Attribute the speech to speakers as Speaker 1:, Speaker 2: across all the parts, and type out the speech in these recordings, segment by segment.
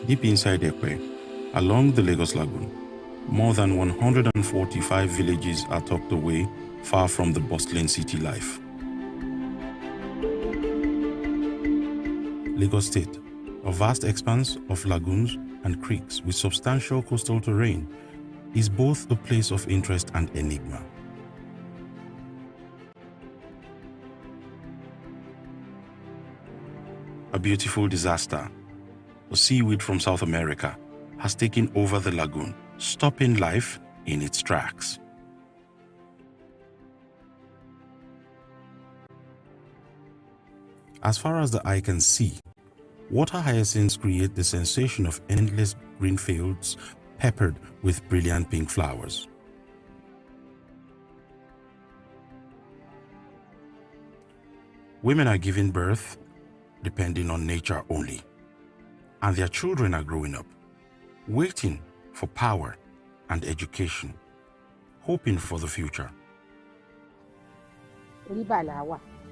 Speaker 1: Deep inside Ekpe, along the Lagos Lagoon, more than 145 villages are tucked away, far from the bustling city life. Lagos State, a vast expanse of lagoons and creeks with substantial coastal terrain, is both a place of interest and enigma. A beautiful disaster, a seaweed from South America, has taken over the lagoon, stopping life in its tracks. As far as the eye can see, water hyacinths create the sensation of endless green fields peppered with brilliant pink flowers. Women are giving birth depending on nature only, and their children are growing up, waiting for power and education, hoping for the future.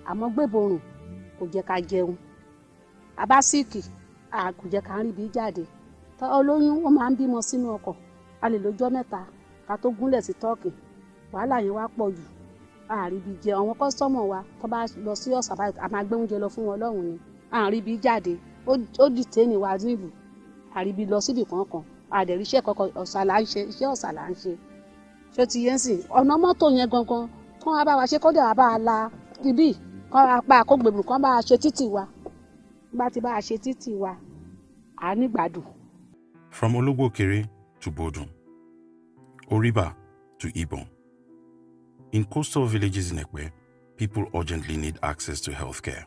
Speaker 2: Àmọ́ gbéborùn kò jẹ́ ká jẹun. Àbá síìkì kò jẹ́ ká rí bí jáde. Tá olóyún wọ́n máa ń bímọ sínú ọkọ̀. A lè lọ́jọ́ mẹ́ta ká tó gúnlẹ̀ sí Turkey. Wàhálà yẹn wá pọ̀ jù. A rí bí jẹ àwọn kọ́sítọ́mọ̀ wa tó bá lọ sí ọ̀sà báyìí a máa gbé oúnjẹ lọ fún wọn lọ́hùn ni. A rí bí jáde. Ó dìtẹ́ẹ̀nì wa nílùú. A rí bí lọ síbì kankan. A dẹ̀ rí iṣẹ́ kankan ọ̀sà là ń ṣe, iṣẹ́ ọ̀sà là ń ṣe. Ṣé ti yẹn sìn? Ọ̀nà mọ́tò yẹn gangan tó wá bá wa ṣe kó dẹ̀ wá bá a la ibi. Apá kó gbèbùrù kan bá a ṣe títì wa. Bá ti bá a ṣe títì wa, a ní gbádùn.
Speaker 1: From Ologbokere to Bodun, Oriba to Ibon. In coastal villages in Ekpe, people urgently need access to healthcare,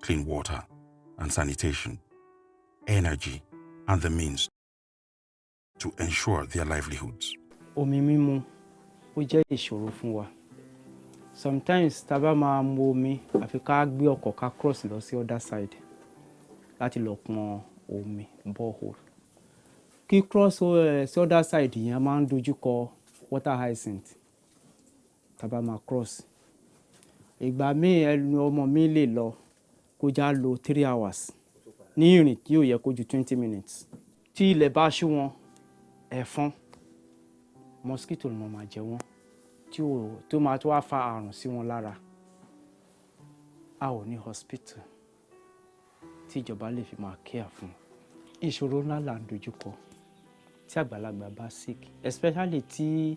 Speaker 1: clean water and sanitation, energy, and the means to ensure their livelihoods.
Speaker 3: Omi mímu ó jẹ́ ìṣòro fún wa. Sometimes tá bá máa mu omi àfi ká gbé ọkọ̀ ká cross lọ sí other side láti lọ pọn omi borehole. Kí cross sí other side yẹn máa ń dojú kọ water hyacinth tá bá máa cross. Ìgbà míì ẹnu ọmọ mi lè lọ kó já lò 3 hours ní ìrìn tí ó yẹ kó ju 20 minutes. Tí ilẹ̀ bá ṣú wọn, ẹ̀fọn, mosquito ló máa jẹ wọ́n. Tó máa tó wá fa àrùn sí wọn lára. A ò ní hospital tí ìjọba lè fi máa care fún. Ìṣòro ńlá là ń dojú kọ tí àgbàlagbà bá sick, especially tí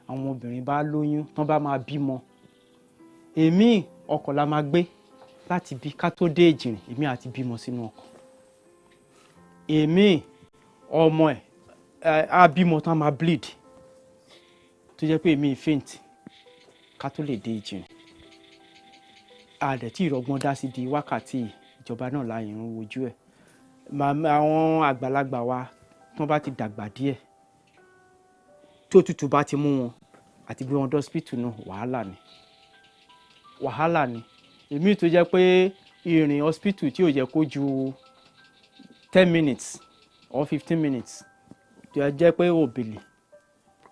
Speaker 3: àwọn obìnrin bá lóyún tán bá máa bímọ. Èmi ọkọ̀ la máa gbé láti bí ká tó dé Èjìrìn, èmi àti bímọ sínú ọkọ̀. Èmi ọmọ ẹ̀ á bímọ tán máa bleed. Tó jẹ́ pé èmi faint ká tó lè dé Èjìrìn. A dẹ̀ tí ìrọ̀gbọ́n dá sí di wákàtí ìjọba náà láyé ń wojú ẹ̀. Àwọn àgbàlagbà wa tán bá ti dàgbà díẹ̀ tó tútù bá ti mú wọn àti gbé wọn dé hospital náà wàhálà ni. Èmi tó jẹ́ pé ìrìn hospital tí ò yẹ kó ju 10 minutes or 15 minutes tó jẹ́ pé òbèlè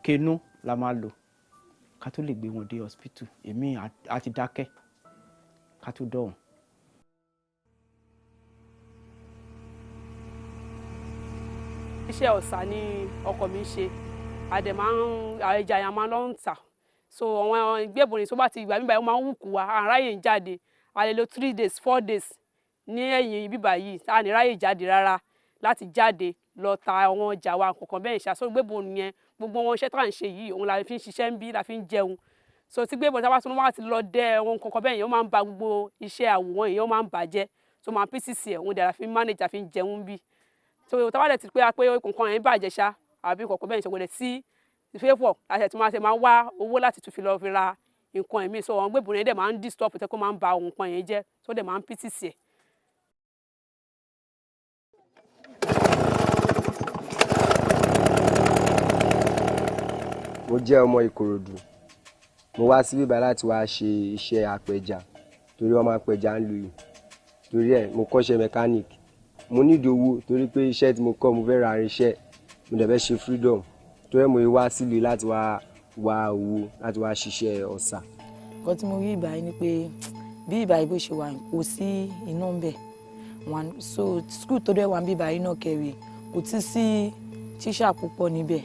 Speaker 3: kenú la máa lò ká tó lè gbé wọn dé hospital. Èmi àti dákẹ́ ká tó dọ̀hún.
Speaker 4: Iṣẹ́ ọ̀sà ni ọkọ mi ṣe. Àdẹ̀ máa ń ẹja yẹn máa lọ ń tà. So àwọn ìgbébùnrin tó bá ti gbà mí báyìí ó máa ń wùkú wa. À ń ráyè jáde. A lè lò 3 days 4 days ní ẹ̀yìn ibi báyìí. A ní ráyè jáde rárá láti jáde lọ ta àwọn ọjà wa kankan bẹ́ẹ̀ ṣàṣọ ìgbébùnrin yẹn. Gbogbo wọn iṣẹ́ tá à ń ṣe yìí òun la fi ń ṣiṣẹ́ ń bí la fi ń jẹun. So tí gbébùnrin tá bá tún wá ti lọ dẹ ohun kankan bẹ́ẹ̀ yẹn ó máa ń ba gbogbo iṣẹ́ àwòrán yẹn ó máa ń bàjẹ́. So máa PCC ẹ̀ òun dẹ̀ la fi ń manage la fi ń jẹun bí. So tá bá dẹ̀ ti pé kankan yẹn bàjẹ́ ṣá àbí kankan bẹ́ẹ̀ ṣe sí ìfẹ́fọ̀ àti ẹ̀tún máa wá owó láti tún fi lọ fi ra nǹkan ẹ̀mí. So àwọn gbébùnrin yẹn dẹ̀ máa ń disturb tẹ́ kó máa ń ba nǹkan yẹn jẹ́. So dẹ̀ máa ń PCC ẹ̀.
Speaker 5: Mo jẹ́ ọmọ Ìkòròdú. Mo wá sí bíbá láti wá ṣe iṣẹ́ apẹja torí wọ́n máa pẹja ń lu yìí. Torí ẹ̀ mo kọ́ṣẹ́ mechanic. Mo nídìí owó torí pé iṣẹ́ tí mo kọ́ mo fẹ́ ra irinṣẹ́. Mo dẹ̀ fẹ́ ṣe freedom. Torí mo wá sílùú láti wá owó láti wá ṣiṣẹ́ ọ̀sà.
Speaker 6: Nǹkan tí mo rí ìbáyìí ni pé bí ìbáyìí bó ṣe wà kò sí iná ń bẹ̀. So school tó dẹ̀ wà ń bí ìbáyìí náà kẹrì kò tí sí tíṣà púpọ̀ níbẹ̀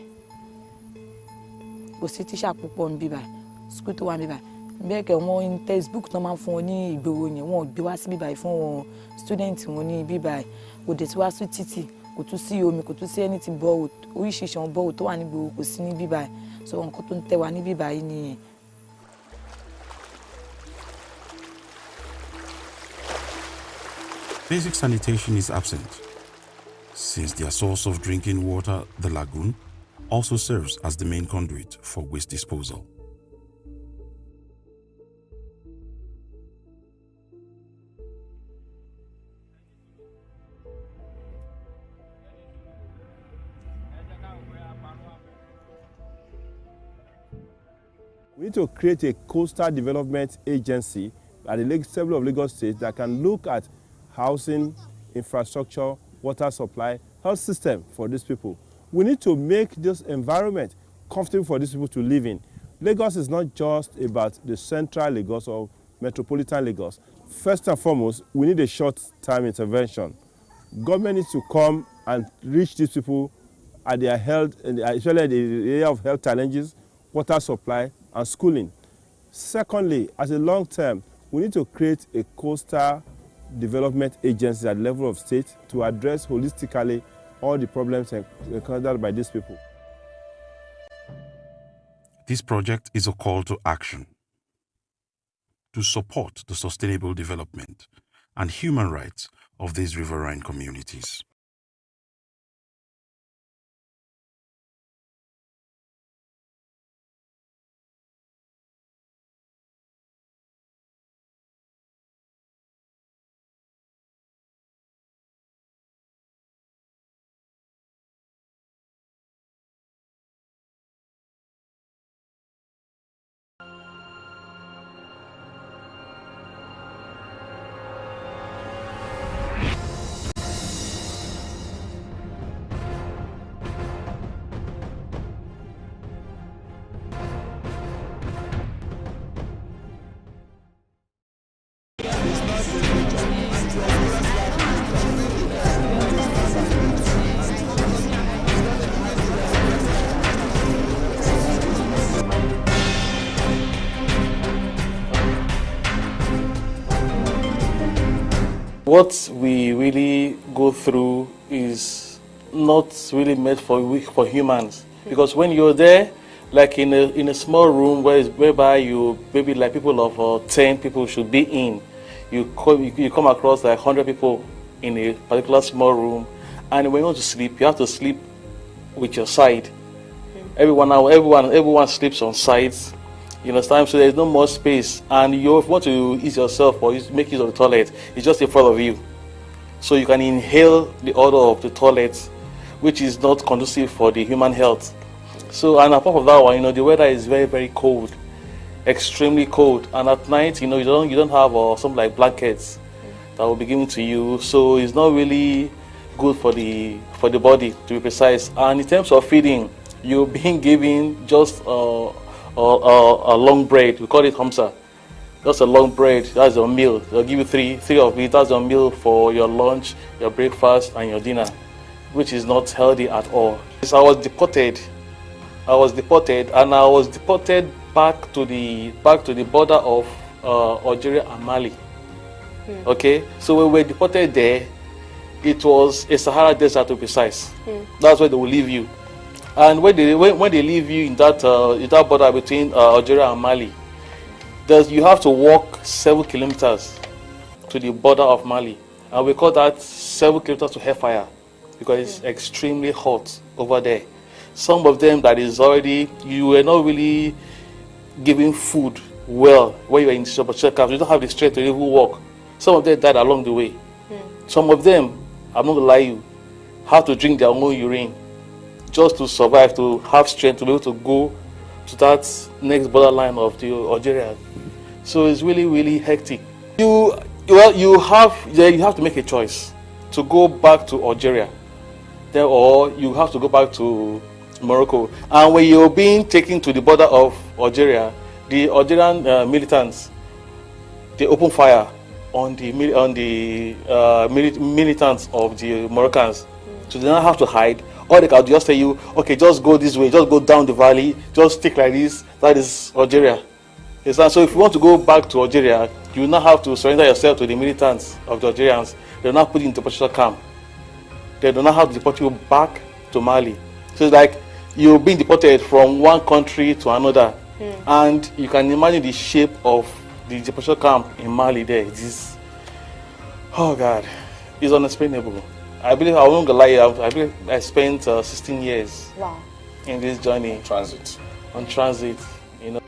Speaker 6: kò sí tíṣà púpọ̀ níbí báyìí school tó wà níbí báyìí bẹ́ẹ̀ kẹ́ wọ́n textbook tó máa ń fún wọn ní ìgboro yẹn wọ́n gbé wá sí bíbáyìí fún wọn student wọn ní bíbáyìí kò dé tí wá sí títì kò tún sí omi kò tún sí anything bọ́ọ̀ oríṣiríṣi àwọn bọ́ọ̀ tó wà ní gbòòrò kò sí ní bíbáyìí so nǹkan tó ń tẹ́ wa ní bíbáyìí nìyẹn.
Speaker 1: Basic sanitation is absent, since their source of drinking water, the lagoon, also serves as the main conduit for waste disposal.
Speaker 7: We need to create a coastal development agency at the level of Lagos State that can look at housing, infrastructure, water supply, health system for these people. We need to make this environment comfortable for these people to live in. Lagos is not just about the central Lagos or metropolitan Lagos. First and foremost, we need a short-term intervention. Government needs to come and reach these people at their health, especially the area of health challenges, water supply, and schooling. Secondly, as a long term, we need to create a coastal development agency at the level of state to address holistically all the problems encountered by these people.
Speaker 1: This project is a call to action to support the sustainable development and human rights of these riverine communities.
Speaker 8: What we really go through is not really meant for humans, because when you're there, like in a small room whereby you maybe like people of 10 people should be in, you come across like 100 people in a particular small room, and when you want to sleep, you have to sleep with your side. Everyone sleeps on sides. You understand? So there's no more space, and you want to ease yourself or make use of the toilet, it's just in front of you. So you can inhale the odor of the toilet, which is not conducive for the human health. So, and apart from that one, the weather is very, very cold, extremely cold. And at night, you don't have something like blankets that will be given to you. So it's not really good for the body, to be precise. And in terms of feeding, you're being given just a long bread. We call it hamsa. Just a long bread. That's your meal. They'll give you three of it. That's your meal for your lunch, your breakfast, and your dinner, which is not healthy at all. I was deported, and I was deported back to the border of Algeria and Mali. Okay, so when we were deported there, it was a Sahara desert, to be precise. That's where they will leave you. And when they leave you in that border between Algeria and Mali, you have to walk 7 kilometers to the border of Mali, and we call that 7 kilometers to hellfire, because it's extremely hot over there. Some of them you were not really giving food well when you were in the checkup. You don't have the strength to even walk. Some of them died along the way. Some of them, I'm not gonna lie you, have to drink their own urine just to survive, to have strength to be able to go to that next borderline of the Algeria. So it's really, really hectic. You have to make a choice to go back to Algeria, or you have to go back to Morocco. And when you're being taken to the border of Algeria, the Algerian militants, they open fire on the militants of the Moroccans. So they don't have to hide. Or they can just tell you, okay, just go this way, just go down the valley, just stick like this. That is Algeria. So if you want to go back to Algeria, you will not have to surrender yourself to the militants of the Algerians. They will not put you into deportation camp. They do not have to deport you back to Mali. So it's like you're being deported from one country to another. And you can imagine the shape of the deportation camp in Mali there. It is, oh God, it's unexplainable. I believe, I won't lie, I believe I spent 16 years in this journey. On transit, you know.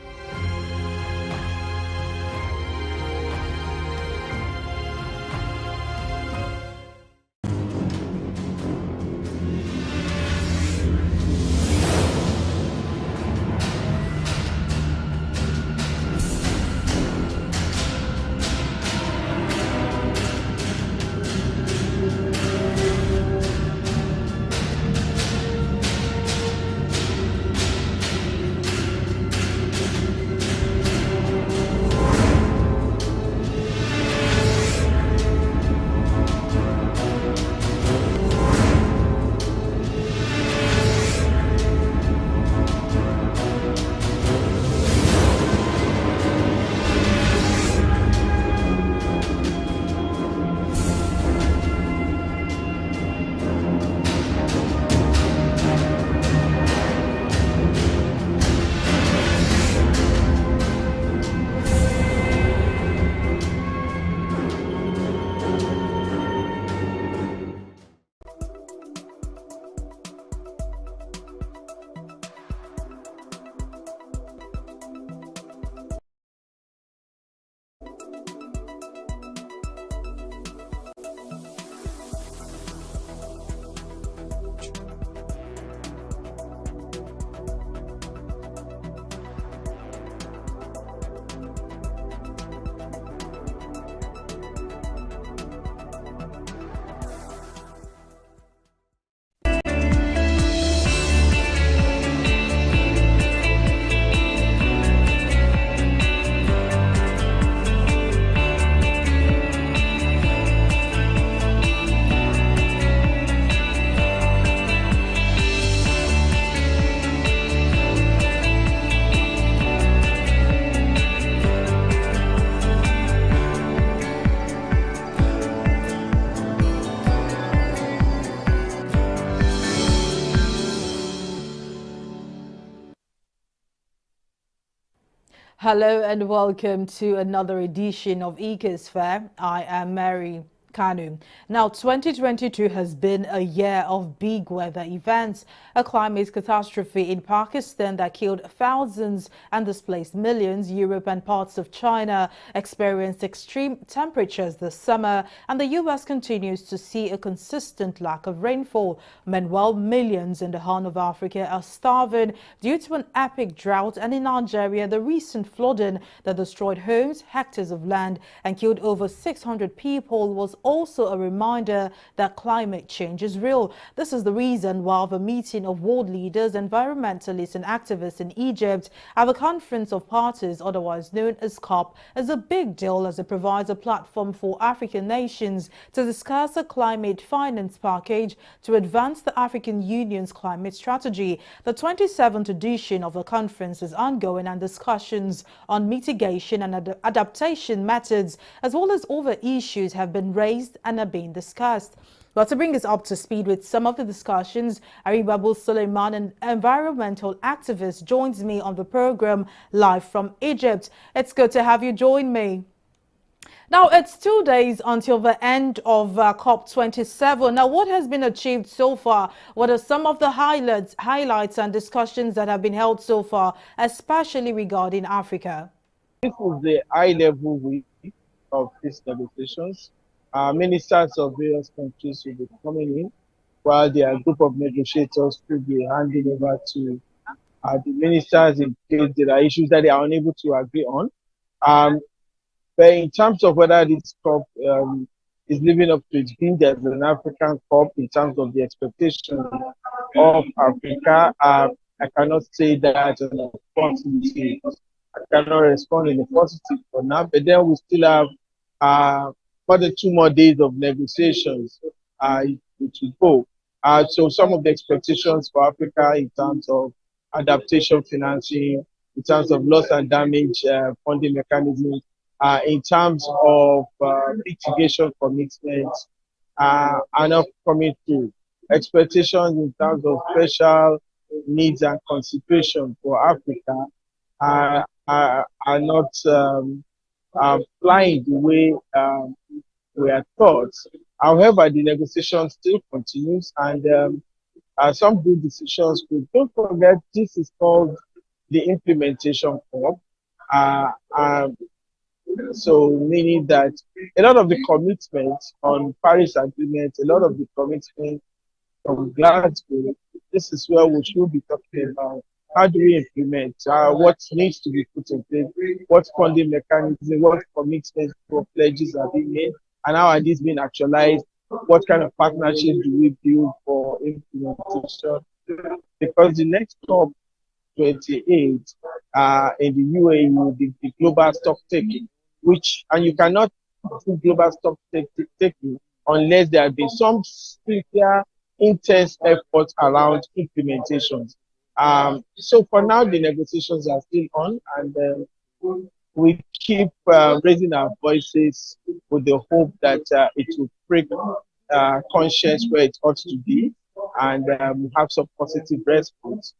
Speaker 9: Hello and welcome to another edition of Ecosphere. I am Mary Kanu. Now, 2022 has been a year of big weather events. A climate catastrophe in Pakistan that killed thousands and displaced millions. Europe and parts of China experienced extreme temperatures this summer, and the US continues to see a consistent lack of rainfall. Meanwhile, millions in the Horn of Africa are starving due to an epic drought, and in Nigeria, the recent flooding that destroyed homes, hectares of land, and killed over 600 people was also a reminder that climate change is real. This is the reason why the meeting of world leaders, environmentalists and activists in Egypt at the Conference of Parties, otherwise known as COP, is a big deal as it provides a platform for African nations to discuss a climate finance package to advance the African Union's climate strategy. The 27th edition of the conference is ongoing, and discussions on mitigation and adaptation methods as well as other issues have been raised and are being discussed. Well, to bring us up to speed with some of the discussions, Aribabu Suleiman, an environmental activist, joins me on the program live from Egypt. It's good to have you join me. Now, it's 2 days until the end of COP27. Now, what has been achieved so far? What are some of the highlights and discussions that have been held so far, especially regarding Africa?
Speaker 10: This is the high-level week of these negotiations. Ministers of various countries will be coming in, while their group of negotiators will be handing over to the ministers in case there are issues that they are unable to agree on. But in terms of whether this COP is living up to its being as an African COP in terms of the expectation of Africa, I cannot say that in a positive. I cannot respond in a positive for now, but then we still have more than 2 more days of negotiations to go. So some of the expectations for Africa in terms of adaptation financing, in terms of loss and damage funding mechanisms, in terms of mitigation commitments, are not coming through. Expectations in terms of special needs and consideration for Africa are not flying the way we are thought. However, the negotiation still continues, and some good decisions. But don't forget, this is called the implementation form. So meaning that a lot of the commitments on Paris Agreement, a lot of the commitments from Glasgow, this is where we should be talking about how do we implement, what needs to be put in place, what funding mechanism, what commitments or pledges are being made, and how are these being actualized, what kind of partnership do we build for implementation. Because the next COP 28 in the UAE will be the global stock taking, and you cannot do global stock taking unless there have been some clear, intense efforts around implementations. So for now, the negotiations are still on, and we keep raising our voices with the hope that it will break conscience where it ought to be, and have some positive response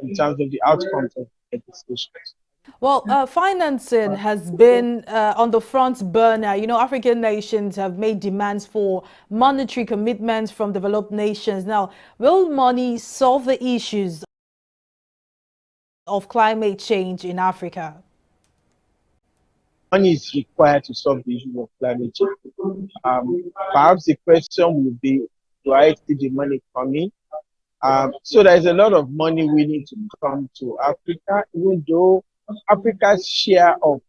Speaker 10: in terms of the outcomes of the negotiations.
Speaker 9: Well, financing has been on the front burner. You know, African nations have made demands for monetary commitments from developed nations. Now, will money solve the issues of climate change in Africa?
Speaker 10: Money is required to solve the issue of climate change. Perhaps the question will be, do I see the money coming? So there's a lot of money we need to come to Africa, even though Africa's share of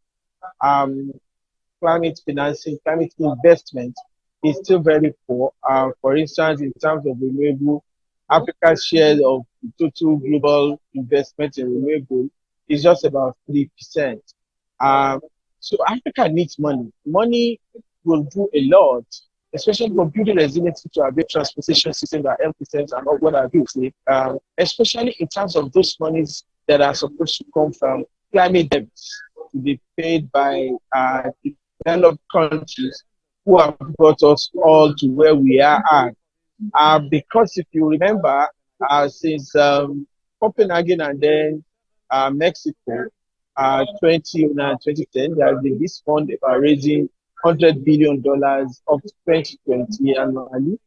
Speaker 10: climate financing, climate investment is still very poor. For instance, in terms of renewable, Africa's share of the total global investment in renewable is just about 3%. So Africa needs money. Money will do a lot, especially for building resilience to our big transportation system that help systems and all what have you. Especially in terms of those monies that are supposed to come from climate debts to be paid by developed countries who have brought us all to where we are at. Because if you remember, since Copenhagen and then Mexico, 2010, there has been this fund about raising $100 billion up to 2020 annually.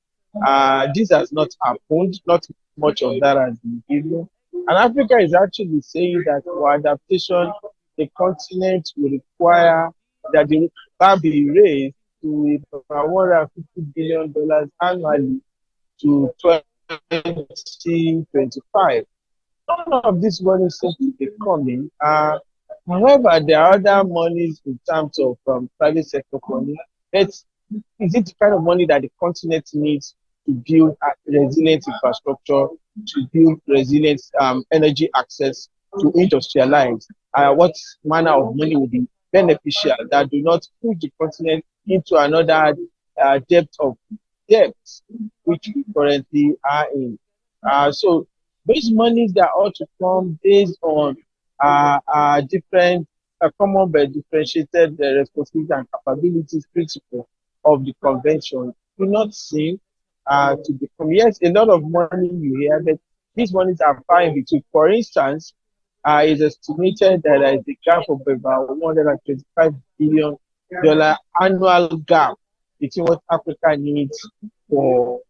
Speaker 10: This has not happened. Not much of that has been given. And Africa is actually saying that for adaptation, the continent will require that the bar be raised to about $150 billion annually to 2025. None of this money seems to be coming. However, there are other monies in terms of private sector money. Is it the kind of money that the continent needs to build resilient infrastructure, to build resilient energy access, to industrialize? What manner of money would be beneficial that do not push the continent into another depth of debts, which we currently are in? So those monies that ought to come based on different common but differentiated responsibility and capabilities principle of the convention do not seem to become. Yes, a lot of money you hear, but these monies are far in between. For instance, it's estimated that there is a gap of about $125 billion annual gap between what Africa needs for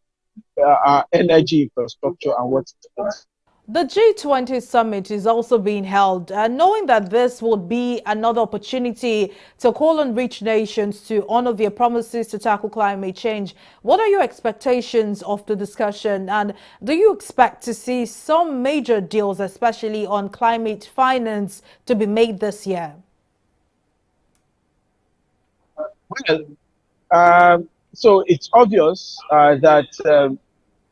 Speaker 10: energy infrastructure and what it needs.
Speaker 9: The G20 summit is also being held, knowing that this would be another opportunity to call on rich nations to honor their promises to tackle climate change. What are your expectations of the discussion, and do you expect to see some major deals, especially on climate finance, to be made this year?
Speaker 10: Well, so it's obvious that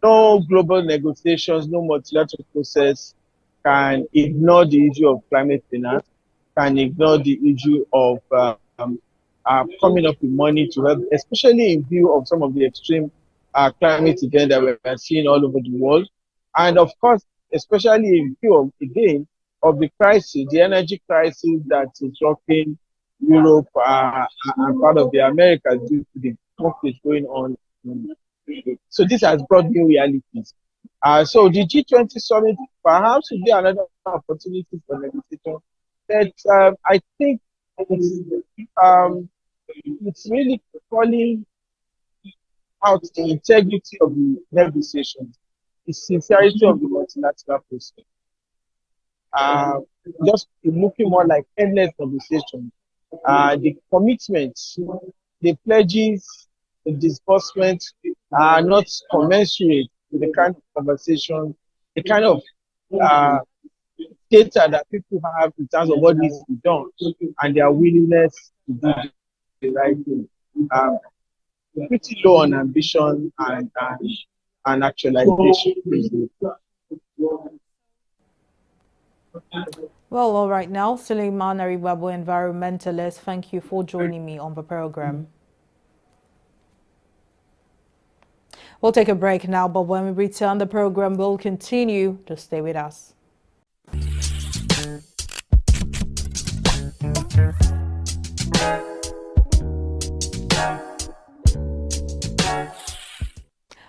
Speaker 10: no global negotiations, no multilateral process can ignore the issue of climate finance, can ignore the issue of coming up with money to help, especially in view of some of the extreme climate event that we're seeing all over the world. And of course, especially in view of, again, of the crisis, the energy crisis that is rocking Europe and part of the Americas due to the conflict going on. So this has brought new realities. So the G20 summit perhaps will be another opportunity for negotiation. But I think it's really calling out the integrity of the negotiations, the sincerity of the multilateral process. Just looking more like endless negotiations. The commitments, the pledges, the disbursements are not commensurate with the kind of conversation, the kind of data that people have in terms of what needs to be done and their willingness to do the right thing. Pretty low on ambition and actualization.
Speaker 9: Well, all right now, Suleiman Aribabu, environmentalist, thank you for joining me on the program. We'll take a break now, but when we return, the program will continue. Just stay with us.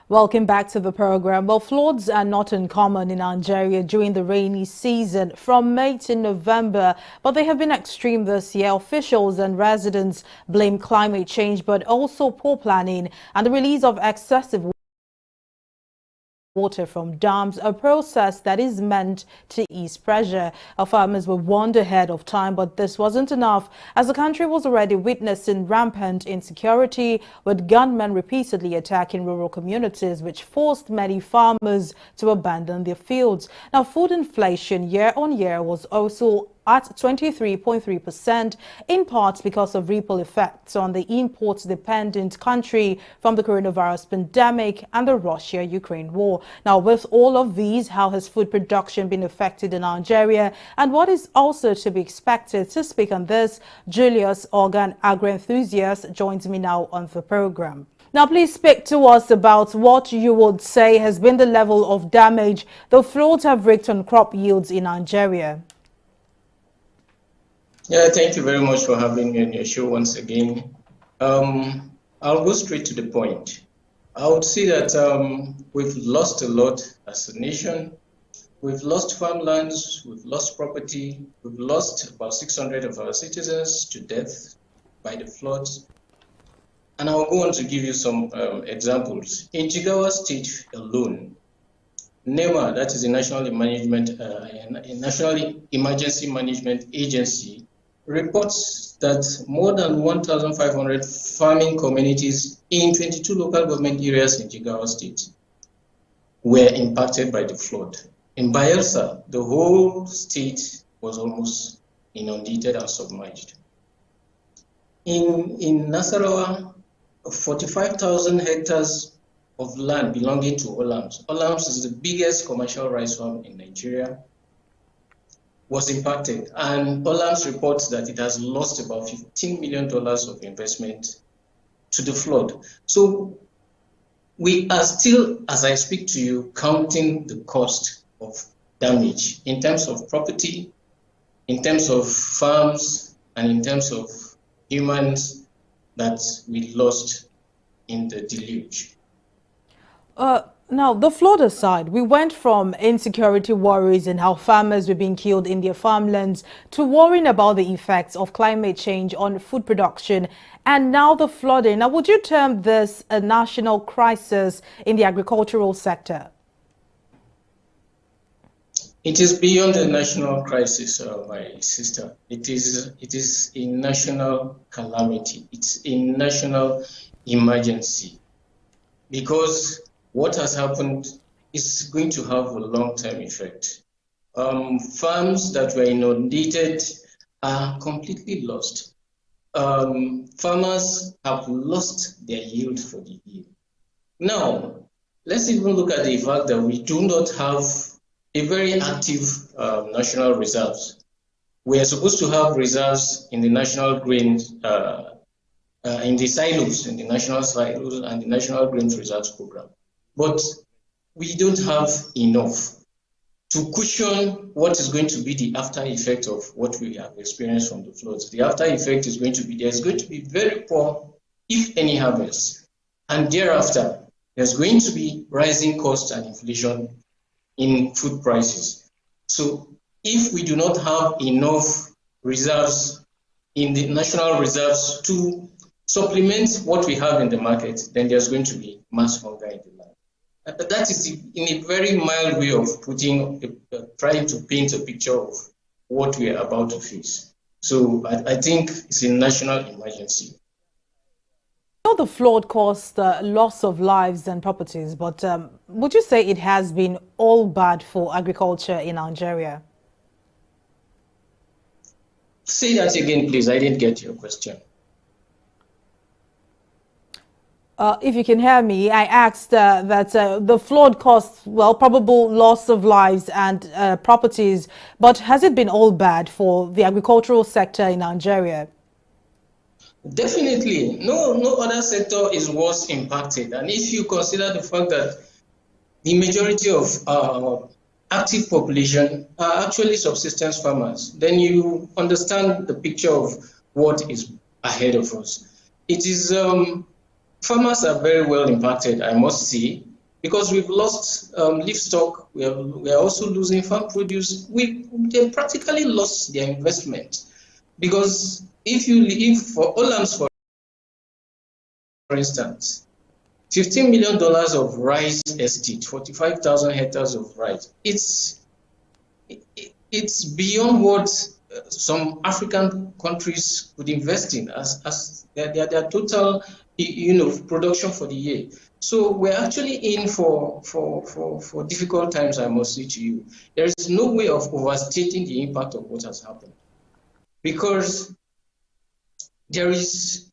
Speaker 9: Welcome back to the program. Well, floods are not uncommon in Nigeria during the rainy season from May to November, but they have been extreme this year. Officials and residents blame climate change, but also poor planning and the release of excessive water from dams, a process that is meant to ease pressure. Our farmers were warned ahead of time, but this wasn't enough as the country was already witnessing rampant insecurity, with gunmen repeatedly attacking rural communities, which forced many farmers to abandon their fields. Now, food inflation year on year was also at 23.3%, in part because of ripple effects on the import-dependent country from the coronavirus pandemic and the Russia-Ukraine war. Now, with all of these, how has food production been affected in Nigeria, and what is also to be expected? To speak on this, Julius Organ, agro-enthusiast, joins me now on the program. Now, please speak to us about what you would say has been the level of damage the floods have wreaked on crop yields in Nigeria.
Speaker 11: Yeah, thank you very much for having me on your show once again. I'll go straight to the point. I would say that we've lost a lot as a nation. We've lost farmlands, we've lost property, we've lost about 600 of our citizens to death by the floods. And I'll go on to give you some examples. In Jigawa State alone, NEMA, that is the National Emergency Management Agency, reports that more than 1,500 farming communities in 22 local government areas in Jigawa State were impacted by the flood. In Bayelsa, the whole state was almost inundated and submerged. In Nasarawa, 45,000 hectares of land belonging to Olams. Olams is the biggest commercial rice farm in Nigeria, was impacted, and Olams reports that it has lost about $15 million of investment to the flood. So we are still, as I speak to you, counting the cost of damage in terms of property, in terms of farms, and in terms of humans that we lost in the deluge.
Speaker 9: Now, the flood aside, we went from insecurity worries and how farmers were being killed in their farmlands to worrying about the effects of climate change on food production and now the flooding. Now, would you term this a national crisis in the agricultural sector?
Speaker 11: It is beyond a national crisis, my sister. It is a national calamity. It's a national emergency, because what has happened is going to have a long-term effect. Farms that were inundated are completely lost. Farmers have lost their yield for the year. Now, let's even look at the fact that we do not have a very active national reserves. We are supposed to have reserves in the National Grain in the silos, in the national silos and the National Grains Reserves Program. But we don't have enough to cushion what is going to be the after effect of what we have experienced from the floods. The after effect is going to be, there's going to be very poor, if any, harvest. And thereafter, there's going to be rising costs and inflation in food prices. So if we do not have enough reserves in the national reserves to supplement what we have in the market, then there's going to be mass hunger in the land. But that is in a very mild way of trying to paint a picture of what we are about to face. So I think it's a national emergency.
Speaker 9: I know the flood caused loss of lives and properties, but would you say it has been all bad for agriculture in Nigeria?
Speaker 11: Say that again, please. I didn't get your question.
Speaker 9: If you can hear me, I asked that the flood caused, well, probable loss of lives and properties, but has it been all bad for the agricultural sector in Nigeria?
Speaker 11: Definitely. No other sector is worse impacted. And if you consider the fact that the majority of our active population are actually subsistence farmers, then you understand the picture of what is ahead of us. It is, farmers are very well impacted, I must say, because we've lost livestock, we are also losing farm produce. They practically lost their investment. Because if for Olams, for instance, $15 million of rice estate, 45,000 hectares of rice, it's beyond what some African countries could invest in as their total production for the year. So we're actually in for difficult times, I must say to you. There is no way of overstating the impact of what has happened. Because there is,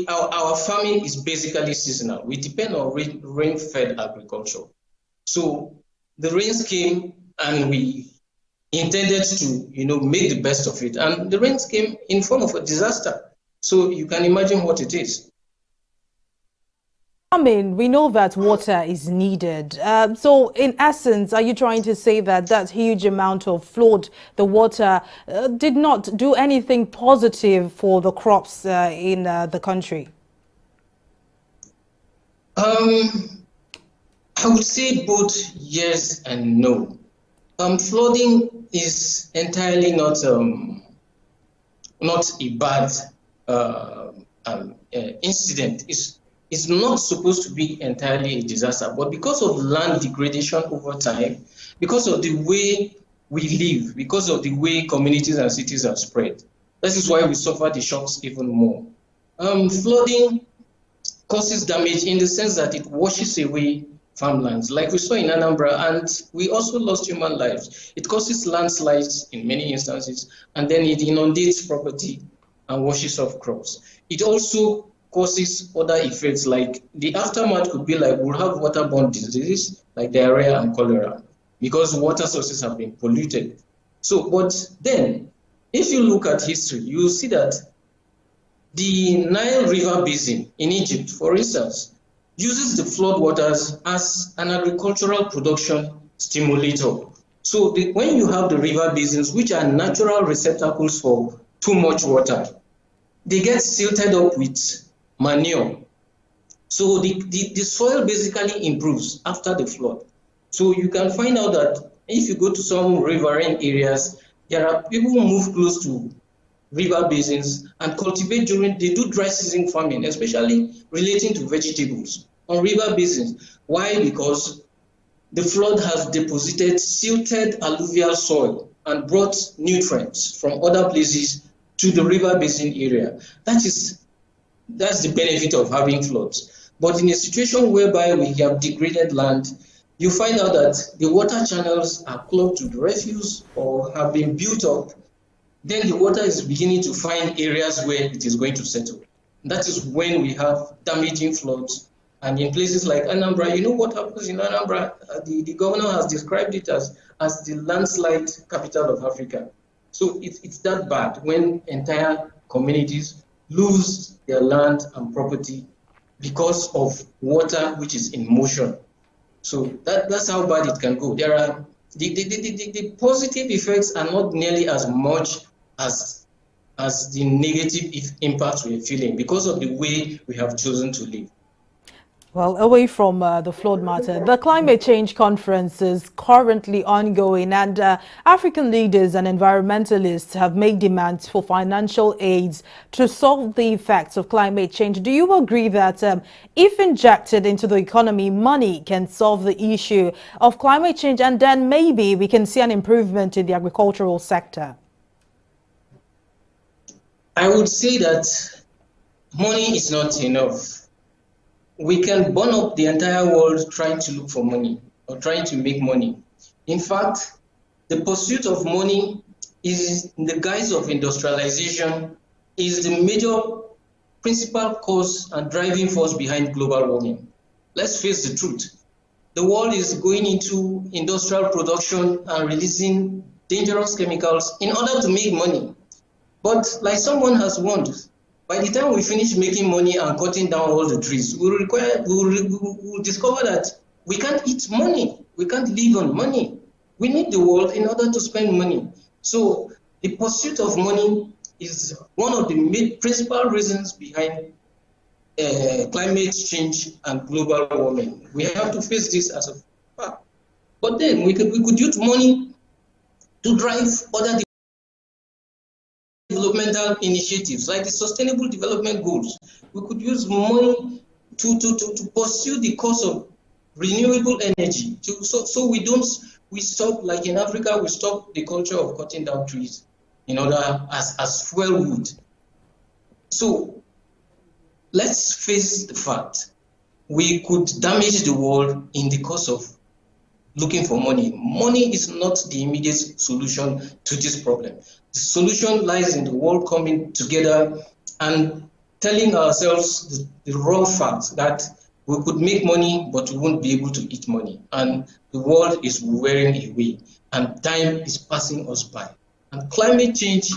Speaker 11: our farming is basically seasonal. We depend on rain-fed agriculture. So the rains came and we intended to, make the best of it. And the rains came in form of a disaster. So you can imagine what it is.
Speaker 9: I mean, we know that water is needed. So in essence, are you trying to say that that huge amount of flood, the water, did not do anything positive for the crops in the country?
Speaker 11: I would say both yes and no. Flooding is entirely not a bad incident. It's not supposed to be entirely a disaster, but because of land degradation over time, because of the way we live, because of the way communities and cities are spread, this is why we suffer the shocks even more. Flooding causes damage in the sense that it washes away farmlands, like we saw in Anambra, and we also lost human lives. It causes landslides in many instances, and then it inundates property and washes off crops. It also causes other effects, like the aftermath could be like we'll have waterborne diseases like diarrhea and cholera because water sources have been polluted. So, but then if you look at history, you will see that the Nile River Basin in Egypt, for instance, uses the flood waters as an agricultural production stimulator. So when you have the river basins, which are natural receptacles for too much water, they get silted up with manure. So the soil basically improves after the flood. So you can find out that if you go to some riverine areas, there are people who move close to river basins and cultivate they do dry season farming, especially relating to vegetables on river basins. Why? Because the flood has deposited silted alluvial soil and brought nutrients from other places to the river basin area. That's the benefit of having floods. But in a situation whereby we have degraded land, you find out that the water channels are clogged with refuse or have been built up. Then the water is beginning to find areas where it is going to settle. That is when we have damaging floods. And in places like Anambra, you know what happens in Anambra? The governor has described it as the landslide capital of Africa. So it's that bad when entire communities lose their land and property because of water which is in motion. So that's how bad it can go. There are the positive effects are not nearly as much as the negative impacts we're feeling because of the way we have chosen to live.
Speaker 9: Well, away from the flood matter, the climate change conference is currently ongoing, and African leaders and environmentalists have made demands for financial aids to solve the effects of climate change. Do you agree that if injected into the economy, money can solve the issue of climate change, and then maybe we can see an improvement in the agricultural sector?
Speaker 11: I would say that money is not enough. We can burn up the entire world trying to look for money or trying to make money. In fact, the pursuit of money is in the guise of industrialization is the major principal cause and driving force behind global warming. Let's face the truth. The world is going into industrial production and releasing dangerous chemicals in order to make money. But like someone has warned, by the time we finish making money and cutting down all the trees, we'll discover that we can't eat money. We can't live on money. We need the world in order to spend money. So the pursuit of money is one of the principal reasons behind climate change and global warming. We have to face this as a fact. But then we could use money to drive other developmental initiatives like the Sustainable Development Goals. We could use money to pursue the cause of renewable energy. So we stop, like in Africa, we stop the culture of cutting down trees in order as fuel wood. So let's face the fact, we could damage the world in the cause of looking for money. Money is not the immediate solution to this problem. The solution lies in the world coming together and telling ourselves the raw fact that we could make money, but we won't be able to eat money. And the world is wearing away, and time is passing us by. And climate change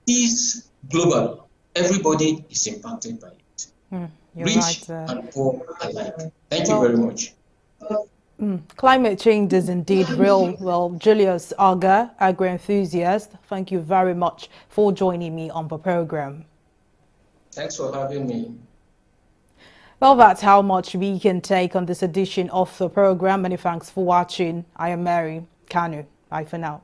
Speaker 11: is global. Everybody is impacted by it. Rich and poor alike. Thank you very much.
Speaker 9: Climate change is indeed real. Well, Julius Aga, agro-enthusiast, thank you very much for joining me on the program.
Speaker 11: Thanks for having me.
Speaker 9: Well, that's how much we can take on this edition of the program. Many thanks for watching. I am Mary Kanu. Bye for now.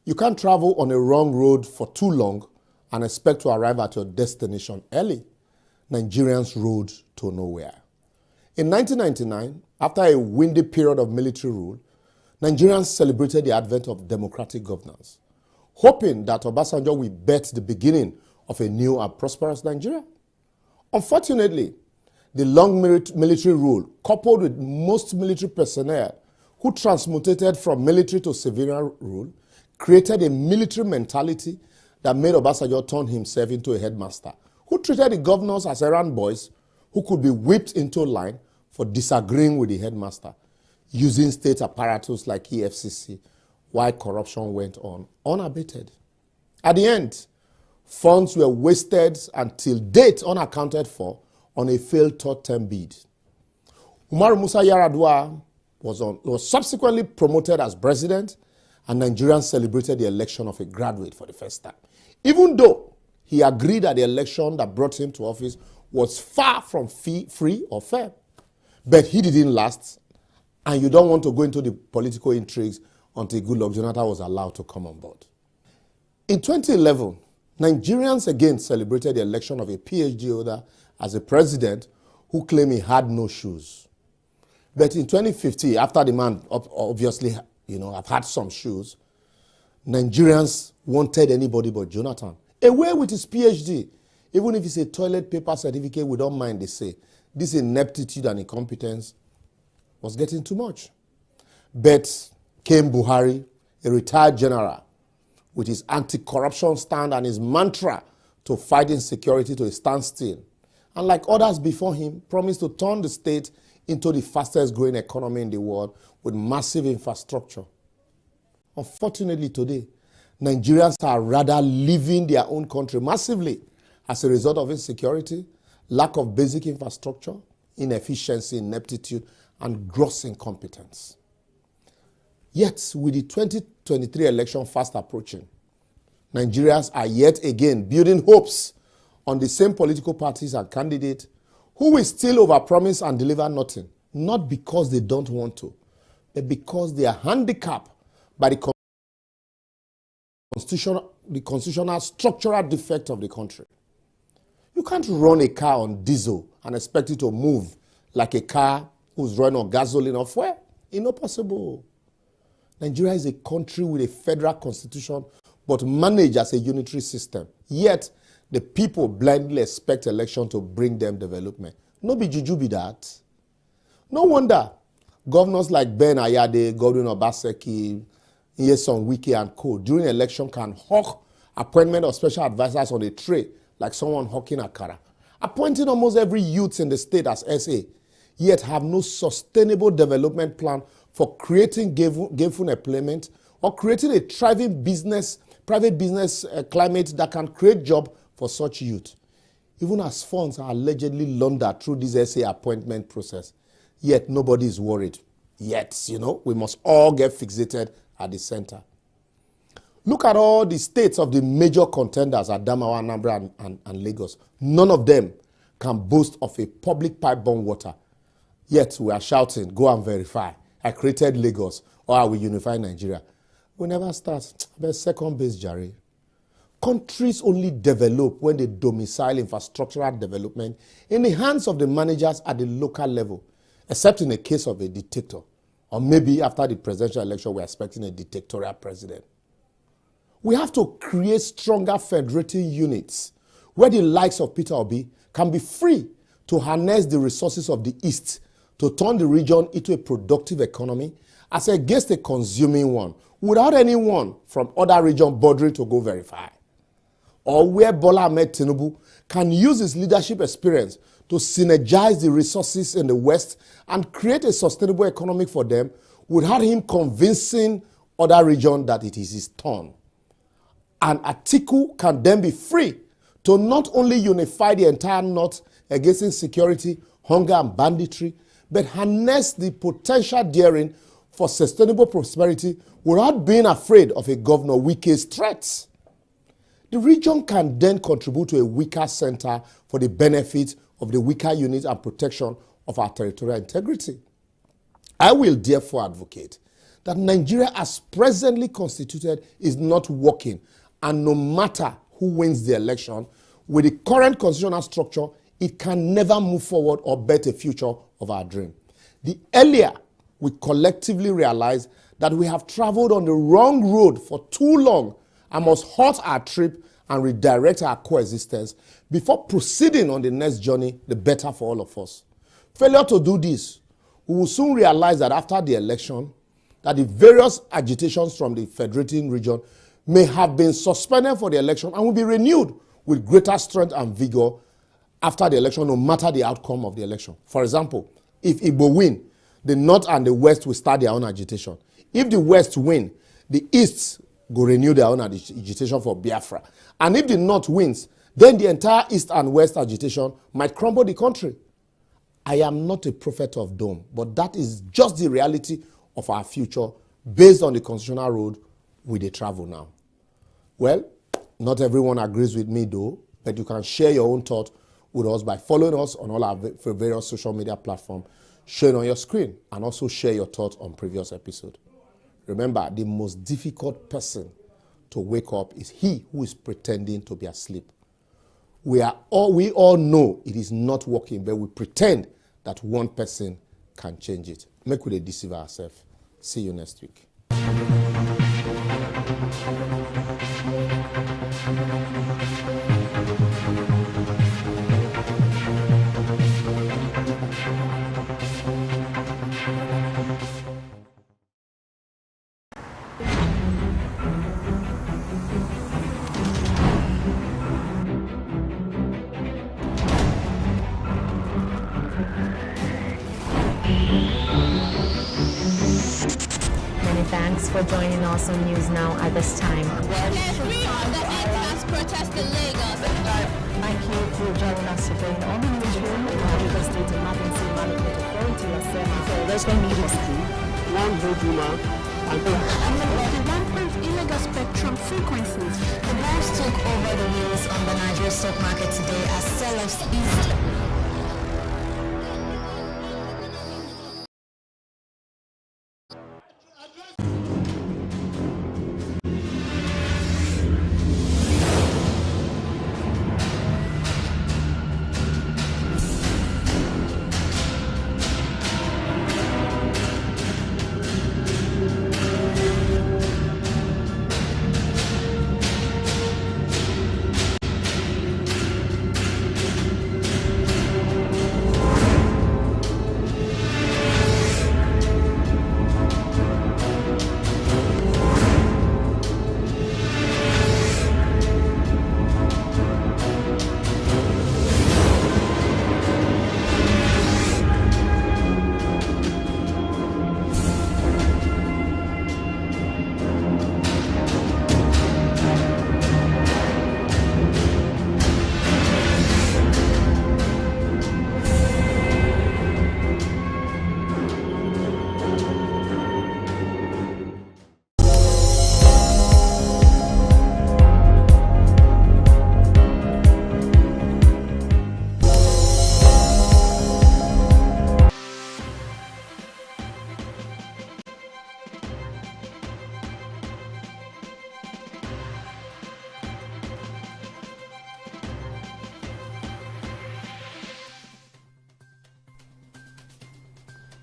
Speaker 12: You can't travel on a wrong road for too long and expect to arrive at your destination early. Nigerians rode to nowhere. In 1999, after a windy period of military rule, Nigerians celebrated the advent of democratic governance, hoping that Obasanjo will bet the beginning of a new and prosperous Nigeria. Unfortunately, the long military rule, coupled with most military personnel who transmutated from military to civilian rule, created a military mentality that made Obasanjo turn himself into a headmaster, who treated the governors as errand boys who could be whipped into line for disagreeing with the headmaster, using state apparatus like EFCC, while corruption went on unabated. At the end, funds were wasted and till date unaccounted for on a failed third-term bid. Umaru Musa Yar'Adua was subsequently promoted as president, and Nigerians celebrated the election of a graduate for the first time. Even though he agreed that the election that brought him to office was far from free or fair. But he didn't last, and you don't want to go into the political intrigues until Goodluck Jonathan was allowed to come on board. In 2011, Nigerians again celebrated the election of a PhD holder as a president who claimed he had no shoes. But in 2015, after the man obviously, have had some shoes, Nigerians wanted anybody but Jonathan. Away with his PhD. Even if it's a toilet paper certificate, we don't mind, they say. This ineptitude and incompetence was getting too much. But came Buhari, a retired general, with his anti-corruption stand and his mantra to fight insecurity to a standstill. And like others before him, promised to turn the state into the fastest growing economy in the world with massive infrastructure. Unfortunately today, Nigerians are rather leaving their own country massively as a result of insecurity, lack of basic infrastructure, inefficiency, ineptitude, and gross incompetence. Yet, with the 2023 election fast approaching, Nigerians are yet again building hopes on the same political parties and candidates who will still overpromise and deliver nothing, not because they don't want to, but because they are handicapped by the constitutional structural defect of the country. You can't run a car on diesel and expect it to move like a car who's running on gasoline or fuel. It's not possible. Nigeria is a country with a federal constitution but managed as a unitary system. Yet, the people blindly expect election to bring them development. No be juju be that. No wonder governors like Ben Ayade, Godwin Obaseki, Nyesom Wike and co. during election can hawk appointment of special advisors on a tray like someone hawking akara, appointing almost every youth in the state as SA, yet have no sustainable development plan for creating gainful employment or creating a thriving private business climate that can create jobs for such youth. Even as funds are allegedly laundered through this SA appointment process, yet nobody is worried. Yet, we must all get fixated at the center. Look at all the states of the major contenders at Adamawa, Anambra, and Lagos. None of them can boast of a public pipe-borne water. Yet we are shouting, go and verify. I created Lagos, or I will unify Nigeria. We never start. But second base, Jerry. Countries only develop when they domicile infrastructural development in the hands of the managers at the local level, except in the case of a dictator. Or maybe after the presidential election, we're expecting a dictatorial president. We have to create stronger federating units where the likes of Peter Obi can be free to harness the resources of the East to turn the region into a productive economy as against a consuming one without anyone from other regions bothering to go verify. Or where Bola Ahmed Tinubu can use his leadership experience to synergize the resources in the West and create a sustainable economy for them without him convincing other regions that it is his turn. And Atiku can then be free to not only unify the entire North against insecurity, hunger, and banditry, but harness the potential daring for sustainable prosperity without being afraid of a Governor Wike's threats. The region can then contribute to a weaker center for the benefit of the weaker unit and protection of our territorial integrity. I will therefore advocate that Nigeria as presently constituted is not working, and no matter who wins the election, with the current constitutional structure, it can never move forward or bet a future of our dream. The earlier we collectively realize that we have traveled on the wrong road for too long and must halt our trip and redirect our coexistence before proceeding on the next journey, the better for all of us. Failure to do this, we will soon realize that after the election, that the various agitations from the federating region may have been suspended for the election and will be renewed with greater strength and vigor after the election, no matter the outcome of the election. For example, if Igbo win, the North and the West will start their own agitation. If the West win, the East will renew their own agitation for Biafra. And if the North wins, then the entire East and West agitation might crumble the country. I am not a prophet of doom, but that is just the reality of our future based on the constitutional road we dey travel now. Well, not everyone agrees with me though, but you can share your own thought with us by following us on all our various social media platforms shown on your screen, and also share your thoughts on previous episodes. Remember, the most difficult person to wake up is he who is pretending to be asleep. We all know it is not working, but we pretend that one person can change it. Make we dey deceive ourselves. See you next week.
Speaker 13: Thanks for joining us on News Now at this time.
Speaker 14: Protest in Lagos.
Speaker 13: Thank you for joining us today on the newsroom. The Lagos State Emergency Management Authority has said Western Media School, one vote woman, and the rampant illegal spectrum frequencies. The bulls took over the wheels on the Nigerian stock market today as sellers eased.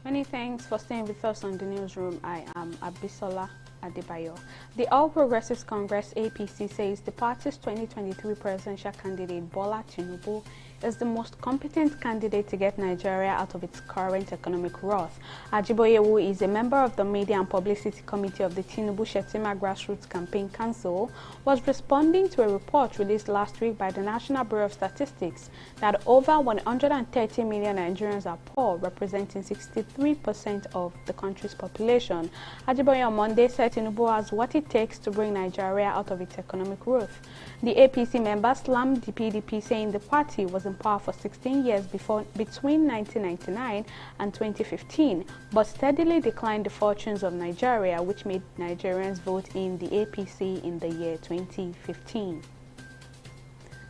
Speaker 15: Many thanks for staying with us on the newsroom. I am Abisola Adebayo. The All Progressives Congress APC says the party's 2023 presidential candidate Bola Tinubu is the most competent candidate to get Nigeria out of its current economic rut. Ajiboye, who is a member of the Media and Publicity Committee of the Tinubu-Shettima Grassroots Campaign Council, was responding to a report released last week by the National Bureau of Statistics that over 130 million Nigerians are poor, representing 63% of the country's population. Ajiboye on Monday said Tinubu has what it takes to bring Nigeria out of its economic rut. The APC member slammed the PDP, saying the party was in power for 16 years between 1999 and 2015, but steadily declined the fortunes of Nigeria, which made Nigerians vote in the APC in the year 2015.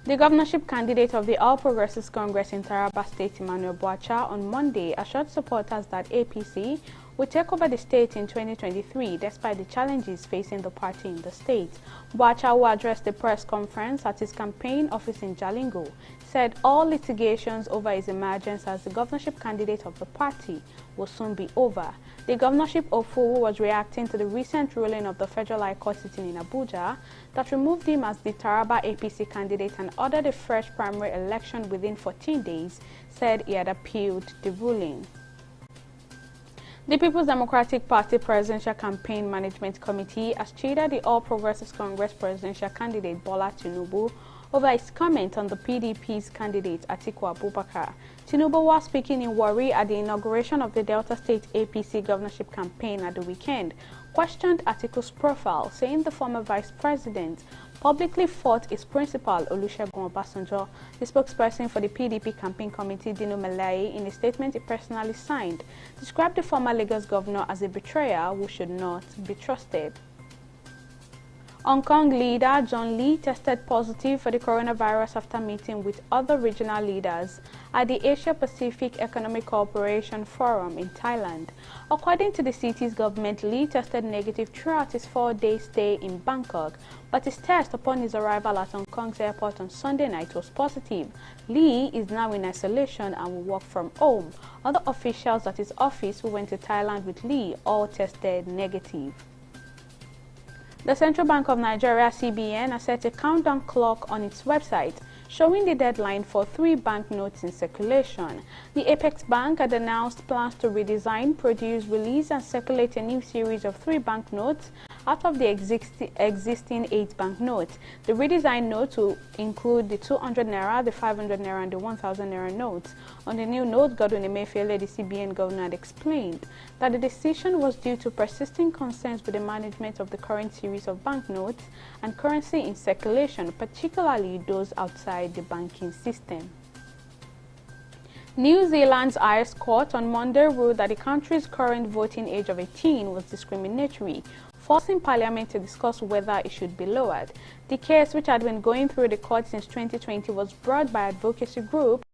Speaker 15: The governorship candidate of the All Progressives Congress in Taraba State, Emmanuel Boacha, on Monday assured supporters that APC will take over the state in 2023 despite the challenges facing the party in the state. Boacha, who addressed the press conference at his campaign office in Jalingo, said all litigations over his emergence as the governorship candidate of the party will soon be over. The governorship hopeful, who was reacting to the recent ruling of the Federal High Court sitting in Abuja that removed him as the Taraba APC candidate and ordered a fresh primary election within 14 days, said he had appealed the ruling. The People's Democratic Party Presidential Campaign Management Committee has cheered the All Progressives Congress presidential candidate Bola Tinubu over his comment on the PDP's candidate Atiku Abubakar. Tinubu was speaking in Warri at the inauguration of the Delta State APC governorship campaign at the weekend, questioned Atiku's profile, saying the former vice president publicly fought his principal, Olusegun Obasanjo. The spokesperson for the PDP campaign committee, Dino Melaye, in a statement he personally signed, described the former Lagos governor as a betrayer who should not be trusted. Hong Kong leader John Lee tested positive for the coronavirus after meeting with other regional leaders at the Asia-Pacific Economic Cooperation Forum in Thailand. According to the city's government, Lee tested negative throughout his 4-day stay in Bangkok, but his test upon his arrival at Hong Kong's airport on Sunday night was positive. Lee is now in isolation and will work from home. Other officials at his office who went to Thailand with Lee all tested negative. The Central Bank of Nigeria, CBN, has set a countdown clock on its website, showing the deadline for 3 banknotes in circulation. The Apex Bank had announced plans to redesign, produce, release, and circulate a new series of 3 banknotes out of the existing 8 banknotes. The redesigned notes will include the 200 naira, the 500 naira, and the 1000 naira notes. On the new note, Godwin Emefiele, the CBN governor, had explained that the decision was due to persisting concerns with the management of the current series of banknotes and currency in circulation, particularly those outside the banking system. New Zealand's highest court on Monday ruled that the country's current voting age of 18 was discriminatory, forcing Parliament to discuss whether it should be lowered. The case, which had been going through the court since 2020, was brought by advocacy group.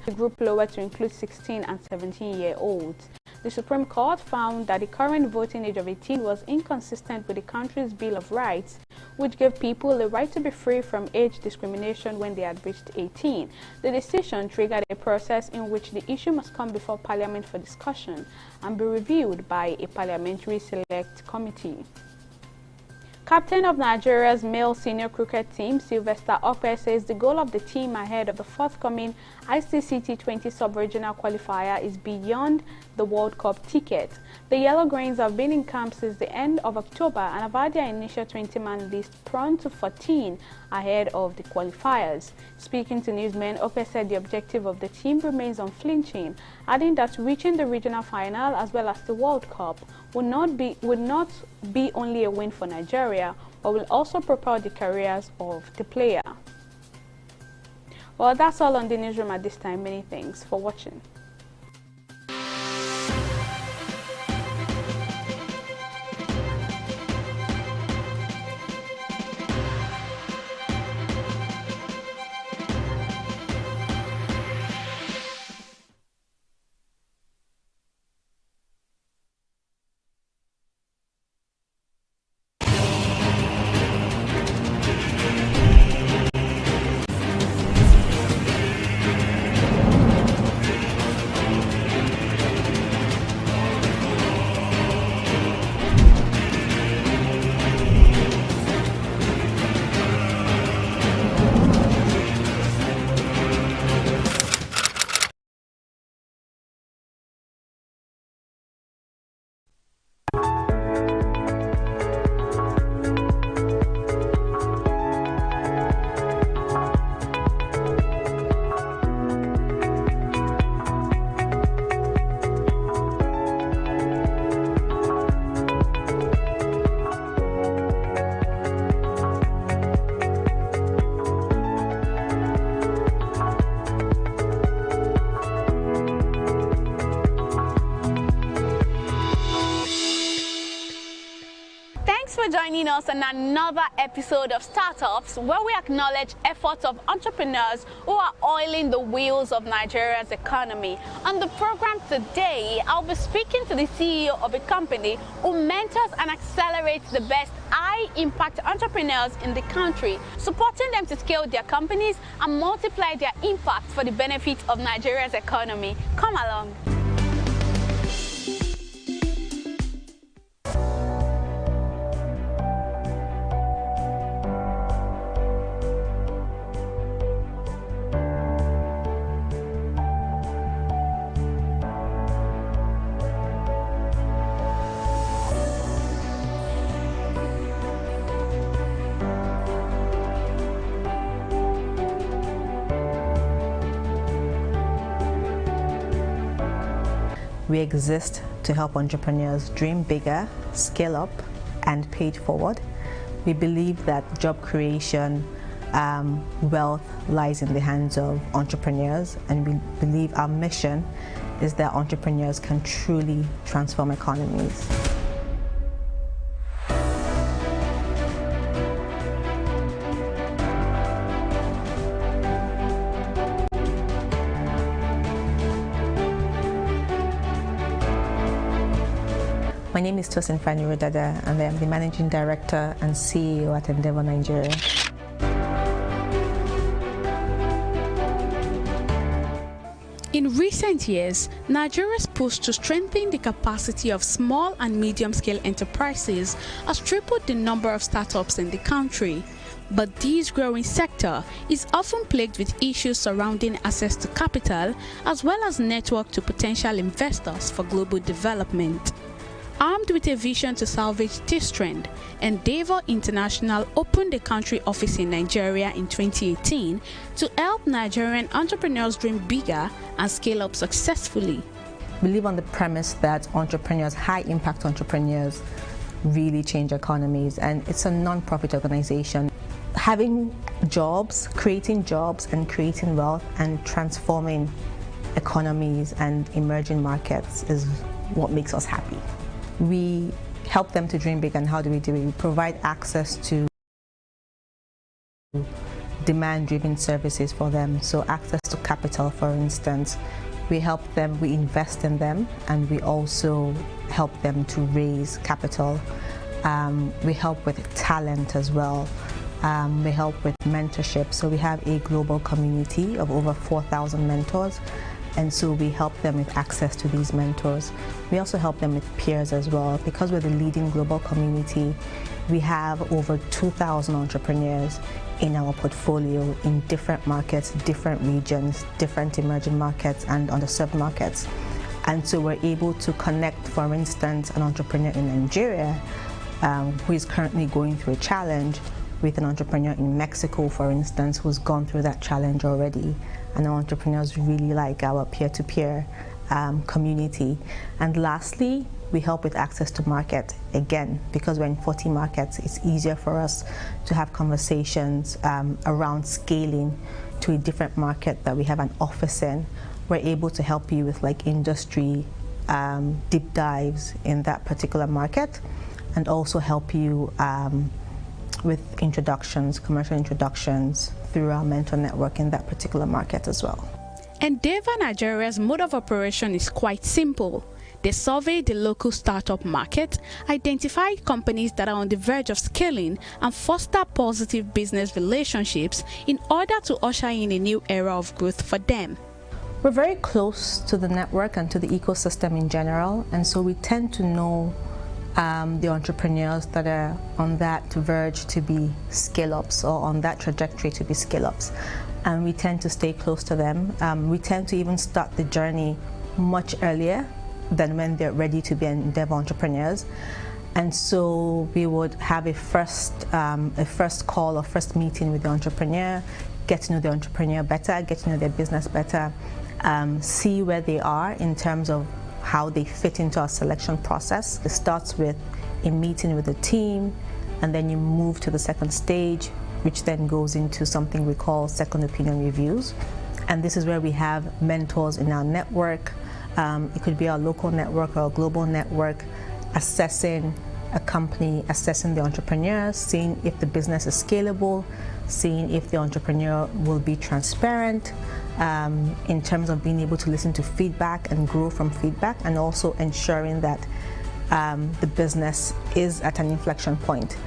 Speaker 15: The group lowered to include 16 and 17-year-olds. The Supreme Court found that the current voting age of 18 was inconsistent with the country's Bill of Rights, which gave people the right to be free from age discrimination when they had reached 18. The decision triggered a process in which the issue must come before Parliament for discussion and be reviewed by a parliamentary select committee. Captain of Nigeria's male senior cricket team, Sylvester Okpe, says the goal of the team ahead of the forthcoming ICC T20 sub-regional qualifier is beyond the World Cup ticket. The Yellow Greens have been in camp since the end of October and have had their initial 20-man list prone to 14 ahead of the qualifiers. Speaking to newsmen, Okpe said the objective of the team remains unflinching, adding that reaching the regional final as well as the World Cup would not be only a win for Nigeria, but will also propel the careers of the player. Well, that's all on the newsroom at this time. Many thanks for watching. For joining us on another episode of Startups, where we acknowledge efforts of entrepreneurs who are oiling the wheels of Nigeria's economy. On the program today, I'll be speaking to the CEO of a company who mentors and accelerates the best high-impact entrepreneurs in the country, supporting them to scale their companies and multiply their impact for the benefit of Nigeria's economy. Come along.
Speaker 14: We exist to help entrepreneurs dream bigger, scale up, and pay it forward. We believe that job creation, wealth lies in the hands of entrepreneurs, and we believe our mission is that entrepreneurs can truly transform economies. My name is Tosin Fanirodada, and I am the Managing Director and CEO at Endeavor Nigeria.
Speaker 16: In recent years, Nigeria's push to strengthen the capacity of small and medium-scale enterprises has tripled the number of startups in the country. But this growing sector is often plagued with issues surrounding access to capital, as well as network to potential investors for global development. Armed with a vision to salvage this trend, Endeavor International opened a country office in Nigeria in 2018 to help Nigerian entrepreneurs dream bigger and scale up successfully.
Speaker 14: We live on the premise that entrepreneurs, high-impact entrepreneurs, really change economies, and it's a non-profit organization. Having jobs, creating and creating wealth and transforming economies and emerging markets is what makes us happy. We help them to dream big, and how do? We provide access to demand-driven services for them. So access to capital, for instance. We help them, we invest in them, and we also help them to raise capital. We help with talent as well. We help with mentorship. So we have a global community of over 4,000 mentors. And so we help them with access to these mentors. We also help them with peers as well. Because we're the leading global community, we have over 2,000 entrepreneurs in our portfolio in different markets, different regions, different emerging markets and underserved markets. And so we're able to connect, for instance, an entrepreneur in Nigeria who is currently going through a challenge with an entrepreneur in Mexico, for instance, who's gone through that challenge already. And our entrepreneurs really like our peer-to-peer community. And lastly, we help with access to market. Again, because we're in 40 markets, it's easier for us to have conversations around scaling to a different market that we have an office in. We're able to help you with like industry deep dives in that particular market, and also help you with introductions, commercial introductions through our mentor network in that particular market as well.
Speaker 16: Endeavor Nigeria's mode of operation is quite simple. They survey the local startup market, identify companies that are on the verge of scaling, and foster positive business relationships in order to usher in a new era of growth for them.
Speaker 14: We're very close to the network and to the ecosystem in general, and so we tend to know the entrepreneurs that are on that verge to be scale-ups or on that trajectory to be scale-ups. And we tend to stay close to them. We tend to even start the journey much earlier than when they're ready to be Endeavor entrepreneurs. And so we would have a first call or first meeting with the entrepreneur, get to know the entrepreneur better, get to know their business better, see where they are in terms of how they fit into our selection process. It starts with a meeting with the team, and then you move to the second stage, which then goes into something we call second opinion reviews. And this is where we have mentors in our network. It could be our local network or a global network, assessing a company, assessing the entrepreneur, seeing if the business is scalable, seeing if the entrepreneur will be transparent, in terms of being able to listen to feedback and grow from feedback, and also ensuring that the business is at an inflection point,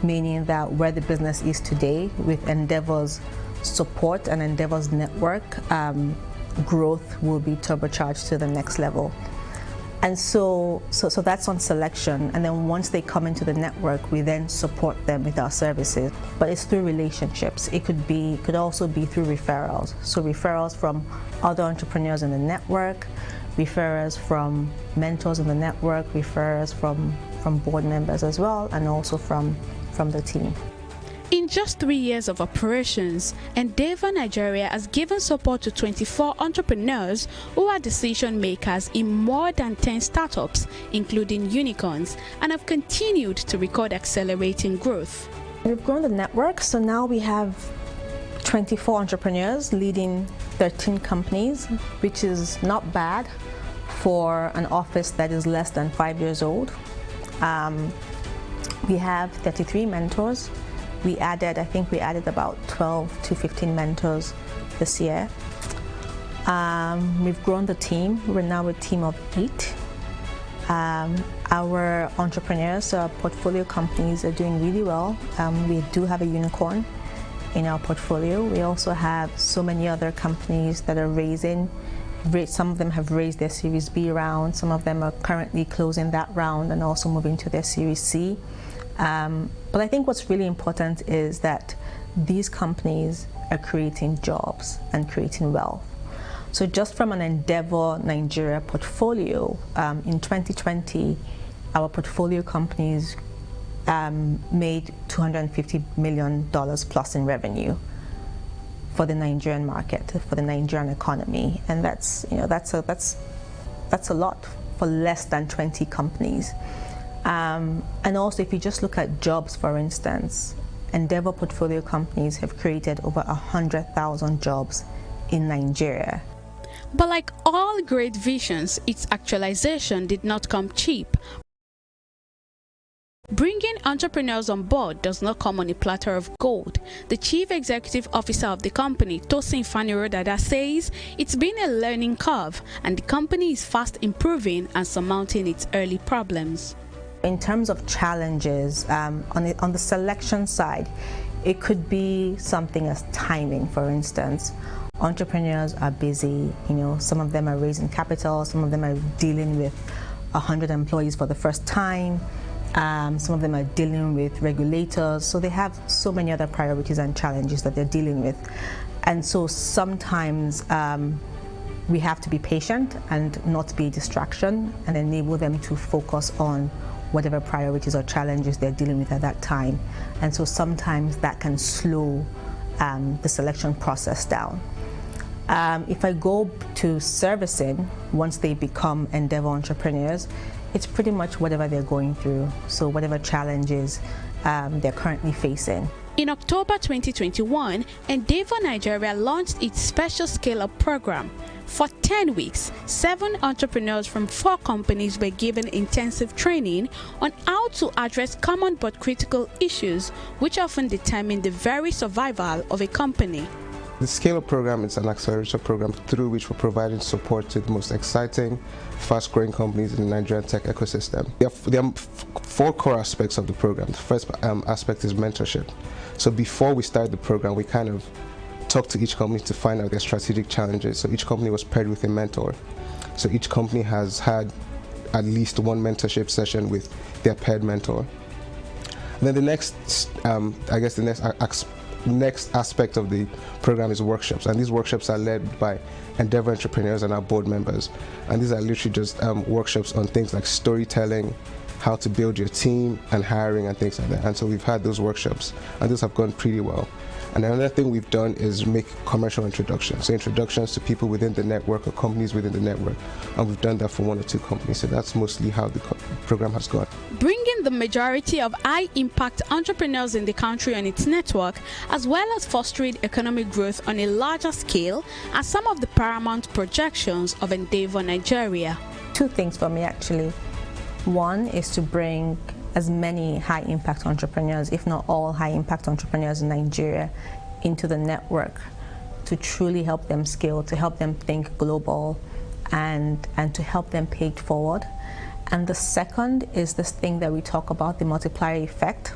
Speaker 14: meaning that where the business is today with Endeavor's support and Endeavor's network, growth will be turbocharged to the next level. And so that's on selection, and then once they come into the network, we then support them with our services. But it's through relationships. It could also be through referrals. So referrals from other entrepreneurs in the network, referrals from mentors in the network, referrals from board members as well, and also from the team.
Speaker 16: In just 3 years of operations, Endeavor Nigeria has given support to 24 entrepreneurs who are decision makers in more than 10 startups, including unicorns, and have continued to record accelerating growth.
Speaker 14: We've grown the network, so now we have 24 entrepreneurs leading 13 companies, which is not bad for an office that is less than 5 years old. We have 33 mentors. I think we added about 12 to 15 mentors this year. We've grown the team. We're now a team of 8. Our entrepreneurs, portfolio companies are doing really well. We do have a unicorn in our portfolio. We also have so many other companies that are raising. Some of them have raised their Series B round. Some of them are currently closing that round and also moving to their Series C. But I think what's really important is that these companies are creating jobs and creating wealth. So just from an Endeavor Nigeria portfolio, in 2020, our portfolio companies made $250 million plus in revenue for the Nigerian market, for the Nigerian economy, and that's a lot for less than 20 companies. And also, if you just look at jobs, for instance, Endeavor portfolio companies have created over 100,000 jobs in Nigeria.
Speaker 16: But like all great visions, its actualization did not come cheap. Bringing entrepreneurs on board does not come on a platter of gold. The chief executive officer of the company, Tosin Fanirodada, says it's been a learning curve and the company is fast improving and surmounting its early problems.
Speaker 14: In terms of challenges, on the selection side, it could be something as timing, for instance. Entrepreneurs are busy, some of them are raising capital, some of them are dealing with 100 employees for the first time, some of them are dealing with regulators, so they have so many other priorities and challenges that they're dealing with. And so sometimes we have to be patient and not be a distraction and enable them to focus on whatever priorities or challenges they're dealing with at that time. And so sometimes that can slow the selection process down. If I go to servicing, once they become Endeavor entrepreneurs, it's pretty much whatever they're going through, so whatever challenges they're currently facing.
Speaker 16: In October 2021, Endeavor Nigeria launched its special scale-up program. For 10 weeks, 7 entrepreneurs from 4 companies were given intensive training on how to address common but critical issues which often determine the very survival of a company.
Speaker 17: The Scale-Up program is an acceleration program through which we're providing support to the most exciting, fast-growing companies in the Nigerian tech ecosystem. There are 4 core aspects of the program. The first aspect is mentorship. So before we started the program, we kind of talked to each company to find out their strategic challenges. So each company was paired with a mentor. So each company has had at least one mentorship session with their paired mentor. And then the next, next aspect of the program is workshops, and these workshops are led by Endeavor entrepreneurs and our board members, and these are literally just workshops on things like storytelling, how to build your team, and hiring and things like that. And so we've had those workshops and those have gone pretty well. And another thing we've done is make commercial introductions, so introductions to people within the network or companies within the network, and we've done that for 1 or 2 companies. So that's mostly how the program has gone.
Speaker 16: Bringing the majority of high-impact entrepreneurs in the country on its network, as well as fostering economic growth on a larger scale, are some of the paramount projections of Endeavor Nigeria.
Speaker 14: 2 things for me, actually. One is to bring as many high-impact entrepreneurs, if not all high-impact entrepreneurs in Nigeria, into the network to truly help them scale, to help them think global, and to help them pay it forward. And the second is this thing that we talk about, the multiplier effect,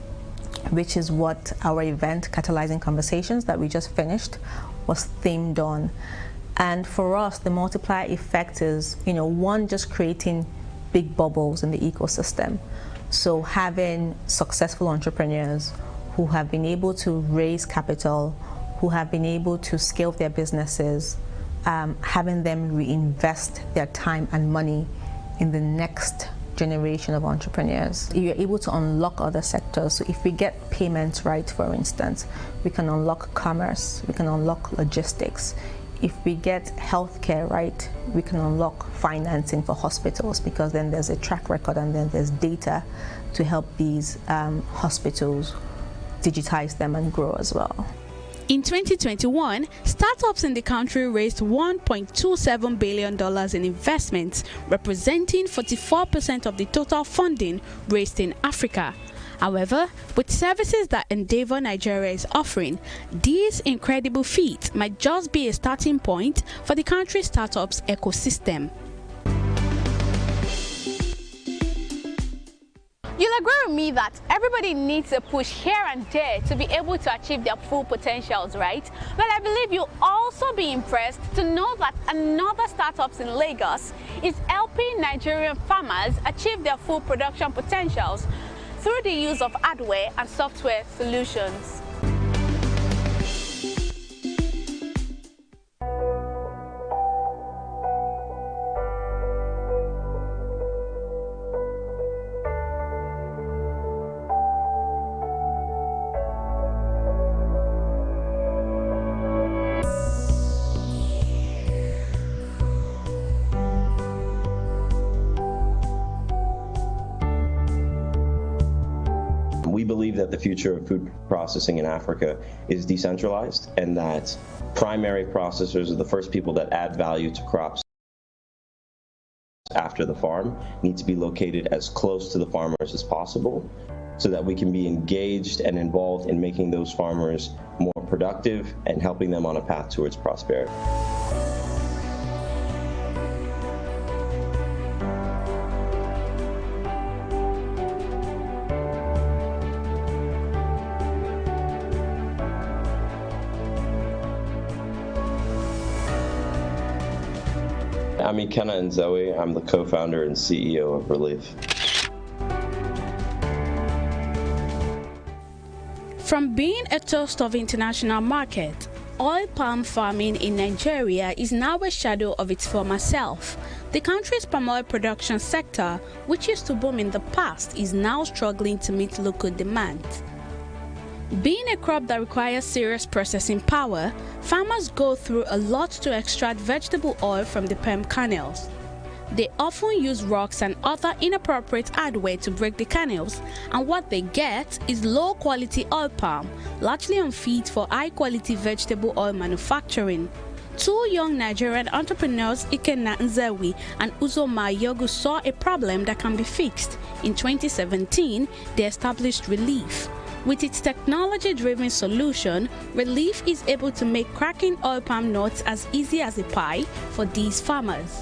Speaker 14: which is what our event, Catalyzing Conversations, that we just finished, was themed on. And for us, the multiplier effect is, one, just creating big bubbles in the ecosystem. So having successful entrepreneurs who have been able to raise capital, who have been able to scale their businesses, having them reinvest their time and money in the next generation of entrepreneurs. You're able to unlock other sectors. So if we get payments right, for instance, we can unlock commerce, we can unlock logistics. If we get healthcare right, we can unlock financing for hospitals, because then there's a track record and then there's data to help these hospitals digitize them and grow as well.
Speaker 16: In 2021, startups in the country raised $1.27 billion in investments, representing 44% of the total funding raised in Africa. However, with services that Endeavor Nigeria is offering, this incredible feat might just be a starting point for the country's startups ecosystem.
Speaker 15: You'll agree with me that everybody needs a push here and there to be able to achieve their full potentials, right? Well, I believe you'll also be impressed to know that another startup in Lagos is helping Nigerian farmers achieve their full production potentials through the use of hardware and software solutions.
Speaker 18: We believe that the future of food processing in Africa is decentralized, and that primary processors are the first people that add value to crops after the farm need to be located as close to the farmers as possible, so that we can be engaged and involved in making those farmers more productive and helping them on a path towards prosperity. I'm Ikenna and Zoe. I'm the co-founder and CEO of Relief.
Speaker 16: From being a toast of international market, oil palm farming in Nigeria is now a shadow of its former self. The country's palm oil production sector, which used to boom in the past, is now struggling to meet local demand. Being a crop that requires serious processing power, farmers go through a lot to extract vegetable oil from the palm kernels. They often use rocks and other inappropriate hardware to break the kernels, and what they get is low-quality oil palm, largely unfit for high-quality vegetable oil manufacturing. Two young Nigerian entrepreneurs, Ikenna Nzewi and Uzoma Yogu, saw a problem that can be fixed. In 2017, they established Relief. With its technology-driven solution, Relief is able to make cracking oil palm nuts as easy as a pie for these farmers.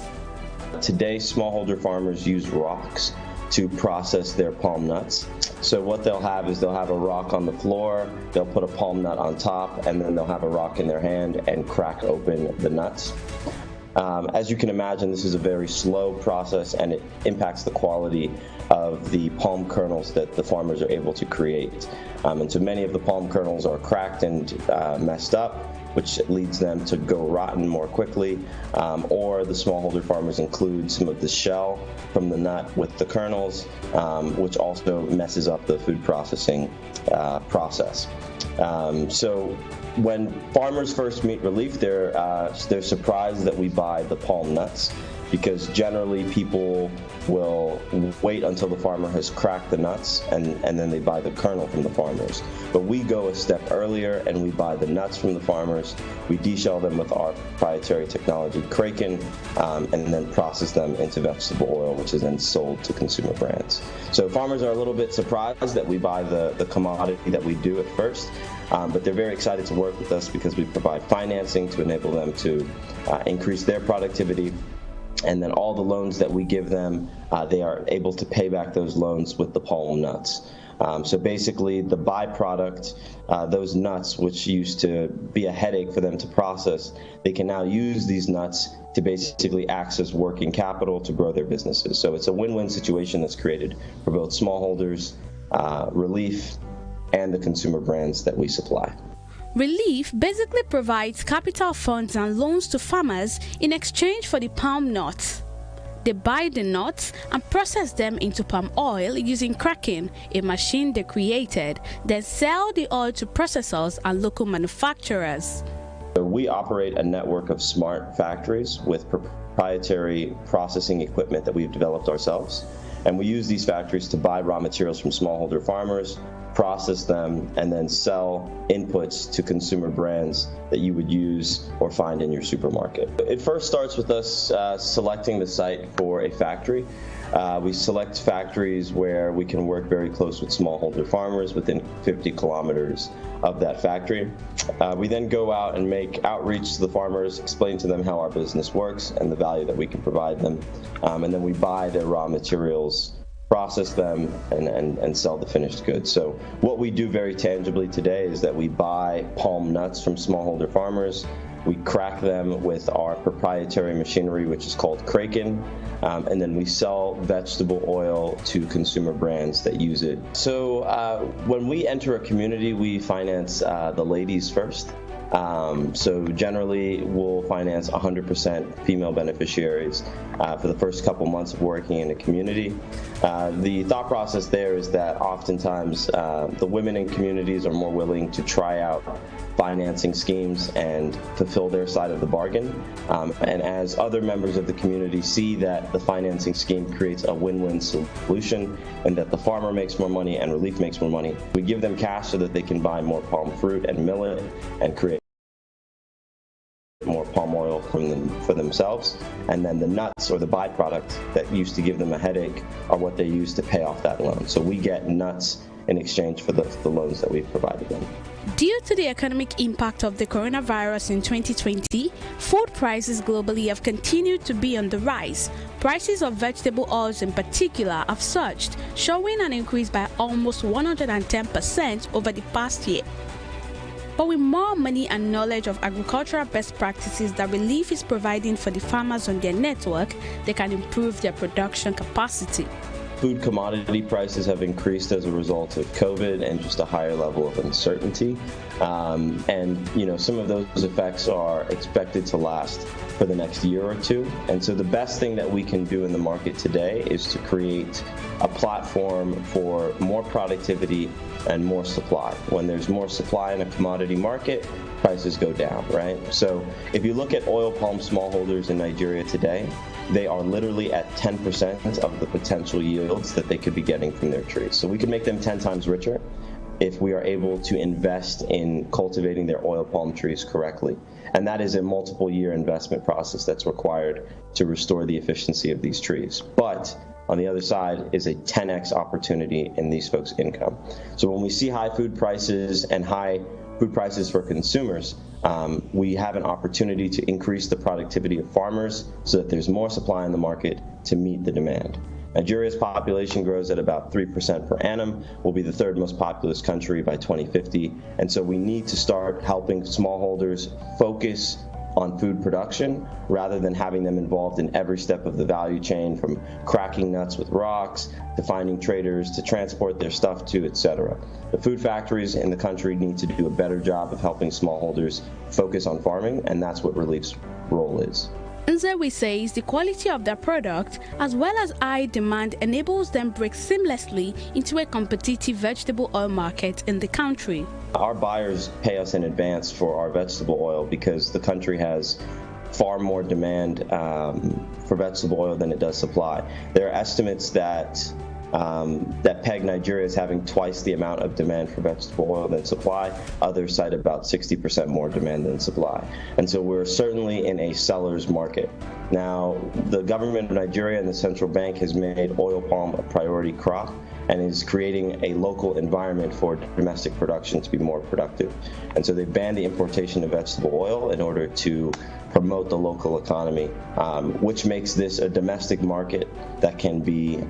Speaker 18: Today, smallholder farmers use rocks to process their palm nuts. So what they'll have is they'll have a rock on the floor, they'll put a palm nut on top, and then they'll have a rock in their hand and crack open the nuts. As you can imagine, this is a very slow process, and it impacts the quality of the palm kernels that the farmers are able to create. And so many of the palm kernels are cracked and messed up, which leads them to go rotten more quickly, or the smallholder farmers include some of the shell from the nut with the kernels, which also messes up the food processing process. So when farmers first meet Relief, they're surprised that we buy the palm nuts, because generally people will wait until the farmer has cracked the nuts and then they buy the kernel from the farmers. But we go a step earlier and we buy the nuts from the farmers, we deshell them with our proprietary technology, Kraken, and then process them into vegetable oil, which is then sold to consumer brands. So farmers are a little bit surprised that we buy the commodity that we do at first, but they're very excited to work with us because we provide financing to enable them to increase their productivity. And then all the loans that we give them, they are able to pay back those loans with the palm nuts. So basically the byproduct, those nuts, which used to be a headache for them to process, they can now use these nuts to basically access working capital to grow their businesses. So it's a win-win situation that's created for both smallholders, Relief, and the consumer brands that we supply.
Speaker 16: Relief basically provides capital funds and loans to farmers in exchange for the palm nuts. They buy the nuts and process them into palm oil using cracking, a machine they created, then sell the oil to processors and local manufacturers.
Speaker 18: We operate a network of smart factories with proprietary processing equipment that we've developed ourselves. And we use these factories to buy raw materials from smallholder farmers, process them, and then sell inputs to consumer brands that you would use or find in your supermarket. It first starts with us selecting the site for a factory. We select factories where we can work very close with smallholder farmers within 50 kilometers of that factory. We then go out and make outreach to the farmers, explain to them how our business works and the value that we can provide them. And then we buy their raw materials, process them, and sell the finished goods. So what we do very tangibly today is that we buy palm nuts from smallholder farmers. We crack them with our proprietary machinery, which is called Kraken, and then we sell vegetable oil to consumer brands that use it. So when we enter a community, we finance the ladies first. So generally, we'll finance 100% female beneficiaries for the first couple months of working in a community. The thought process there is that oftentimes the women in communities are more willing to try out financing schemes and fulfill their side of the bargain. And as other members of the community see that the financing scheme creates a win-win solution and that the farmer makes more money and Relief makes more money, we give them cash so that they can buy more palm fruit and millet and create more palm oil for themselves, and then the nuts or the byproduct that used to give them a headache are what they use to pay off that loan. So we get nuts in exchange for the loans that we've provided them.
Speaker 16: Due to the economic impact of the coronavirus in 2020, food prices globally have continued to be on the rise. Prices of vegetable oils in particular have surged, showing an increase by almost 110% over the past year. But with more money and knowledge of agricultural best practices that Relief is providing for the farmers on their network, they can improve their production capacity.
Speaker 18: Food commodity prices have increased as a result of COVID and just a higher level of uncertainty. And some of those effects are expected to last for the next year or two. And so the best thing that we can do in the market today is to create a platform for more productivity and more supply. When there's more supply in a commodity market, prices go down, right? So if you look at oil palm smallholders in Nigeria today, they are literally at 10% of the potential yields that they could be getting from their trees. So we could make them 10 times richer if we are able to invest in cultivating their oil palm trees correctly. And that is a multiple year investment process that's required to restore the efficiency of these trees. But on the other side is a 10x opportunity in these folks' income. So when we see high food prices and high food prices for consumers, we have an opportunity to increase the productivity of farmers so that there's more supply in the market to meet the demand. Nigeria's population grows at about 3% per annum. We'll be the third most populous country by 2050. And so we need to start helping smallholders focus on food production rather than having them involved in every step of the value chain, from cracking nuts with rocks to finding traders to transport their stuff to, etc. The food factories in the country need to do a better job of helping smallholders focus on farming, and that's what Relief's role is.
Speaker 16: Nzewi says the quality of their product as well as high demand enables them break seamlessly into a competitive vegetable oil market in the country.
Speaker 18: Our buyers pay us in advance for our vegetable oil because the country has far more demand for vegetable oil than it does supply. There are estimates that peg Nigeria as having twice the amount of demand for vegetable oil than supply. Others cite about 60% more demand than supply. And so we're certainly in a seller's market. Now, the government of Nigeria and the central bank has made oil palm a priority crop and is creating a local environment for domestic production to be more productive. And so they banned the importation of vegetable oil in order to promote the local economy, which makes this a domestic market that can be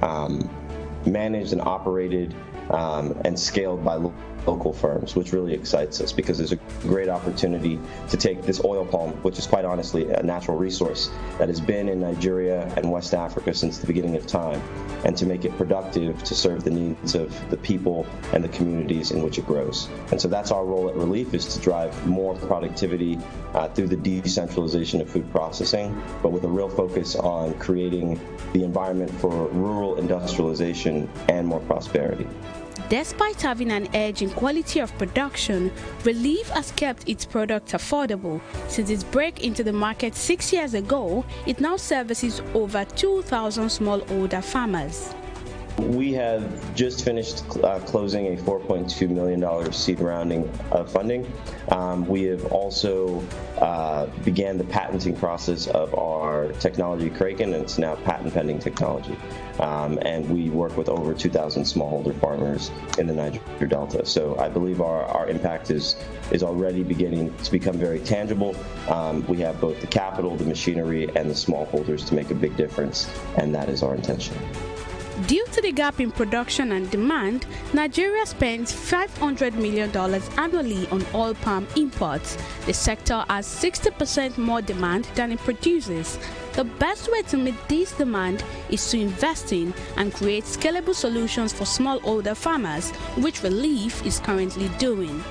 Speaker 18: managed and operated and scaled by local firms, which really excites us because there's a great opportunity to take this oil palm, which is quite honestly a natural resource that has been in Nigeria and West Africa since the beginning of time, and to make it productive to serve the needs of the people and the communities in which it grows. And so that's our role at Relief, is to drive more productivity through the decentralization of food processing, but with a real focus on creating the environment for rural industrialization and more prosperity.
Speaker 16: Despite having an edge in quality of production, Relief has kept its products affordable. Since its break into the market 6 years ago, it now services over 2,000 smallholder farmers.
Speaker 18: We have just finished closing a $4.2 million seed rounding of funding. We have also began the patenting process of our technology, Kraken, and it's now patent pending technology. And we work with over 2,000 smallholder farmers in the Niger Delta. So I believe our impact is already beginning to become very tangible. We have both the capital, the machinery, and the smallholders to make a big difference, and that is our intention.
Speaker 16: Due to the gap in production and demand, Nigeria spends $500 million annually on oil palm imports. The sector has 60% more demand than it produces. The best way to meet this demand is to invest in and create scalable solutions for smallholder farmers, which Relief is currently doing.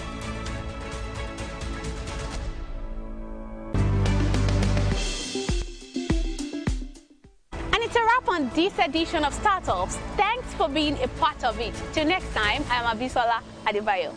Speaker 16: On this edition of Startups, thanks for being a part of it. Till next time, I am Abisola Adebayo.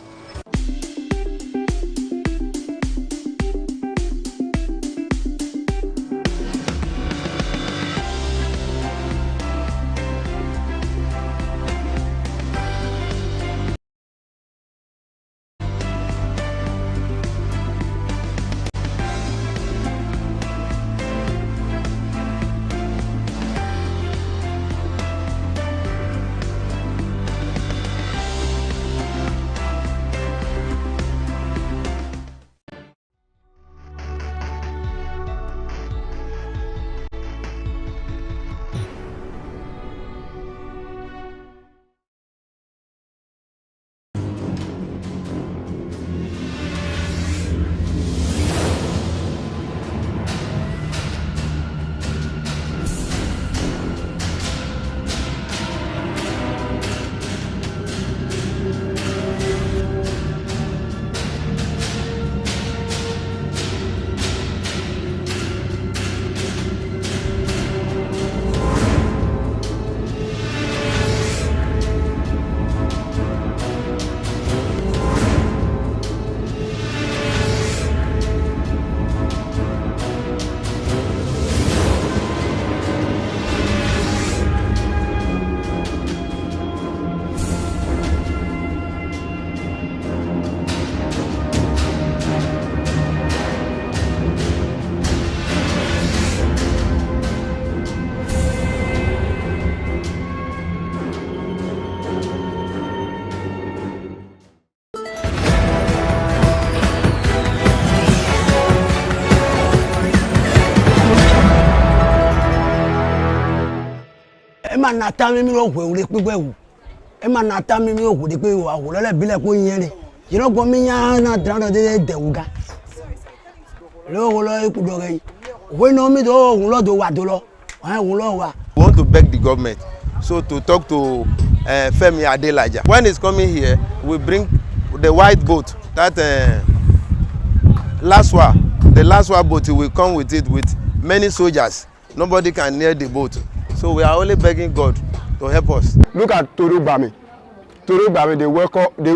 Speaker 19: ma na ta mi ro gwe ore pipe wu e ma na ta mi ro de pe wa wo lele bile ko yen re you know go mi yan na dran de uga lo wo lo iku do re we no mi do ohun lo do wa do lo ohun lo wa.
Speaker 20: We want to beg the government so to talk to Femi Adelaja. When he's coming here, we bring the white boat, that last one, the last one boat will come with it with many soldiers. Nobody can near the boat. So we are only begging God to help us.
Speaker 21: Look at Torubami. Torubami,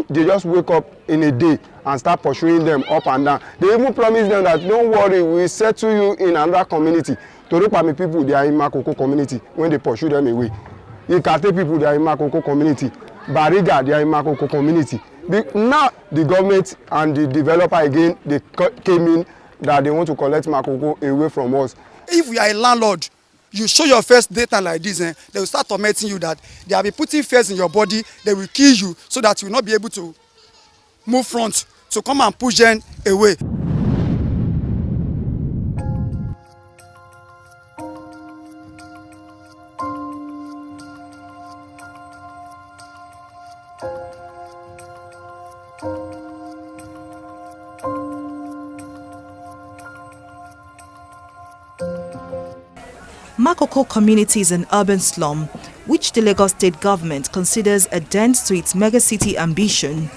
Speaker 21: they just wake up in a day and start pursuing them up and down. They even promise them that don't worry, we settle you in another community. Torubami people, they are in Makoko community when they pursue them away. Ikate people, they are in Makoko community. Bariga, they are in Makoko community. Now the government and the developer again, they came in that they want to collect Makoko away from us.
Speaker 22: If we are a landlord, you show your first data like this, they will start tormenting you that they will be putting fears in your body, they will kill you so that you will not be able to move front, to come and push them away.
Speaker 2: Makoko community is an urban slum, which the Lagos state government considers a dent to its megacity ambition.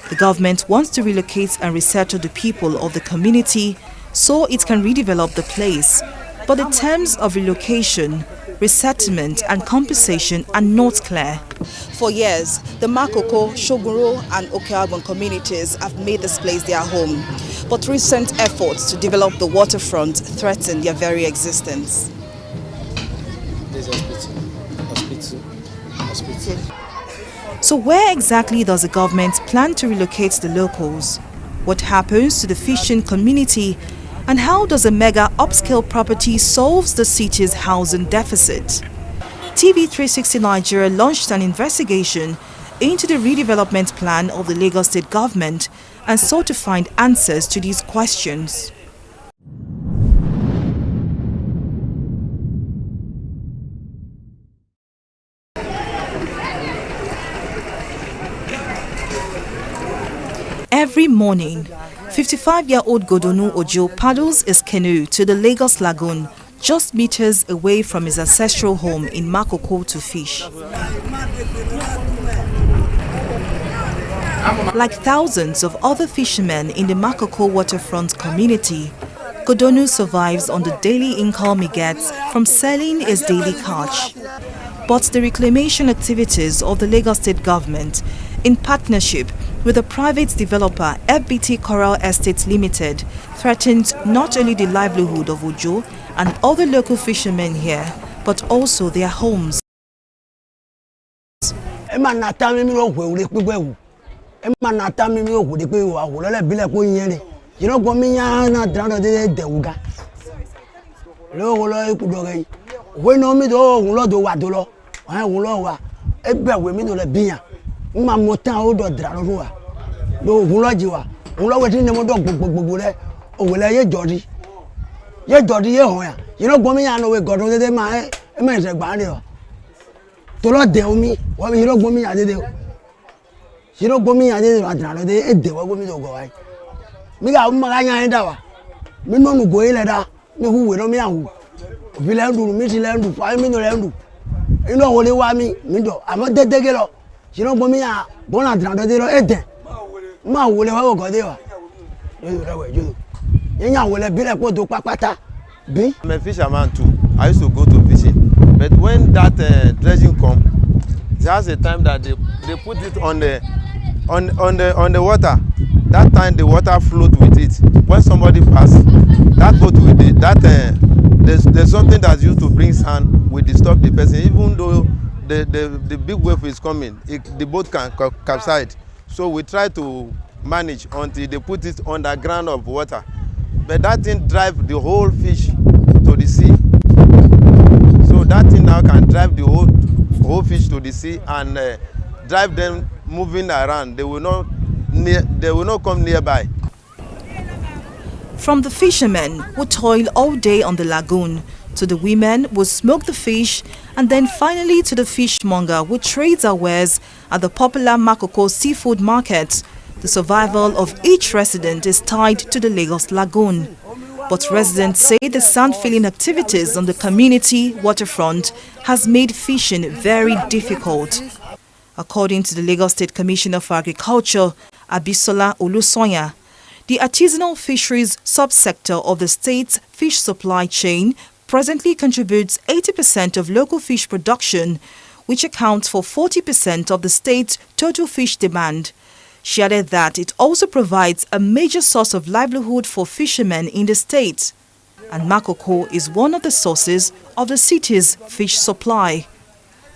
Speaker 2: The government wants to relocate and resettle the people of the community so it can redevelop the place. But the terms of relocation, resettlement and compensation are not clear. For years, the Makoko, Shoguro and Okeagbon communities have made this place their home. But recent efforts to develop the waterfront threaten their very existence. So where exactly does the government plan to relocate the locals? What happens to the fishing community? And how does a mega upscale property solve the city's housing deficit? TV360 Nigeria launched an investigation into the redevelopment plan of the Lagos state government and sought to find answers to these questions. Every morning, 55-year-old Godonu Ojo paddles his canoe to the Lagos Lagoon, just meters away from his ancestral home in Makoko to fish. Like thousands of other fishermen in the Makoko waterfront community, Godonu survives on the daily income he gets from selling his daily catch. But the reclamation activities of the Lagos state government, in partnership with the private developer FBT Coral Estates Limited, threatens not only the livelihood of Ojo and other local fishermen here, but also their homes.
Speaker 19: Uma motan o do drano wa do hunloji wa hunlo wetin ne mo do gbogbo le o wele ye jodi ye hon ya you know gbomi ya no we godon dede ma e me se gba re o to lo de omi wo you know gbomi ya dede o you know gbomi ya dede wa drano de e de wo gbomi do go wa mi ga mo ga yan da wa mi no nu go ile da mi hu we no mi ahu bi le ndu mi ti le ndu fa mi no le ndu ino wo le wa mi do amo dede ge lo you know gbomi ya bona drano de lo e de ma wo le wa go de wa yo ra we yo yen wo le bi le po do papata bi.
Speaker 20: I'm a fisherman too. I used to go to fishing, but when that dredging come, there's a time that they put it on the water. That time the water float with it. When somebody pass, that boat with it, there's something that used to bring sand will disturb the person. Even though the big wave is coming, the boat can capsize. So we try to manage until they put it on the ground of water. But that thing drive the whole fish to the sea. So that thing now can drive the whole fish to the sea and drive them moving around. They will not come nearby.
Speaker 2: From the fishermen who toil all day on the lagoon, to the women who smoke the fish, and then finally to the fishmonger who trades our wares at the popular Makoko seafood market, the survival of each resident is tied to the Lagos Lagoon. But residents say the sand-filling activities on the community waterfront has made fishing very difficult. According to the Lagos State Commissioner for Agriculture, Abisola Olusonya, the artisanal fisheries subsector of the state's fish supply chain presently contributes 80% of local fish production, which accounts for 40% of the state's total fish demand. She added that it also provides a major source of livelihood for fishermen in the state, and Makoko is one of the sources of the city's fish supply.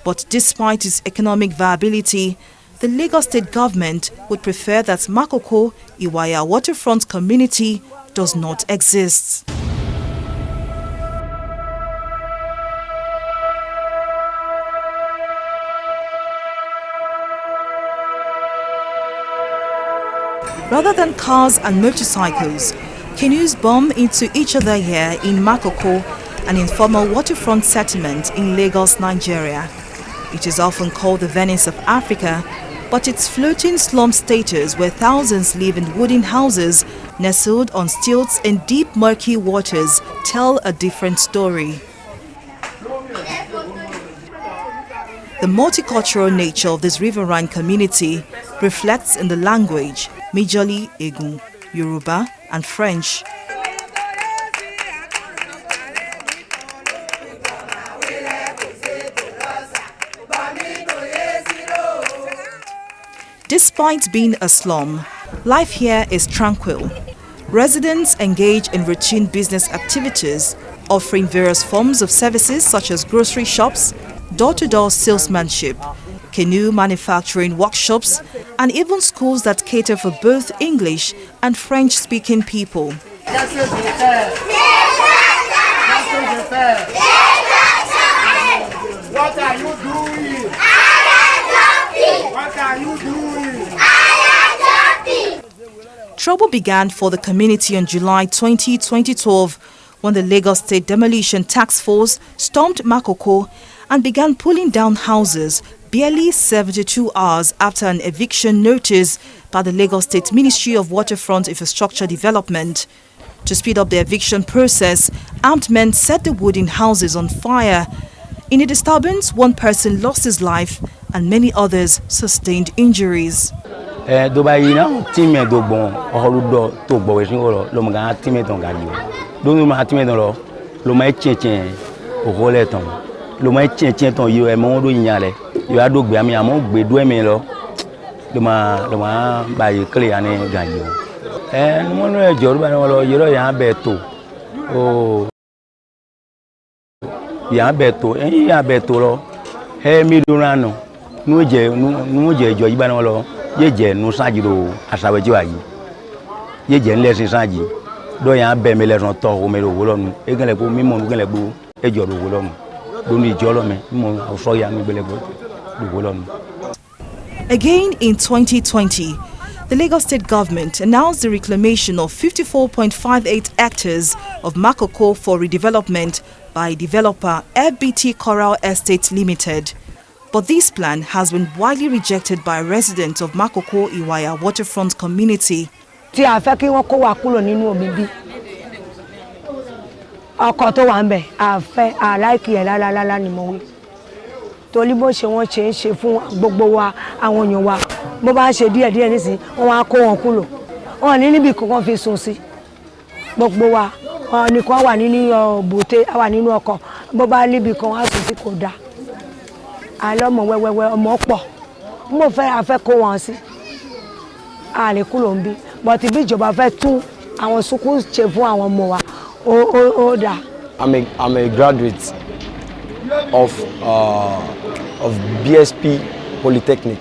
Speaker 2: But despite its economic viability, the Lagos state government would prefer that Makoko, Iwaya waterfront community does not exist. Rather than cars and motorcycles, canoes bump into each other here in Makoko, an informal waterfront settlement in Lagos, Nigeria. It is often called the Venice of Africa, but its floating slum status where thousands live in wooden houses nestled on stilts in deep murky waters tell a different story. The multicultural nature of this riverine community reflects in the language, majorly Egun, Yoruba, and French. Despite being a slum, life here is tranquil. Residents engage in routine business activities, offering various forms of services such as grocery shops, door-to-door salesmanship, canoe manufacturing workshops, and even schools that cater for both English and French-speaking people.
Speaker 3: What are you doing? What are you doing?
Speaker 2: Trouble began for the community on July 20, 2012, when the Lagos State Demolition Task Force stormed Makoko and began pulling down houses barely 72 hours after an eviction notice by the Lagos State Ministry of Waterfront Infrastructure Development. To speed up the eviction process, armed men set the wooden houses on fire. In a disturbance, one person lost his life and many others sustained injuries.
Speaker 4: Dubai na team do bon orudo to gbo we sin oro lo mga team ton gari do mi ma team ton lo ma chenchen o hole ton lo ma chenchen ton yo e mo do yin ale yo ado gbe ami amo gbe do mi lo ma ba yi clear ani gari mo no e joru ba lo yero ya beto o ya beto ya beto lo mi do rano nu je jo yi ba no lo yeje nu sanji do asaweji ayi yeje nlesin sanji do yan be me leson to o me lo wo lonu egenle po mimo nu genle gbo ejo do wo lonu do ni ijo lo me mimo so ya nu gbele gbo do wo lonu.
Speaker 2: Again in 2020, the Lagos State government announced the reclamation of 54.58 hectares of Makoko for redevelopment by developer FBT Coral Estate Limited. But this plan has been widely rejected by residents of Makoko Iwaya waterfront community.
Speaker 23: Tí a fẹ́ kí wọ́n kó wa kúrò nínú omi bí. Ọkọ̀ tó wà ńbẹ̀, a fẹ́ a like ẹ̀ lálálálá ni mo wí. Torí bó ṣe wọ́n ṣe ń ṣe fún gbogbo wa àwọn èèyàn wa. Bó bá ṣe díẹ̀ díẹ̀ nísìn, wọ́n wá kó wọn kúrò. Wọ́n ní níbi kankan fi sùn sí. Gbogbo wa, nìkan wà nínú bòté, wà nínú ọkọ̀. Bó bá níbi kan wá sùn sí kò dáa. Àlọ́mọ wẹ́wẹ́wẹ́ ọmọ pọ̀ mo fẹ́ afẹ́ kó wọn sí àlè kúrò ń bí but bí ìjọba fẹ́ tún àwọn sukuu ṣe fún àwọn ọmọ wa ó dà.
Speaker 24: I'm a graduate of BSP Polytechnic.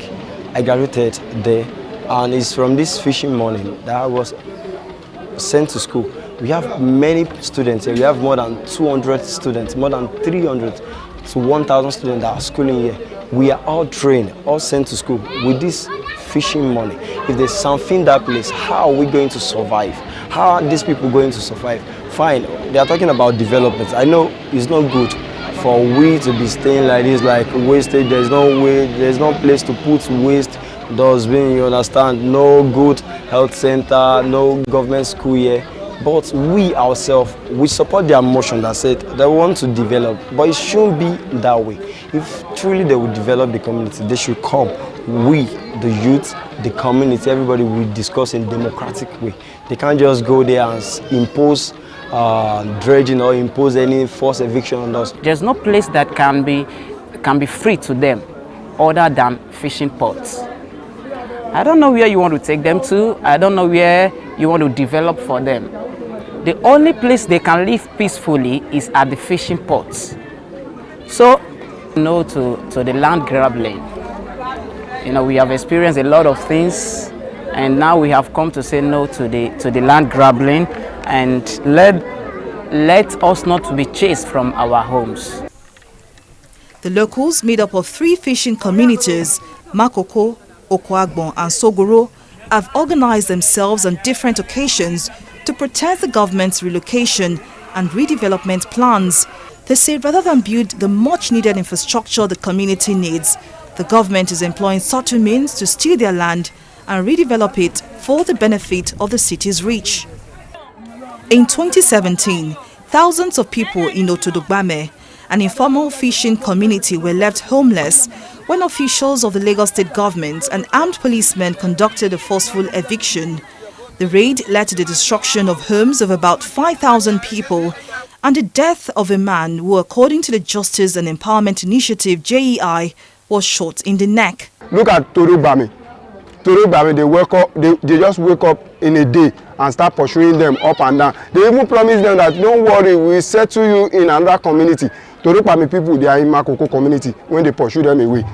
Speaker 24: I graduated there, and it's from this fishing money that I was sent to school. We have many students here. We have more than 200 students, more than 300 to 1,000 students that are schooling here. We are all trained, all sent to school with this fishing money. If there's something that place, how are we going to survive? How are these people going to survive? Fine, they are talking about development. I know it's not good for we to be staying like this, like wasted. There's no way, there's no place to put waste, dustbin, you understand? No good health center, no government school here. But we ourselves, we support their motion that said they want to develop, but it shouldn't be that way. If truly they will develop the community, they should come. We, the youth, the community, everybody will discuss in a democratic way. They can't just go there and impose dredging or impose any forced eviction on us.
Speaker 25: There's no place that can be free to them other than fishing ports. I don't know where you want to take them to. I don't know where you want to develop for them. The only place they can live peacefully is at the fishing ports. So, no to the land grabbing. You know, we have experienced a lot of things, and now we have come to say no to the land grabbing, and let us not be chased from our homes.
Speaker 2: The locals, made up of 3 fishing communities, Makoko, Okwagbon and Sogoro, have organized themselves on different occasions to protest the government's relocation and redevelopment plans. They say rather than build the much-needed infrastructure the community needs, the government is employing subtle means to steal their land and redevelop it for the benefit of the city's rich. In 2017, thousands of people in Otodogbame an informal fishing community were left homeless when officials of the Lagos State government and armed policemen conducted a forceful eviction. The raid led to the destruction of homes of about 5,000 people and the death of a man who, according to the Justice and Empowerment Initiative (JEI), was shot in the neck.
Speaker 21: Look at Torobami. Torobami, they just wake up in a day and start pursuing them up and down. They even promise them that don't worry, we will settle you in another community. Torobami people, they are in Makoko community when they pursue them away.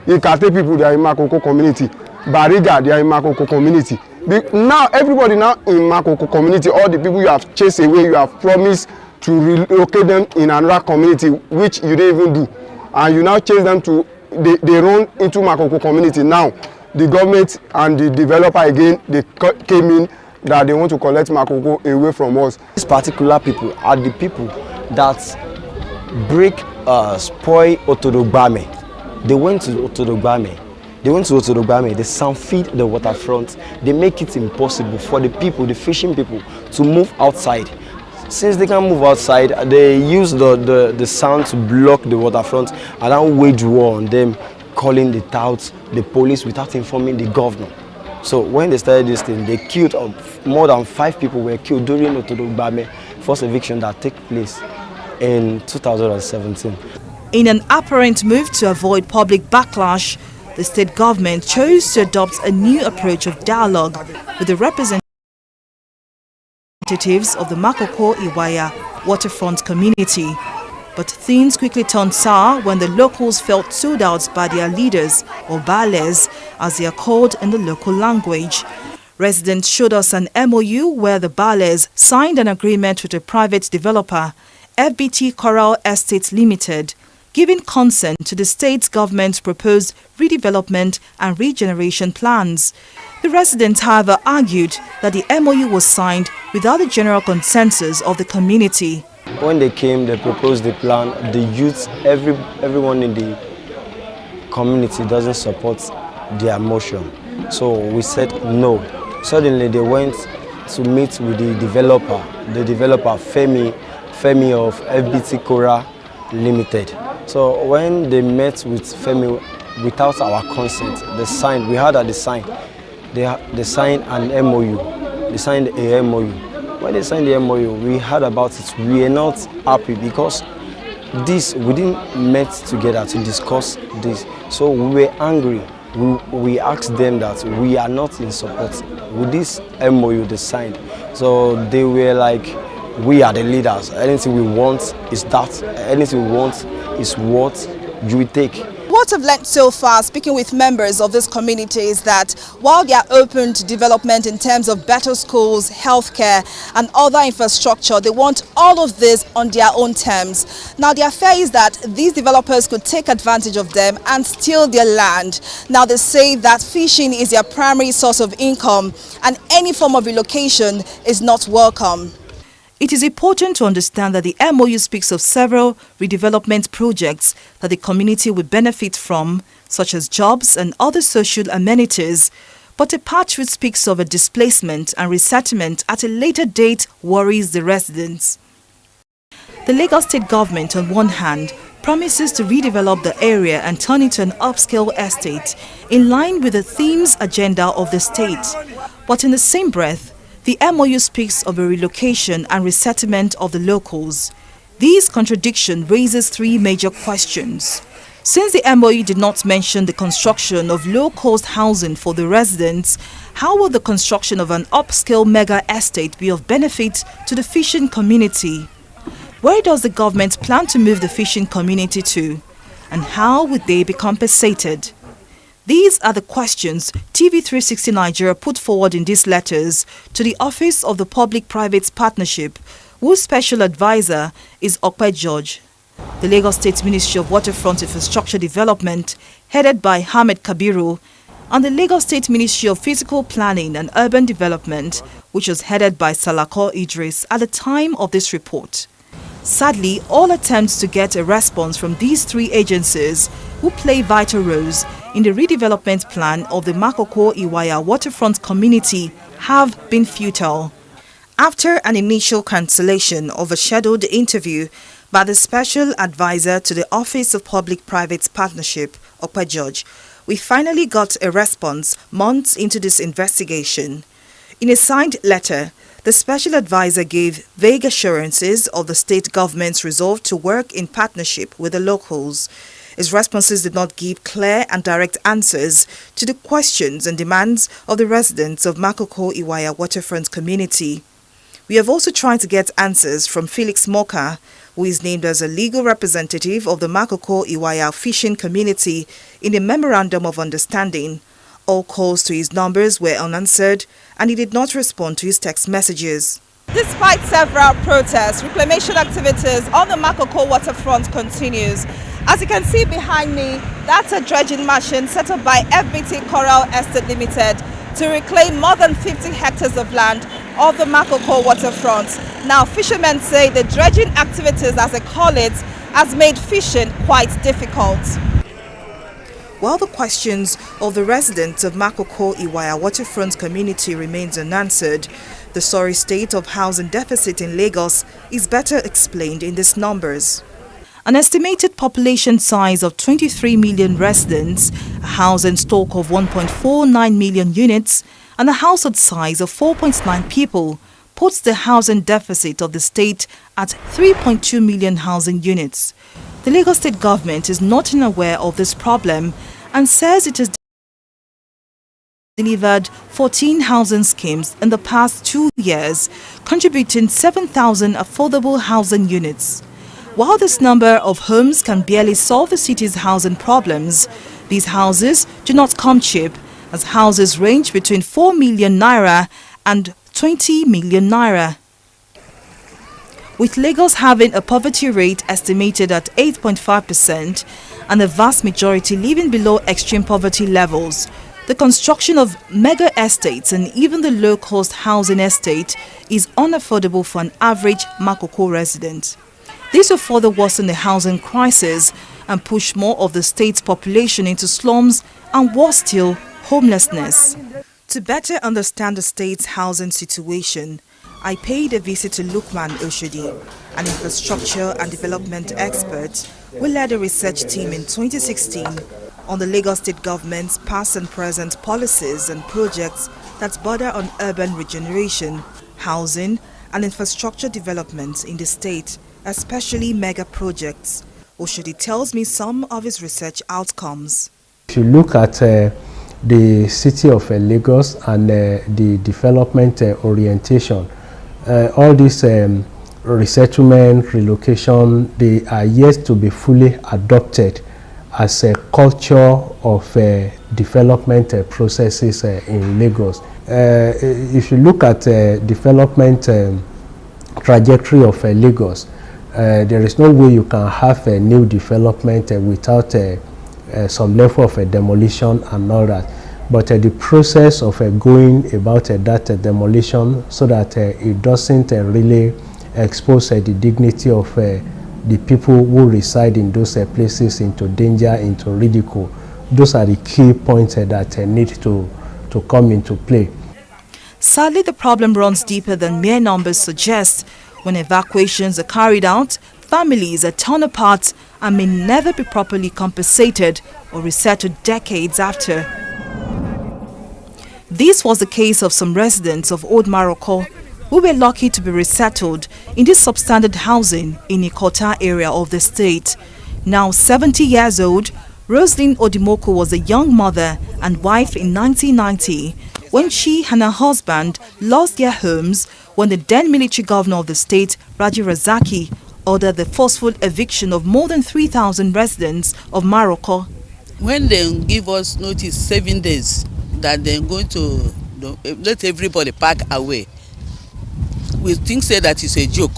Speaker 21: Ikate people, they are in Makoko community. Bariga, they are in Makoko community. Now everybody now in Makoko community, all the people you have chased away, you have promised to relocate them in another community, which you didn't even do. And you now chase them to, they run into Makoko community. Now, the government and the developer again, they came in that they want to collect Makoko away from us.
Speaker 24: These particular people are the people that spoil Otodogbame. They went to Otodogbame. They sound-feed the waterfront. They make it impossible for the people, the fishing people, to move outside. Since they can't move outside, they use the sound to block the waterfront and then wage war on them, calling the touts, the police, without informing the governor. So when they started this thing, they killed more than 5 people were killed during Otodogbame first eviction that took place in 2017.
Speaker 2: In an apparent move to avoid public backlash, the state government chose to adopt a new approach of dialogue with the representatives of the Makoko Iwaya waterfront community. But things quickly turned sour when the locals felt sold out by their leaders, or bales, as they are called in the local language. Residents showed us an MOU where the bales signed an agreement with a private developer, FBT Coral Estates Limited, giving consent to the state government's proposed redevelopment and regeneration plans. The residents, however, argued that the MOU was signed without the general consensus of the community.
Speaker 24: When they came, they proposed the plan. The youth, everyone in the community doesn't support their motion. So we said no. Suddenly they went to meet with the developer Femi of FBT Coral Limited. So when they met with Femi without our consent, we heard that they signed an MOU. They signed a MOU. When they signed the MOU, we heard about it. We are not happy because we didn't meet together to discuss this. So we were angry. We asked them that we are not in support with this MOU they signed. So they were like, we are the leaders. Anything we want is that. Anything we want is what you will take.
Speaker 2: What I've learned so far, speaking with members of this community, is that while they are open to development in terms of better schools, healthcare and other infrastructure, they want all of this on their own terms. Now, their fear is that these developers could take advantage of them and steal their land. Now, they say that fishing is their primary source of income and any form of relocation is not welcome. It is important to understand that the MOU speaks of several redevelopment projects that the community will benefit from, such as jobs and other social amenities. But a part which speaks of a displacement and resettlement at a later date worries the residents. The Lagos State government, on one hand, promises to redevelop the area and turn it into an upscale estate in line with the themes agenda of the state. But in the same breath, the MOU speaks of a relocation and resettlement of the locals. This contradiction raises 3 major questions. Since the MOU did not mention the construction of low-cost housing for the residents, how will the construction of an upscale mega estate be of benefit to the fishing community? Where does the government plan to move the fishing community to? And how would they be compensated? These are the questions TV360 Nigeria put forward in these letters to the Office of the Public-Private Partnership, whose special advisor is Okpe George. The Lagos State Ministry of Waterfront Infrastructure Development, headed by Ahmed Kabiru, and the Lagos State Ministry of Physical Planning and Urban Development, which was headed by Salako Idris at the time of this report. Sadly, all attempts to get a response from these 3 agencies, who play vital roles in the redevelopment plan of the Makoko Iwaya waterfront community, have been futile. After an initial cancellation of a scheduled interview, by the Special Advisor to the Office of Public-Private Partnership, Opa George, we finally got a response months into this investigation. In a signed letter, the Special Advisor gave vague assurances of the state government's resolve to work in partnership with the locals. His responses did not give clear and direct answers to the questions and demands of the residents of Makoko Iwaya waterfront community. We have also tried to get answers from Felix Moka, who is named as a legal representative of the Makoko Iwaya fishing community in a memorandum of understanding. All calls to his numbers were unanswered and he did not respond to his text messages.
Speaker 1: Despite several protests, reclamation activities on the Makoko waterfront continues. As you can see behind me, that's a dredging machine set up by FBT Coral Estate Limited to reclaim more than 50 hectares of land off the Makoko waterfront. Now, fishermen say the dredging activities, as they call it, has made fishing quite difficult.
Speaker 2: While the questions of the residents of Makoko Iwaya waterfront community remains unanswered, the sorry state of housing deficit in Lagos is better explained in these numbers. An estimated population size of 23 million residents, a housing stock of 1.49 million units, and a household size of 4.9 people puts the housing deficit of the state at 3.2 million housing units. The Lagos state government is not unaware of this problem and says it has delivered 14 housing schemes in the past 2 years, contributing 7,000 affordable housing units. While this number of homes can barely solve the city's housing problems, these houses do not come cheap, as houses range between 4 million naira and 20 million naira. With Lagos having a poverty rate estimated at 8.5% and the vast majority living below extreme poverty levels, the construction of mega estates and even the low-cost housing estate is unaffordable for an average Makoko resident. This will further worsen the housing crisis and push more of the state's population into slums and, worse still, homelessness. To better understand the state's housing situation, I paid a visit to Lukman Oshodi, an infrastructure and development expert who led a research team in 2016 on the Lagos state government's past and present policies and projects that border on urban regeneration, housing and infrastructure development in the state, especially mega projects. Oshodi tells me some of his research outcomes.
Speaker 5: If you look at the city of Lagos and the development orientation, all these resettlement, relocation, they are yet to be fully adopted as a culture of development processes in Lagos. If you look at development trajectory of Lagos, there is no way you can have a new development without some level of demolition and all that. But the process of going about that demolition so that it doesn't really expose the dignity of the people who reside in those places into danger, into ridicule. Those are the key points that need to come into play.
Speaker 2: Sadly, the problem runs deeper than mere numbers suggest. When evacuations are carried out, families are torn apart and may never be properly compensated or resettled decades after. This was the case of some residents of Old Morocco who were lucky to be resettled in this substandard housing in Ikota area of the state. Now 70 years old, Roslyn Odimoko was a young mother and wife in 1990 when she and her husband lost their homes when the then military governor of the state, Raji Razaki, ordered the forceful eviction of more than 3,000 residents of Morocco.
Speaker 6: When they give us notice 7 days that they're going to let everybody pack away, we think say that is a joke.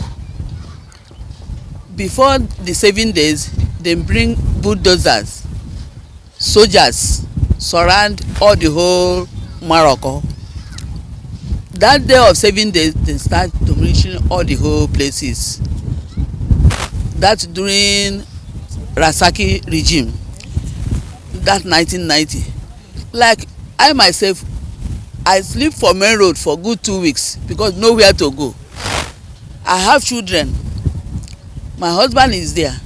Speaker 6: Before the 7 days, they bring bulldozers, soldiers, surround all the whole Morocco. That day of 7 days, they start demolishing all the whole places. That's during Rasaki regime, that 1990. Like I myself, I sleep for main road for good 2 weeks because nowhere to go. I have children. My husband is there.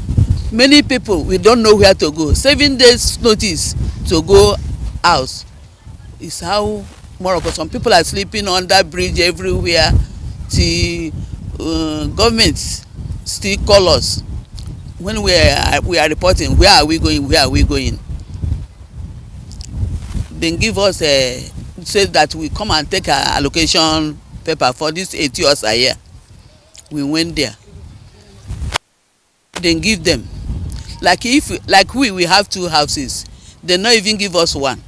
Speaker 6: Many people, we don't know where to go. 7 days notice to go out is how Morocco. Some people are sleeping under bridge everywhere. The government still call us when we are reporting. Where are we going? Where are we going? Then give us say that we come and take our allocation paper for this 80 years a year. We went there. Then give them. Like we have 2 houses. They not even give us 1.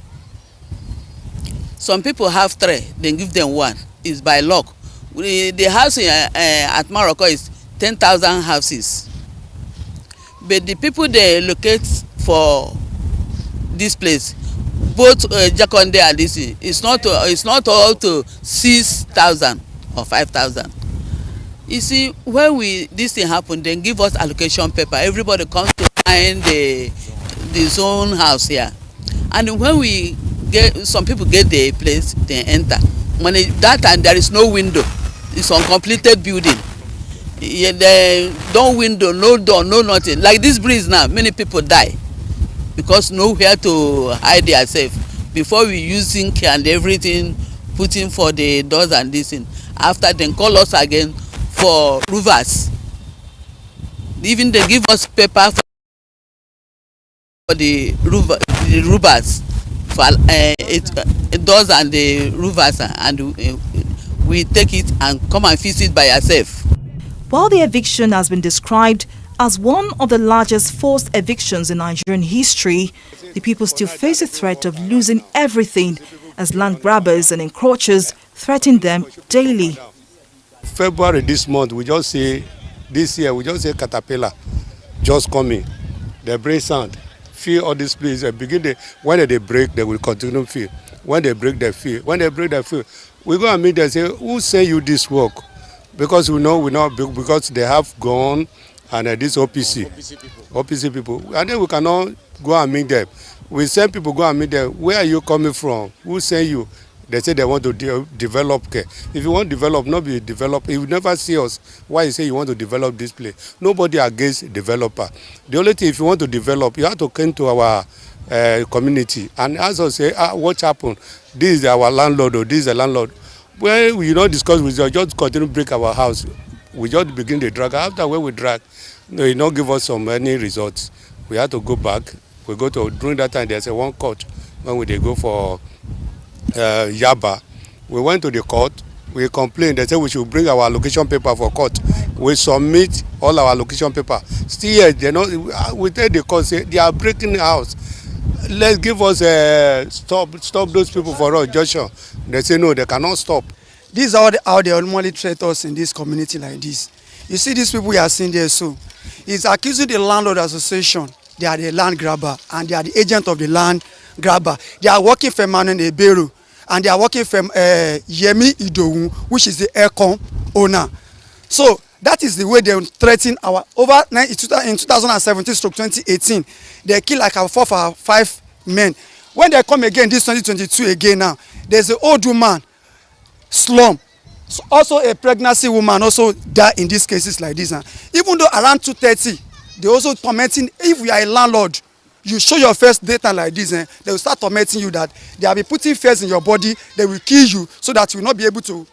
Speaker 6: Some people have 3. Then give them 1. It's by luck. The house at Morocco is 10,000 houses. But the people they locate for this place, both Jakonde and this, it's not all to 6,000 or 5,000. You see, when this thing happen, then give us allocation paper. Everybody comes to find the zone house here, and when we get, some people get the place, they enter. When that time there is no window, it's uncompleted building. Yeah, there no window, no door, no nothing. Like this bridge now, many people die because nowhere to hide themselves. Before we use zinc and everything, putting for the doors and this thing. After then call us again for roofers. Even they give us paper for the roofers, for doors and the roofers, and we take it and come and fix it by ourselves.
Speaker 2: While the eviction has been described as one of the largest forced evictions in Nigerian history, the people still face the threat of losing everything as land grabbers and encroachers threaten them daily.
Speaker 21: February this month, this year we just say caterpillar just coming. They bring sand, fill all this place. When they break, they will continue fill. When they break, they fill. When they break, they fill. We go and meet them and say, who send you this work? Because we know because they have gone and this OPC people. And then we cannot go and meet them. We send people go and meet them. Where are you coming from? Who send you? They say they want to develop care. If you want to develop, not be developed. If you never see us, why you say you want to develop this place? Nobody against developer. The only thing, if you want to develop, you have to come to our community and ask us, say, what happened? This is our landlord or this is the landlord. Well, we don't discuss with you, just continue to break our house. We just begin the drag. After when we drag, they don't give us any results. We have to go back. We go to, during that time, there's one court when they go for Yaba. We went to the court. We complained. They said we should bring our allocation paper for court. We submit all our allocation paper. Still, we tell the court, say they are breaking the house. Let's give us stop those people for us, Joshua. They say no, they cannot stop.
Speaker 22: This is how they normally treat us in this community like this. You see these people you are seeing there, so he's accusing the landlord association. They are the land grabber and they are the agent of the land grabber. They are working for Manuel Eberu and they are working for Yemi Idowu, which is the aircon owner. So that is the way they threaten our in 2017-2018. They kill like our 4 or 5 men. When they come again, this 2022 again now, there's an old woman, slum. So also a pregnancy woman also die in these cases like this. Even though around 2:30, they also tormenting. If you are a landlord, you show your first data like this, they will start tormenting you that they will be putting fears in your body. They will kill you so that you will not be able to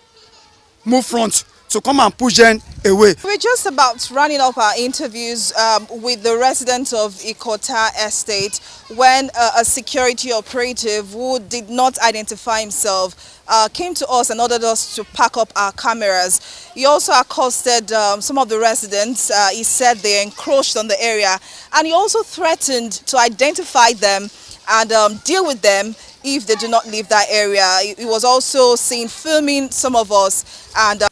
Speaker 22: move front. So come and push them away.
Speaker 1: We're just about running up our interviews with the residents of Ikota Estate when a security operative who did not identify himself came to us and ordered us to pack up our cameras. He also accosted some of the residents. He said they encroached on the area, and he also threatened to identify them and deal with them if they do not leave that area. He was also seen filming some of us and the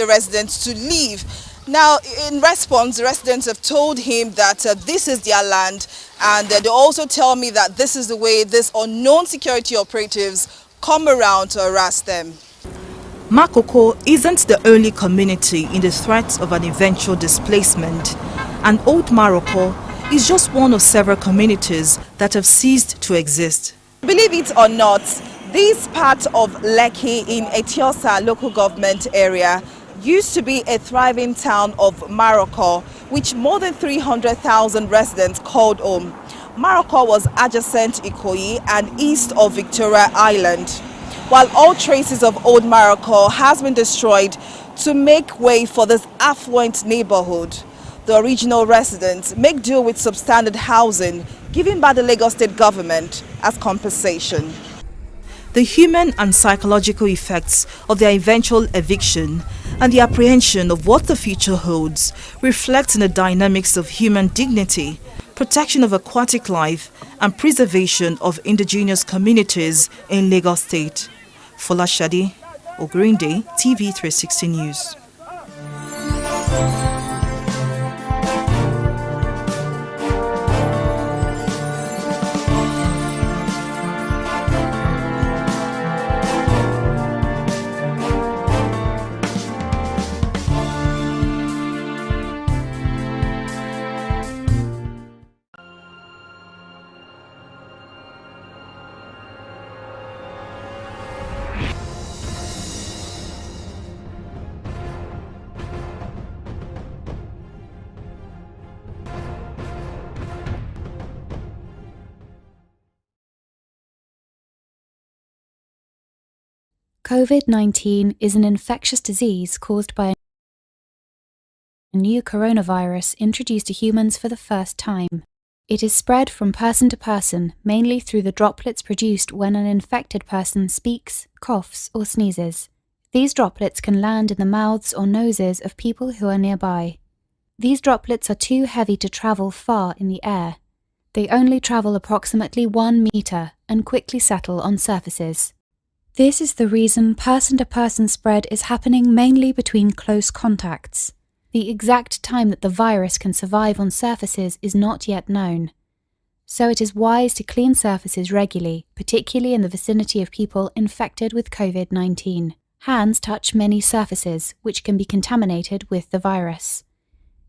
Speaker 1: residents to leave. Now, in response, the residents have told him that this is their land, and they also tell me that this is the way these unknown security operatives come around to harass them.
Speaker 2: Makoko isn't the only community in the threat of an eventual displacement, and Old Morocco is just one of several communities that have ceased to exist.
Speaker 1: Believe it or not, this part of Lekki in Etiosa local government area, used to be a thriving town of Maroko, which more than 300,000 residents called home. Maroko was adjacent to Ikoyi and east of Victoria Island. While all traces of old Maroko has been destroyed to make way for this affluent neighborhood, the original residents make do with substandard housing given by the Lagos State government as compensation.
Speaker 2: The human and psychological effects of their eventual eviction and the apprehension of what the future holds reflect in the dynamics of human dignity, protection of aquatic life, and preservation of indigenous communities in Lagos State. Folashade Ogurinde, TV360 News.
Speaker 7: COVID-19 is an infectious disease caused by a new coronavirus introduced to humans for the first time. It is spread from person to person, mainly through the droplets produced when an infected person speaks, coughs, or sneezes. These droplets can land in the mouths or noses of people who are nearby. These droplets are too heavy to travel far in the air. They only travel approximately 1 meter and quickly settle on surfaces. This is the reason person-to-person spread is happening mainly between close contacts. The exact time that the virus can survive on surfaces is not yet known. So it is wise to clean surfaces regularly, particularly in the vicinity of people infected with COVID-19. Hands touch many surfaces, which can be contaminated with the virus.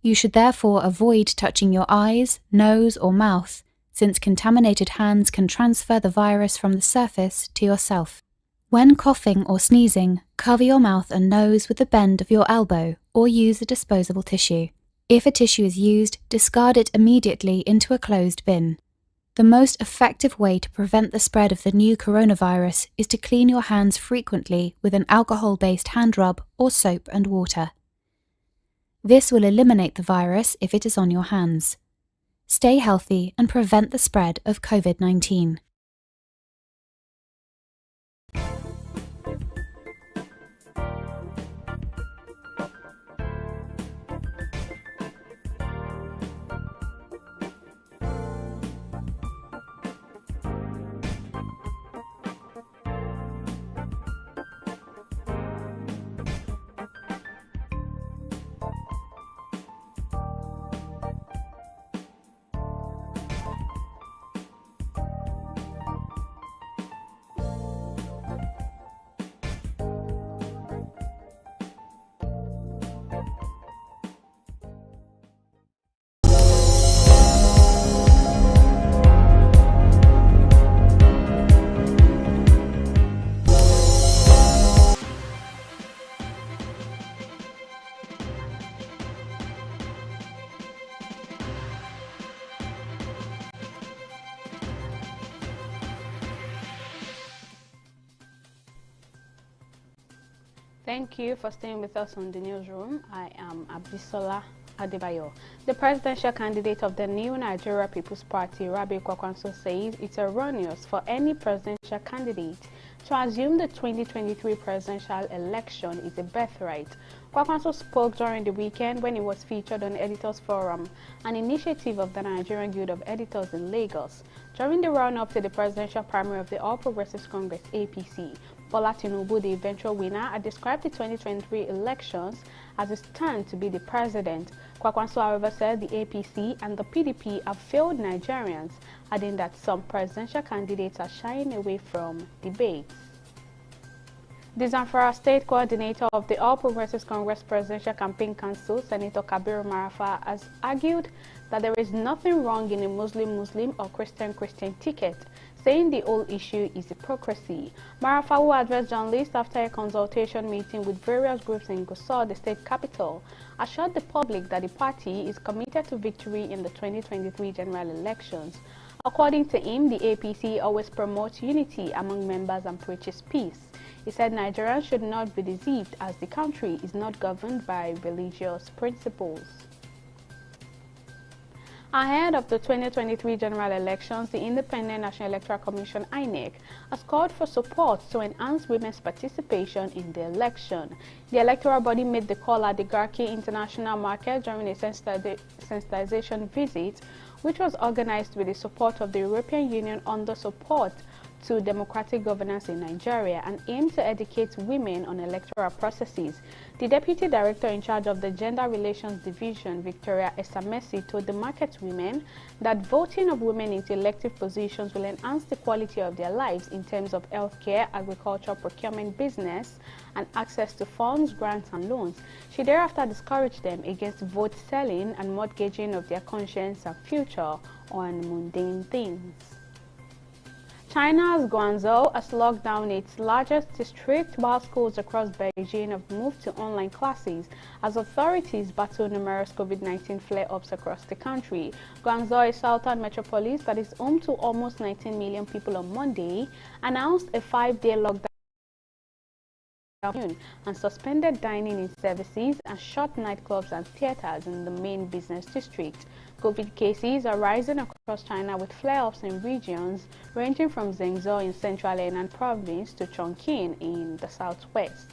Speaker 7: You should therefore avoid touching your eyes, nose, or mouth, since contaminated hands can transfer the virus from the surface to yourself. When coughing or sneezing, cover your mouth and nose with the bend of your elbow or use a disposable tissue. If a tissue is used, discard it immediately into a closed bin. The most effective way to prevent the spread of the new coronavirus is to clean your hands frequently with an alcohol-based hand rub or soap and water. This will eliminate the virus if it is on your hands. Stay healthy and prevent the spread of COVID-19.
Speaker 15: Thank you for staying with us on the newsroom. I am Abisola Adebayo. The presidential candidate of the new Nigeria People's Party, Rabi Kwakwanso, says it's erroneous for any presidential candidate to assume the 2023 presidential election is a birthright. Kwakwanso spoke during the weekend when he was featured on Editors Forum, an initiative of the Nigerian Guild of Editors in Lagos. During the run-up to the presidential primary of the All Progressives Congress (APC), Bola Tinubu, the eventual winner, had described the 2023 elections as a stand to be the president. Kwakwanso, however, said the APC and the PDP have failed Nigerians, adding that some presidential candidates are shying away from debates. The Zamfara State Coordinator of the All Progressives Congress Presidential Campaign Council, Senator Kabiru Marafa, has argued that there is nothing wrong in a Muslim-Muslim or Christian-Christian ticket, saying the whole issue is hypocrisy. Marafa, who addressed journalists after a consultation meeting with various groups in Gusau, the state capital, assured the public that the party is committed to victory in the 2023 general elections. According to him, the APC always promotes unity among members and preaches peace. He said Nigerians should not be deceived as the country is not governed by religious principles. Ahead of the 2023 general elections, the Independent National Electoral Commission (INEC) has called for support to enhance women's participation in the election. The electoral body made the call at the Garki International Market during a sensitization visit, which was organized with the support of the European Union under support to democratic governance in Nigeria and aimed to educate women on electoral processes. The Deputy Director in charge of the Gender Relations Division, Victoria Esamesi, told the market women that voting of women into elective positions will enhance the quality of their lives in terms of healthcare, agriculture, procurement, business, and access to funds, grants, and loans. She thereafter discouraged them against vote selling and mortgaging of their conscience and future on mundane things. China's Guangzhou has locked down its largest district while schools across Beijing have moved to online classes as authorities battle numerous COVID-19 flare-ups across the country. Guangzhou, a southern metropolis that is home to almost 19 million people on Monday, announced a 5-day lockdown and suspended dining in services and shut nightclubs and theaters in the main business district. COVID cases are rising across China with flare-ups in regions ranging from Zhengzhou in central Henan province to Chongqing in the southwest.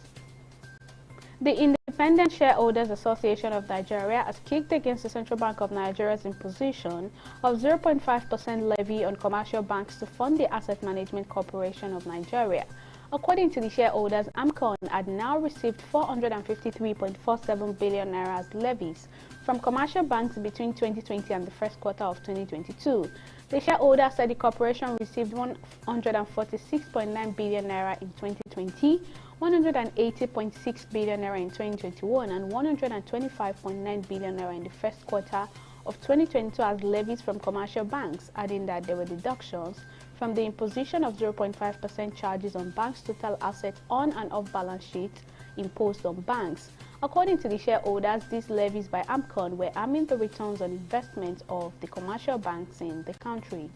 Speaker 15: The Independent Shareholders Association of Nigeria has kicked against the Central Bank of Nigeria's imposition of 0.5% levy on commercial banks to fund the Asset Management Corporation of Nigeria. According to the shareholders, AMCON had now received 453.47 billion naira as levies from commercial banks between 2020 and the first quarter of 2022. The shareholders said the corporation received 146.9 billion naira in 2020, 180.6 billion naira in 2021, and 125.9 billion naira in the first quarter of 2022 as levies from commercial banks, adding that there were deductions from the imposition of 0.5% charges on banks' total assets on and off balance sheet imposed on banks. According to the shareholders, these levies by AMCON were harming the returns on investment of the commercial banks in the country.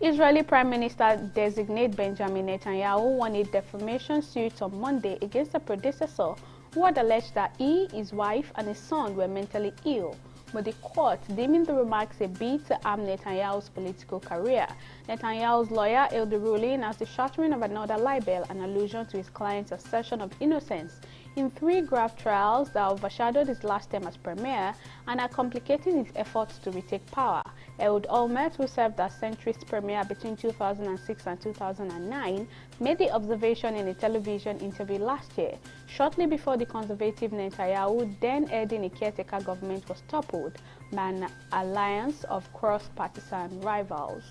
Speaker 15: Israeli Prime Minister-designate Benjamin Netanyahu won a defamation suit on Monday against a predecessor who had alleged that he, his wife, and his son were mentally ill, but the court deeming the remarks a bid to harm Netanyahu's political career. Netanyahu's lawyer hailed the ruling as the shattering of another libel, an allusion to his client's assertion of innocence in 3 grave trials that overshadowed his last term as premier and are complicating his efforts to retake power. Ehud Olmert, who served as centrist premier between 2006 and 2009, made the observation in a television interview last year, shortly before the conservative Netanyahu, then heading a caretaker government, was toppled by an alliance of cross-partisan rivals.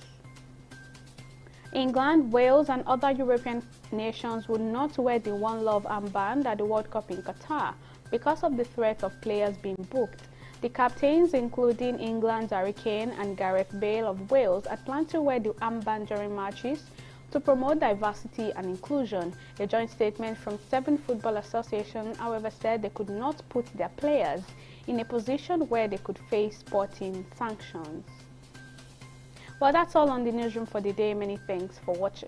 Speaker 15: England, Wales, and other European nations would not wear the One Love armband at the World Cup in Qatar because of the threat of players being booked. The captains, including England's Harry Kane and Gareth Bale of Wales, had planned to wear the armband during matches to promote diversity and inclusion. A joint statement from 7 football associations, however, said they could not put their players in a position where they could face sporting sanctions. Well, that's all on the newsroom for the day. Many thanks for watching.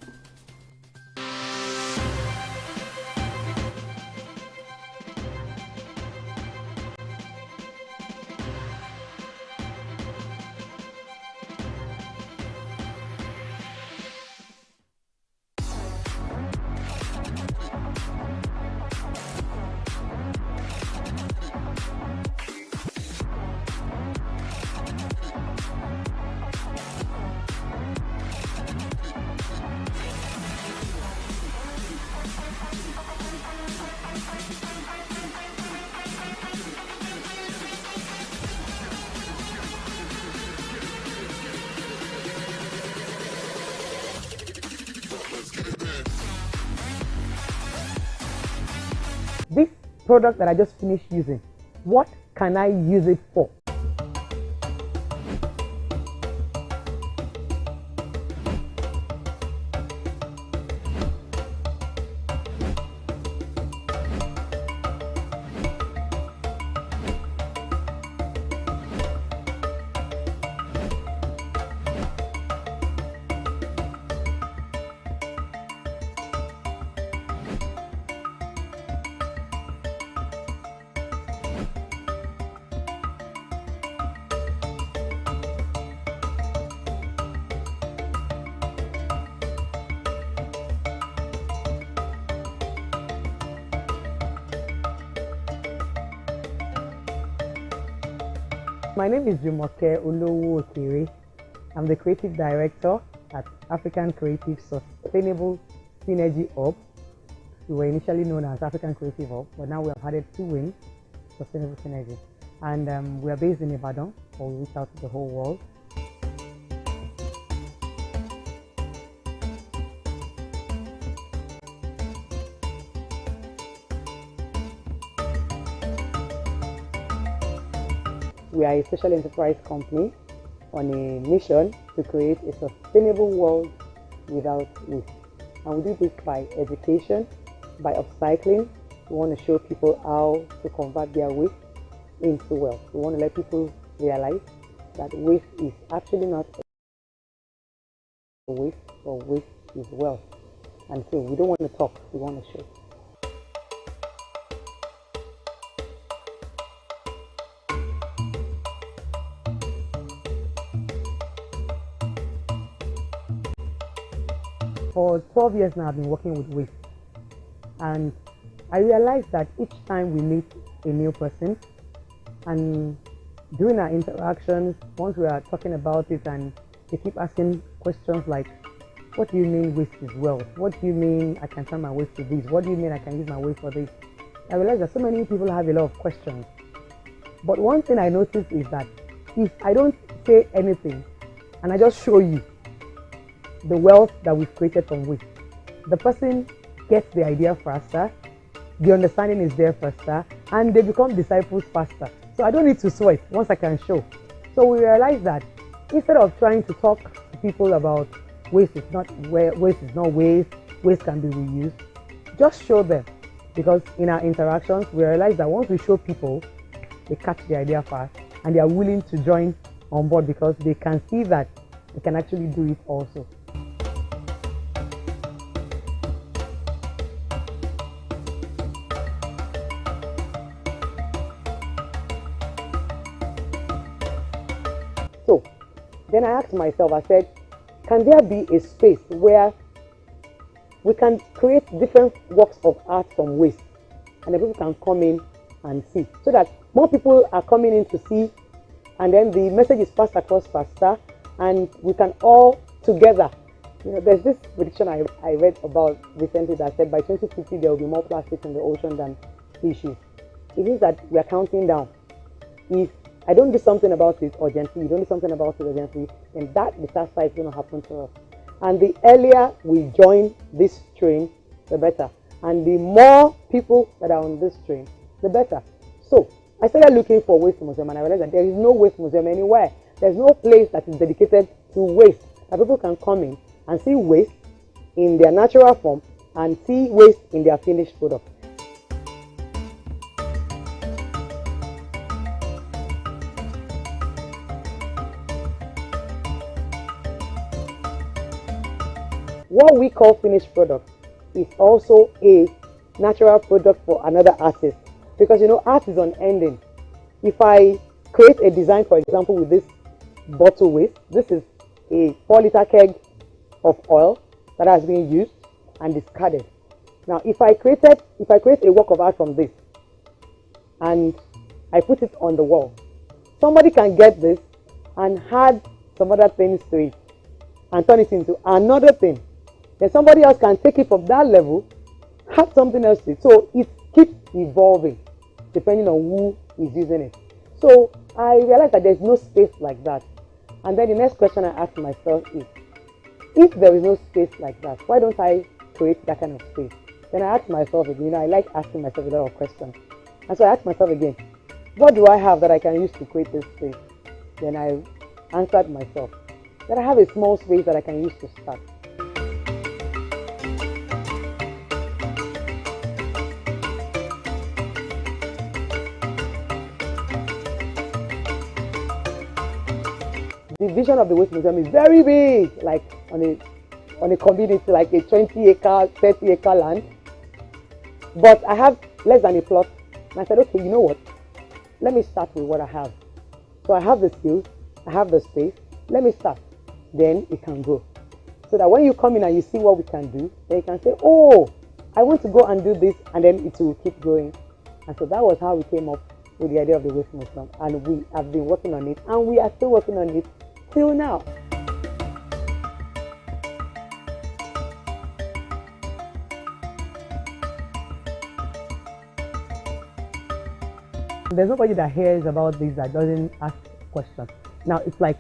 Speaker 8: This product that I just finished using, what can I use it for? My name is Jumoke Olowo Okere. I'm the Creative Director at African Creative Sustainable Synergy Hub. We were initially known as African Creative Hub, but now we have added 2 wings, Sustainable Synergy. And we are based in Ibadan, but we reach out to the whole world. We are a social enterprise company on a mission to create a sustainable world without waste. And we do this by education, by upcycling. We want to show people how to convert their waste into wealth. We want to let people realize that waste is actually not a waste, but waste is wealth. And so we don't want to talk, we want to show. For 12 years now, I've been working with waste, and I realized that each time we meet a new person and during our interactions, once we are talking about it and they keep asking questions like, what do you mean waste is wealth? What do you mean I can turn my waste to this? What do you mean I can use my waste for this? I realized that so many people have a lot of questions. But one thing I noticed is that if I don't say anything and I just show you the wealth that we've created from waste, the person gets the idea faster, the understanding is there faster, and they become disciples faster. So I don't need to sweat once I can show. So we realize that instead of trying to talk to people about waste is not waste, waste can be reused, just show them. Because in our interactions, we realize that once we show people, they catch the idea fast and they are willing to join on board because they can see that they can actually do it also. So then I asked myself, I said, can there be a space where we can create different works of art from waste and the people can come in and see, so that more people are coming in to see, and then the message is passed across faster and we can all together. You know, there's this prediction I read about recently that said by 2050 there will be more plastic in the ocean than species. It means that we are counting down. If I don't do something about it urgently, you don't do something about it urgently, then that disaster is going to happen to us. And the earlier we join this train, the better. And the more people that are on this train, the better. So I started looking for waste museum and I realized that there is no waste museum anywhere. There's no place that is dedicated to waste, that people can come in and see waste in their natural form and see waste in their finished product. What we call finished product is also a natural product for another artist, because you know art is unending. If I create a design, for example, with this bottle waste, this is a 4-liter keg of oil that has been used and discarded. Now, if I create a work of art from this and I put it on the wall, somebody can get this and add some other things to it and turn it into another thing. Then somebody else can take it from that level, add something else to it. So it keeps evolving depending on who is using it. So I realized that there's no space like that. And then the next question I asked myself is, if there is no space like that, why don't I create that kind of space? Then I asked myself again, I like asking myself a lot of questions. And so I asked myself again, what do I have that I can use to create this space? Then I answered myself that I have a small space that I can use to start. The vision of the Waste Museum is very big, like on a community, like a 20-acre, 30-acre land. But I have less than a plot. And I said, okay, you know what? Let me start with what I have. So I have the skills, I have the space. Let me start. Then it can grow. So that when you come in and you see what we can do, then you can say, oh, I want to go and do this, and then it will keep growing. And so that was how we came up with the idea of the waste museum, and we have been working on it, and we are still working on it till now. There's nobody that hears about this that doesn't ask questions. Now it's like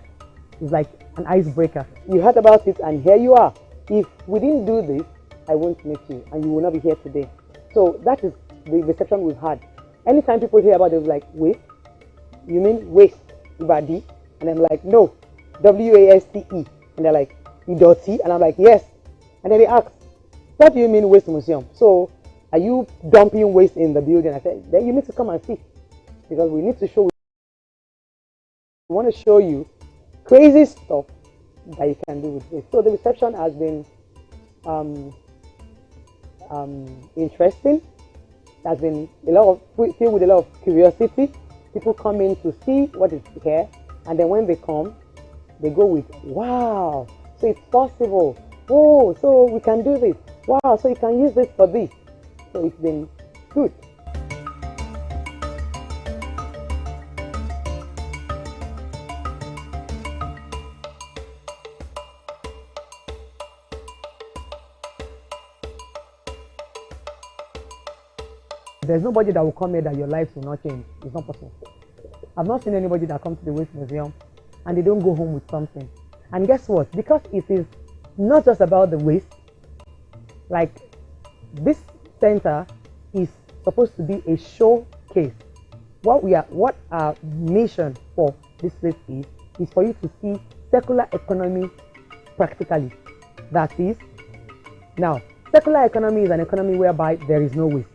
Speaker 8: an icebreaker. You heard about it, and here you are. If we didn't do this, I won't meet you, and you will not be here today. So that is the reception we've had. Anytime people hear about it, they're like, waste? You mean waste, Ibadi? And I'm like, no, W-A-S-T-E. And they're like, Idoti? And I'm like, yes. And then they ask, what do you mean waste museum? So are you dumping waste in the building? I said, then you need to come and see, because we need to show. We want to show you crazy stuff that you can do with waste. So the reception has been interesting. There's been filled with a lot of curiosity. People come in to see what is here, and then when they come, they go with, wow, so it's possible. Oh, so we can do this. Wow, so you can use this for this. So it's been good. There's nobody that will come here that your lives will not change. It's not possible. I've not seen anybody that comes to the Waste Museum and they don't go home with something. And guess what? Because it is not just about the waste, like this center is supposed to be a showcase. What our mission for this place is for you to see circular economy practically. That is, now, circular economy is an economy whereby there is no waste.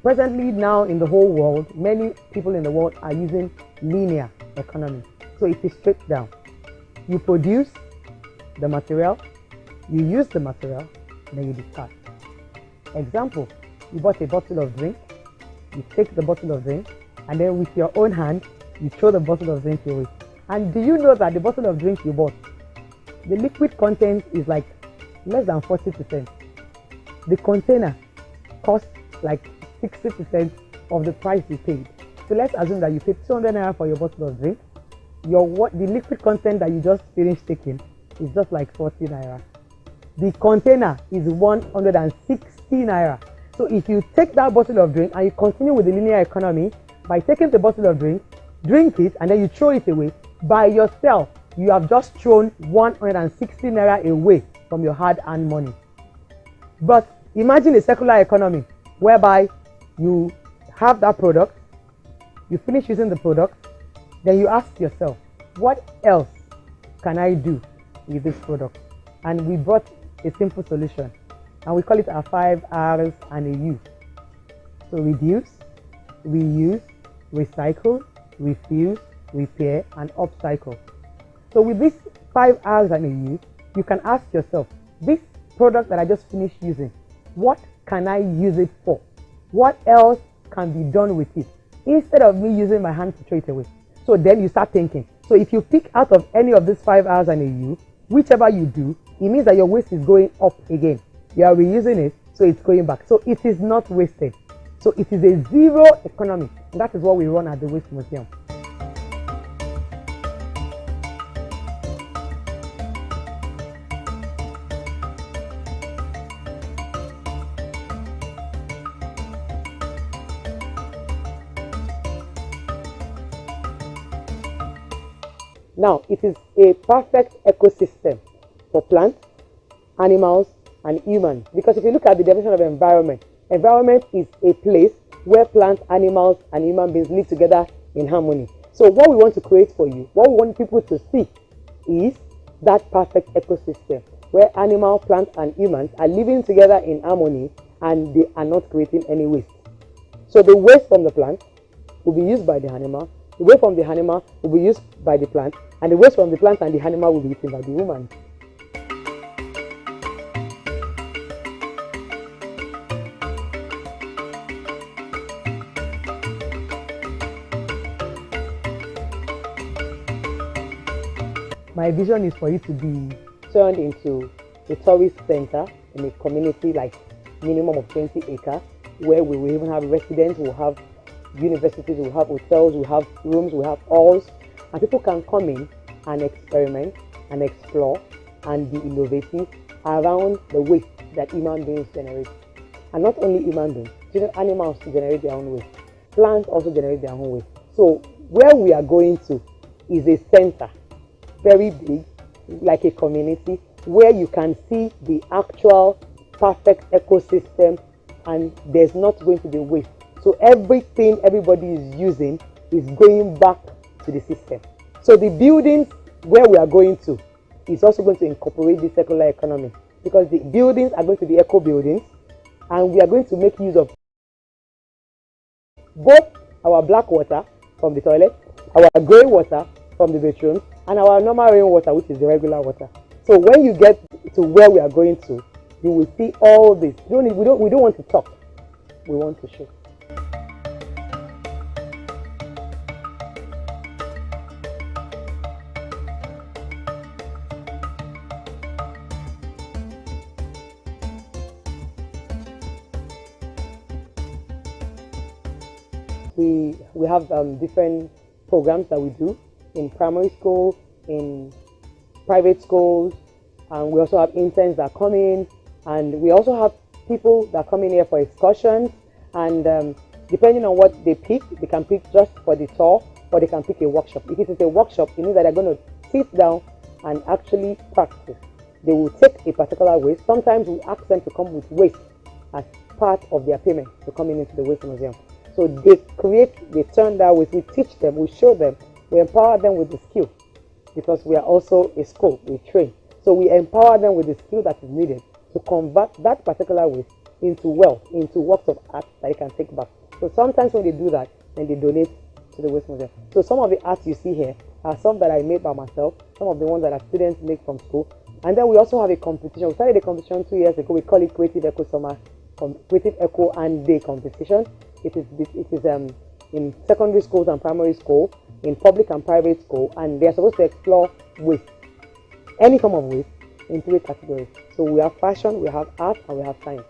Speaker 8: Presently now in the whole world, many people in the world are using linear economy. So it is straight down. You produce the material, you use the material, then you discard. Example, you bought a bottle of drink, you take the bottle of drink, and then with your own hand, you throw the bottle of drink away. And do you know that the bottle of drink you bought, the liquid content is like less than 40%. The container costs like 60% of the price you paid. So let's assume that you paid 200 naira for your bottle of drink. The liquid content that you just finished taking is just like 40 naira. The container is 160 naira. So if you take that bottle of drink and you continue with the linear economy by taking the bottle of drink, drink it, and then you throw it away, by yourself, you have just thrown 160 naira away from your hard-earned money. But imagine a circular economy whereby you have that product, you finish using the product, then you ask yourself, what else can I do with this product? And we brought a simple solution, and we call it our 5 R's and a U. So reduce, reuse, recycle, refuse, repair, and upcycle. So with these 5 R's and a U, you can ask yourself, this product that I just finished using, what can I use it for? What else can be done with it? Instead of me using my hand to throw it away. So then you start thinking. So if you pick out of any of these 5 R's and a U, whichever you do, it means that your waste is going up again. You are reusing it, so it's going back. So it is not wasted. So it is a zero economy. And that is what we run at the Waste Museum. Now, it is a perfect ecosystem for plants, animals, and humans. Because if you look at the definition of environment, environment is a place where plants, animals, and human beings live together in harmony. So what we want to create for you, what we want people to see is that perfect ecosystem where animals, plants, and humans are living together in harmony and they are not creating any waste. So the waste from the plant will be used by the animal, the waste from the animal will be used by the plant, and the waste from the plant and the animal will be eaten by the woman. My vision is for it to be turned into a tourist center in a community like minimum of 20 acres, where we will even have residents, we'll have universities, we have hotels, we have rooms, we have halls, and people can come in and experiment and explore and be innovative around the waste that human beings generate. And not only human beings, animals generate their own waste. Plants also generate their own waste. So where we are going to is a center, very big, like a community, where you can see the actual perfect ecosystem and there's not going to be waste. So everything everybody is using is going back to the system. So the buildings where we are going to is also going to incorporate the circular economy, because the buildings are going to be eco buildings and we are going to make use of both our black water from the toilet, our grey water from the bedrooms, and our normal rainwater, which is the regular water. So when you get to where we are going to, you will see all this. We don't want to talk. We want to show. We have different programs that we do in primary school, in private schools, and we also have interns that come in, and we also have people that come in here for excursions, and depending on what they pick, they can pick just for the tour or they can pick a workshop. If it is a workshop, it means that they're going to sit down and actually practice. They will take a particular waste. Sometimes we ask them to come with waste as part of their payment to coming into the waste museum. So they turn that waste, we teach them, we show them, we empower them with the skill, because we are also a school, we train. So we empower them with the skill that is needed to convert that particular waste into wealth, into works of art that they can take back. So sometimes when they do that, then they donate to the waste museum. So some of the arts you see here are some that I made by myself, some of the ones that our students make from school. And then we also have a competition. We started a competition 2 years ago. We call it Creative Eco Summer, Creative Eco and Day competition. It is in secondary schools and primary school, in public and private school, and they are supposed to explore waste, any form of waste, in 3 categories. So we have fashion, we have art, and we have science.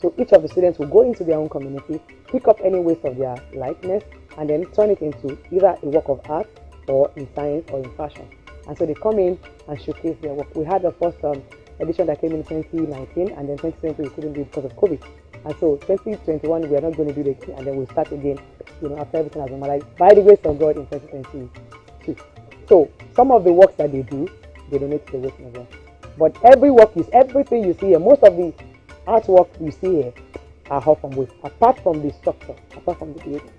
Speaker 8: So each of the students will go into their own community, pick up any waste of their likeness, and then turn it into either a work of art or in science or in fashion. And so they come in and showcase their work. We had the first edition that came in 2019, and then 2020 we couldn't do it because of COVID. And so 2021 we are not going to do it again, and then we'll start again, after everything has normalized by the grace of God in 2022. So some of the works that they do, they donate to the waste museum. But everything you see here, most of the artwork you see here are all from waste, apart from the structure, apart from the building.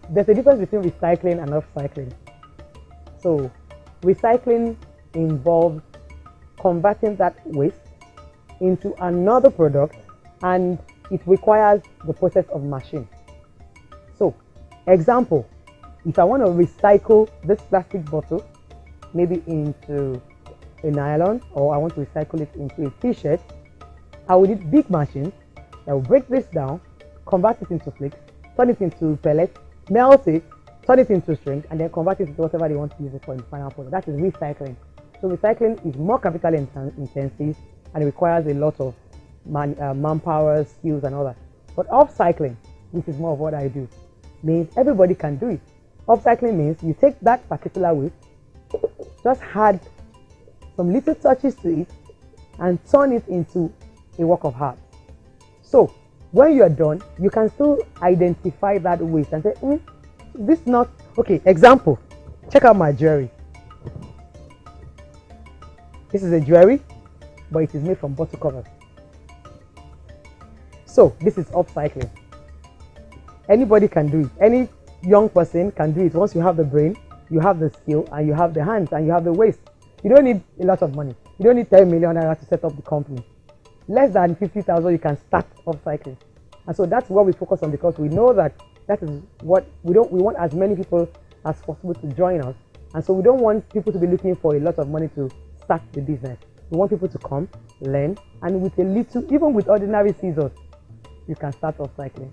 Speaker 8: There's a difference between recycling and upcycling. So recycling involves converting that waste into another product, and it requires the process of machine. So, example, if I want to recycle this plastic bottle, maybe into a nylon, or I want to recycle it into a t-shirt, I will need big machines that will break this down, convert it into flakes, turn it into pellets, melt it, turn it into string, and then convert it into whatever they want to use it for in the final product. That is recycling. So recycling is more capital intensive and it requires a lot of manpower, skills, and all that. But upcycling, which is more of what I do, means everybody can do it. Upcycling means you take that particular waste, just add some little touches to it, and turn it into a work of art. So when you are done, you can still identify that waste and say, this not okay. Example, check out my jewelry. This is a jewelry, but it is made from bottle covers. So this is upcycling. Anybody can do it. Any young person can do it. Once you have the brain, you have the skill, and you have the hands, and you have the waist. You don't need a lot of money. You don't need 10 million naira to set up the company. Less than 50,000, you can start upcycling. And so that's what we focus on, because we know that is what we want as many people as possible to join us. And so we don't want people to be looking for a lot of money to start the business. We want people to come, learn, and with a little, even with ordinary scissors, you can start upcycling.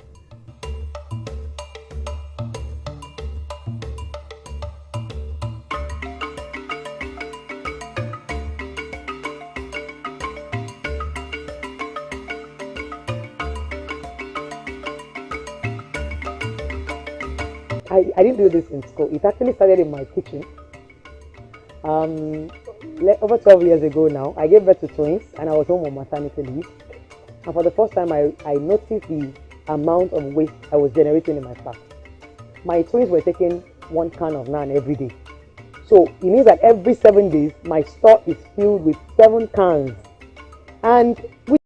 Speaker 8: I didn't do this in school. It actually started in my kitchen. Over 12 years ago now, I gave birth to twins and I was home on maternity leave. And for the first time, I noticed the amount of waste I was generating in my flat. My twins were taking 1 can of naan every day. So it means that every 7 days, my store is filled with 7 cans. And we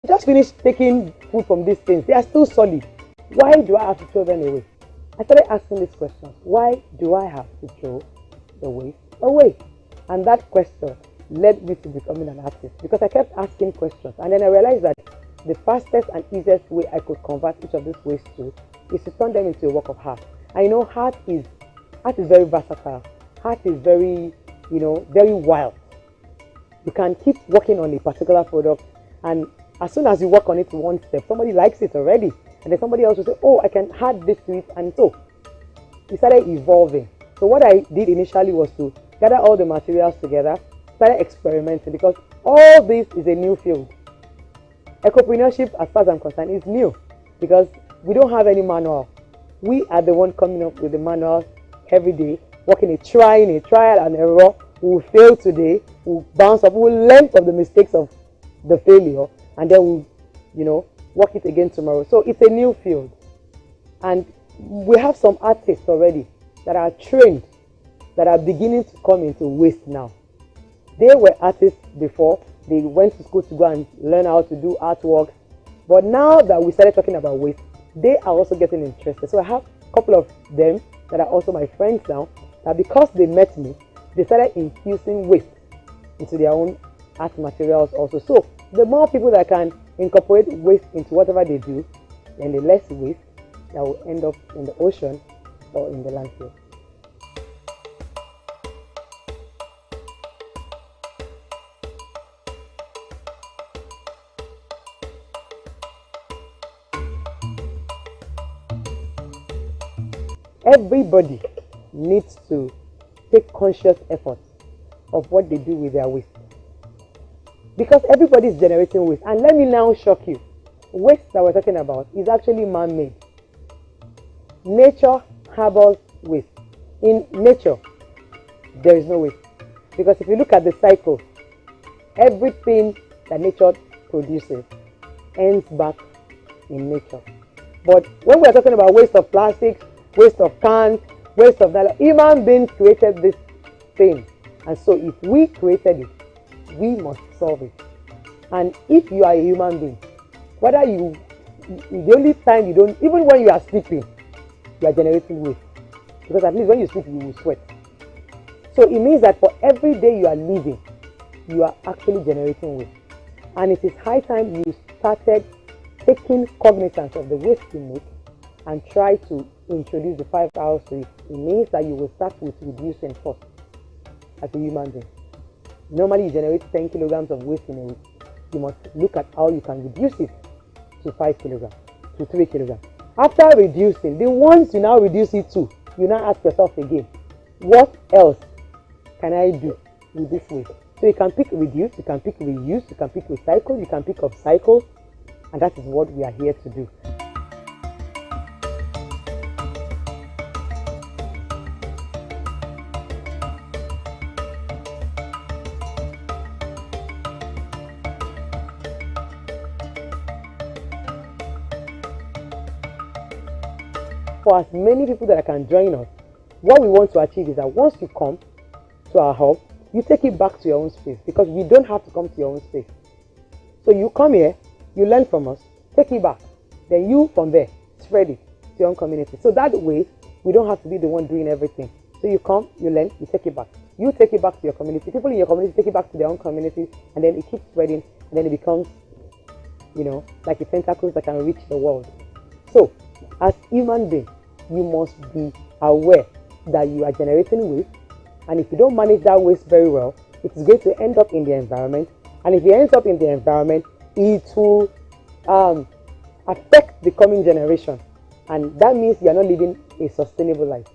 Speaker 8: just finished taking food from these things. They are still solid. Why do I have to throw them away? I started asking this question. Why do I have to throw the waste away? And that question led me to becoming an artist, because I kept asking questions. And then I realized that the fastest and easiest way I could convert each of these waste to is to turn them into a work of art. And art is very versatile. Art is very, very wild. You can keep working on a particular product, and as soon as you work on it one step, somebody likes it already. And then somebody else will say, oh, I can add this to it. And so it started evolving. So what I did initially was to gather all the materials together, started experimenting, because all this is a new field. Ecopreneurship, as far as I'm concerned, is new because we don't have any manual. We are the one coming up with the manual every day, trying a trial and error. We will fail today, we'll bounce up, we'll learn from the mistakes of the failure, and then we'll, work it again tomorrow. So it's a new field. And we have some artists already that are trained, that are beginning to come into waste now. They were artists before. They went to school to go and learn how to do artwork. But now that we started talking about waste, they are also getting interested. So I have a couple of them that are also my friends now, that because they met me, they started infusing waste into their own art materials also. So the more people that can incorporate waste into whatever they do, then the less waste that will end up in the ocean or in the landfill. Everybody needs to take conscious effort of what they do with their waste. Because everybody is generating waste. And let me now shock you. Waste that we're talking about is actually man-made. Nature harbors waste. In nature, there is no waste. Because if you look at the cycle, everything that nature produces ends back in nature. But when we're talking about waste of plastics, waste of cans, waste of that, human beings created this thing. And so if we created it, we must solve it. And if you are a human being, whether the only time you don't, even when you are sleeping, you are generating waste. Because at least when you sleep, you will sweat. So it means that for every day you are living, you are actually generating waste. And it is high time you started taking cognizance of the waste you make and try to introduce the 5 hours to it. It means that you will start with reducing first as a human being. Normally you generate 10 kilograms of waste in a week. You must look at how you can reduce it to 5 kilograms, to 3 kilograms. After reducing, the ones you now reduce it to, you now ask yourself again, what else can I do with this waste? So you can pick reduce, you can pick reuse, you can pick recycle, you can pick upcycle, and that is what we are here to do. For as many people that can join us, what we want to achieve is that once you come to our hub, you take it back to your own space, because we don't have to come to your own space. So you come here, you learn from us, take it back. Then you from there spread it to your own community. So that way, we don't have to be the one doing everything. So you come, you learn, you take it back. You take it back to your community. People in your community take it back to their own community, and then it keeps spreading, and then it becomes, like the tentacles that can reach the world. So, as human beings, you must be aware that you are generating waste, and if you don't manage that waste very well, it is going to end up in the environment, and if it ends up in the environment, it will affect the coming generation, and that means you are not living a sustainable life.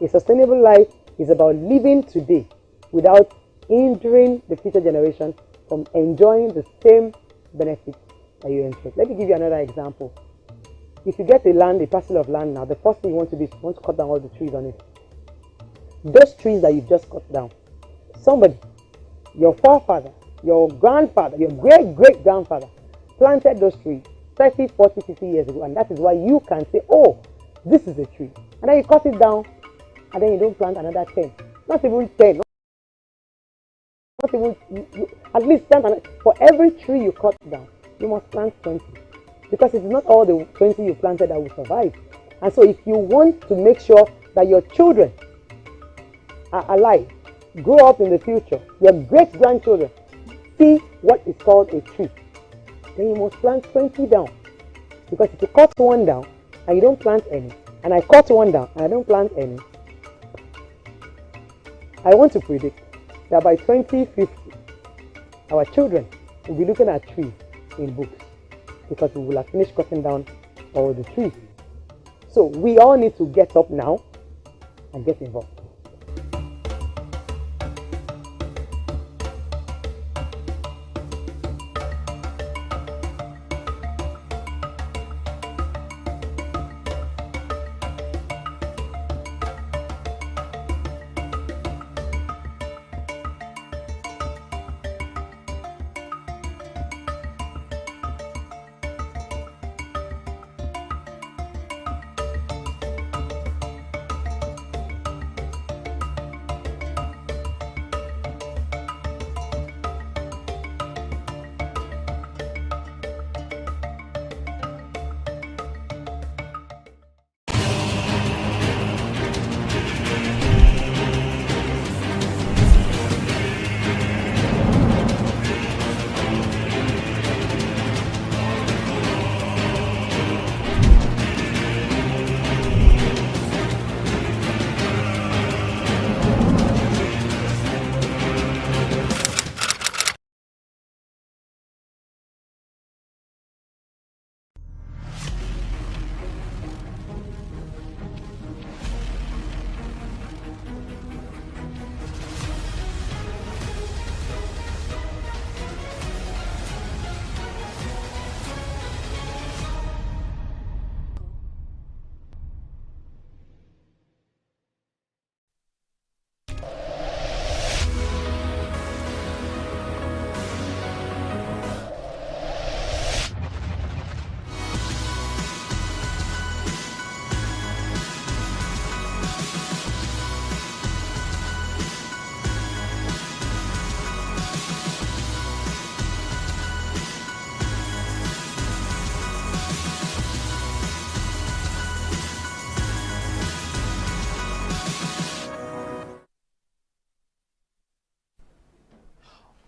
Speaker 8: A sustainable life is about living today without hindering the future generation from enjoying the same benefits that you enjoy. Let me give you another example. if you get a parcel of land now, the first thing you want to do is you want to cut down all the trees on it. Those trees that you've just cut down, somebody, your forefather, your grandfather, your great-great-grandfather planted those trees 30, 40, 50 years ago, and that is why you can say, oh, this is a tree. And then you cut it down, and then you don't plant another 10. Not even 10. Not even, at least for every tree you cut down, you must plant 20. Because it's not all the 20 you planted that will survive. And so if you want to make sure that your children are alive, grow up in the future, your great-grandchildren see what is called a tree, then you must plant 20 down. Because if you cut one down and you don't plant any, and I cut one down and I don't plant any, I want to predict that by 2050, our children will be looking at trees in books because we will have finished cutting down all the trees. So we all need to get up now and get involved.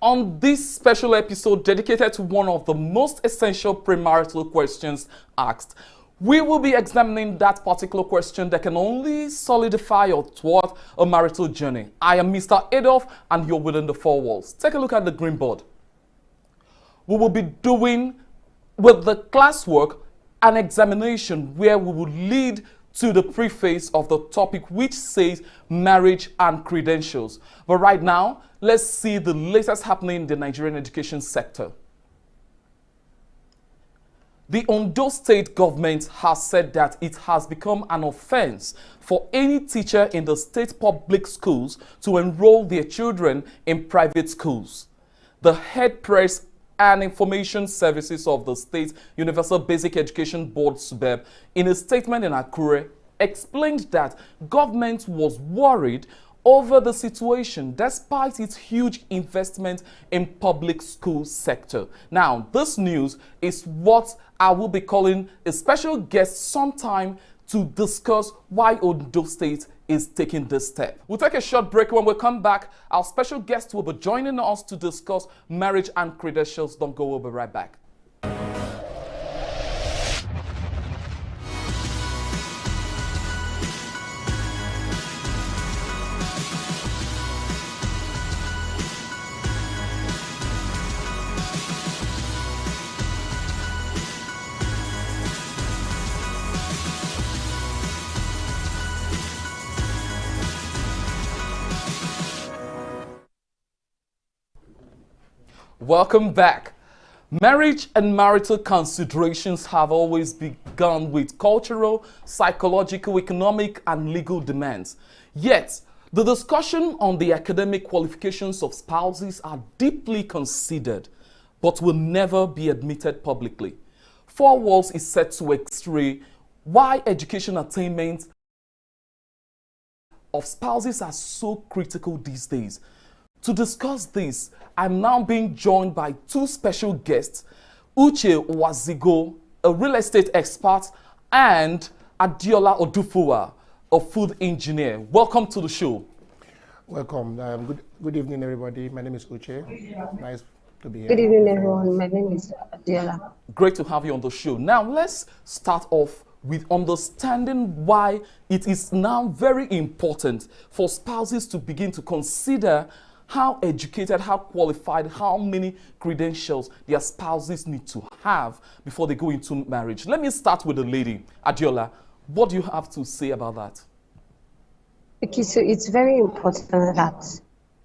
Speaker 9: On this special episode dedicated to one of the most essential premarital questions asked, we will be examining that particular question that can only solidify or thwart a marital journey. I am Mr. Adolf and you're within the four walls. Take a look at the green board. We will be doing with the classwork an examination where we will lead to the preface of the topic which says marriage and credentials. But right now, let's see the latest happening in the Nigerian education sector. The Ondo State government has said that it has become an offense for any teacher in the state public schools to enroll their children in private schools. The head press and Information Services of the State Universal Basic Education Board, SUBEB, in a statement in Akure, explained that government was worried over the situation despite its huge investment in public school sector. Now, this news is what I will be calling a special guest sometime to discuss why Ondo State is taking this step. We'll take a short break. When we come back, our special guest will be joining us to discuss marriage and credentials. Don't go, we'll be right back. Welcome back. Marriage and marital considerations have always begun with cultural, psychological, economic, and legal demands. Yet, the discussion on the academic qualifications of spouses are deeply considered, but will never be admitted publicly. Four Walls is set to x-ray why education attainment of spouses are so critical these days. To discuss this, I'm now being joined by two special guests, Uche Wazigo, a real estate expert, and Adiola Odufuwa, a food engineer. Welcome to the show.
Speaker 10: Welcome. Good evening, everybody. My name is Uche. Nice to be here.
Speaker 11: Good evening, everyone. My name is Adiola.
Speaker 9: Great to have you on the show. Now, let's start off with understanding why it is now very important for spouses to begin to consider how educated, how qualified, how many credentials their spouses need to have before they go into marriage. Let me start with the lady. Adiola, what do you have to say about that?
Speaker 11: Okay, so it's very important that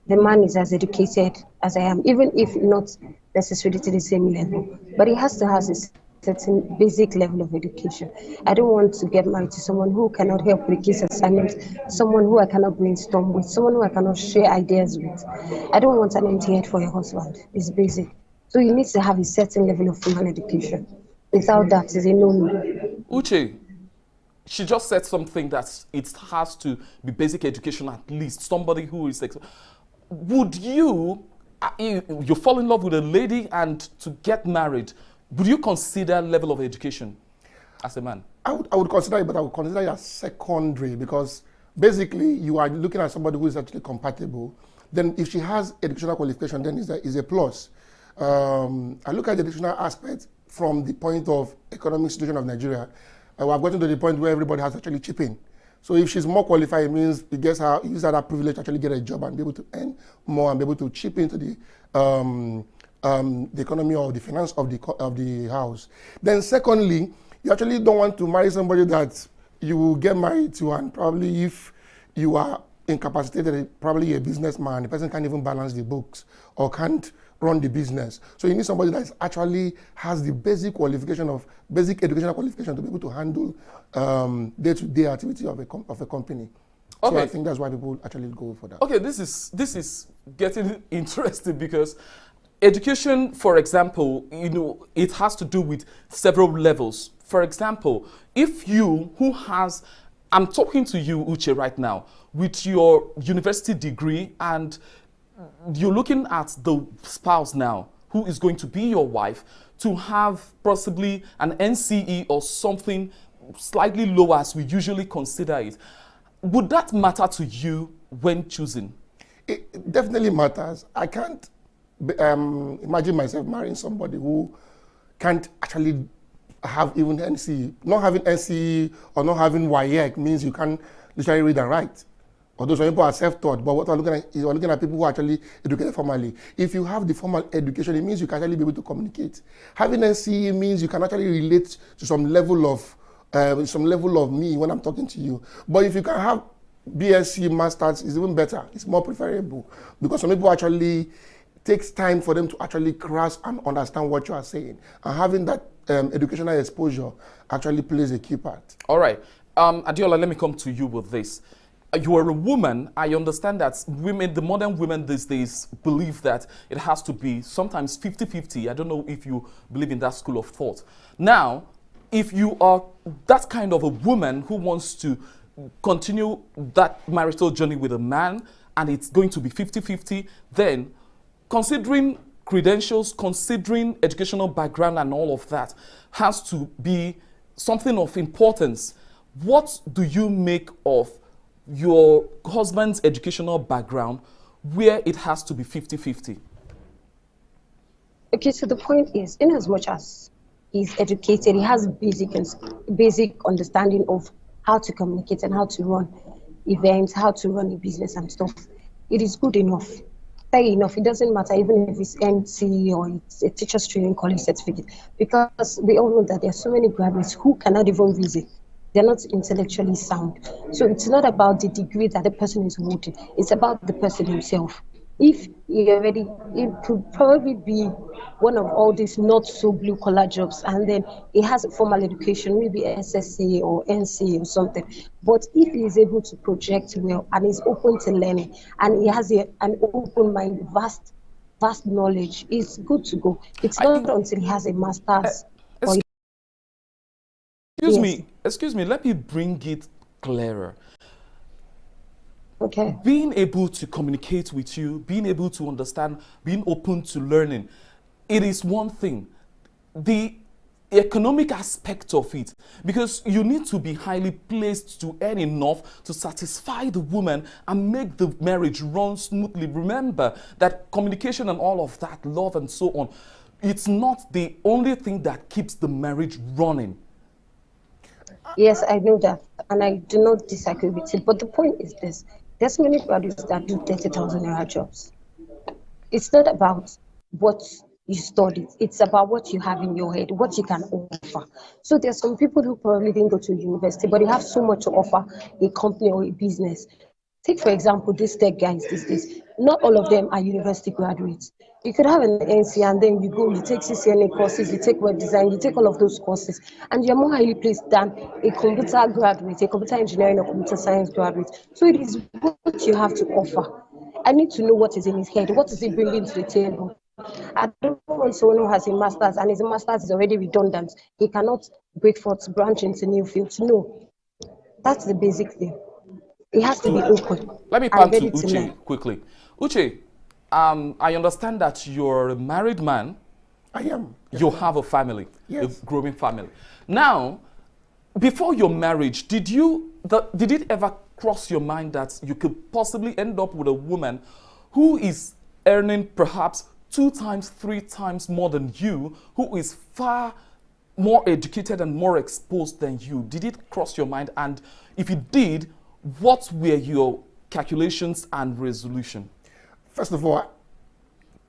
Speaker 11: the man is as educated as I am, even if not necessarily to the same level, but he has to have a certain basic level of education. I don't want to get married to someone who cannot help with case assignments, someone who I cannot brainstorm with, someone who I cannot share ideas with. I don't want an empty head for your husband. It's basic. So you need to have a certain level of formal education. Without that, it's a no-no.
Speaker 9: Uche, she just said something that it has to be basic education at least. Somebody who is... Would you fall in love with a lady and to get married, would you consider level of education as a man?
Speaker 10: I would consider it, but I would consider it as secondary, because basically you are looking at somebody who is actually compatible. Then if she has educational qualification, then is a plus. I look at the educational aspect from the point of economic situation of Nigeria. I've gotten to the point where everybody has actually chipped in. So if she's more qualified, it means it gives her that privilege to actually get a job and be able to earn more and be able to chip into the economy or the finance of the house. Then secondly, you actually don't want to marry somebody that you will get married to, and probably if you are incapacitated, probably a businessman, the person can't even balance the books or can't run the business. So you need somebody that actually has the basic educational qualification to be able to handle day-to-day activity of a company. Okay. So I think that's why people actually go for that.
Speaker 9: Okay, this is getting interesting, because education, for example, it has to do with several levels. For example, if I'm talking to you, Uche, right now, with your university degree, and you're looking at the spouse now, who is going to be your wife, to have possibly an NCE or something slightly lower as we usually consider it. Would that matter to you when choosing?
Speaker 10: It definitely matters. I can't imagine myself marrying somebody who can't actually have even NCE. Not having NCE or not having WAEC means you can't literally read and write. Although some people are self-taught, but what we're looking at is we're looking at people who are actually educated formally. If you have the formal education, it means you can actually be able to communicate. Having NCE means you can actually relate to some level of me when I'm talking to you. But if you can have BSc, Masters, it's even better. It's more preferable, because some people actually takes time for them to actually grasp and understand what you are saying. And having that educational exposure actually plays a key part.
Speaker 9: All right. Adiola, let me come to you with this. You are a woman. I understand that the modern women these days believe that it has to be sometimes 50-50. I don't know if you believe in that school of thought. Now, if you are that kind of a woman who wants to continue that marital journey with a man, and it's going to be 50-50, then considering credentials, considering educational background and all of that has to be something of importance. What do you make of your husband's educational background where it has to be 50-50?
Speaker 11: Okay, so the point is, in as much as he's educated, he has basic understanding of how to communicate and how to run events, how to run a business and stuff. It is good enough. Fair enough. It doesn't matter even if it's NC or it's a teacher's training college certificate, because we all know that there are so many graduates who cannot even reason. They're not intellectually sound. So it's not about the degree that the person is holding. It's about the person himself. If he already, it could probably be one of all these not so blue collar jobs, and then he has a formal education, maybe SSC or NC or something. But if he is able to project well and is open to learning, and he has an open mind, vast knowledge, it's good to go. It's not until he has a master's.
Speaker 9: Excuse me, let me bring it clearer.
Speaker 11: Okay.
Speaker 9: Being able to communicate with you, being able to understand, being open to learning, it is one thing. The economic aspect of it, because you need to be highly placed to earn enough to satisfy the woman and make the marriage run smoothly. Remember that communication and all of that, love and so on, it's not the only thing that keeps the marriage running.
Speaker 11: Yes, I know that, and I do not disagree with it. But the point is this: there's many graduates that do 30,000 naira jobs. It's not about what you studied; it's about what you have in your head, what you can offer. So there's some people who probably didn't go to university, but they have so much to offer a company or a business. Take, for example, these tech guys these days. Not all of them are university graduates. You could have an NC and then you go, you take CCNA courses, you take web design, you take all of those courses, and you're more highly placed than a computer graduate, a computer engineering or computer science graduate. So it is what you have to offer. I need to know what is in his head, what is he bringing to the table. I don't want someone who has a master's and his master's is already redundant. He cannot break forth, branch into new fields. No, that's the basic thing. It has to be open.
Speaker 9: Let me pan to Uche quickly. Uche, I understand that you're a married man.
Speaker 10: I am.
Speaker 9: You have a family,
Speaker 10: yes.
Speaker 9: A growing family. Now, before your marriage, did it ever cross your mind that you could possibly end up with a woman who is earning perhaps 2 times, 3 times more than you, who is far more educated and more exposed than you? Did it cross your mind? And if it did, what were your calculations and resolution?
Speaker 10: First of all,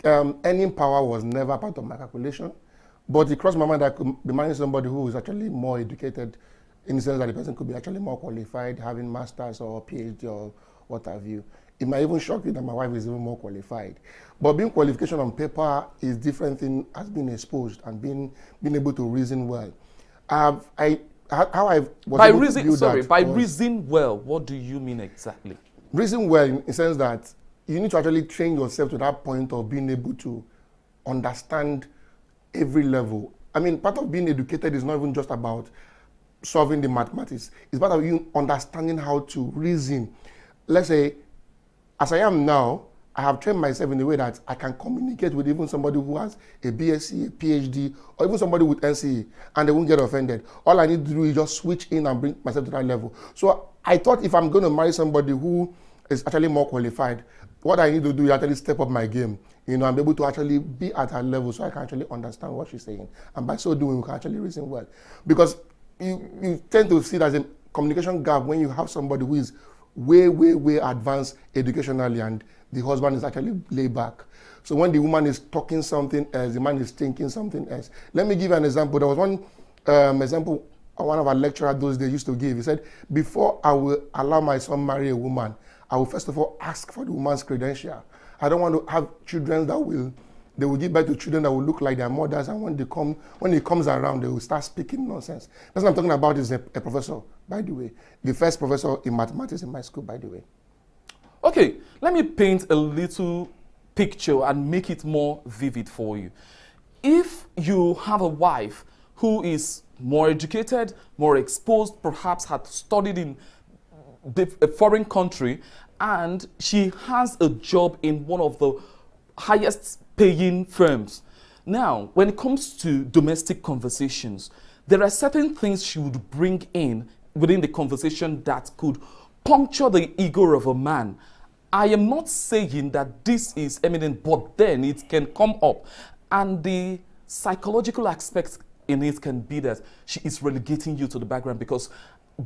Speaker 10: earning power was never part of my calculation, but it crossed my mind that I could be marrying somebody who is actually more educated, in the sense that the person could be actually more qualified, having masters or PhD or what have you. It might even shock you that my wife is even more qualified. But being qualification on paper is different thing as being exposed and being able to reason well.
Speaker 9: Reason well, what do you mean exactly?
Speaker 10: Reason well in the sense that you need to actually train yourself to that point of being able to understand every level. I mean, part of being educated is not even just about solving the mathematics. It's part of you understanding how to reason. Let's say, as I am now, I have trained myself in a way that I can communicate with even somebody who has a BSc, a PhD, or even somebody with NCE, and they won't get offended. All I need to do is just switch in and bring myself to that level. So I thought if I'm going to marry somebody who is actually more qualified, what I need to do is actually step up my game. You know, I'm able to actually be at her level so I can actually understand what she's saying. And by so doing, we can actually reason well. Because you tend to see there's a communication gap when you have somebody who is way, way, way advanced educationally and the husband is actually laid back. So when the woman is talking something else, the man is thinking something else. Let me give you an example. There was one example one of our lecturers those days used to give. He said, before I will allow my son marry a woman, I will first of all ask for the woman's credential. I don't want to have children that they will give birth to children that will look like their mothers, and when it comes around, they will start speaking nonsense. That's what I'm talking about. Is a professor, by the way. The first professor in mathematics in my school, by the way.
Speaker 9: Okay, let me paint a little picture and make it more vivid for you. If you have a wife who is more educated, more exposed, perhaps had studied in a foreign country, and she has a job in one of the highest paying firms. Now, when it comes to domestic conversations, there are certain things she would bring in within the conversation that could puncture the ego of a man. I am not saying that this is eminent, but then it can come up. And the psychological aspects in it can be that she is relegating you to the background, because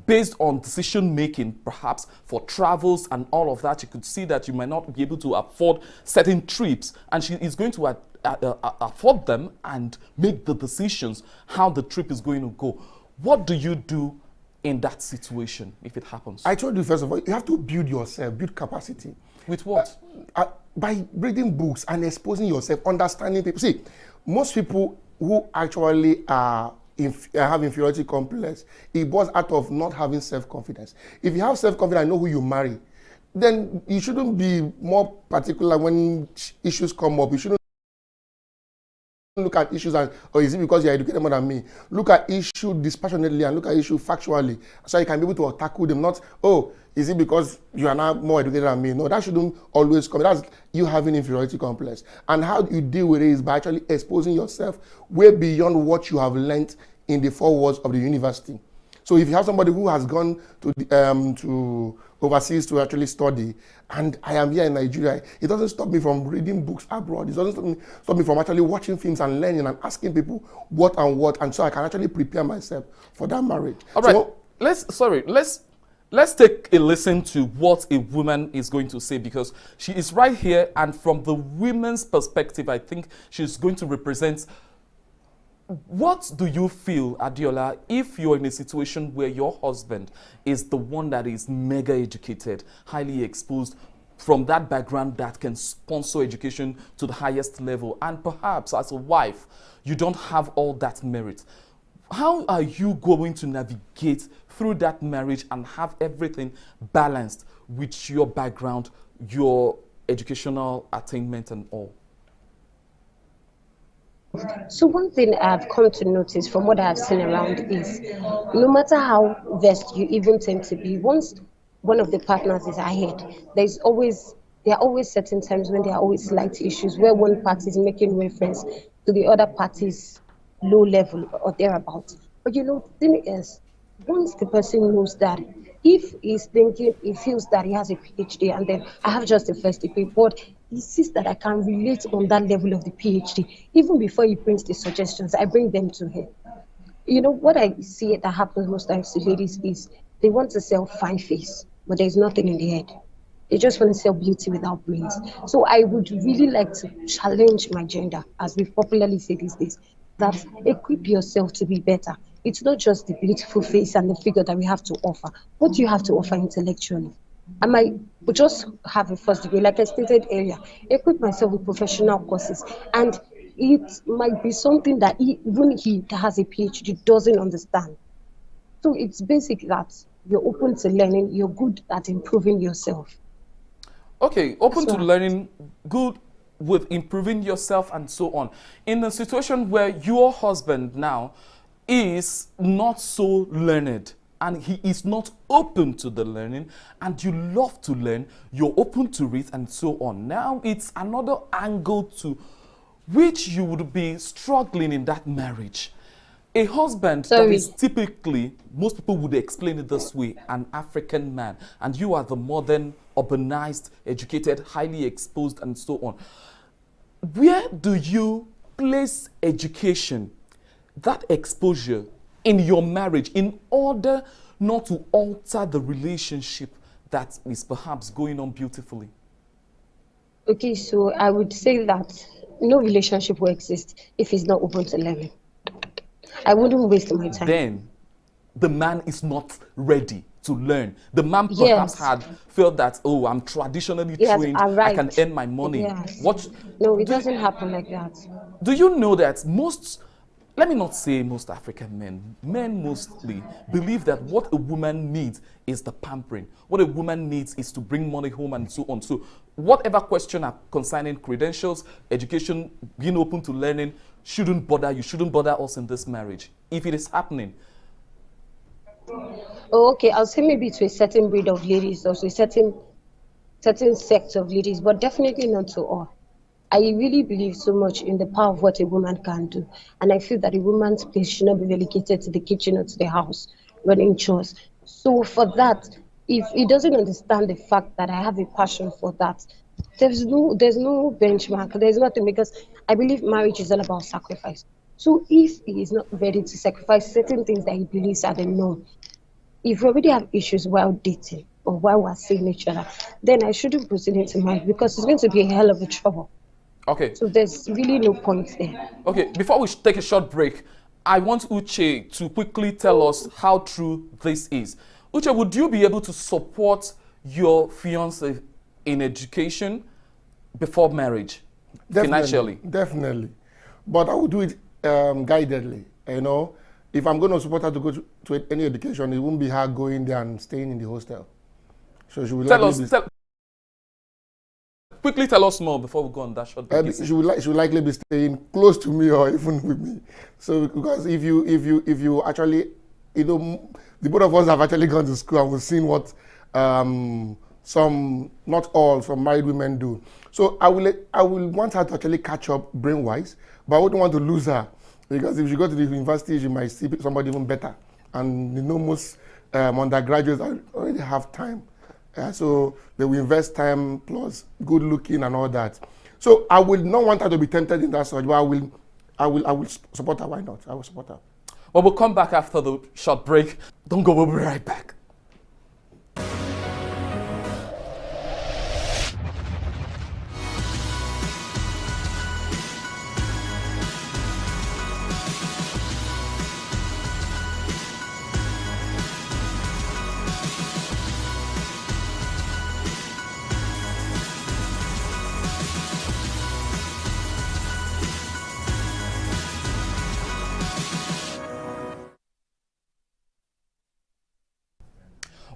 Speaker 9: based on decision making, perhaps for travels and all of that, you could see that you might not be able to afford certain trips, and she is going to afford them and make the decisions how the trip is going to go. What do you do in that situation if it happens?
Speaker 10: I told you, first of all, you have to build yourself, build capacity.
Speaker 9: With what?
Speaker 10: by reading books and exposing yourself, understanding people. See, most people who actually are have inferiority complex, it was out of not having self-confidence. If you have self-confidence and know who you marry, then you shouldn't be more particular when issues come up. You shouldn't look at issues and, or is it because you're educated more than me? Look at issue dispassionately and look at issue factually, so you can be able to tackle them. Not, oh, is it because you are now more educated than me? No, that shouldn't always come. That's you having inferiority complex. And how you deal with it is by actually exposing yourself way beyond what you have learned in the four walls of the university. So if you have somebody who has gone to overseas to actually study, and I am here in Nigeria, it doesn't stop me from reading books abroad. It doesn't stop me from actually watching films and learning and asking people what, and so I can actually prepare myself for that marriage.
Speaker 9: All right,
Speaker 10: so,
Speaker 9: let's take a listen to what a woman is going to say, because she is right here, and from the women's perspective, I think she's going to represent. What do you feel, Adiola, if you're in a situation where your husband is the one that is mega educated, highly exposed, from that background that can sponsor education to the highest level, and perhaps as a wife, you don't have all that merit? How are you going to navigate through that marriage and have everything balanced with your background, your educational attainment and all?
Speaker 11: So one thing I've come to notice from what I've seen around is no matter how versed you even tend to be, once one of the partners is ahead, there are always certain times when there are always slight issues where one party is making reference to the other party's low level or thereabout. But you know, the thing is, once the person knows that, if he's thinking, he feels that he has a PhD and then I have just a first degree, but he sees that I can relate on that level of the PhD. Even before he brings the suggestions, I bring them to him. You know, what I see that happens most times to ladies is they want to sell fine face, but there's nothing in the head. They just want to sell beauty without brains. So I would really like to challenge my gender, as we popularly say these days, that equip yourself to be better. It's not just the beautiful face and the figure that we have to offer. What do you have to offer intellectually? I might just have a first degree, like I stated earlier, equip myself with professional courses. And it might be something that even he that has a PhD doesn't understand. So it's basic that you're open to learning, you're good at improving yourself.
Speaker 9: Okay, open to learning, good with improving yourself and so on. In a situation where your husband now is not so learned and he is not open to the learning, and you love to learn, you're open to it and so on. Now it's another angle to which you would be struggling in that marriage. A husband that is typically, most people would explain it this way, an African man, and you are the modern, urbanized, educated, highly exposed and so on. Where do you place education, that exposure in your marriage, in order not to alter the relationship that is perhaps going on beautifully?
Speaker 11: Okay, so I would say that no relationship will exist if it's not open to learning. I wouldn't waste my time.
Speaker 9: Then the man is not ready to learn. The man perhaps had felt that, oh, I'm traditionally trained, I can earn my money.
Speaker 11: No, it doesn't happen like that.
Speaker 9: Do you know that most, let me not say most African men mostly believe that what a woman needs is the pampering. What a woman needs is to bring money home and so on. So whatever question are concerning credentials, education, being open to learning, shouldn't bother you, shouldn't bother us in this marriage. If it is happening.
Speaker 11: Oh, okay, I'll say maybe to a certain breed of ladies, or to a certain sect of ladies, but definitely not to all. I really believe so much in the power of what a woman can do. And I feel that a woman's place should not be relegated to the kitchen or to the house running chores. So for that, if he doesn't understand the fact that I have a passion for that, there's no benchmark, there's nothing, because I believe marriage is all about sacrifice. So if he is not ready to sacrifice certain things that he believes are the norm, if we already have issues while dating or while we're seeing each other, then I shouldn't proceed into marriage, because it's going to be a hell of a trouble.
Speaker 9: Okay.
Speaker 11: So there's really no point there.
Speaker 9: Okay, before we take a short break, I want Uche to quickly tell us how true this is. Uche, would you be able to support your fiancé in education? before marriage, financially?
Speaker 10: Definitely. But I will do it guidedly, you know. If I'm going to support her to go to any education, it won't be her going there and staying in the hostel. So she will
Speaker 9: quickly tell us more before we go on that short break.
Speaker 10: She will likely be staying close to me or even with me. So because if you actually, you know, the both of us have actually gone to school and we've seen what some, not all, some married women do. So I will want her to actually catch up brain-wise, but I wouldn't want to lose her, because if she go to the university, she might see somebody even better. And you know, most undergraduates already have time. So they will invest time plus good looking and all that. So I will not want her to be tempted in that sort, but I will support her. Why not? I will support her.
Speaker 9: Well, we'll come back after the short break. Don't go, we'll be right back.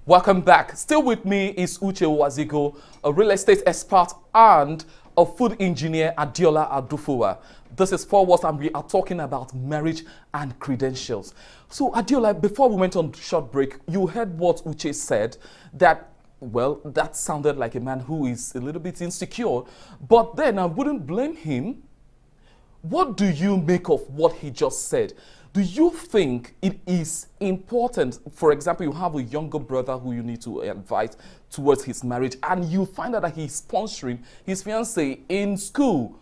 Speaker 9: Welcome back. Still with me is Uche Wazigo, a real estate expert and a food engineer, Adiola Adufuwa. This is Forward, and we are talking about marriage and credentials. So Adiola, before we went on short break, you heard what Uche said, that, well, that sounded like a man who is a little bit insecure. But then I wouldn't blame him. What do you make of what he just said? Do you think it is important, for example, you have a younger brother who you need to advise towards his marriage, and you find out that he's sponsoring his fiancée in school?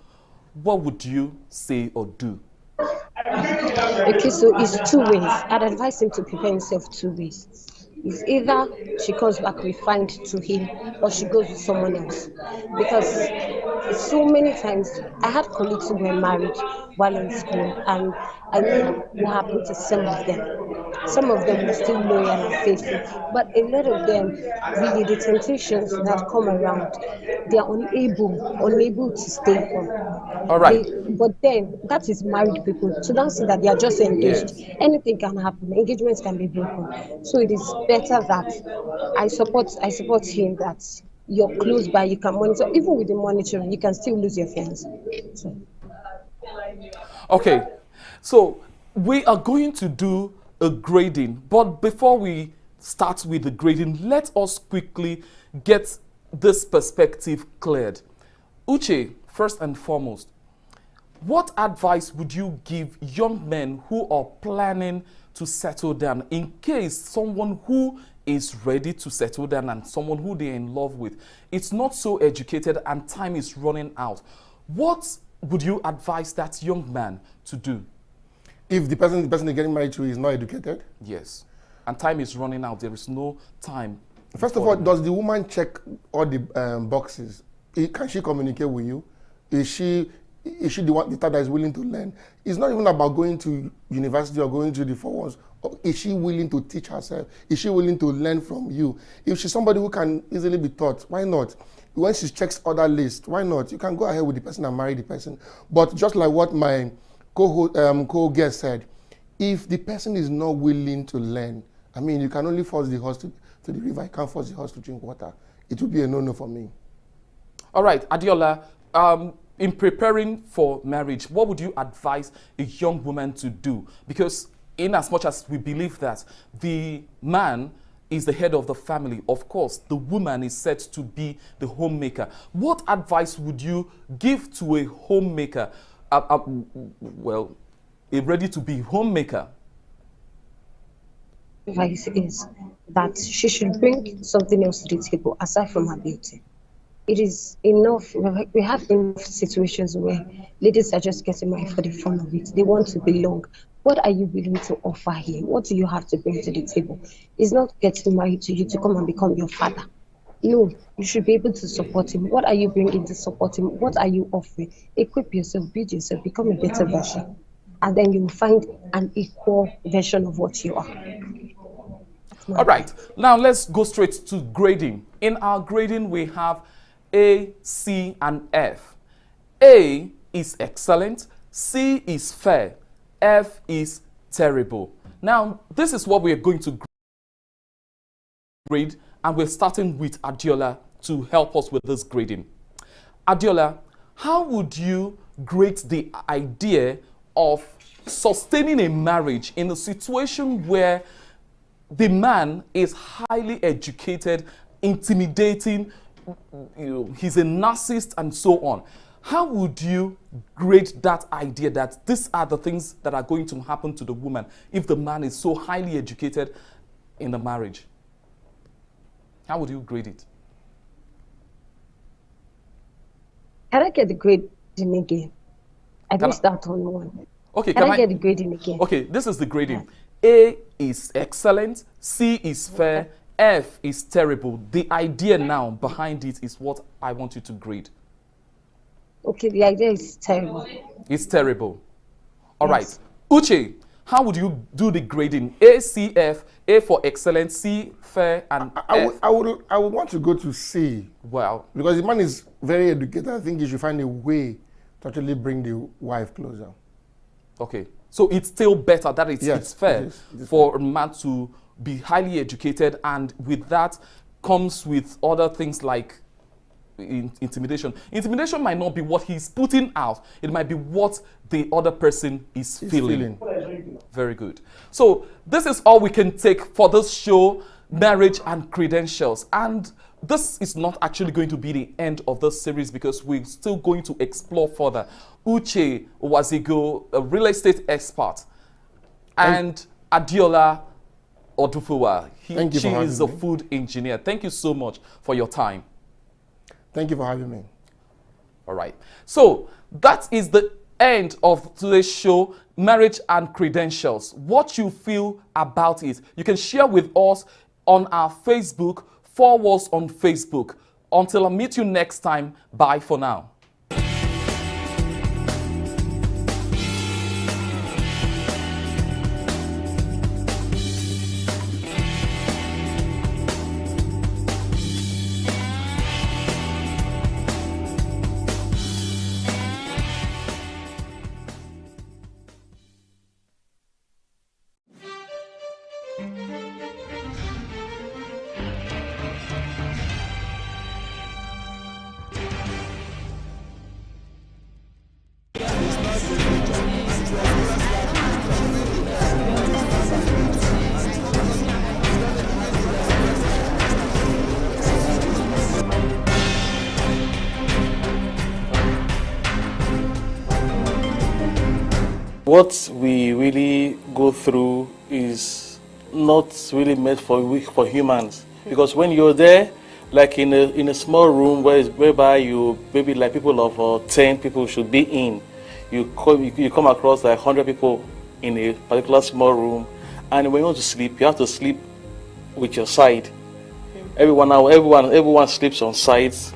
Speaker 9: What would you say or do?
Speaker 11: Okay, so it's two ways. I'd advise him to prepare himself two ways. It's either she comes back refined to him or she goes with someone else. Because so many times I had colleagues who were married while in school, and I knew what happened to some of them. Some of them were still loyal and faithful, but a lot of them, really, the temptations that come around, they are unable to stay on.
Speaker 9: All right.
Speaker 11: But then, that is married people. So don't see that they are just engaged. Yes. Anything can happen. Engagements can be broken. So it is better that I support him, that you're close by, you can monitor. Even with the monitoring, you can still lose your friends. So.
Speaker 9: Okay, so we are going to do a grading, but before we start with the grading, let us quickly get this perspective cleared. Uche, first and foremost, what advice would you give young men who are planning to settle down, in case someone who is ready to settle down and someone who they're in love with, it's not so educated and time is running out? What would you advise that young man to do?
Speaker 10: If the person they're getting married to is not educated?
Speaker 9: Yes. And time is running out. There is no time.
Speaker 10: First of all, does the woman check all the boxes? Can she communicate with you? Is she the type that is willing to learn? It's not even about going to university or going to the forwards. Is she willing to teach herself? Is she willing to learn from you? If she's somebody who can easily be taught, why not? When she checks other lists, why not? You can go ahead with the person and marry the person. But just like what my co-guest said, if the person is not willing to learn, I mean, you can only force the horse to the river. You can't force the horse to drink water. It would be a no-no for me.
Speaker 9: All right, Adiola, in preparing for marriage, what would you advise a young woman to do? Because in as much as we believe that the man is the head of the family, of course, the woman is said to be the homemaker. What advice would you give to a homemaker, well, a ready-to-be homemaker?
Speaker 11: Advice is that she should bring something else to the table aside from her beauty. It is enough. We have enough situations where ladies are just getting married for the fun of it. They want to belong. What are you willing to offer him? What do you have to bring to the table? It's not getting married to you to come and become your father. No, you should be able to support him. What are you bringing to support him? What are you offering? Equip yourself, build yourself, become a better version. And then you will find an equal version of what you are.
Speaker 9: All right, now let's go straight to grading. In our grading, we have A, C, and F. A is excellent, C is fair, F is terrible. Now, this is what we are going to grade, and we're starting with Adiola to help us with this grading. Adiola, how would you grade the idea of sustaining a marriage in a situation where the man is highly educated, intimidating, he's a narcissist and so on? How would you grade that idea that these are the things that are going to happen to the woman if the man is so highly educated in the marriage? How would you grade it?
Speaker 11: Can I get the grading again? I didn't start on one.
Speaker 9: Okay,
Speaker 11: can I get the grading again?
Speaker 9: Okay, this is the grading. A is excellent, C is fair, F is terrible. The idea now behind it is what I want you to grade.
Speaker 11: Okay, the idea is terrible.
Speaker 9: It's terrible. All right. Uche, how would you do the grading? A, C, F, A for excellent, C, fair, and F.
Speaker 10: I would want to go to C.
Speaker 9: Well,
Speaker 10: because the man is very educated. I think you should find a way to actually bring the wife closer.
Speaker 9: Okay. So it's still better that it's fair
Speaker 10: it is
Speaker 9: for a man to be highly educated, and with that comes with other things like intimidation. Intimidation might not be what he's putting out. It might be what the other person is feeling. Very good. So this is all we can take for this show, Marriage and Credentials. And this is not actually going to be the end of this series because we're still going to explore further. Uche Wazigo, a real estate expert, and Adiola Odufuwa, she is a food engineer. Thank you so much for your time.
Speaker 10: Thank you for having me.
Speaker 9: All right. So that is the end of today's show, Marriage and Credentials. What you feel about it, you can share with us on our Facebook, 4 Walls on Facebook. Until I meet you next time, bye for now.
Speaker 12: What we really go through is not really meant for humans, because when you're there, like in a small room whereby you maybe like people of 10 people should be in, you come across like 100 people in a particular small room, and when you want to sleep, you have to sleep with your side. Everyone sleeps on sides.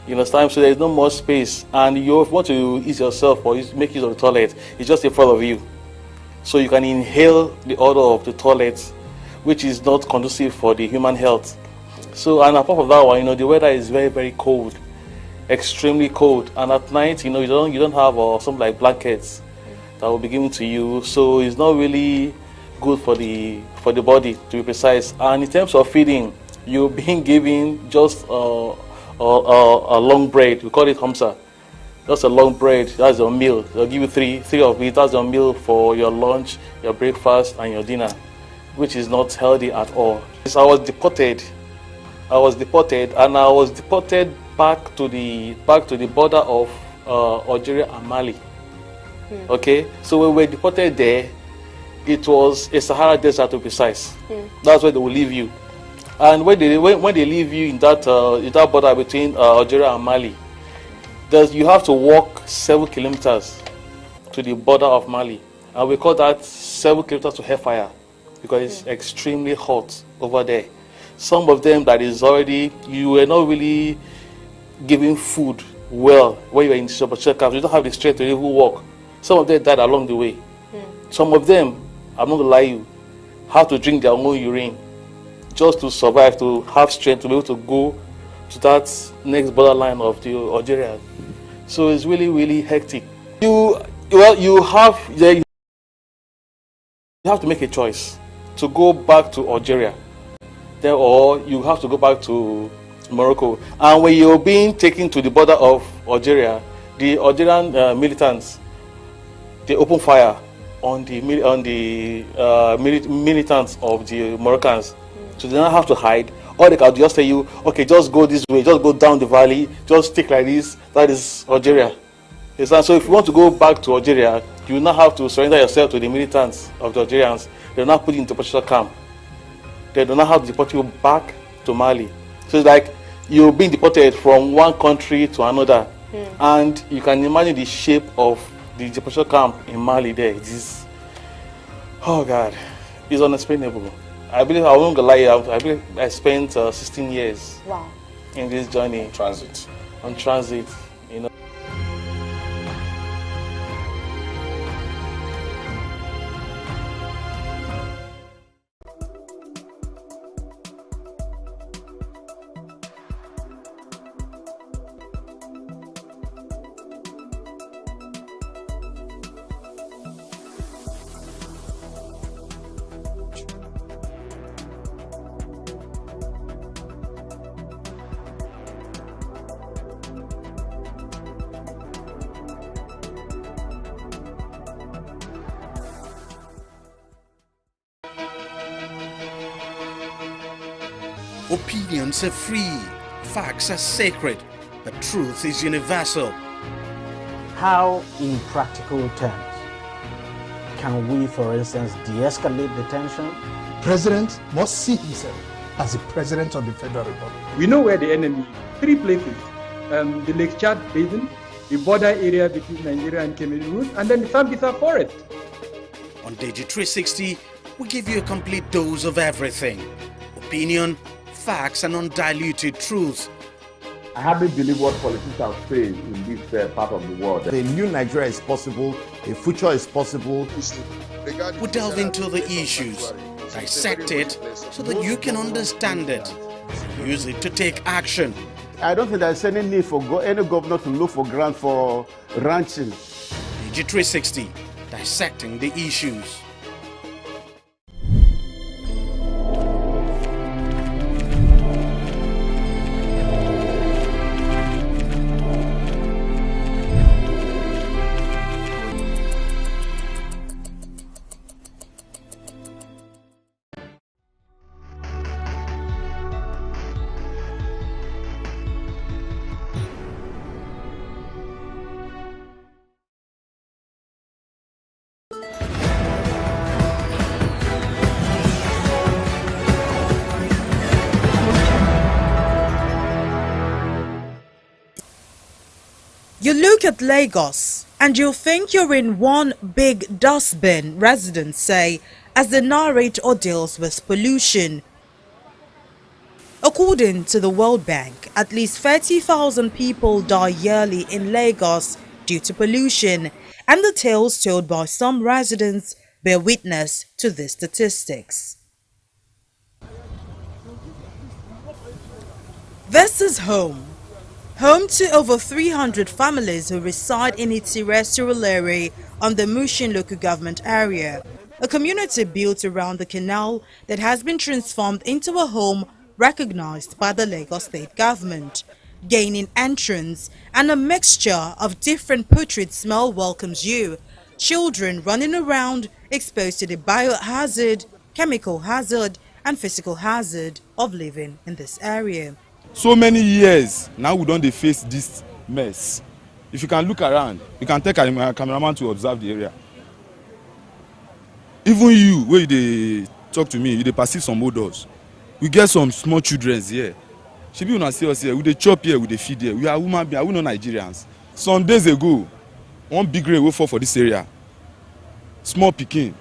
Speaker 12: You understand? So there's no more space, and you want to ease yourself or make use of the toilet, it's just in front of you. So you can inhale the odor of the toilet, which is not conducive for the human health. So, and apart from that one, the weather is very, very cold, extremely cold. And at night, you don't have something like blankets that will be given to you. So it's not really good for the body, to be precise. And in terms of feeding, you're being given just a long bread. We call it hamsa. Just a long bread. That's your meal. They'll give you three of it. That's your meal for your lunch, your breakfast, and your dinner, which is not healthy at all. I was deported, and I was deported back to the border of Algeria and Mali. Okay, so when we were deported there, it was a Sahara desert, to be precise. That's where they will leave you. And when they leave you in that border between Algeria and Mali, you have to walk 7 kilometers to the border of Mali, and we call that 7 kilometers to hellfire because it's extremely hot over there. Some of them that is already, you were not really giving food well when you were in Shabbat camps. You don't have the strength to even walk. Some of them died along the way. Some of them, I'm not gonna lie you, have to drink their own urine just to survive, to have strength to be able to go to that next borderline of the Algeria. So it's really, really hectic. You have to make a choice to go back to Algeria, or you have to go back to Morocco. And when you're being taken to the border of Algeria, the Algerian militants, they open fire on the militants of the Moroccans. So they don't have to hide. Or they can just tell you, okay, just go this way, just go down the valley, just stick like this. That is Algeria. So if you want to go back to Algeria, you now have to surrender yourself to the militants of the Algerians. They will not put you into deportation camp. They do not have to deport you back to Mali. So it's like you're being deported from one country to another. And you can imagine the shape of the deportation camp in Mali there. It is, oh God, it's unexplainable. I believe, I won't lie, I believe I spent 16 years in this journey. On transit, you know.
Speaker 13: Opinions are free, facts are sacred, but truth is universal.
Speaker 14: How, in practical terms, can we, for instance, de-escalate the tension?
Speaker 16: President must see himself as the President of the Federal Republic.
Speaker 17: We know where the enemy is. 3 places. The Lake Chad Basin, the border area between Nigeria and Cameroon, and then the Sambisa Forest.
Speaker 13: On TV360, we give you a complete dose of everything. Opinion, facts and undiluted truth.
Speaker 18: I hardly believe what politicians say in this part of the world.
Speaker 26: A new Nigeria is possible, a future is possible.
Speaker 13: We delve into the issues, dissect it so that you can understand it, use it to take action.
Speaker 26: I don't think there's any need for any governor to look for grant for ranching.
Speaker 13: TV360, dissecting the issues.
Speaker 27: You look at Lagos and you'll think you're in one big dustbin, residents say, as they narrate ordeals with pollution. According to the World Bank, at least 30,000 people die yearly in Lagos due to pollution, and the tales told by some residents bear witness to these statistics. This is home to over 300 families who reside in Itire on the Mushin local government area, a community built around the canal that has been transformed into a home recognized by the Lagos state government. Gaining entrance and a mixture of different putrid smell welcomes you. Children running around exposed to the biohazard, chemical hazard and physical hazard of living in this area.
Speaker 28: So many years now we don't face this mess. If you can look around, you can take a cameraman to observe the area. Even you, where they talk to me, they perceive some odors. We get some small children here. She be see us here. We dey chop here, we dey feed here. We are human beings, we not Nigerians. Some days ago, one big rain will fall for this area. Small pikin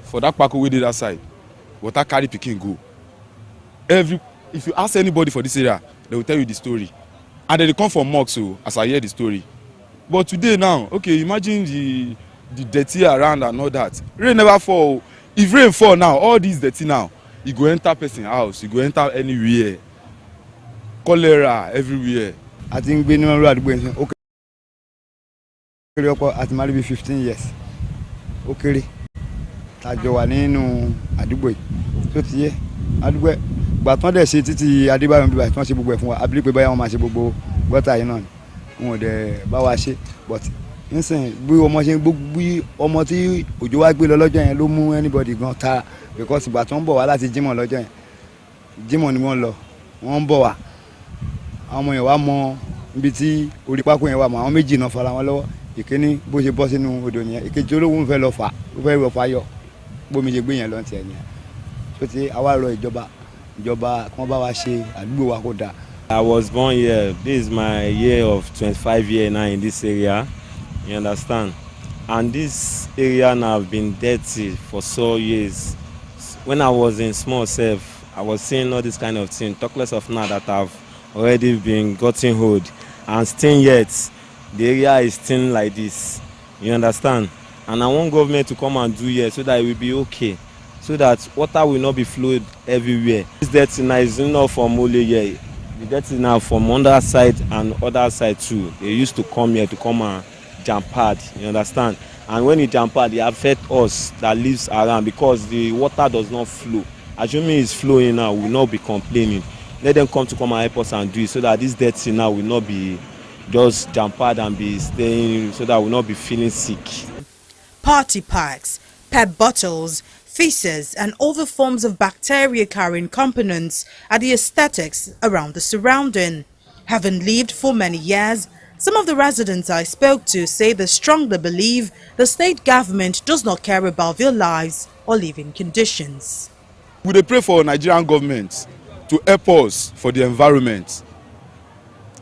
Speaker 28: for that park we did that side. Water carry pikin go. If you ask anybody for this area, they will tell you the story. And then they come from mosque, so as I hear the story. But today now, okay, imagine the dirty around and all that. Rain never fall. If rain fall now, all this dirty now, you go enter person's house, you go enter anywhere. cholera everywhere.
Speaker 3: I think we know what we're doing. Okay. At maybe 15 years. Okay. Tajo wà nínú àdúgbò yìí. Tó ti yé. Àdúgbò gbà tán dẹ̀ ṣe títí Adébáyọ̀ bí báyìí tán ṣe gbogbo ẹ̀ fún wa. Abílẹ̀ pé báyà wọ́n máa ṣe gbogbo gọ́tà yìí náà ni. Wọn ò dẹ̀ bá wa ṣe. But nísìnyí bí ọmọ ṣe bí ọmọ tí òjò wá gbé lọ lọ́jọ́ yẹn ló mú anybody gan tara because ìgbà tó ń bọ̀ wá láti Jímọ̀ lọ́jọ́ yẹn. Jímọ̀ ni wọ́n lọ. Wọ́n ń bọ̀ wá. Àwọn ọmọ yẹn wá mọ ibi tí orí pákó yẹn wà mọ́ àwọn méjì náà fara wọn lọ́wọ́. Ìkíní bó ṣe bọ́ sínú odò nìyẹn. Ìkejì olówó ń fẹ́ lọ fà. Ó fẹ́ lọ fà yọ. Bómi ṣe gbé yẹn lọ ti ẹ̀ nìyẹn. So ti àwa rọ ìjọba kan bá wa ṣe àdúgbò wa kó dáa.
Speaker 4: I was born here. This is my year of 25 years now in this area. You understand? And this area now have been dirty for so years. When I was in small self, I was seeing all this kind of thing. Talk less of now that I've already been gotten hold. And still yet, the area is still like this. You understand? And I want government to come and do here so that it will be okay. So that water will not be flowed everywhere. This dirty now is not from only here. The dirty now from under side and other side too. They used to come here to come and jump hard. You understand? And when it jump hard, it affect us that lives around because the water does not flow. Assuming it's flowing now, we will not be complaining. Let them come and help us and do it so that this dirty now will not be just jump hard and be staying so that we will not be feeling sick.
Speaker 27: Party packs, pet bottles, feces and other forms of bacteria-carrying components are the aesthetics around the surrounding. Having lived for many years, some of the residents I spoke to say they strongly believe the state government does not care about their lives or living conditions.
Speaker 28: We dey pray for Nigerian government to help us for the environment.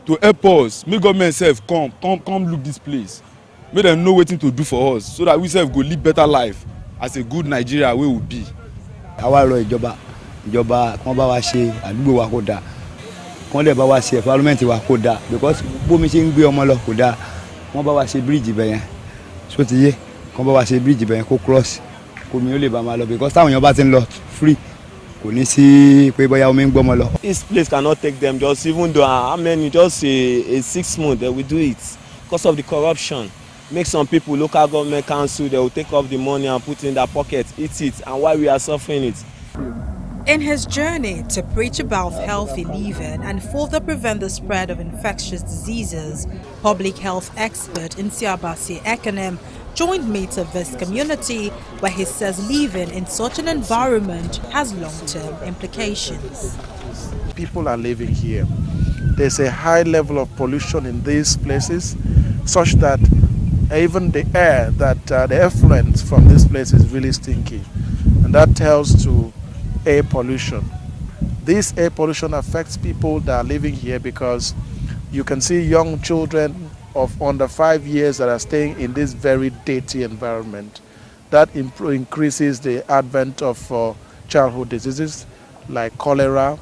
Speaker 28: To help us, make government sef come look this place. Make them know wetin to do for us so that we sef go live better life as a good Nigeria wey we be.
Speaker 3: Àwa rọ ìjọba kan bá wa ṣe àdúgbò wa kó dáa. Kan lè bá wa ṣe environment wa kó dáa because bómi ṣe ń gbé ọmọ lọ kó dáa. Wọ́n bá wa ṣe bridge bẹ̀ yẹn. So ti yé, kan bá wa ṣe bridge bẹ̀ yẹn kó cross. Kó mi ó lè bá máa lọ because táwọn èèyàn bá ti ń lọ free. Kò ní sí pé bóyá omi ń gbọ́mọ lọ.
Speaker 4: This place cannot take them just even though how many just a 6 months they will do it because of the corruption. Make some people, local government council, they will take off the money and put in their pocket, eat it, and why we are suffering it.
Speaker 27: In his journey to preach about healthy living and further prevent the spread of infectious diseases, public health expert Nsiabasi Ekonem joined me to this community where he says living in such an environment has long-term implications.
Speaker 5: People are living here. There's a high level of pollution in these places such that even the air, the effluent from this place is really stinky, and that tells to air pollution. This air pollution affects people that are living here because you can see young children of under 5 years that are staying in this very dirty environment. That increases the advent of childhood diseases like cholera,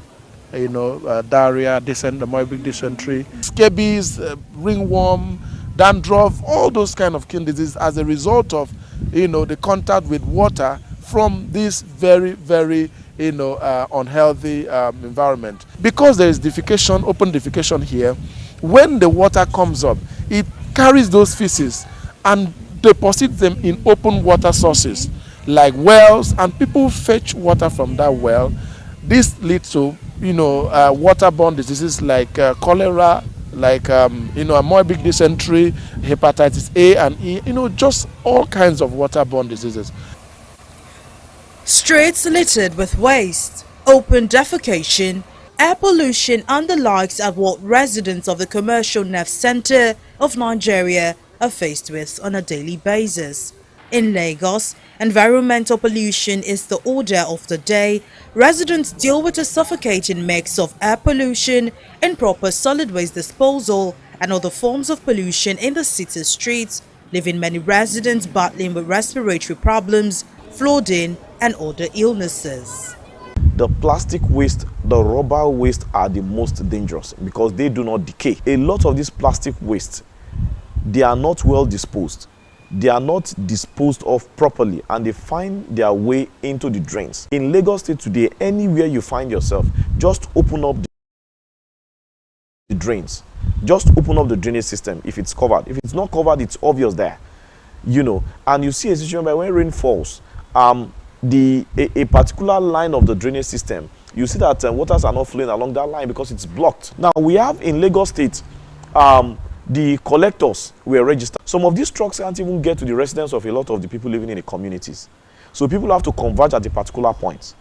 Speaker 5: diarrhea, amoebic dysentery, scabies, ringworm, dandruff, all those kind of skin diseases as a result of the contact with water from this very, very unhealthy environment. Because there is defecation, open defecation here, when the water comes up, it carries those feces and deposits them in open water sources like wells, and people fetch water from that well. This leads to waterborne diseases like cholera, like amoebic dysentery, hepatitis A and E, just all kinds of waterborne diseases.
Speaker 27: Streets littered with waste, open defecation, air pollution and the likes are what residents of the commercial nerve center of Nigeria are faced with on a daily basis. In Lagos, environmental pollution is the order of the day. Residents deal with a suffocating mix of air pollution, improper solid waste disposal, and other forms of pollution in the city streets, leaving many residents battling with respiratory problems, flooding, and other illnesses.
Speaker 19: The plastic waste, the rubber waste are the most dangerous because they do not decay. A lot of this plastic waste, they are not well disposed. They are not disposed of properly and they find their way into the drains. In Lagos State today, anywhere you find yourself, just open up the drains. Just open up the drainage system if it's covered. If it's not covered, it's obvious there. You know, and you see a situation where when rain falls, a particular line of the drainage system, you see that waters are not flowing along that line because it's blocked. Now, we have in Lagos State, the collectors were registered. Some of these trucks can't even get to the residence of a lot of the people living in the communities. So people have to converge at a particular point.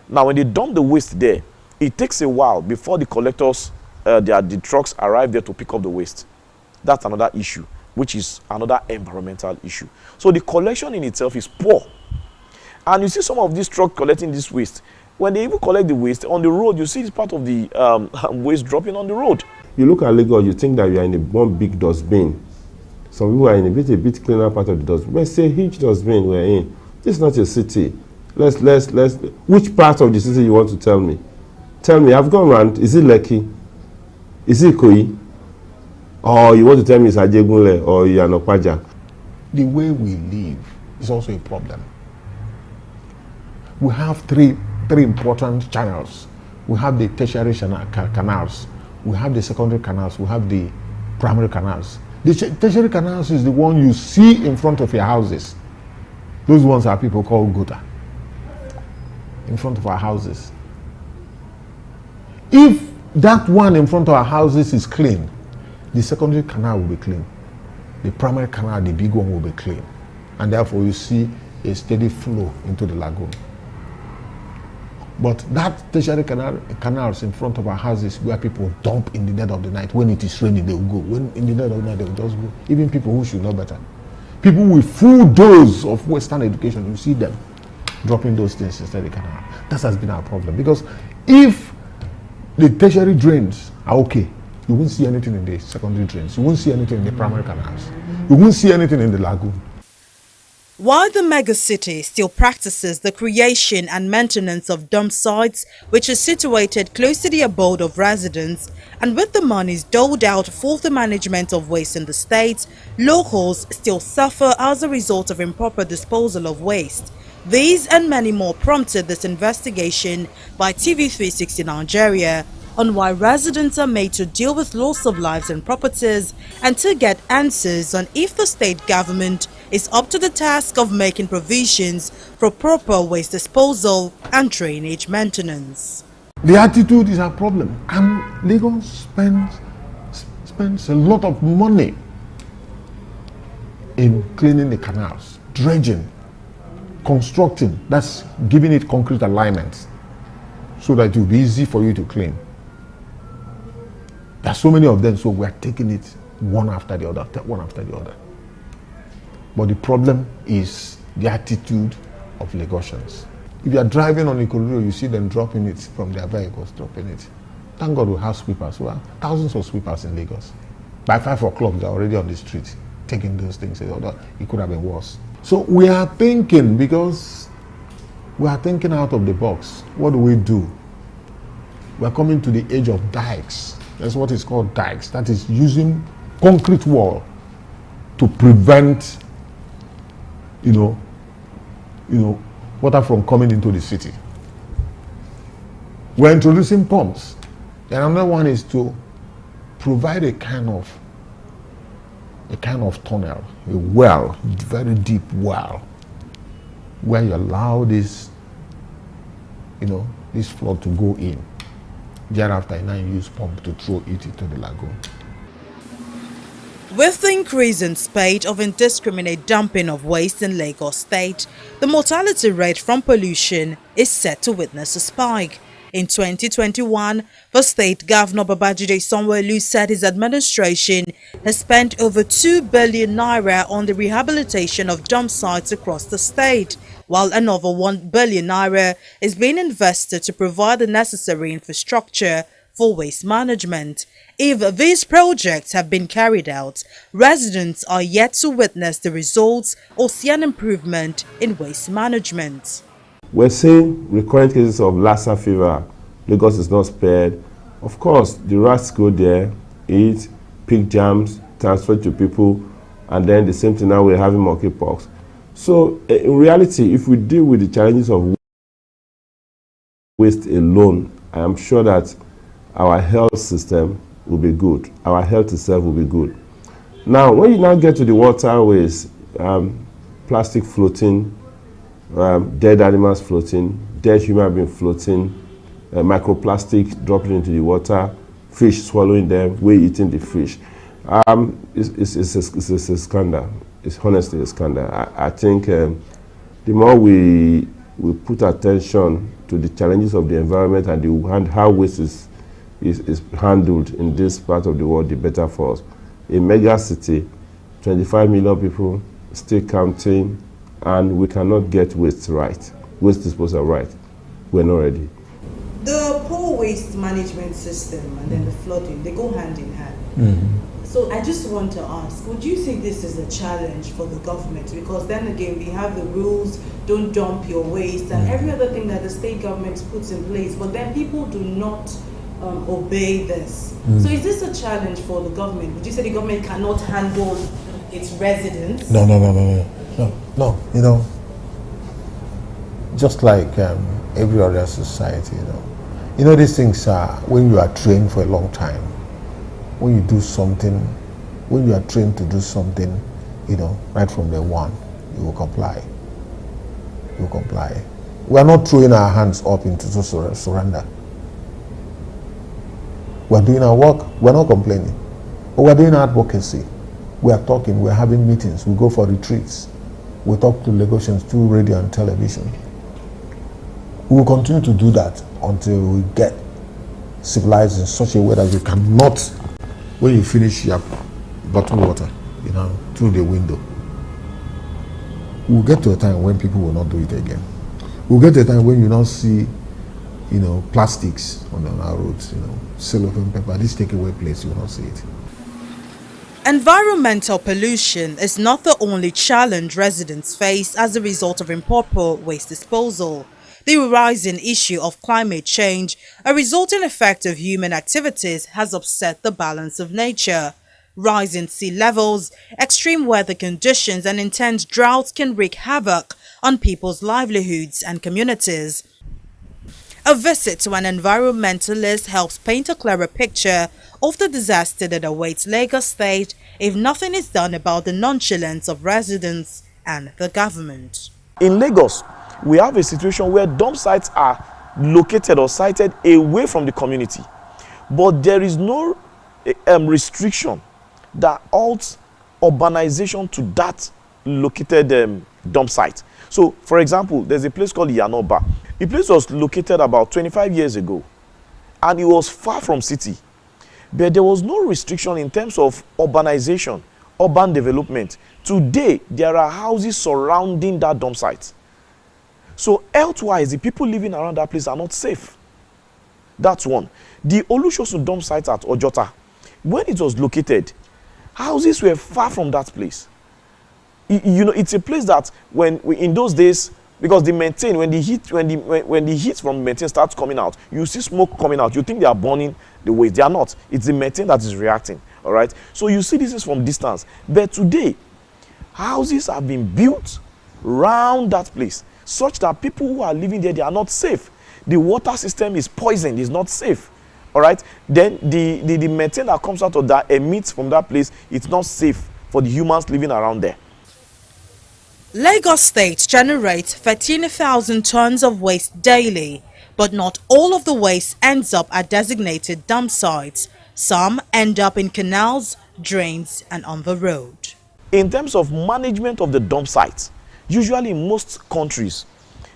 Speaker 19: Now, when they dump the waste there, it takes a while before the collectors, the trucks arrive there to pick up the waste. That's another issue, which is another environmental issue. So the collection in itself is poor. And you see some of these trucks collecting this waste. When they even collect the waste on the road, you see it's part of the waste dropping on the road.
Speaker 1: You look at Lagos, you think that you are in one big dustbin. Some people are in a bit cleaner part of the dustbin. But it's a huge dustbin we're in. This is not a city. Which part of the city you want to tell me? Tell me, I've gone around. Is it Lekki? Is it Ikoyi? Or you want to tell me it's Ajegunle or Yanokwaja?
Speaker 16: The way we live is also a problem. We have three important channels. We have the tertiary canals, we have the secondary canals, we have the primary canals. The tertiary canals is the one you see in front of your houses. Those ones are people called gutter in front of our houses. If that one in front of our houses is clean, the secondary canal will be clean. The primary canal, the big one, will be clean. And therefore you see a steady flow into the lagoon. But that tertiary canals in front of our houses where people dump in the dead of the night. When it is raining, they will go. When in the dead of the night, they will just go. Even people who should know better. People with full dose of Western education, you see them dropping those things instead of the canal. That has been our problem. Because if the tertiary drains are okay, you won't see anything in the secondary drains. You won't see anything in the primary canals. You won't see anything in the lagoon.
Speaker 27: While the megacity still practices the creation and maintenance of dump sites, which is situated close to the abode of residents, and with the monies doled out for the management of waste in the state, locals still suffer as a result of improper disposal of waste. These and many more prompted this investigation by TV360 Nigeria on why residents are made to deal with loss of lives and properties, and to get answers on if the state government is up to the task of making provisions for proper waste disposal and drainage maintenance.
Speaker 16: The attitude is a problem, and Lagos spends a lot of money in cleaning the canals, dredging, constructing, that's giving it concrete alignments so that it will be easy for you to clean. There are so many of them, so we are taking it one after the other, one after the other. But the problem is the attitude of Lagosians. If you are driving on Ikorodu, you see them dropping it from their vehicles, dropping it. Thank God we have sweepers. We have thousands of sweepers in Lagos. By 5 o'clock, they're already on the street taking those things. It could have been worse. So we are thinking, because we are thinking out of the box. What do? We are coming to the age of dikes. That's what is called dikes. That is using concrete wall to prevent, water from coming into the city. We're introducing pumps. And another one is to provide a kind of tunnel, a well, very deep well, where you allow this flood to go in. Thereafter, now you use pump to throw it into the lagoon.
Speaker 27: With the increase in spate of indiscriminate dumping of waste in Lagos State, the mortality rate from pollution is set to witness a spike. In 2021, the State Governor Babajide Sanwo-Olu said his administration has spent over 2 billion naira on the rehabilitation of dump sites across the state, while another 1 billion naira is being invested to provide the necessary infrastructure for waste management. If these projects have been carried out, residents are yet to witness the results or see an improvement in waste management.
Speaker 1: We're seeing recurrent cases of Lassa fever. Lagos is not spared. Of course, the rats go there, eat, pick jams, transfer to people, and then the same thing now we're having monkeypox. So in reality, if we deal with the challenges of waste alone, I am sure that our health system will be good. Our health itself will be good. Now, when you now get to the waterways, plastic floating, dead animals floating, dead human being floating, microplastic dropping into the water, fish swallowing them, we eating the fish. It's a scandal. It's honestly a scandal. I think the more we put attention to the challenges of the environment and how waste is handled in this part of the world, the better for us. A mega city, 25 million people, still counting, and we cannot get waste right, waste disposal right. We're not ready.
Speaker 27: The poor waste management system and then the flooding, they go hand in hand. So I just want to ask, would you think this is a challenge for the government? Because then again, we have the rules, don't dump your waste, and every other thing that the state government puts in place, but then people do not obey this. So is this a challenge for the government? Would you say the government cannot handle its residents?
Speaker 16: No. You know, just like every other society, you know, these things are when you are trained for a long time. When you do something, when you are trained to do something, you know, right from day one, you will comply. You will comply. We are not throwing our hands up into surrender. We are doing our work. We are not complaining, but we are doing advocacy. We are talking. We are having meetings. We go for retreats. We talk to Lagosians through radio and television. We will continue to do that until we get civilized in such a way that you cannot, when you finish your bottled water, you know, through the window. We'll get to a time when people will not do it again. We'll get to a time when you not see, you know, plastics on our roads, you know, cellophane paper, this takeaway place, you will not see it.
Speaker 27: Environmental pollution is not the only challenge residents face as a result of improper waste disposal. The rising issue of climate change, a resulting effect of human activities, has upset the balance of nature. Rising sea levels, extreme weather conditions and intense droughts can wreak havoc on people's livelihoods and communities. A visit to an environmentalist helps paint a clearer picture of the disaster that awaits Lagos State if nothing is done about the nonchalance of residents and the government.
Speaker 19: In Lagos, we have a situation where dump sites are located or sited away from the community, but there is no restriction that halts urbanization to that located dump site. So, for example, there's a place called Yanoba. The place was located about 25 years ago, and it was far from city. But there was no restriction in terms of urbanization, urban development. Today, there are houses surrounding that dump site. So, health-wise, the people living around that place are not safe. That's one. The Olusosun dump site at Ojota, when it was located, houses were far from that place. You know, it's a place that in those days, because the methane, when the heat from methane starts coming out, you see smoke coming out. You think they are burning the waste. They are not. It's the methane that is reacting. All right. So you see this is from distance. But today, houses have been built around that place, such that people who are living there, they are not safe. The water system is poisoned. It's not safe. All right. Then the methane that comes out of that emits from that place, it's not safe for the humans living around there.
Speaker 27: Lagos State generates 13,000 tons of waste daily, but not all of the waste ends up at designated dump sites. Some end up in canals, drains, and on the road.
Speaker 19: In terms of management of the dump sites, usually in most countries,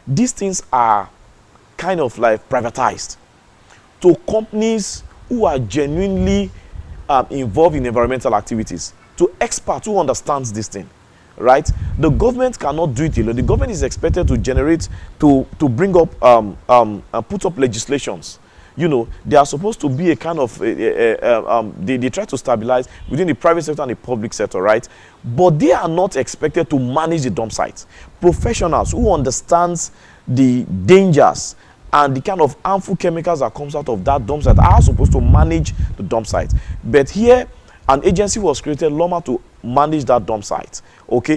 Speaker 19: these things are kind of like privatized to companies who are genuinely involved in environmental activities, to experts who understand this thing. Right, the government cannot do it alone. The government is expected to generate, to bring up, put up legislations. You know, they are supposed to be a kind of, they try to stabilize within the private sector and the public sector, right? But they are not expected to manage the dump sites. Professionals who understands the dangers and the kind of harmful chemicals that comes out of that dump site are supposed to manage the dump site. But here, an agency was created, LOMA, to manage that dump site. Okay,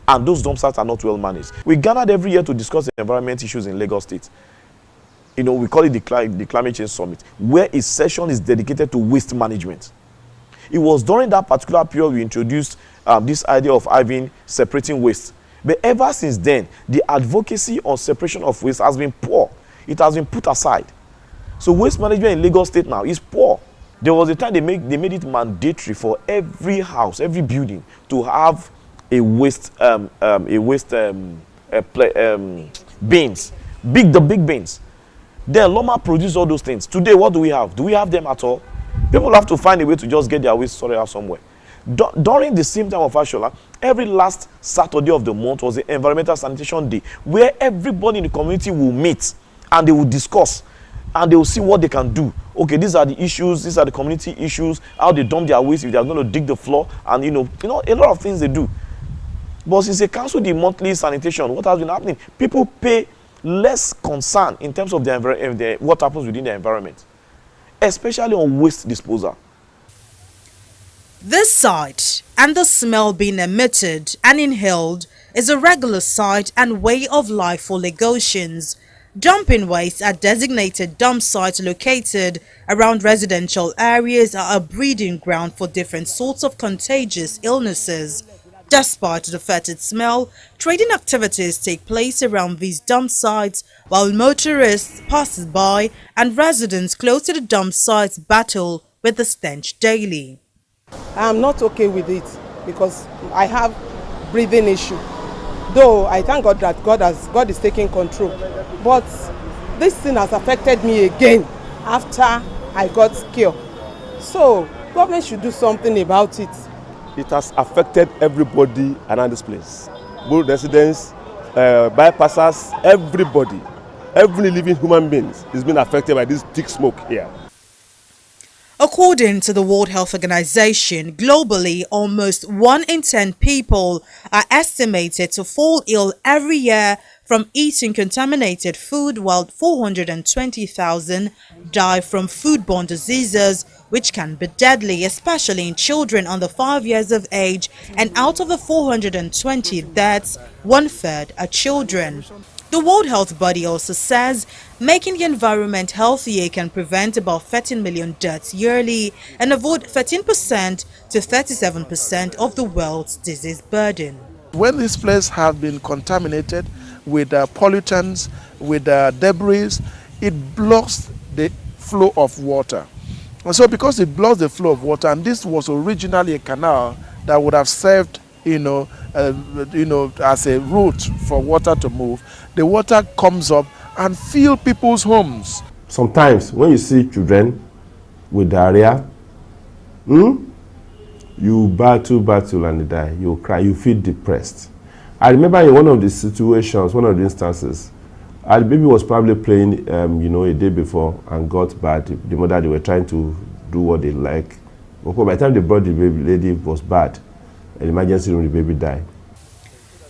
Speaker 19: and those dump sites are not well managed. We gathered every year to discuss the environment issues in Lagos State. we call it the Climate Change Summit, where a session is dedicated to waste management. It was during that particular period we introduced this idea of having separating waste. But ever since then, the advocacy on separation of waste has been poor. It has been put aside. So waste management in Lagos State now is poor. There was a time they made it mandatory for every house, every building to have a waste bins, the big bins. Then Loma produced all those things. Today, what do we have? Do we have them at all? People have to find a way to just get their waste sorted out somewhere. During the same time of Ashola, every last Saturday of the month was the Environmental Sanitation Day, where everybody in the community will meet and they will discuss and they will see what they can do. Okay, these are the issues, these are the community issues, how they dump their waste, if they are going to dig the floor, and a lot of things they do. But since they cancelled the monthly sanitation, what has been happening? People pay less concern in terms of what happens within the environment, especially on waste disposal.
Speaker 27: This sight and the smell being emitted and inhaled is a regular sight and way of life for Lagosians. Dumping waste at designated dump sites located around residential areas are a breeding ground for different sorts of contagious illnesses. Despite the fetid smell, trading activities take place around these dump sites while motorists, passers-by and residents close to the dump sites battle with the stench daily.
Speaker 2: I'm not okay with it because I have breathing issue. Though I thank God that God is taking control. But this thing has affected me again after I got cured. So government should do something about it.
Speaker 6: It has affected everybody around this place. Both residents, bypassers, everybody. Every living human being is being affected by this thick smoke here.
Speaker 27: According to the World Health Organization, globally, almost 1 in 10 people are estimated to fall ill every year from eating contaminated food, while 420,000 die from foodborne diseases, which can be deadly, especially in children under 5 years of age, and out of the 420 deaths, 1/3 are children. The World Health Body also says making the environment healthier can prevent about 13 million deaths yearly and avoid 13% to 37% of the world's disease burden.
Speaker 5: When these places have been contaminated with pollutants, with debris, it blocks the flow of water. And so because it blocks the flow of water, and this was originally a canal that would have served as a route for water to move, the water comes up and fill people's homes.
Speaker 1: Sometimes when you see children with diarrhea, you battle and they die. You cry, you feel depressed. I remember in one of the situations, one of the instances, the baby was probably playing, a day before and got bad. The mother, they were trying to do what they like. But by the time they brought the baby, lady, it was bad. In the emergency room, the baby died.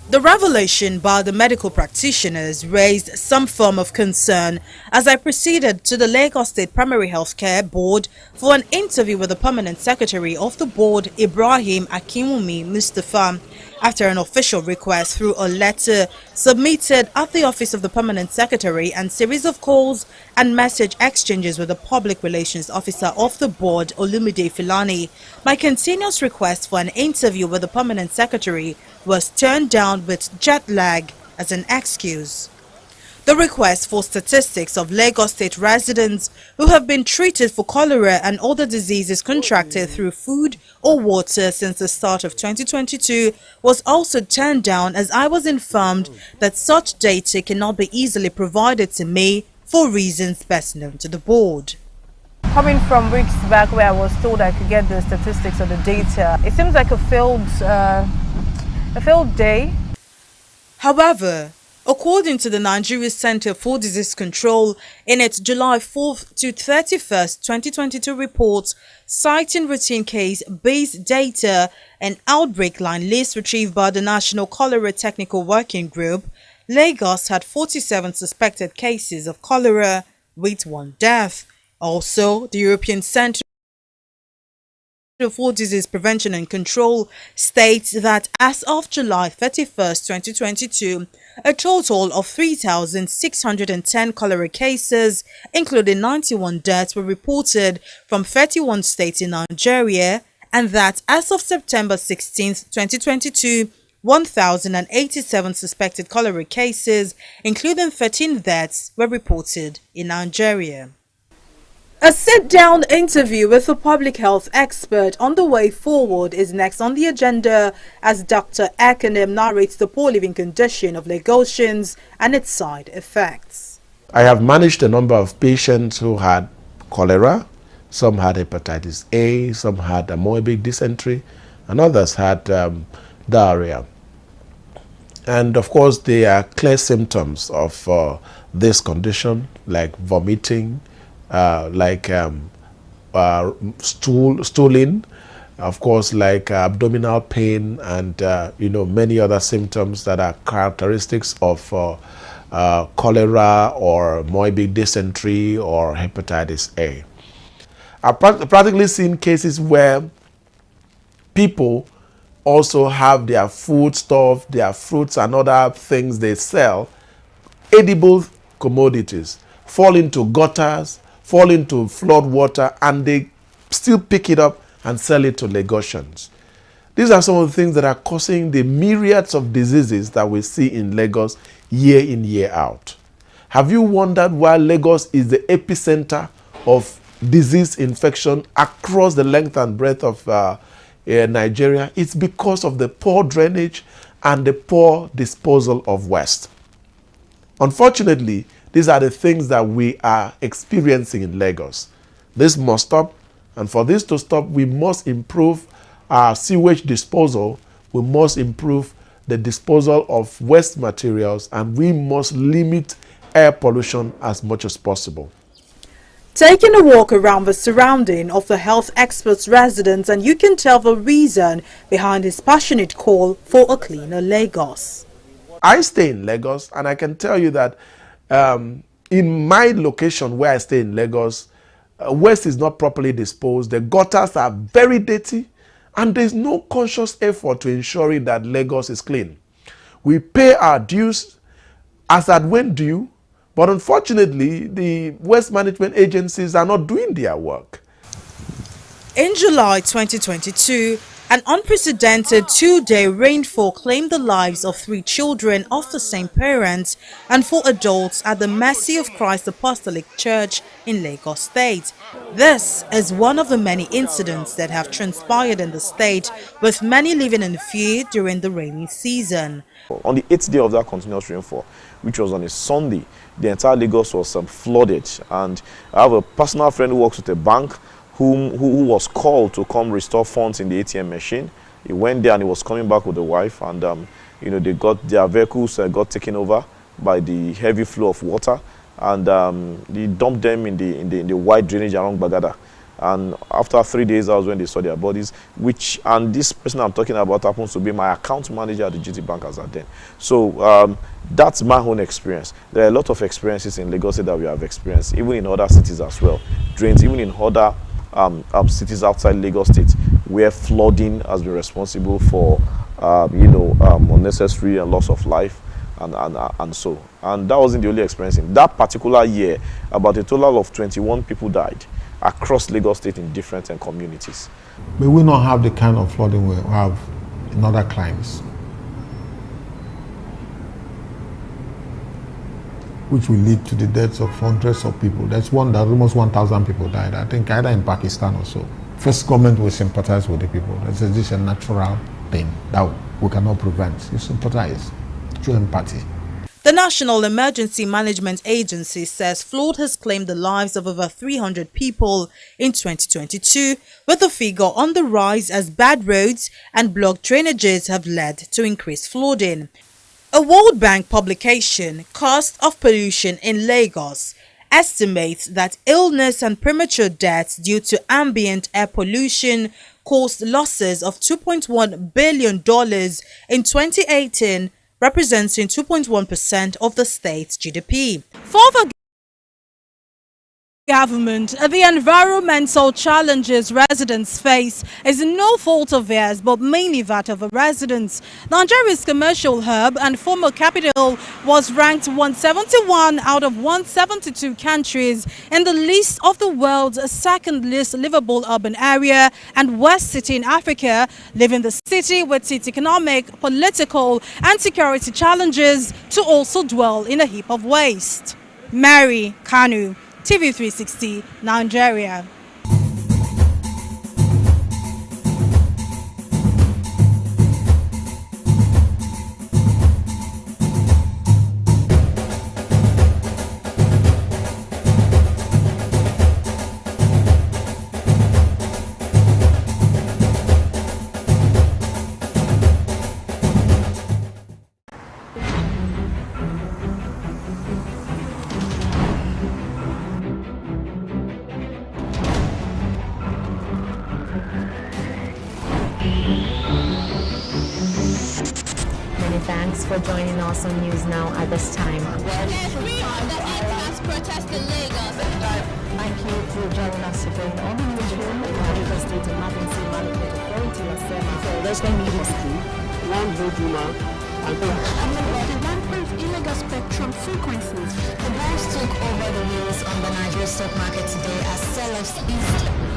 Speaker 27: The revelation by the medical practitioners raised some form of concern as I proceeded to the Lagos State Primary Healthcare Board for an interview with the permanent secretary of the board, Ibrahim Akinwumi Mustafa. After an official request through a letter submitted at the office of the permanent secretary and series of calls and message exchanges with the public relations officer of the board, Olumide Filani, my continuous request for an interview with the permanent secretary was turned down with jet lag as an excuse. The request for statistics of Lagos State residents who have been treated for cholera and other diseases contracted through food or water since the start of 2022 was also turned down, as I was informed that such data cannot be easily provided to me for reasons best known to the board.
Speaker 20: Coming from weeks back where I was told I could get the statistics or the data, it seems like a failed day.
Speaker 27: However, according to the Nigeria Center for Disease Control, in its July 4th to 31st, 2022 report, citing routine case-based data and outbreak line lists retrieved by the National Cholera Technical Working Group, Lagos had 47 suspected cases of cholera, with 1 death. Also, the European Center for Disease Prevention and Control states that as of July 31st, 2022, A total of 3,610 cholera cases, including 91 deaths, were reported from 31 states in Nigeria, and that as of September 16, 2022, 1,087 suspected cholera cases, including 13 deaths, were reported in Nigeria. A sit-down interview with a public health expert on the way forward is next on the agenda as Dr. Akanem narrates the poor living condition of Lagosians and its side effects.
Speaker 7: I have managed a number of patients who had cholera. Some had hepatitis A, some had amoebic dysentery, and others had diarrhea. And of course, there are clear symptoms of this condition, like vomiting, stooling, of course, like abdominal pain, and many other symptoms that are characteristics of cholera or amoebic dysentery or hepatitis A. I've practically seen cases where people also have their food stuff, their fruits and other things they sell, edible commodities, fall into gutters, fall into flood water, and they still pick it up and sell it to Lagosians. These are some of the things that are causing the myriads of diseases that we see in Lagos year in, year out. Have you wondered why Lagos is the epicenter of disease infection across the length and breadth of Nigeria? It's because of the poor drainage and the poor disposal of waste. Unfortunately, these are the things that we are experiencing in Lagos. This must stop, and for this to stop, we must improve our sewage disposal, we must improve the disposal of waste materials, and we must limit air pollution as much as possible.
Speaker 27: Taking a walk around the surrounding of the health expert's residence, and you can tell the reason behind his passionate call for a cleaner Lagos.
Speaker 7: I stay in Lagos, and I can tell you that in my location where I stay in Lagos, waste is not properly disposed. The gutters are very dirty, and there's no conscious effort to ensuring that Lagos is clean. We pay our dues as at when due, but unfortunately, the waste management agencies are not doing their work.
Speaker 27: In July 2022, an unprecedented 2-day rainfall claimed the lives of 3 children of the same parents and 4 adults at the Mercy of Christ Apostolic Church in Lagos State. This is one of the many incidents that have transpired in the state, with many living in fear during the rainy season.
Speaker 19: On the 8th day of that continuous rainfall, which was on a Sunday, the entire Lagos was flooded. And I have a personal friend who works with a bank who was called to come restore funds in the ATM machine. He went there and he was coming back with the wife, and they got their vehicles got taken over by the heavy flow of water, and they dumped them in the wide drainage around Bagada. And after 3 days, that was when they saw their bodies, and this person I'm talking about happens to be my account manager at the GT Bank as at then. So that's my own experience. There are a lot of experiences in Lagos that we have experienced, even in other cities as well. Drains, even in other cities outside Lagos State, where flooding has been responsible for, unnecessary loss of life. And so. And that wasn't the only experience. In that particular year, about a total of 21 people died across Lagos State in different communities.
Speaker 16: May we not have the kind of flooding we have in other climes, which will lead to the deaths of hundreds of people. That's one that almost 1,000 people died, I think, either in Pakistan or so. First, government will sympathize with the people. This is a natural thing that we cannot prevent. You sympathize, show empathy.
Speaker 27: The National Emergency Management Agency says flood has claimed the lives of over 300 people in 2022, with the figure on the rise as bad roads and blocked drainages have led to increased flooding. A World Bank publication, Cost of Pollution in Lagos, estimates that illness and premature deaths due to ambient air pollution caused losses of $2.1 billion in 2018, representing 2.1% of the state's GDP. Further Government, the environmental challenges residents face is no fault of theirs, but mainly that of the residents. Nigeria's commercial hub and former capital was ranked 171 out of 172 countries in the list of the world's second least livable urban area and worst city in Africa, leaving the city with its economic, political and security challenges to also dwell in a heap of waste. Mary Kanu, TV360, Nigeria.
Speaker 8: Thanks for joining us on News Now at this time.
Speaker 11: Protest in Lagos.
Speaker 8: Thank you for joining us again on the newsroom. The State Emergency Management Authority has said there's going to be one vote woman and
Speaker 11: the rampant illegal spectrum frequencies.
Speaker 8: The banks took over the wheels on the Nigerian stock market today as sellers eased.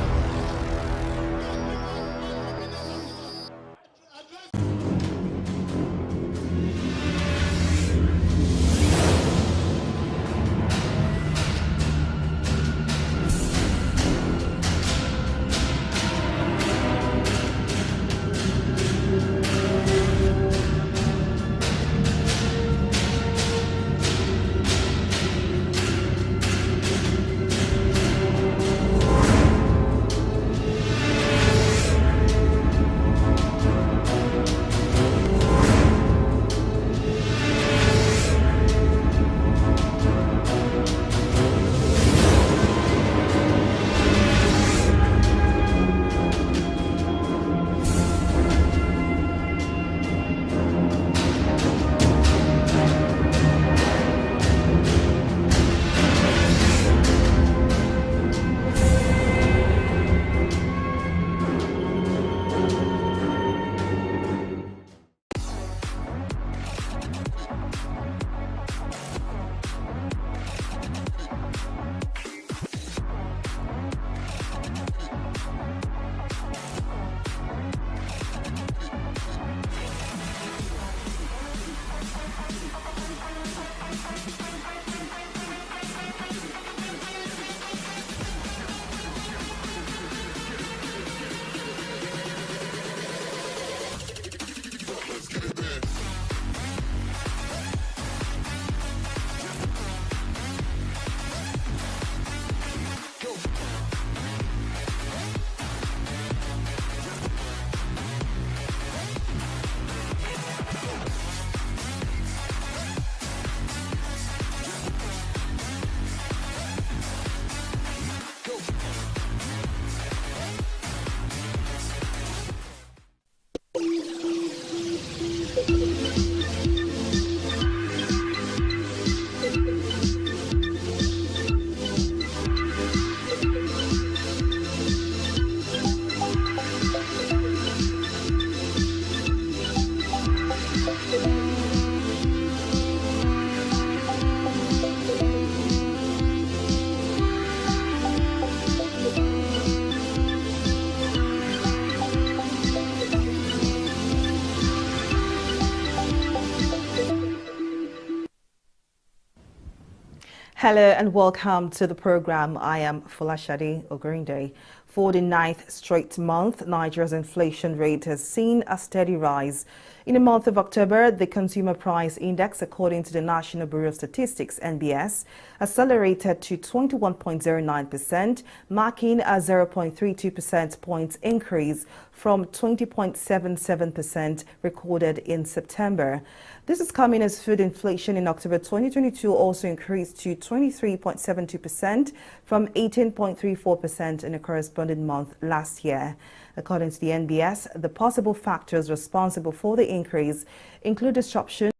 Speaker 15: Hello and welcome to the program. I am Folashade Ogurinde. For the 9th straight month, Nigeria's inflation rate has seen a steady rise. In the month of October, the Consumer Price Index, according to the National Bureau of Statistics, NBS, accelerated to 21.09%, marking a 0.32 percentage points increase from 20.77% recorded in September. This is coming as food inflation in October 2022 also increased to 23.72% from 18.34% in the corresponding month last year. According to the NBS, the possible factors responsible for the increase include disruption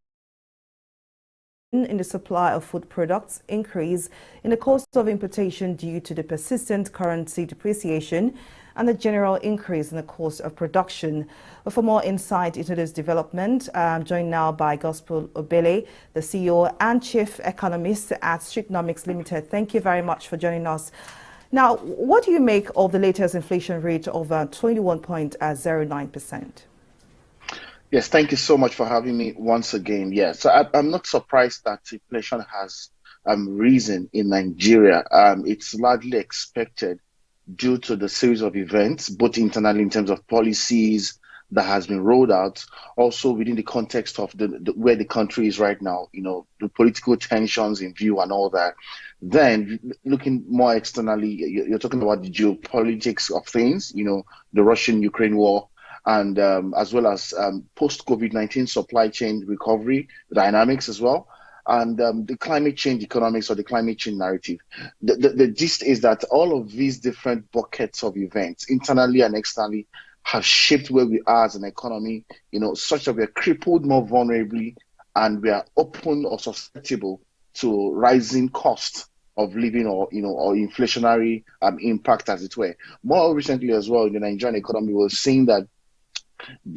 Speaker 15: in the supply of food products, increase in the cost of importation due to the persistent currency depreciation, and the general increase in the cost of production. For more insight into this development, I'm joined now by Gospel Obele, the CEO and Chief Economist at Streetnomics Limited. Thank you very much for joining us. Now, what do you make of the latest inflation rate of 21.09%?
Speaker 9: Yes, thank you so much for having me once again. Yes, so I'm not surprised that inflation has risen in Nigeria. It's largely expected due to the series of events, both internally in terms of policies that has been rolled out, also within the context of where the country is right now, the political tensions in view and all that. Then looking more externally, you're talking about the geopolitics of things, the Russian-Ukraine war, and as well as post-COVID-19 supply chain recovery dynamics as well, and the climate change economics or the climate change narrative. The gist is that all of these different buckets of events, internally and externally, have shaped where we are as an economy, such that we are crippled more vulnerably, and we are open or susceptible to rising costs of living or inflationary impact, as it were. More recently as well, in the Nigerian economy, we're seeing that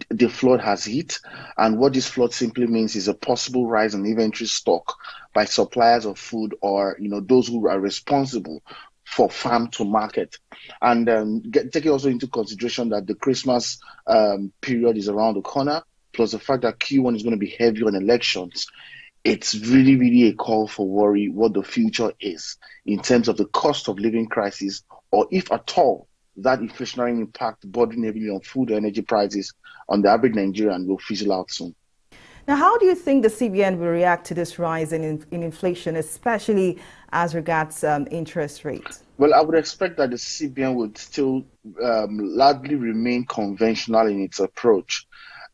Speaker 9: the flood has hit, and what this flood simply means is a possible rise in inventory stock by suppliers of food or those who are responsible for farm to market. And taking also into consideration that the Christmas period is around the corner, plus the fact that Q1 is going to be heavy on elections, it's really a call for worry what the future is in terms of the cost of living crisis, or if at all that inflationary impact burden heavily on food or energy prices on the average Nigerian will fizzle out soon.
Speaker 15: Now, how do you think the CBN will react to this rise in inflation, especially as regards interest rates?
Speaker 9: Well, I would expect that the CBN would still largely remain conventional in its approach.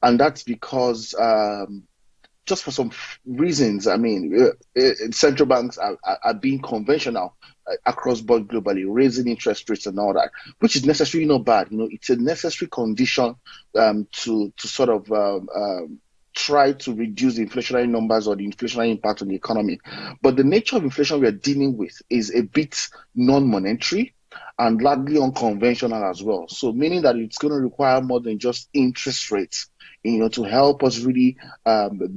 Speaker 9: And that's because just for some reasons, central banks are being conventional across board globally, raising interest rates and all that, which is necessarily not bad. It's a necessary condition to sort of try to reduce the inflationary numbers or the inflationary impact on the economy. But the nature of inflation we are dealing with is a bit non-monetary and largely unconventional as well. So meaning that it's going to require more than just interest rates, to help us really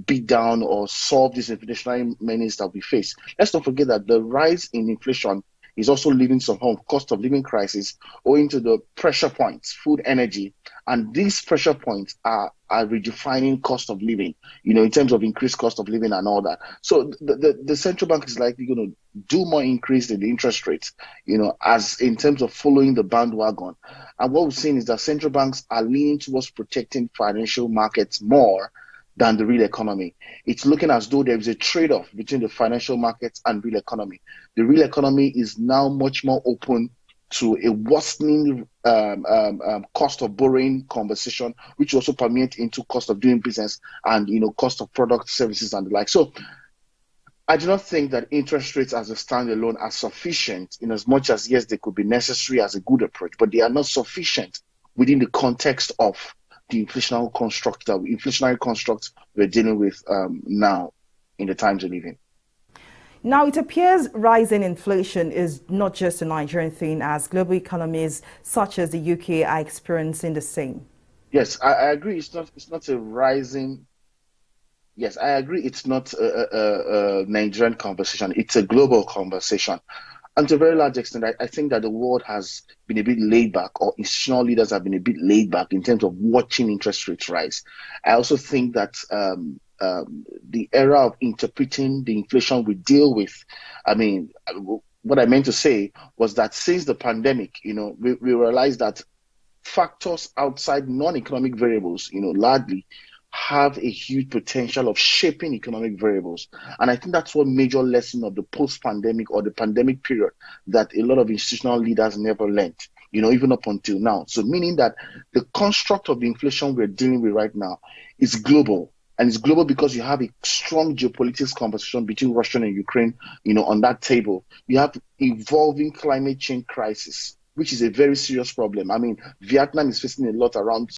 Speaker 9: beat down or solve this inflationary menace that we face. Let's not forget that the rise in inflation is also leading to some cost of living crisis owing to the pressure points, food, energy, and these pressure points are redefining cost of living, in terms of increased cost of living and all that. So the central bank is likely going to do more increase in the interest rates, as in terms of following the bandwagon. And what we've seen is that central banks are leaning towards protecting financial markets more than the real economy. It's looking as though there is a trade-off between the financial markets and real economy. The real economy is now much more open to a worsening cost of borrowing conversation, which also permeates into cost of doing business and cost of product, services, and the like. So I do not think that interest rates as a standalone are sufficient, in as much as, yes, they could be necessary as a good approach, but they are not sufficient within the context of the inflationary construct we're dealing with now in the times we live in.
Speaker 15: Now, it appears rising inflation is not just a Nigerian thing, as global economies such as the UK are experiencing the same.
Speaker 9: Yes, I agree. It's not a rising. Yes, I agree. It's not a Nigerian conversation. It's a global conversation. And to a very large extent, I think that the world has been a bit laid back, or institutional leaders have been a bit laid back in terms of watching interest rates rise. I also think that the era of interpreting the inflation we deal with, what I meant to say was that since the pandemic, we realized that factors outside non-economic variables, largely have a huge potential of shaping economic variables. And I think that's one major lesson of the post-pandemic or the pandemic period that a lot of institutional leaders never learned, even up until now. So meaning that the construct of the inflation we're dealing with right now is global. And it's global because you have a strong geopolitics conversation between Russia and Ukraine, on that table. You have evolving climate change crisis, which is a very serious problem. Vietnam is facing a lot around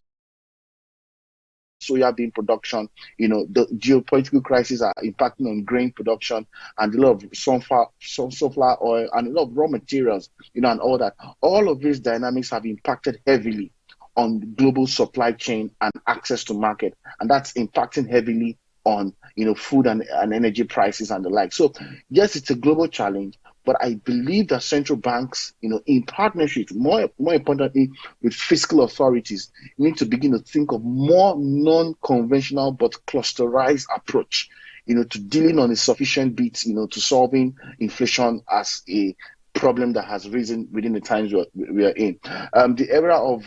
Speaker 9: soya bean production. The geopolitical crises are impacting on grain production and a lot of sunflower oil and a lot of raw materials, and all that. All of these dynamics have impacted heavily on global supply chain and access to market, and that's impacting heavily on food and energy prices and the like. So yes, it's a global challenge, but I believe that central banks, in partnership, more importantly with fiscal authorities, need to begin to think of more non-conventional but clusterized approach, to dealing on a sufficient bit, to solving inflation as a problem that has risen within the times we are in. The era of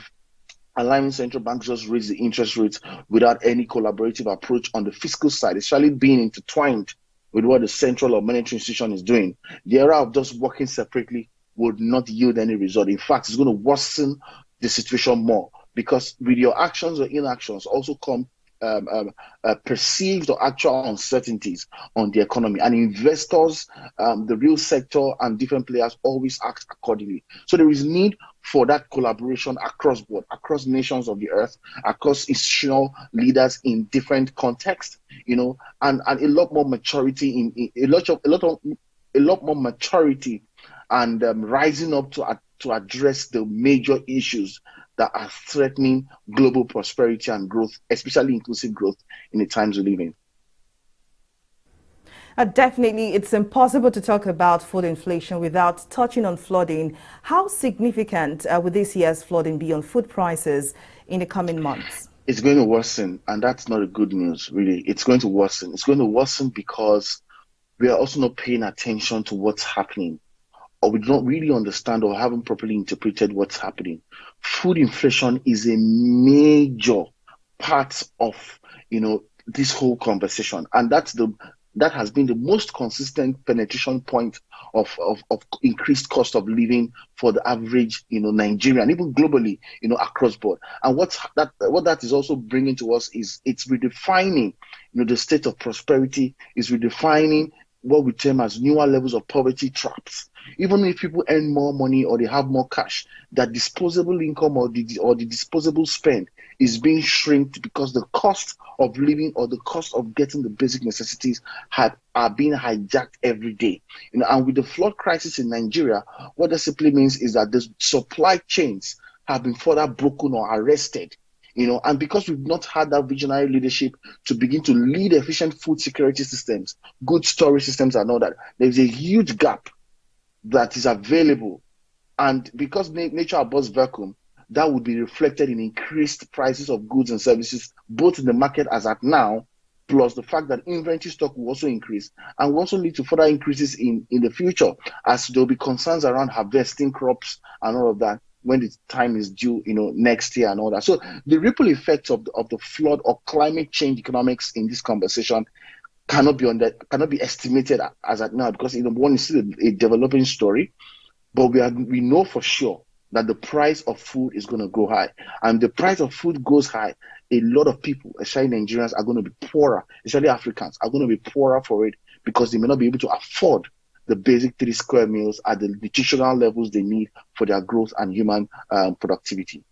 Speaker 9: allowing central banks just raise the interest rates without any collaborative approach on the fiscal side, especially being intertwined with what the central or monetary institution is doing. The era of just working separately would not yield any result. In fact, it's going to worsen the situation more, because with your actions or inactions also come perceived or actual uncertainties on the economy, and investors, the real sector and different players always act accordingly. So there is need for that collaboration across board, across nations of the earth, across institutional leaders in different contexts, and a lot more maturity in a lot more maturity and rising up to address the major issues that are threatening global prosperity and growth, especially inclusive growth in the times we live in.
Speaker 15: Definitely, it's impossible to talk about food inflation without touching on flooding. How significant will this year's flooding be on food prices in the coming months?
Speaker 9: It's going to worsen, and that's not a good news, really. It's going to worsen. It's going to worsen because we are also not paying attention to what's happening, or we don't really understand or haven't properly interpreted what's happening. Food inflation is a major part of, this whole conversation, and that has been the most consistent penetration point of increased cost of living for the average, Nigerian, even globally, across board. And what that is also bringing to us is it's redefining, the state of prosperity, is redefining what we term as newer levels of poverty traps. Even if people earn more money or they have more cash, that disposable income or the disposable spend is being shrinked because the cost of living or the cost of getting the basic necessities are being hijacked every day. And with the flood crisis in Nigeria, what that simply means is that the supply chains have been further broken or arrested. And because we've not had that visionary leadership to begin to lead efficient food security systems, good storage systems and all that, there's a huge gap that is available. And because nature abhors vacuum, that would be reflected in increased prices of goods and services, both in the market as at now, plus the fact that inventory stock will also increase and will also lead to further increases in the future, as there will be concerns around harvesting crops and all of that when the time is due, next year and all that. So the ripple effects of the flood or climate change economics in this conversation cannot be estimated as at now, because one is still a developing story, but we know for sure that the price of food is going to go high. And the price of food goes high, a lot of people, especially Nigerians, are going to be poorer, especially Africans, are going to be poorer for it, because they may not be able to afford the basic 3 square meals at the nutritional levels they need for their growth and human productivity.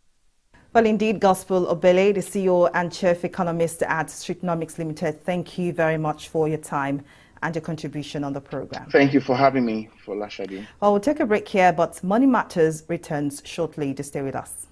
Speaker 15: Well, indeed, Gospel Obele, the CEO and Chief Economist at Streetnomics Limited, thank you very much for your time and your contribution on the program.
Speaker 9: Thank you for having me, Folashade.
Speaker 15: Well, we'll take a break here, but Money Matters returns shortly. To stay with us.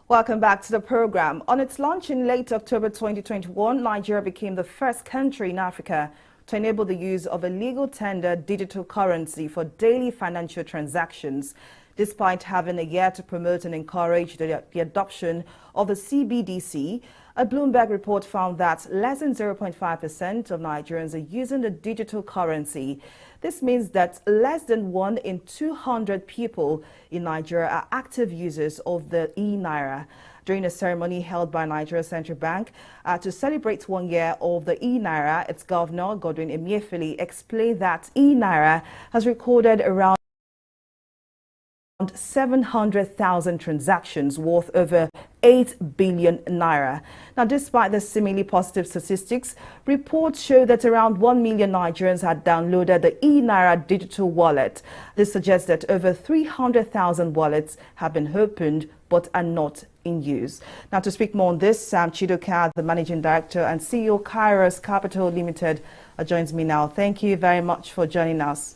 Speaker 15: Welcome back to the program. On its launch in late October 2021, Nigeria became the first country in Africa to enable the use of a legal tender digital currency for daily financial transactions. Despite having a year to promote and encourage the adoption of the CBDC, a Bloomberg report found that less than 0.5% of Nigerians are using the digital currency. This means that less than 1 in 200 people in Nigeria are active users of the e-Naira. During a ceremony held by Nigeria Central Bank to celebrate 1 year of the e-Naira, its governor, Godwin Emefiele, explained that e-Naira has recorded around 700,000 transactions worth over 8 billion naira. Now, despite the seemingly positive statistics, reports show that around 1 million Nigerians had downloaded the eNaira digital wallet. This suggests that over 300,000 wallets have been opened but are not in use. Now, to speak more on this, Sam Chidoka, the Managing Director and CEO Kairos Capital Limited, joins me now. Thank you very much for joining us.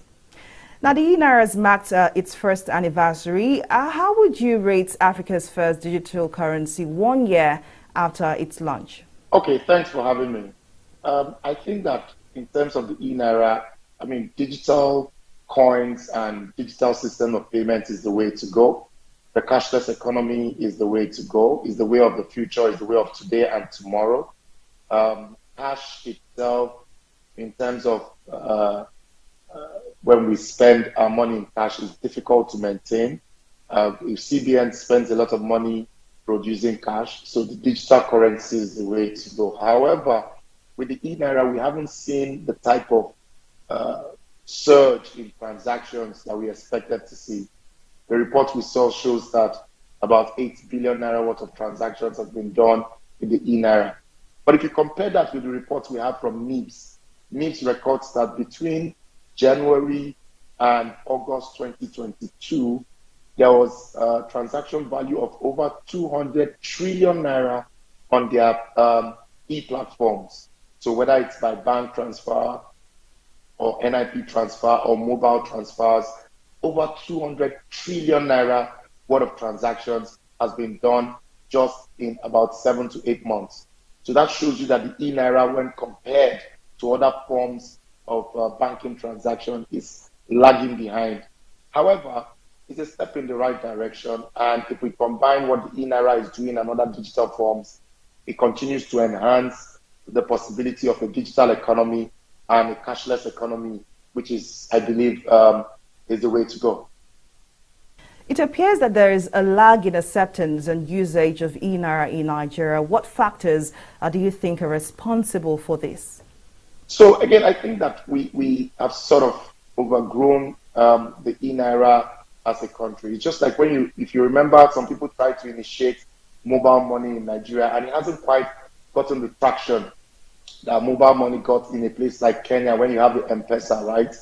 Speaker 15: Now, the eNaira has marked its first anniversary. How would you rate Africa's first digital currency 1 year after its launch?
Speaker 10: Okay, thanks for having me. I think that in terms of the eNaira, I mean, digital coins and digital system of payment is the way to go. The cashless economy is the way to go, is the way of the future, is the way of today and tomorrow. Cash itself, in terms of when we spend our money in cash, is difficult to maintain. If CBN spends a lot of money producing cash, so the digital currency is the way to go. However, with the eNaira, we haven't seen the type of surge in transactions that we expected to see. The report we saw shows that about 8 billion naira worth of transactions have been done in the eNaira. But if you compare that with the reports we have from NIBS records that between January and August 2022, there was a transaction value of over 200 trillion naira on their e-platforms. So whether it's by bank transfer or NIP transfer or mobile transfers, over 200 trillion naira worth of transactions has been done just in about 7 to 8 months. So that shows you that the eNaira, when compared to other forms of banking transaction, is lagging behind. However, it's a step in the right direction, and if we combine what the eNaira is doing and other digital forms, it continues to enhance the possibility of a digital economy and a cashless economy, which is, I believe, is the way to go.
Speaker 15: It appears that there is a lag in acceptance and usage of eNaira in Nigeria. What factors do you think are responsible for this?
Speaker 10: So again, I think that we have sort of overgrown the eNaira as a country. It's just like when if you remember, some people tried to initiate mobile money in Nigeria, and it hasn't quite gotten the traction that mobile money got in a place like Kenya when you have the M-Pesa, right?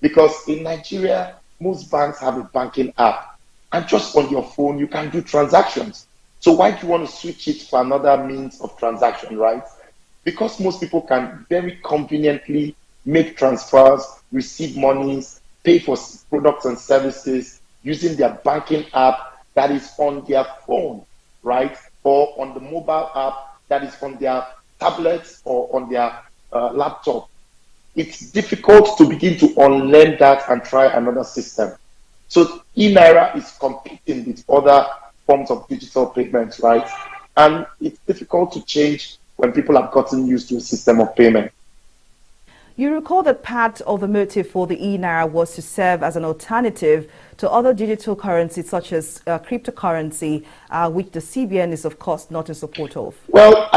Speaker 10: Because in Nigeria, most banks have a banking app, and just on your phone, you can do transactions. So why do you want to switch it for another means of transaction, right? Because most people can very conveniently make transfers, receive monies, pay for products and services using their banking app that is on their phone, right? Or on the mobile app that is on their tablets or on their laptop. It's difficult to begin to unlearn that and try another system. So eNaira is competing with other forms of digital payments, right? And it's difficult to change when people have gotten used to a system of payment.
Speaker 15: You recall that part of the motive for the eNaira was to serve as an alternative to other digital currencies such as cryptocurrency, which the CBN is, of course, not in support of.
Speaker 10: Well,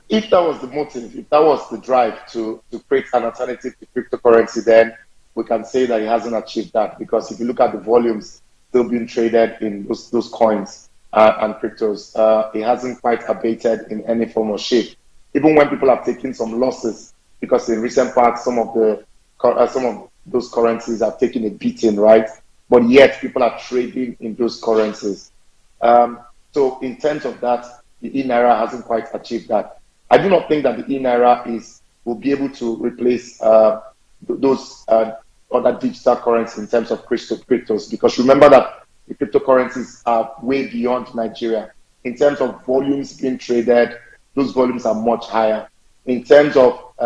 Speaker 10: if that was the motive, if that was the drive to create an alternative to cryptocurrency, then we can say that it hasn't achieved that, because if you look at the volumes still being traded in those coins and cryptos, it hasn't quite abated in any form or shape. Even when people have taken some losses, because in recent past, some of those currencies have taken a beating, right? But yet people are trading in those currencies. So in terms of that, the eNaira hasn't quite achieved that. I do not think that the eNaira will be able to replace those other digital currencies in terms of cryptos, because remember that the cryptocurrencies are way beyond Nigeria. In terms of volumes being traded, those volumes are much higher. In terms of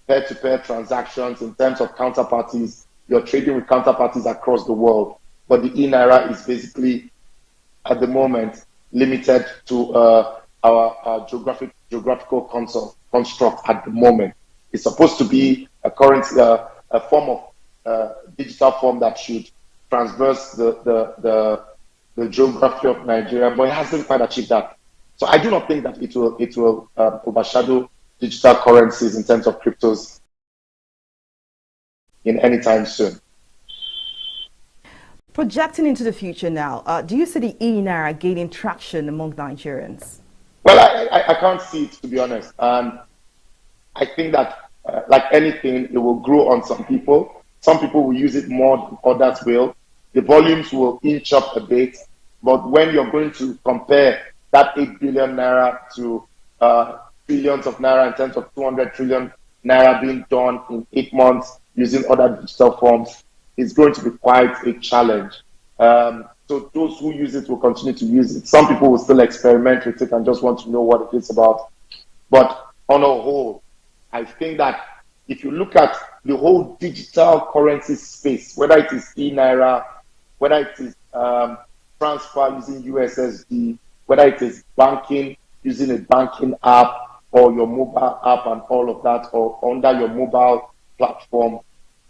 Speaker 10: peer-to-peer transactions, in terms of counterparties, you're trading with counterparties across the world. But the eNaira is basically, at the moment, limited to our geographical construct at the moment. It's supposed to be a currency, a form of digital form that should transverse the geography of Nigeria, but it hasn't quite achieved that. So I do not think that it will overshadow digital currencies in terms of cryptos in any time soon.
Speaker 15: Projecting into the future now, do you see the e-naira gaining traction among Nigerians?
Speaker 10: Well, I can't see it, to be honest. I think that, like anything, it will grow on some people. Some people will use it more than others will. The volumes will inch up a bit. But when you're going to compare that 8 billion naira to trillions of naira in terms of 200 trillion naira being done in 8 months using other digital forms, it's going to be quite a challenge. So those who use it will continue to use it. Some people will still experiment with it and just want to know what it is about. But on a whole, I think that if you look at the whole digital currency space, whether it is e-naira, whether it is transfer using USSD, whether it is banking using a banking app or your mobile app and all of that, or under your mobile platform,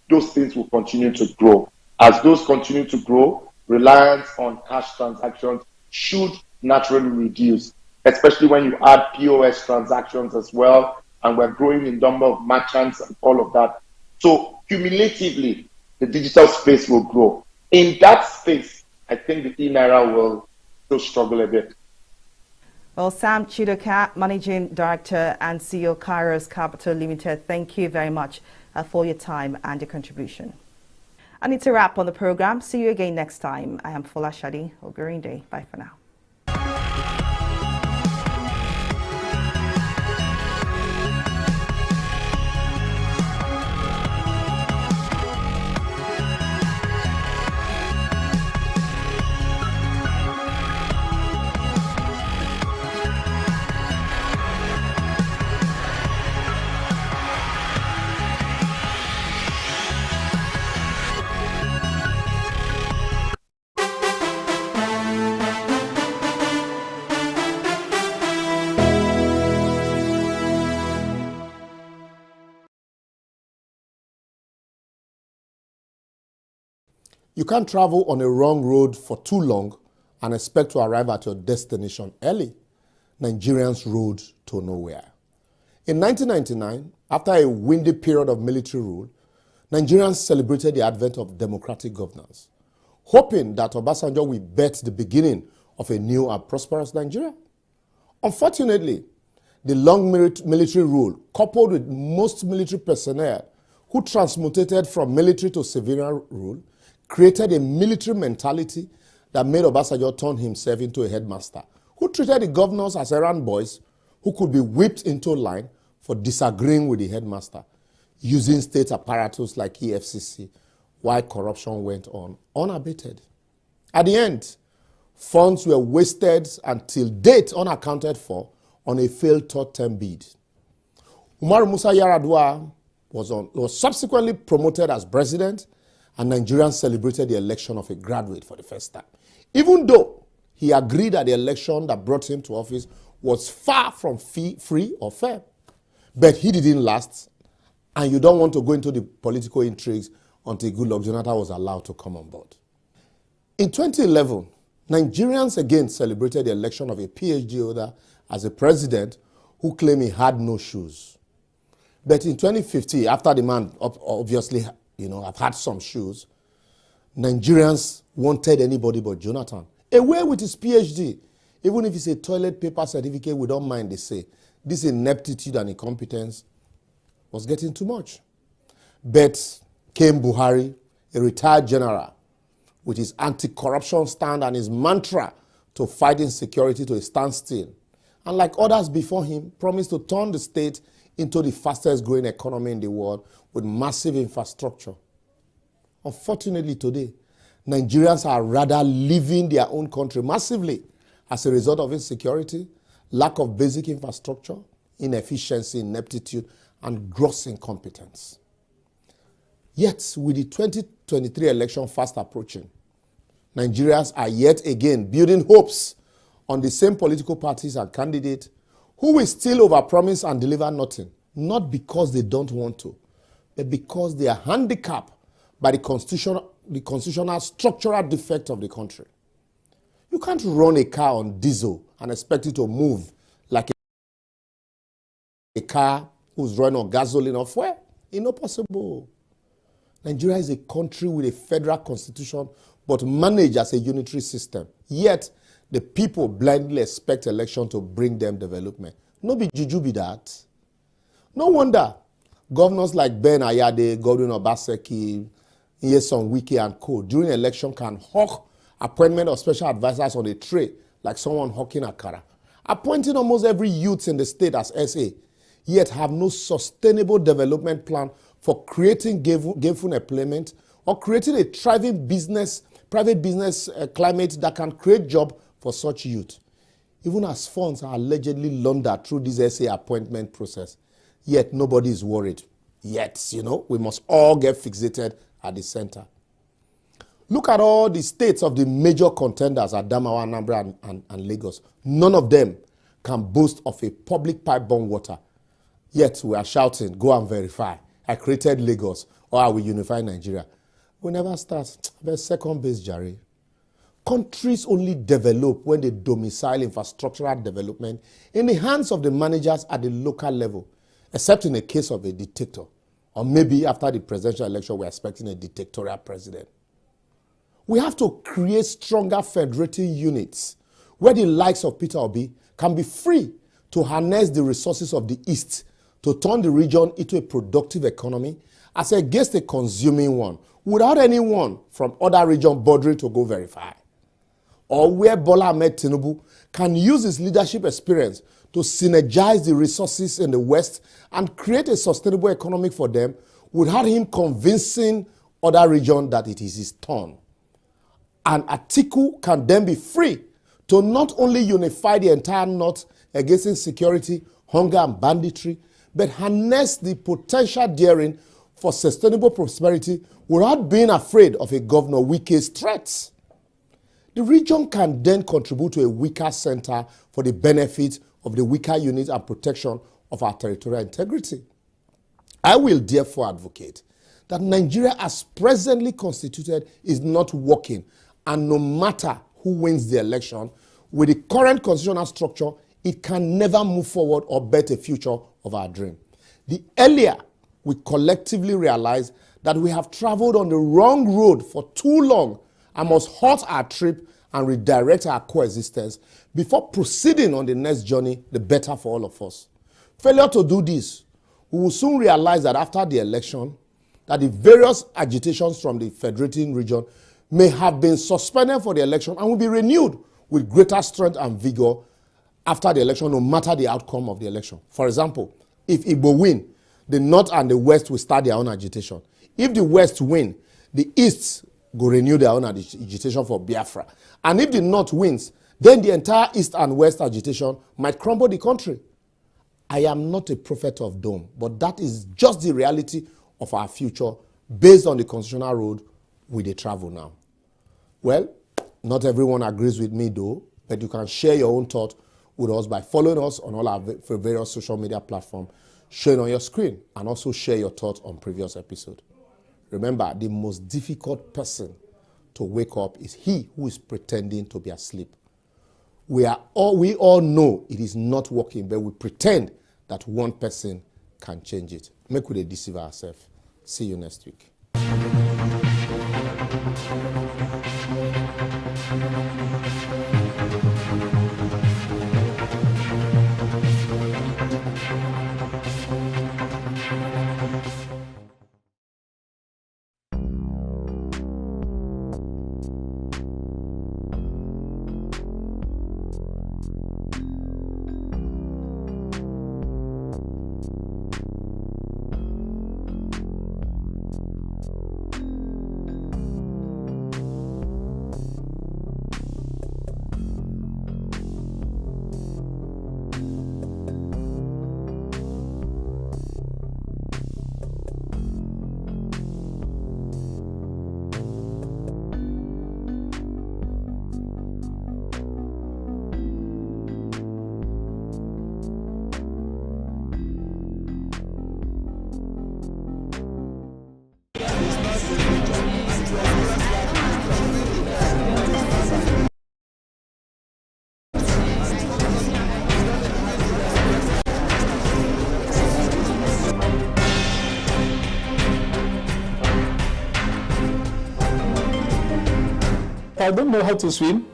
Speaker 10: those things will continue to grow. As those continue to grow, reliance on cash transactions should naturally reduce, especially when you add POS transactions as well, and we're growing in number of merchants and all of that. So cumulatively, the digital space will grow. In that space, I think the e-naira will still struggle a bit.
Speaker 15: Well, Sam Chidoka, Managing Director and CEO Kairos Capital Limited, thank you very much for your time and your contribution. And it's a wrap on the program. See you again next time. I am Fola Shadi. Ogurinde. Bye for now.
Speaker 16: You can't travel on a wrong road for too long and expect to arrive at your destination early. Nigerians rode to nowhere. In 1999, after a windy period of military rule, Nigerians celebrated the advent of democratic governance, hoping that Obasanjo will bet the beginning of a new and prosperous Nigeria. Unfortunately, the long military rule, coupled with most military personnel who transmutated from military to civilian rule, created a military mentality that made Obasanjo turn himself into a headmaster, who treated the governors as errand boys who could be whipped into line for disagreeing with the headmaster, using state apparatus like EFCC, while corruption went on unabated. At the end, funds were wasted until date unaccounted for on a failed third-term bid. Umar Musa Yar'Adua was subsequently promoted as president, and Nigerians celebrated the election of a graduate for the first time, even though he agreed that the election that brought him to office was far from free or fair. But he didn't last, and you don't want to go into the political intrigues until Goodluck Jonathan was allowed to come on board. In 2011, Nigerians again celebrated the election of a PhD holder as a president who claimed he had no shoes. But in 2015, after the man obviously have had some shoes, Nigerians wanted anybody but Jonathan. Away with his PhD. Even if it's a toilet paper certificate, we don't mind, they say. This ineptitude and incompetence was getting too much. But came Buhari, a retired general, with his anti-corruption stand and his mantra to fight insecurity to a standstill. And like others before him, promised to turn the state into the fastest growing economy in the world with massive infrastructure. Unfortunately today, Nigerians are rather leaving their own country massively as a result of insecurity, lack of basic infrastructure, inefficiency, ineptitude, and gross incompetence. Yet, with the 2023 election fast approaching, Nigerians are yet again building hopes on the same political parties and candidates who will still overpromise and deliver nothing, not because they don't want to, but because they are handicapped by the constitutional structural defect of the country. You can't run a car on diesel and expect it to move like a car who's running on gasoline or fuel. It's not possible. Nigeria is a country with a federal constitution
Speaker 12: but managed as a unitary system. Yet, the people blindly expect election to bring them development. No be juju be that. No wonder governors like Ben Ayade, Godwin Obaseki, Nyesom Wike and co. during election can hawk appointment of special advisors on a tray like someone hawking akara, appointing almost every youth in the state as SA, yet have no sustainable development plan for creating gainful employment or creating a thriving private business climate that can create jobs for such youth. Even as funds are allegedly laundered through this SA appointment process, yet nobody is worried. Yet, we must all get fixated at the center. Look at all the states of the major contenders at Adamawa, Anambra, and Lagos. None of them can boast of a public pipe-borne water. Yet we are shouting, go and verify. I created Lagos, or I will unify Nigeria. We never start. There's second base, Jerry. Countries only develop when they domicile infrastructural development in the hands of the managers at the local level, except in the case of a dictator. Or maybe after the presidential election, we're expecting a dictatorial president. We have to create stronger federating units where the likes of Peter Obi can be free to harness the resources of the East to turn the region into a productive economy as against a consuming one, without anyone from other regions bothering to go verify. Or where Bola Ahmed Tinubu can use his leadership experience to synergize the resources in the West and create a sustainable economy for them without him convincing other regions that it is his turn. And Atiku can then be free to not only unify the entire North against insecurity, hunger, and banditry, but harness the potential therein for sustainable prosperity without being afraid of a Governor Wike's threats. The region can then contribute to a weaker center for the benefit of the weaker unit and protection of our territorial integrity. I will therefore advocate that Nigeria as presently constituted is not working, and no matter who wins the election, with the current constitutional structure, it can never move forward or bet a future of our dream. The earlier we collectively realize that we have traveled on the wrong road for too long and must halt our trip and redirect our coexistence before proceeding on the next journey, the better for all of us. Failure to do this, we will soon realize that after the election, that the various agitations from the federating region may have been suspended for the election and will be renewed with greater strength and vigor after the election, no matter the outcome of the election. For example, if Igbo win, the North and the West will start their own agitation. If the West win, the East will renew their own agitation for Biafra. And if the North wins, then the entire East and West agitation might crumble the country. I am not a prophet of doom, but that is just the reality of our future based on the constitutional road we dey travel now. Well, not everyone agrees with me though, but you can share your own thought with us by following us on all our various social media platforms, showing on your screen, and also share your thoughts on previous episodes. Remember, the most difficult person to wake up is he who is pretending to be asleep. We all know it is not working, but we pretend that one person can change it. Make we dey deceive ourselves. See you next week.
Speaker 14: I don't know how to swim.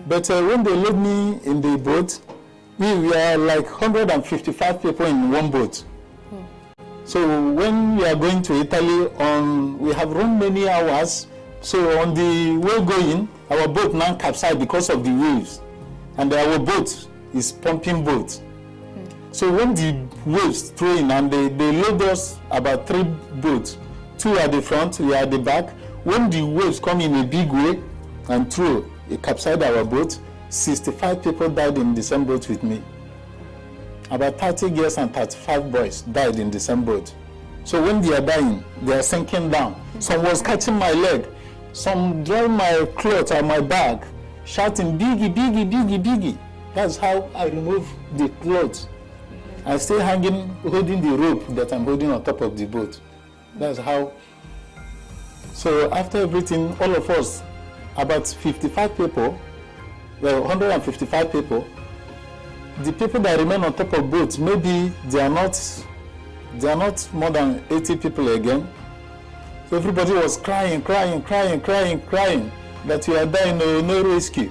Speaker 14: But when they load me in the boat, we were like 155 people in one boat. So when we are going to Italy, we have run many hours. So on the way going, our boat now capsized because of the waves. And our boat is pumping boat. So when the waves throw in and they load us about 3 boats, 2 at the front, we are at the back. When the waves come in a big way and throw, it capsized our boat. 65 people died in the same boat with me. About 30 girls and 35 boys died in the same boat. So when they are dying, they are sinking down. Some was catching my leg. Some drawing my clothes or my bag, shouting, "Biggie, Biggie, Biggie, Biggie." That's how I remove the clothes. I stay hanging, holding the rope that I'm holding on top of the boat. That's how. So after everything, all of us, about 55 people, well, 155 people, the people that remain on top of boats, maybe they are not more than 80 people again. So everybody was crying that we are dying, no rescue.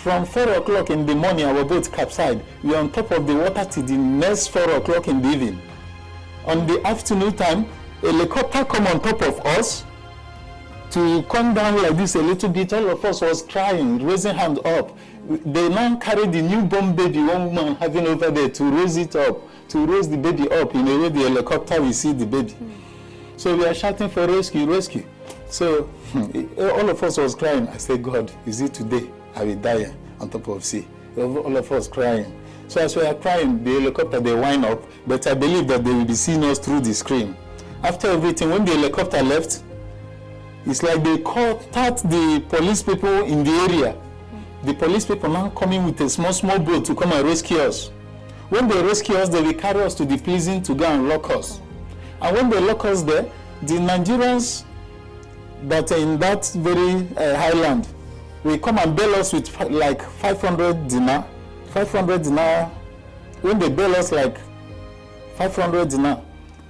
Speaker 14: From 4 o'clock in the morning, our boat capsized. We are on top of the water till the next 4 o'clock in the evening. On the afternoon time, a helicopter come on top of us to come down like this a little bit. All of us was crying, raising hands up. They now carry the newborn baby, one woman having over there, to raise it up, to raise the baby up. In a way, the helicopter will see the baby. So we are shouting for rescue, rescue. So all of us was crying. I said, God, is it today I will die on top of sea? All of us crying. So as we are crying, the helicopter, they wind up, but I believe that they will be seeing us through the screen. After everything, when the helicopter left, it's like they contact the police people in the area. The police people now coming with a small boat to come and rescue us. When they rescue us, they will carry us to the prison to go and lock us. And when they lock us there, the Nigerians that are in that very highland will come and bail us with like 500 dinar. 500 dinar. When they bail us like 500 dinar,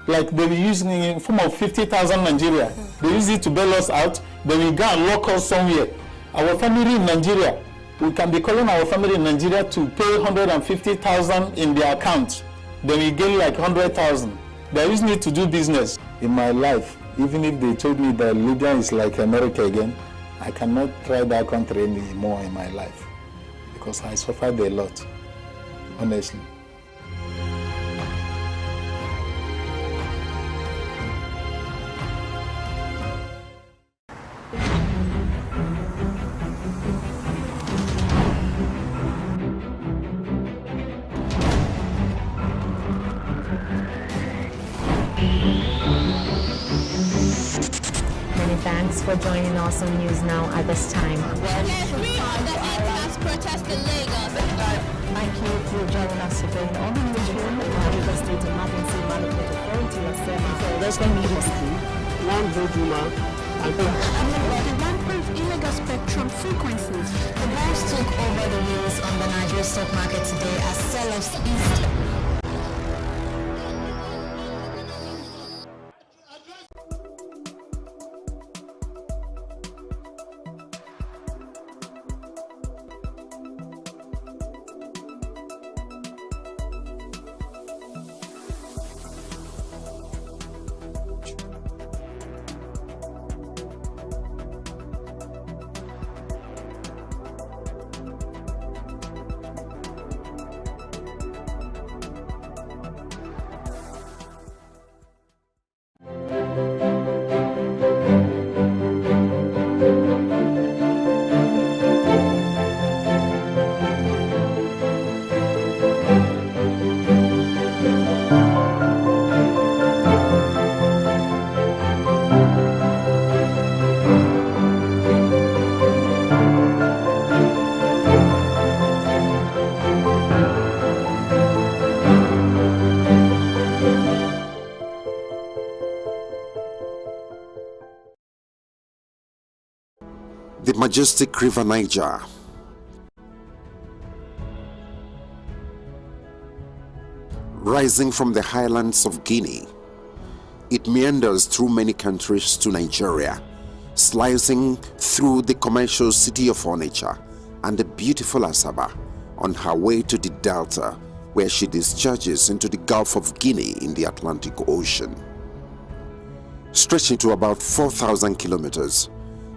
Speaker 14: like they will use in form of 50,000 Nigeria. They use it to bail us out. They will go and lock us somewhere. Our family in Nigeria, we can be calling our family in Nigeria to pay 150,000 in their account. Then we get like 100,000. They are using it to do business. In my life, even if they told me that Libya is like America again, I cannot try that country anymore in my life because I suffered a lot, honestly.
Speaker 8: Thanks for joining us on News Now at this time.
Speaker 11: Protest in Lagos.
Speaker 8: Thank you for joining us again on the newsroom. The State Emergency Management Authority has said for Western Media School, one vote and
Speaker 11: the rampant illegal spectrum frequencies.
Speaker 8: The banks took over the wheels on the Nigerian stock market today as sellers eased.
Speaker 17: The majestic River Niger, rising from the highlands of Guinea, it meanders through many countries to Nigeria, slicing through the commercial city of Onitsha and the beautiful Asaba on her way to the Delta, where she discharges into the Gulf of Guinea in the Atlantic Ocean. Stretching to about 4,000 kilometers,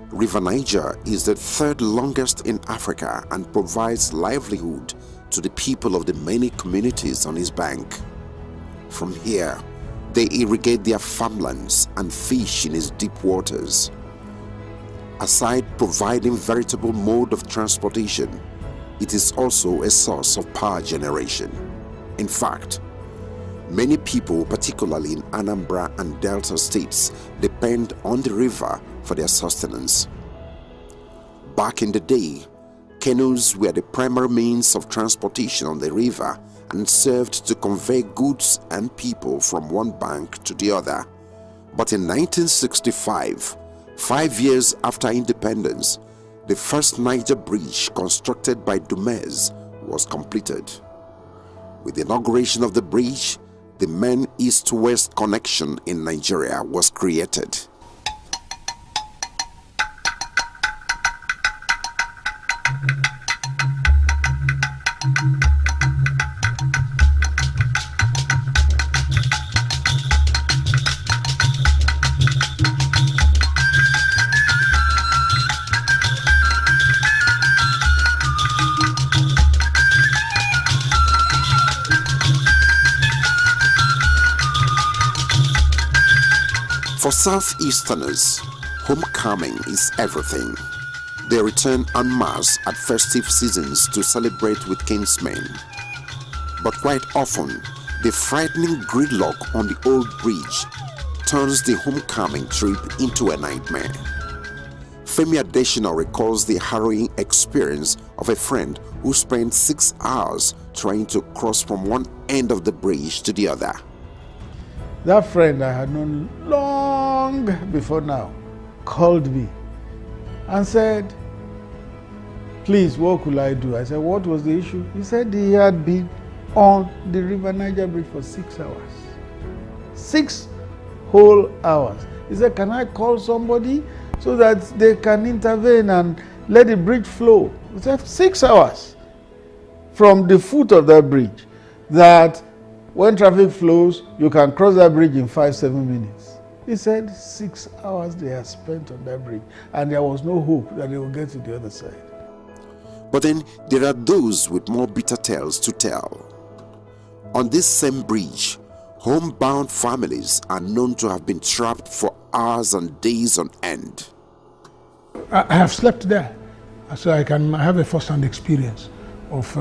Speaker 17: River Niger is the third longest in Africa and provides livelihood to the people of the many communities on its bank. From here, they irrigate their farmlands and fish in its deep waters. Aside providing veritable mode of transportation, it is also a source of power generation. In fact, many people, particularly in Anambra and Delta states, depend on the river for their sustenance. Back in the day, canoes were the primary means of transportation on the river and served to convey goods and people from one bank to the other. But in 1965, 5 years after independence, the first Niger Bridge constructed by Dumez was completed. With the inauguration of the bridge, the main east-west connection in Nigeria was created. For Southeasterners, homecoming is everything. They return en masse at festive seasons to celebrate with kinsmen. But quite often, the frightening gridlock on the old bridge turns the homecoming trip into a nightmare. Femi Adesina recalls the harrowing experience of a friend who spent 6 hours trying to cross from one end of the bridge to the other.
Speaker 13: That friend I had known long before now called me and said, please, what could I do? I said, what was the issue? He said he had been on the River Niger Bridge for 6 hours. 6 whole hours. He said, can I call somebody so that they can intervene and let the bridge flow? He said, 6 hours from the foot of that bridge, that when traffic flows, you can cross that bridge in 5-7 minutes. He said 6 hours they had spent on that bridge, and there was no hope that they would get to the other side.
Speaker 17: But then there are those with more bitter tales to tell. On this same bridge, homebound families are known to have been trapped for hours and days on end.
Speaker 18: I have slept there, so I can have a first-hand experience of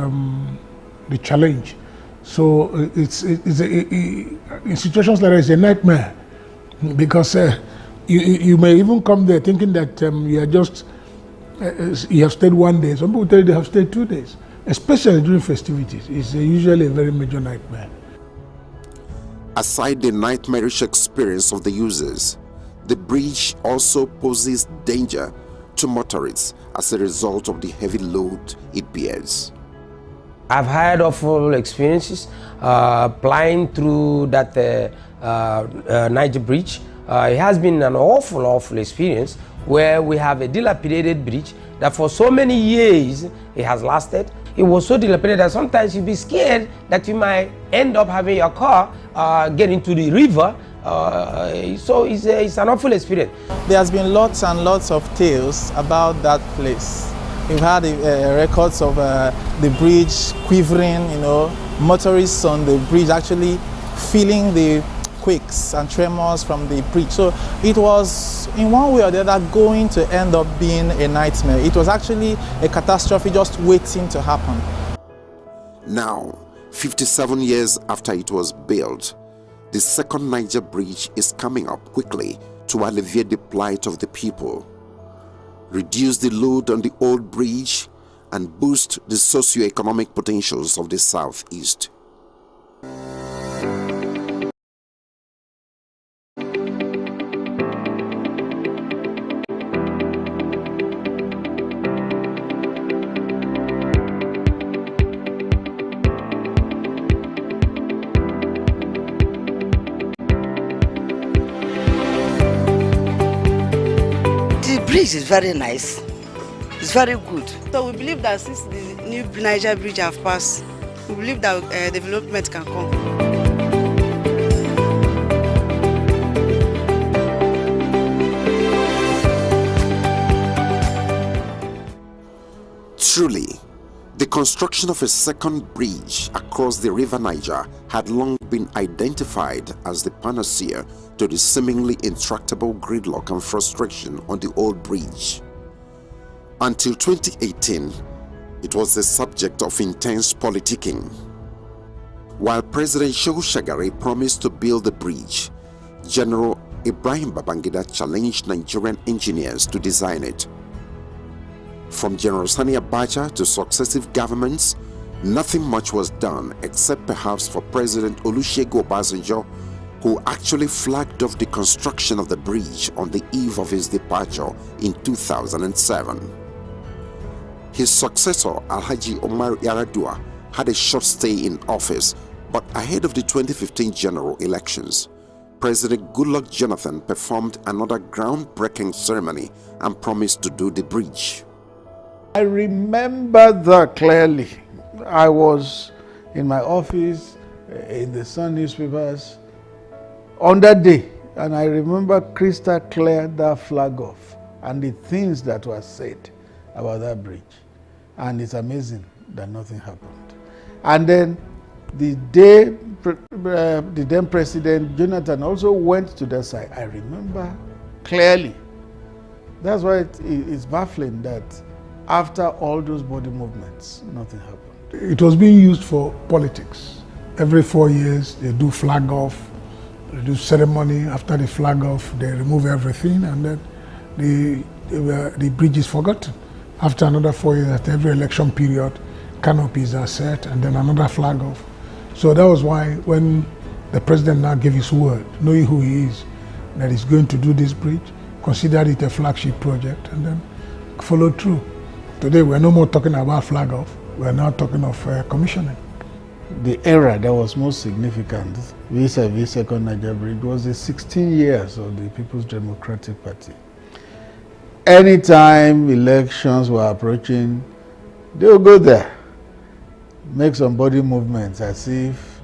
Speaker 18: the challenge. So in situations like that, it's a nightmare, because you may even come there thinking that you are just you have stayed 1 day. Some people tell you they have stayed 2 days, especially during festivities. It's usually a very major nightmare.
Speaker 17: Aside the nightmarish experience of the users, the bridge also poses danger to motorists as a result of the heavy load it bears.
Speaker 21: I've had awful experiences flying through that Niger Bridge. It has been an awful experience where we have a dilapidated bridge that for so many years it has lasted. It was so dilapidated that sometimes you'd be scared that you might end up having your car get into the river. So it's an awful experience.
Speaker 22: There has been lots and lots of tales about that place. We've had records of the bridge quivering, motorists on the bridge actually feeling the quakes and tremors from the bridge. So it was, in one way or the other, going to end up being a nightmare. It was actually a catastrophe just waiting to happen.
Speaker 17: Now, 57 years after it was built, the second Niger Bridge is coming up quickly to alleviate the plight of the people, reduce the load on the old bridge, and boost the socio-economic potentials of the Southeast.
Speaker 2: bridge is very nice. It's very good.
Speaker 3: So we believe that since the new Niger bridge have passed, we believe that development can come.
Speaker 17: Truly, the construction of a second bridge across the river Niger had long been identified as the panacea to the seemingly intractable gridlock and frustration on the old bridge. Until 2018, it was the subject of intense politicking. While President Shehu Shagari promised to build the bridge, General Ibrahim Babangida challenged Nigerian engineers to design it. From General Sani Abacha to successive governments, nothing much was done except perhaps for President Olusegun Obasanjo, who actually flagged off the construction of the bridge on the eve of his departure in 2007. His successor, Alhaji Omar Yaradua, had a short stay in office, but ahead of the 2015 general elections, President Goodluck Jonathan performed another groundbreaking ceremony and promised to do the bridge.
Speaker 13: I remember that clearly. I was in my office, in the Sun newspapers, on that day, and I remember crystal clear that flag off and the things that were said about that bridge. And it's amazing that nothing happened. And then the day the then President Jonathan also went to that side, I remember clearly. That's why it's baffling that after all those body movements, nothing happened.
Speaker 18: It was being used for politics. Every 4 years, they do flag off, they do ceremony. After the flag off, they remove everything, and then the bridge is forgotten. After another 4 years, at every election period, canopies are set, and then another flag off. So that was why when the president now gave his word, knowing who he is, that he's going to do this bridge, considered it a flagship project, and then followed through. Today, we're no more talking about flag off, we're now talking of commissioning.
Speaker 13: The era that was most significant vis-a-vis Second Niger Bridge was the 16 years of the People's Democratic Party. Anytime elections were approaching, they would go there, make some body movements as if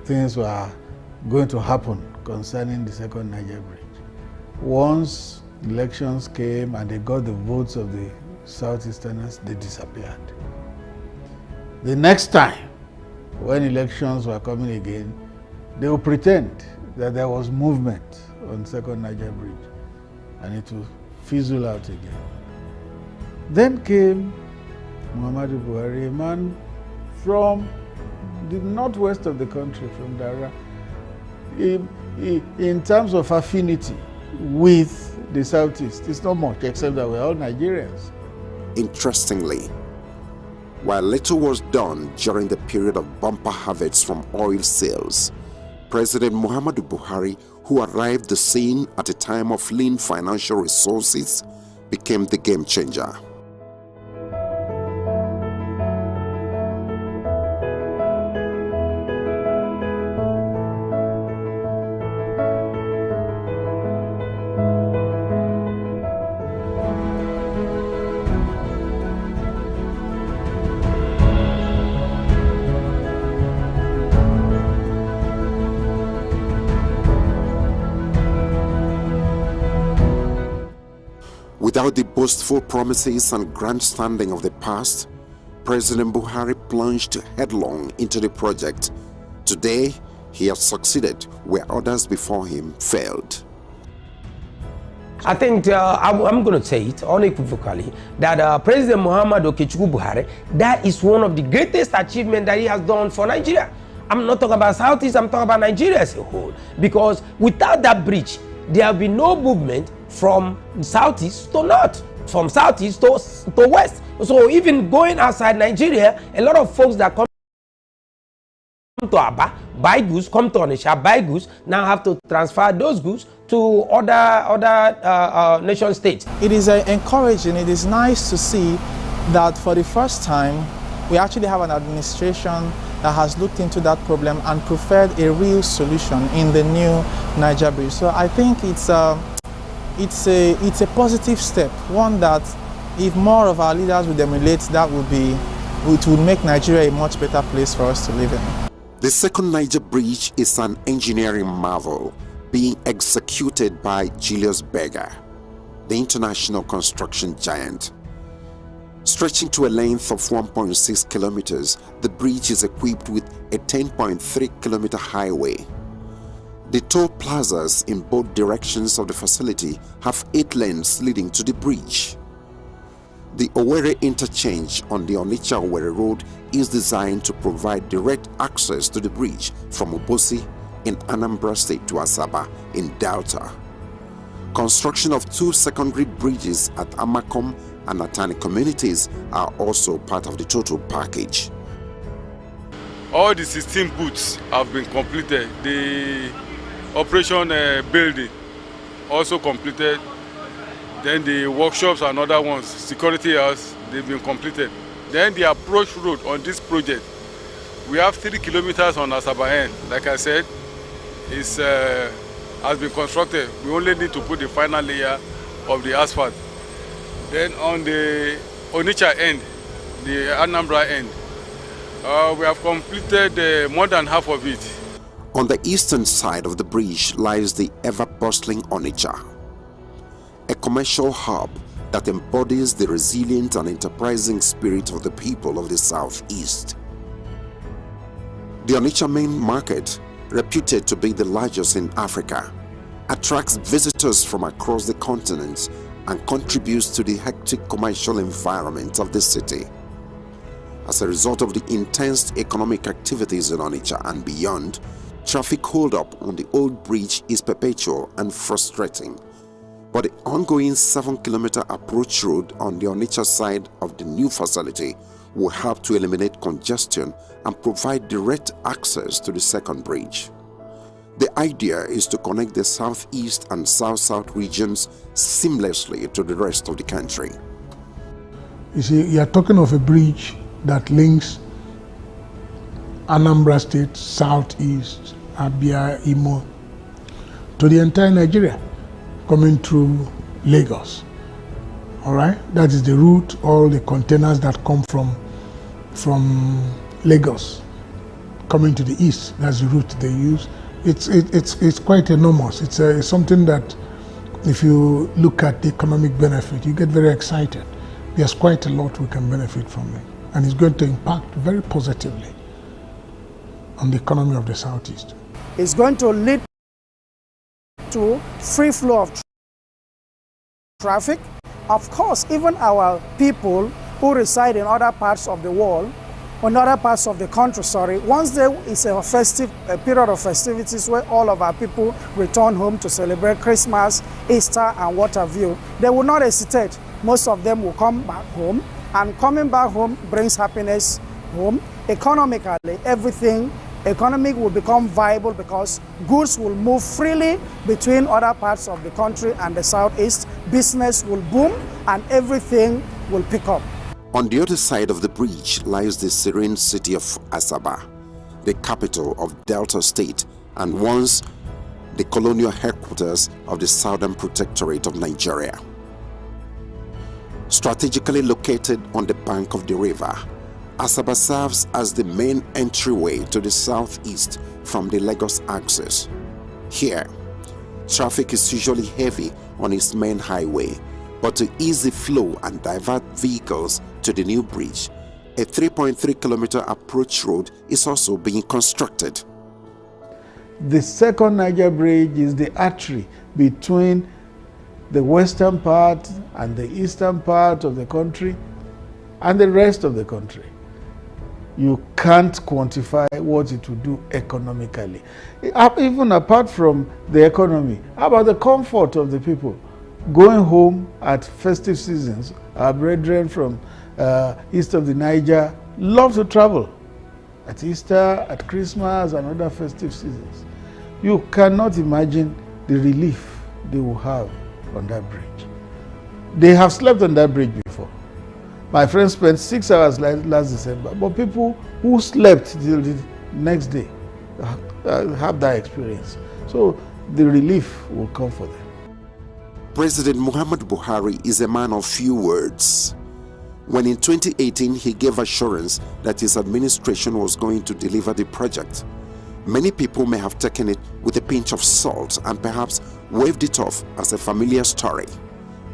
Speaker 13: things were going to happen concerning the Second Niger Bridge. Once elections came and they got the votes of the Southeasterners, they disappeared. The next time, when elections were coming again, they would pretend that there was movement on Second Niger Bridge, and it would fizzle out again. Then came Muhammadu Buhari, a man from the northwest of the country, from Dara. In terms of affinity with the Southeast, it's not much, except that we're all Nigerians.
Speaker 17: Interestingly, while little was done during the period of bumper harvests from oil sales, President Muhammadu Buhari, who arrived the scene at a time of lean financial resources, became the game changer. Without the boastful promises and grandstanding of the past, President Buhari plunged headlong into the project. Today, he has succeeded where others before him failed.
Speaker 21: I think I'm going to say it unequivocally that President Muhammad Okechukwu Buhari, that is one of the greatest achievements that he has done for Nigeria. I'm not talking about Southeast, I'm talking about Nigeria as a whole. Because without that bridge, there will be no movement from Southeast to North, from Southeast to West. So even going outside Nigeria, a lot of folks that come to Aba, buy goods, come to Onitsha, buy goods, now have to transfer those goods to other nation states.
Speaker 22: It is encouraging, it is nice to see that for the first time, we actually have an administration that has looked into that problem and preferred a real solution in the new Niger Bridge. So I think it's it's a positive step, one that if more of our leaders would emulate, it would make Nigeria a much better place for us to live in.
Speaker 17: The second Niger Bridge is an engineering marvel being executed by Julius Berger, the international construction giant. Stretching to a length of 1.6 kilometers, the bridge is equipped with a 10.3-kilometer highway. The toll plazas in both directions of the facility have 8 lanes leading to the bridge. The Owerri interchange on the Onitsha-Owerri road is designed to provide direct access to the bridge from Obosi in Anambra State to Asaba in Delta. Construction of 2 secondary bridges at Amakom and Atani communities are also part of the total package.
Speaker 4: All the 16 booths have been completed. The operation building also completed. Then the workshops and other ones, security house, they've been completed. Then the approach road on this project, we have 3 kilometers on Asaba end. Like I said, has been constructed. We only need to put the final layer of the asphalt. Then on the Onitsha end, the Anambra end, we have completed more than half of it.
Speaker 17: On the eastern side of the bridge lies the ever-bustling Onitsha, a commercial hub that embodies the resilient and enterprising spirit of the people of the southeast. The Onitsha main market, reputed to be the largest in Africa, attracts visitors from across the continent and contributes to the hectic commercial environment of the city. As a result of the intense economic activities in Onitsha and beyond, traffic holdup on the old bridge is perpetual and frustrating. But the ongoing 7-kilometer approach road on the Onitsha side of the new facility will help to eliminate congestion and provide direct access to the second bridge. The idea is to connect the southeast and south-south regions seamlessly to the rest of the country.
Speaker 18: You see, you are talking of a bridge that links Anambra State, southeast, Abia, Imo, to the entire Nigeria, coming through Lagos. All right, that is the route. All the containers that come from Lagos coming to the east, that's the route they use. It's quite enormous. It's something that, if you look at the economic benefit, you get very excited. There's quite a lot we can benefit from it, and it's going to impact very positively on the economy of the southeast.
Speaker 5: It's going to lead to free flow of traffic. Of course, even our people who reside in other parts of the world, in other parts of the country, once there is a period of festivities where all of our people return home to celebrate Christmas, Easter, and what have you, they will not hesitate. Most of them will come back home, and coming back home brings happiness home. Economically, economic will become viable because goods will move freely between other parts of the country and the southeast. Business will boom and everything will pick up.
Speaker 17: On the other side of the bridge lies the serene city of Asaba, the capital of Delta State and once the colonial headquarters of the Southern Protectorate of Nigeria. Strategically located on the bank of the river, Asaba serves as the main entryway to the southeast from the Lagos axis. Here, traffic is usually heavy on its main highway, but to ease the flow and divert vehicles to the new bridge, a 3.3-kilometer approach road is also being constructed.
Speaker 13: The second Niger Bridge is the artery between the western part and the eastern part of the country and the rest of the country. You can't quantify what it will do economically. Even apart from the economy, how about the comfort of the people? Going home at festive seasons, our brethren from east of the Niger love to travel at Easter, at Christmas, and other festive seasons. You cannot imagine the relief they will have on that bridge. They have slept on that bridge before. My friend spent 6 hours last December, but people who slept till the next day have that experience. So the relief will come for them.
Speaker 17: President Muhammad Buhari is a man of few words. When in 2018 he gave assurance that his administration was going to deliver the project, many people may have taken it with a pinch of salt and perhaps waved it off as a familiar story,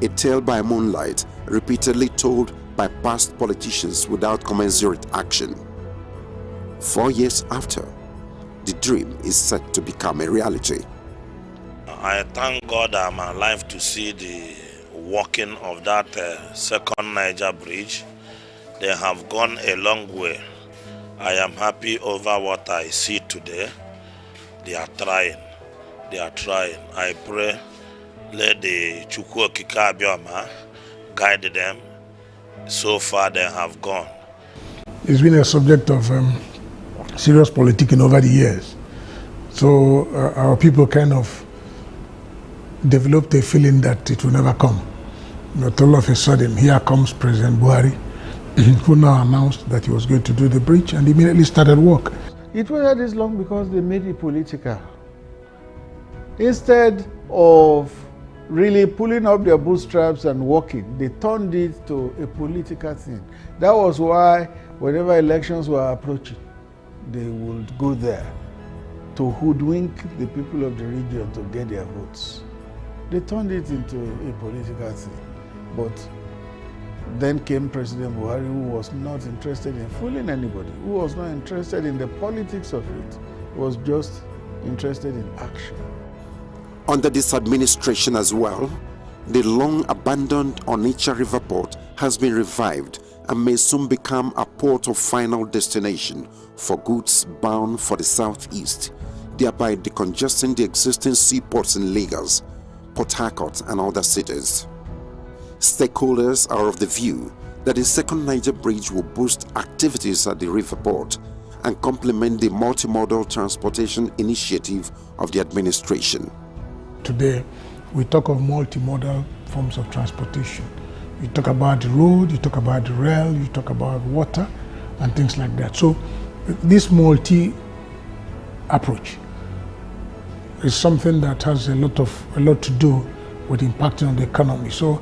Speaker 17: a tale by moonlight repeatedly told by past politicians without commensurate action. 4 years after, the dream is set to become a reality.
Speaker 1: I thank God I'm alive to see the working of that second Niger bridge. They have gone a long way. I am happy over what I see today. They are trying. They are trying. I pray, let the Chukwu Okike Abioma guide them. So far they have gone.
Speaker 18: It's been a subject of serious politicking over the years. So our people kind of developed a feeling that it will never come. But all of a sudden, here comes President Buhari, who now announced that he was going to do the bridge and immediately started work.
Speaker 13: It waited this long because they made it political. Instead of really pulling up their bootstraps and working, they turned it to a political thing. That was why whenever elections were approaching, they would go there to hoodwink the people of the region to get their votes. They turned it into a political thing. But then came President Buhari, who was not interested in fooling anybody, who was not interested in the politics of it, was just interested in action.
Speaker 17: Under this administration as well, the long-abandoned Onitsha River Port has been revived and may soon become a port of final destination for goods bound for the southeast, thereby decongesting the existing seaports in Lagos, Port Harcourt and other cities. Stakeholders are of the view that the second Niger bridge will boost activities at the river port and complement the multimodal transportation initiative of the administration.
Speaker 18: Today, we talk of multimodal forms of transportation. You talk about the road, you talk about the rail, you talk about water and things like that. So this multi-approach is something that has a lot to do with impacting on the economy. So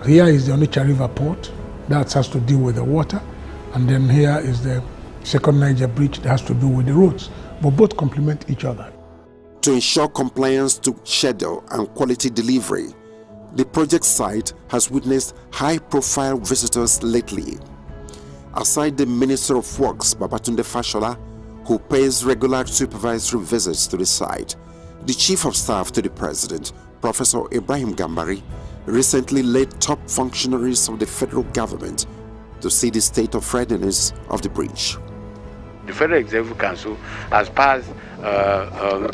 Speaker 18: here is the Onitsha River Port, that has to do with the water, and then here is the second Niger bridge that has to do with the roads, but both complement each other.
Speaker 17: To ensure compliance to schedule and quality delivery, the project site has witnessed high-profile visitors lately. Aside the Minister of Works, Babatunde Fashola, who pays regular supervisory visits to the site, the Chief of Staff to the President, Professor Ibrahim Gambari, recently led top functionaries of the federal government to see the state of readiness of the bridge.
Speaker 6: The Federal Executive Council has passed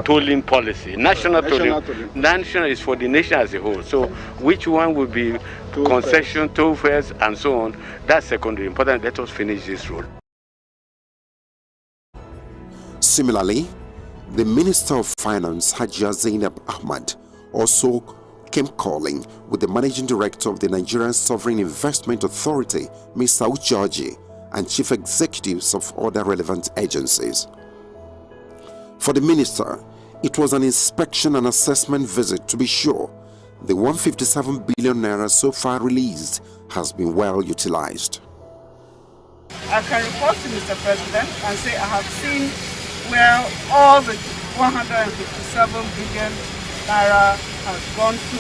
Speaker 6: tolling policy, national tolling. National is for the nation as a whole. So which one will be concession, toll fares, and so on, that's secondary. Important, let us finish this road.
Speaker 17: Similarly, the Minister of Finance, Hajia Zainab Ahmad, also came calling with the Managing Director of the Nigerian Sovereign Investment Authority, Mr. Ucheoji, and chief executives of other relevant agencies. For the minister, it was an inspection and assessment visit to be sure the 157 billion naira so far released has been well utilized.
Speaker 20: I can report to Mr. President and say I have seen where all the 157 billion naira has gone to.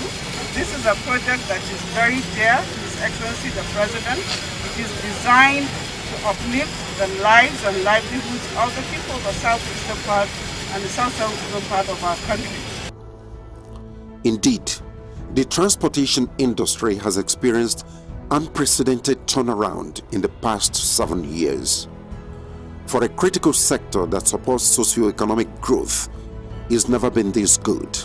Speaker 20: This is a project that is very dear to His Excellency the President. It is designed to uplift the lives and livelihoods of the people of the southeastern part and the southwestern part of our country.
Speaker 17: Indeed, the transportation industry has experienced unprecedented turnaround in the past 7 years. For a critical sector that supports socio-economic growth, it's never been this good.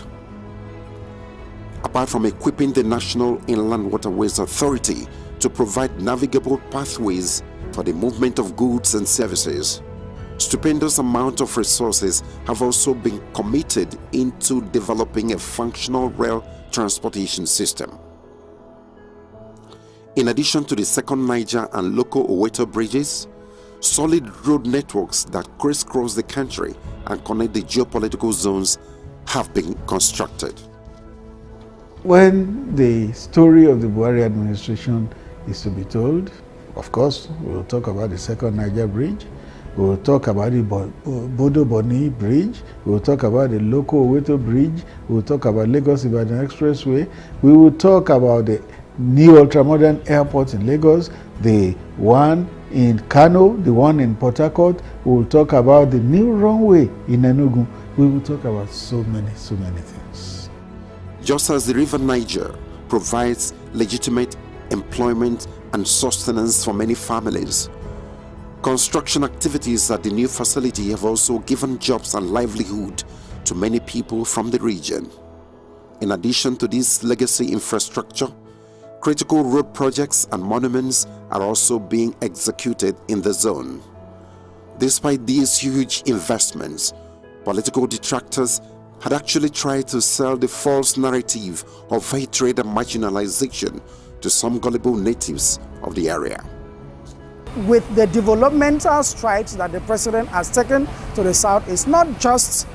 Speaker 17: Apart from equipping the National Inland Waterways Authority to provide navigable pathways for the movement of goods and services, stupendous amount of resources have also been committed into developing a functional rail transportation system. In addition to the second Niger and local Oweto bridges, solid road networks that crisscross the country and connect the geopolitical zones have been constructed.
Speaker 13: when the story of the Buhari administration is to be told, of course, we'll talk about the second Niger bridge, we'll talk about the Bodo Boni bridge, we'll talk about the Loko Oweto bridge, we'll talk about Lagos-Ibadan Expressway, we will talk about the new ultramodern airport in Lagos, the one in Kano, the one in Port Harcourt, we will talk about the new runway in Enugu, we will talk about so many things.
Speaker 17: Just as the River Niger provides legitimate employment and sustenance for many families, construction activities at the new facility have also given jobs and livelihood to many people from the region. In addition to this legacy infrastructure, critical road projects and monuments are also being executed in the zone. Despite these huge investments, political detractors had actually tried to sell the false narrative of hatred and marginalization to some gullible natives of the area.
Speaker 5: With the developmental strides that the president has taken to the south, it's not just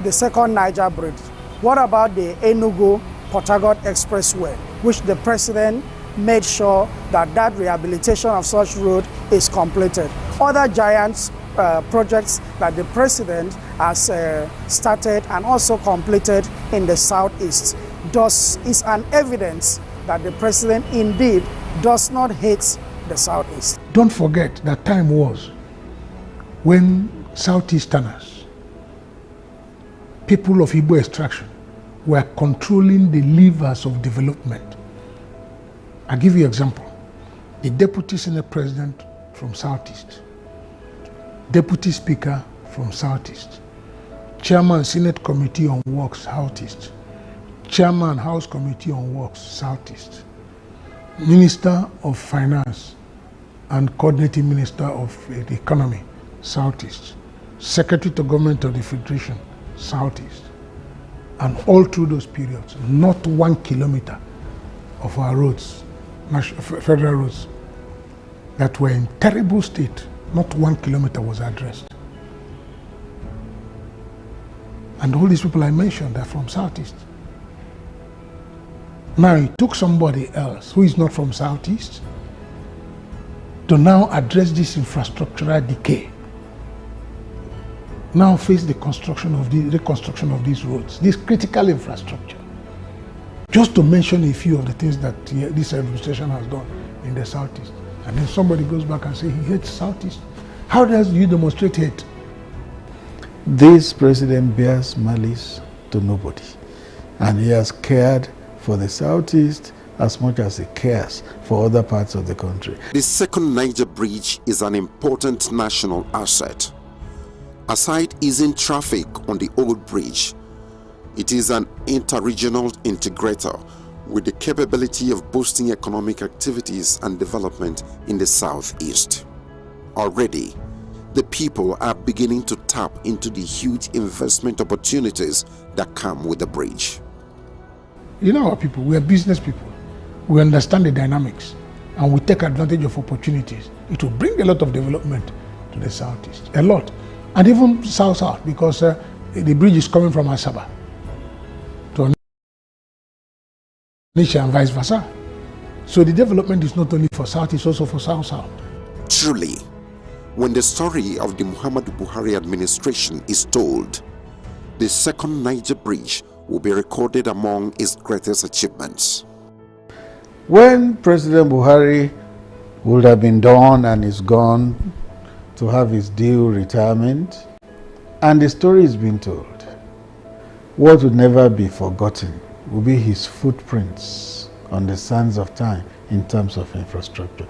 Speaker 5: the second Niger bridge. What about the Enugu-Port Harcourt Expressway, which the president made sure that that rehabilitation of such road is completed? Other giant projects that the president has started and also completed in the southeast is an evidence that the president indeed does not hate the southeast.
Speaker 18: Don't forget that time was when Southeasterners, people of Igbo extraction, were controlling the levers of development. I'll give you an example. The Deputy Senate President from Southeast, Deputy Speaker from Southeast, Chairman Senate Committee on Works Southeast, Chairman House Committee on Works Southeast, Minister of Finance and Coordinating Minister of the Economy Southeast, Secretary to Government of the Federation Southeast. And all through those periods, not 1 kilometer of our roads, federal roads, that were in terrible state, not 1 kilometer was addressed. And all these people I mentioned are from Southeast. Now it took somebody else who is not from Southeast to now address this infrastructural decay. Now face the reconstruction of these roads, this critical infrastructure. Just to mention a few of the things that this administration has done in the Southeast. And then somebody goes back and says he hates Southeast. How does you demonstrate hate?
Speaker 13: This president bears malice to nobody. And he has cared for the Southeast as much as he cares for other parts of the country.
Speaker 17: The second Niger bridge is an important national asset. Aside easing traffic on the old bridge, it is an inter-regional integrator with the capability of boosting economic activities and development in the southeast. Already, the people are beginning to tap into the huge investment opportunities that come with the bridge.
Speaker 18: You know our people, we are business people. We understand the dynamics and we take advantage of opportunities. It will bring a lot of development to the southeast, a lot. And even south-south, because the bridge is coming from Asaba to Onitsha and vice versa. So the development is not only for south, it's also for south-south.
Speaker 17: Truly, when the story of the Muhammadu Buhari administration is told, the second Niger bridge will be recorded among its greatest achievements.
Speaker 13: When President Buhari would have been done and is gone to have his due retirement, and the story is being told, what would never be forgotten will be his footprints on the sands of time in terms of infrastructure.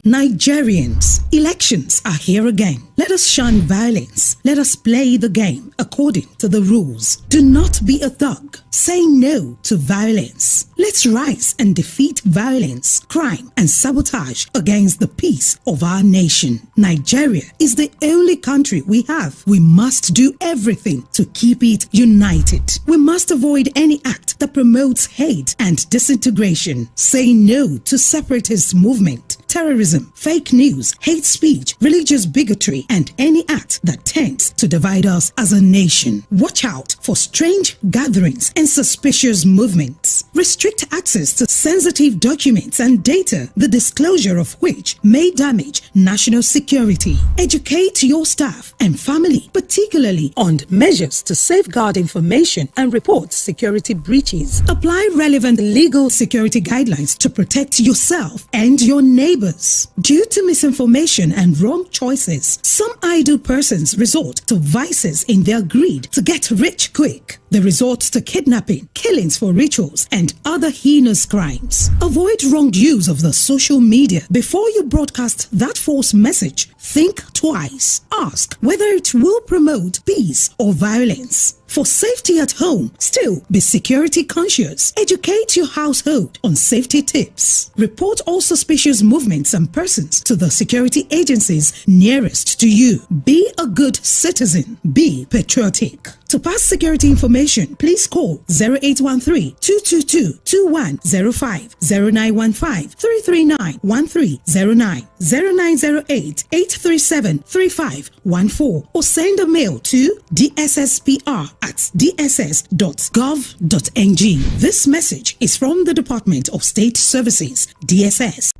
Speaker 7: Nigerians, elections are here again. Let us shun violence. Let us play the game according to the rules. Do not be a thug. Say no to violence. Let's rise and defeat violence, crime, and sabotage against the peace of our nation. Nigeria is the only country we have. We must do everything to keep it united. We must avoid any act that promotes hate and disintegration. Say no to separatist movement, terrorism, fake news, hate speech, religious bigotry, and any act that tends to divide us as a nation. Watch out for strange gatherings and suspicious movements. Restrict access to sensitive documents and data, the disclosure of which may damage national security. Educate your staff and family, particularly on measures to safeguard information and report security breaches. Apply relevant legal security guidelines to protect yourself and your neighbors. Due to misinformation and wrong choices, some idle persons resort to vices in their greed to get rich quick. They resort to kidnapping, killings for rituals, and other heinous crimes. Avoid wrong use of the social media. Before you broadcast that false message, think twice. Ask whether it will promote peace or violence. For safety at home, still be security conscious. Educate your household on safety tips. Report all suspicious movements and persons to the security agencies nearest to you. Be a good citizen. Be patriotic. To pass security information, please call 0813-222-2105, 0915-339-1309, 0908-837-3514, or send a mail to dssPR@dss.gov.ng. This message is from the Department of State Services, DSS.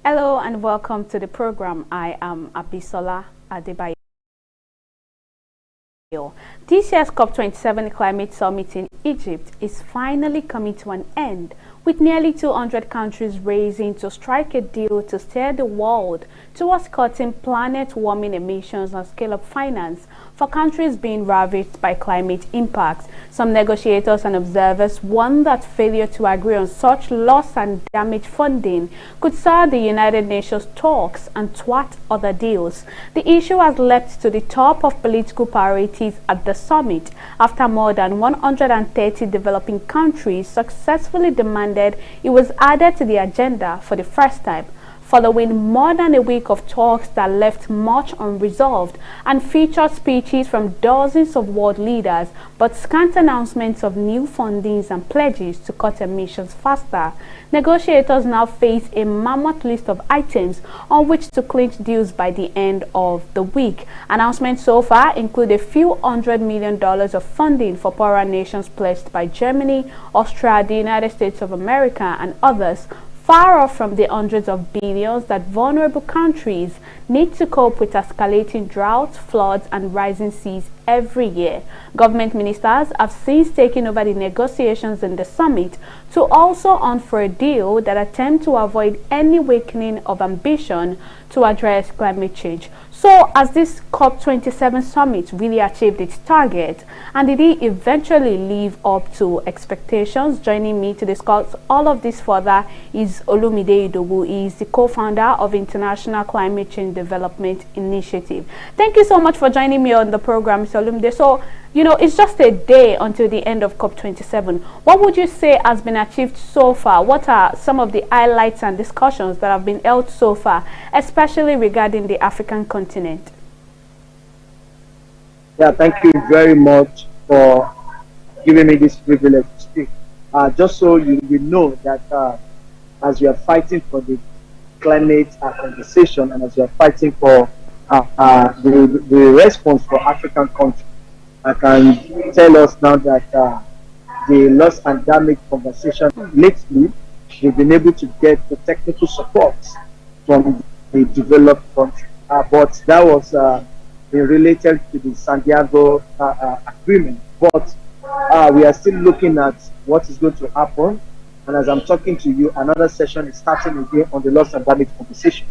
Speaker 19: Hello and welcome to the program. I am Abisola Adebayo. This year's COP27 Climate Summit in Egypt is finally coming to an end, with nearly 200 countries racing to strike a deal to steer the world towards cutting planet-warming emissions and scale-up finance for countries being ravaged by climate impacts. Some negotiators and observers warn that failure to agree on such loss and damage funding could sour the United Nations talks and thwart other deals. The issue has leapt to the top of political priorities at the summit after more than 130 developing countries successfully demanded it was added to the agenda for the first time. following more than a week of talks that left much unresolved and featured speeches from dozens of world leaders, but scant announcements of new fundings and pledges to cut emissions faster. Negotiators now face a mammoth list of items on which to clinch deals by the end of the week. Announcements so far include a few $100 million of funding for poorer nations pledged by Germany, Australia, the United States of America, and others, far off from the hundreds of billions that vulnerable countries need to cope with escalating droughts, floods, and rising seas every year. Government ministers have since taken over the negotiations in the summit to also hunt for a deal that attempts to avoid any weakening of ambition to address climate change. So, as this COP27 summit really achieved its target, and did it eventually live up to expectations? Joining me to discuss all of this further is Olumide Idowu. He is the co-founder of International Climate Change Development Initiative. Thank you so much for joining me on the program, Mr. Olumide. So, you know, it's just a day until the end of COP27. What would you say has been achieved so far? What are some of the highlights and discussions that have been held so far, especially regarding the African continent?
Speaker 9: Yeah, thank you very much for giving me this privilege to speak. Just so you know that as we are fighting for the climate conversation, and as we are fighting for the response for African countries, I can tell us now that the loss and damage conversation lately, we've been able to get the technical support from the developed country. But that was related to the San Diego agreement. But we are still looking at what is going to happen. And as I'm talking to you, another session is starting again on the loss and damage conversation.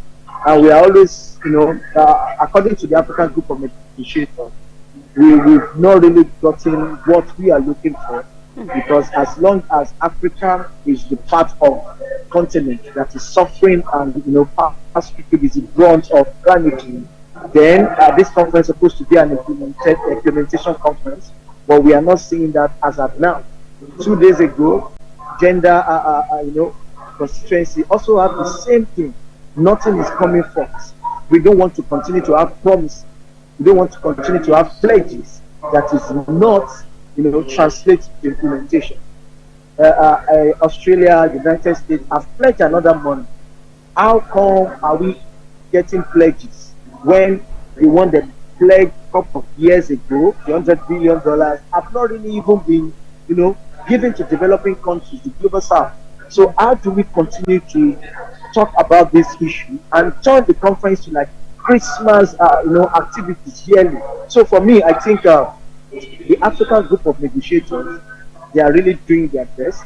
Speaker 9: And we are always, you know, according to the African Group of Negotiators, we've not really gotten what we are looking for, because as long as Africa is the part of continent that is suffering and, you know, past is the brunt of climate change, then this conference is supposed to be an implementation conference, but we are not seeing that as of now. 2 days ago, gender, you know, constituency also have the same thing. Nothing is coming forth. We don't want to continue to have promises. We don't want to continue to have pledges that is not, you know, translate to implementation. Australia, United States have pledged another money. How come are we getting pledges when the one that pledged a couple of years ago, the $100 billion, have not really even been, you know, given to developing countries, the global south? So how do we continue to talk about this issue and turn the conference to like Christmas, you know, activities yearly? So for me, I think the African Group of Negotiators, they are really doing their best,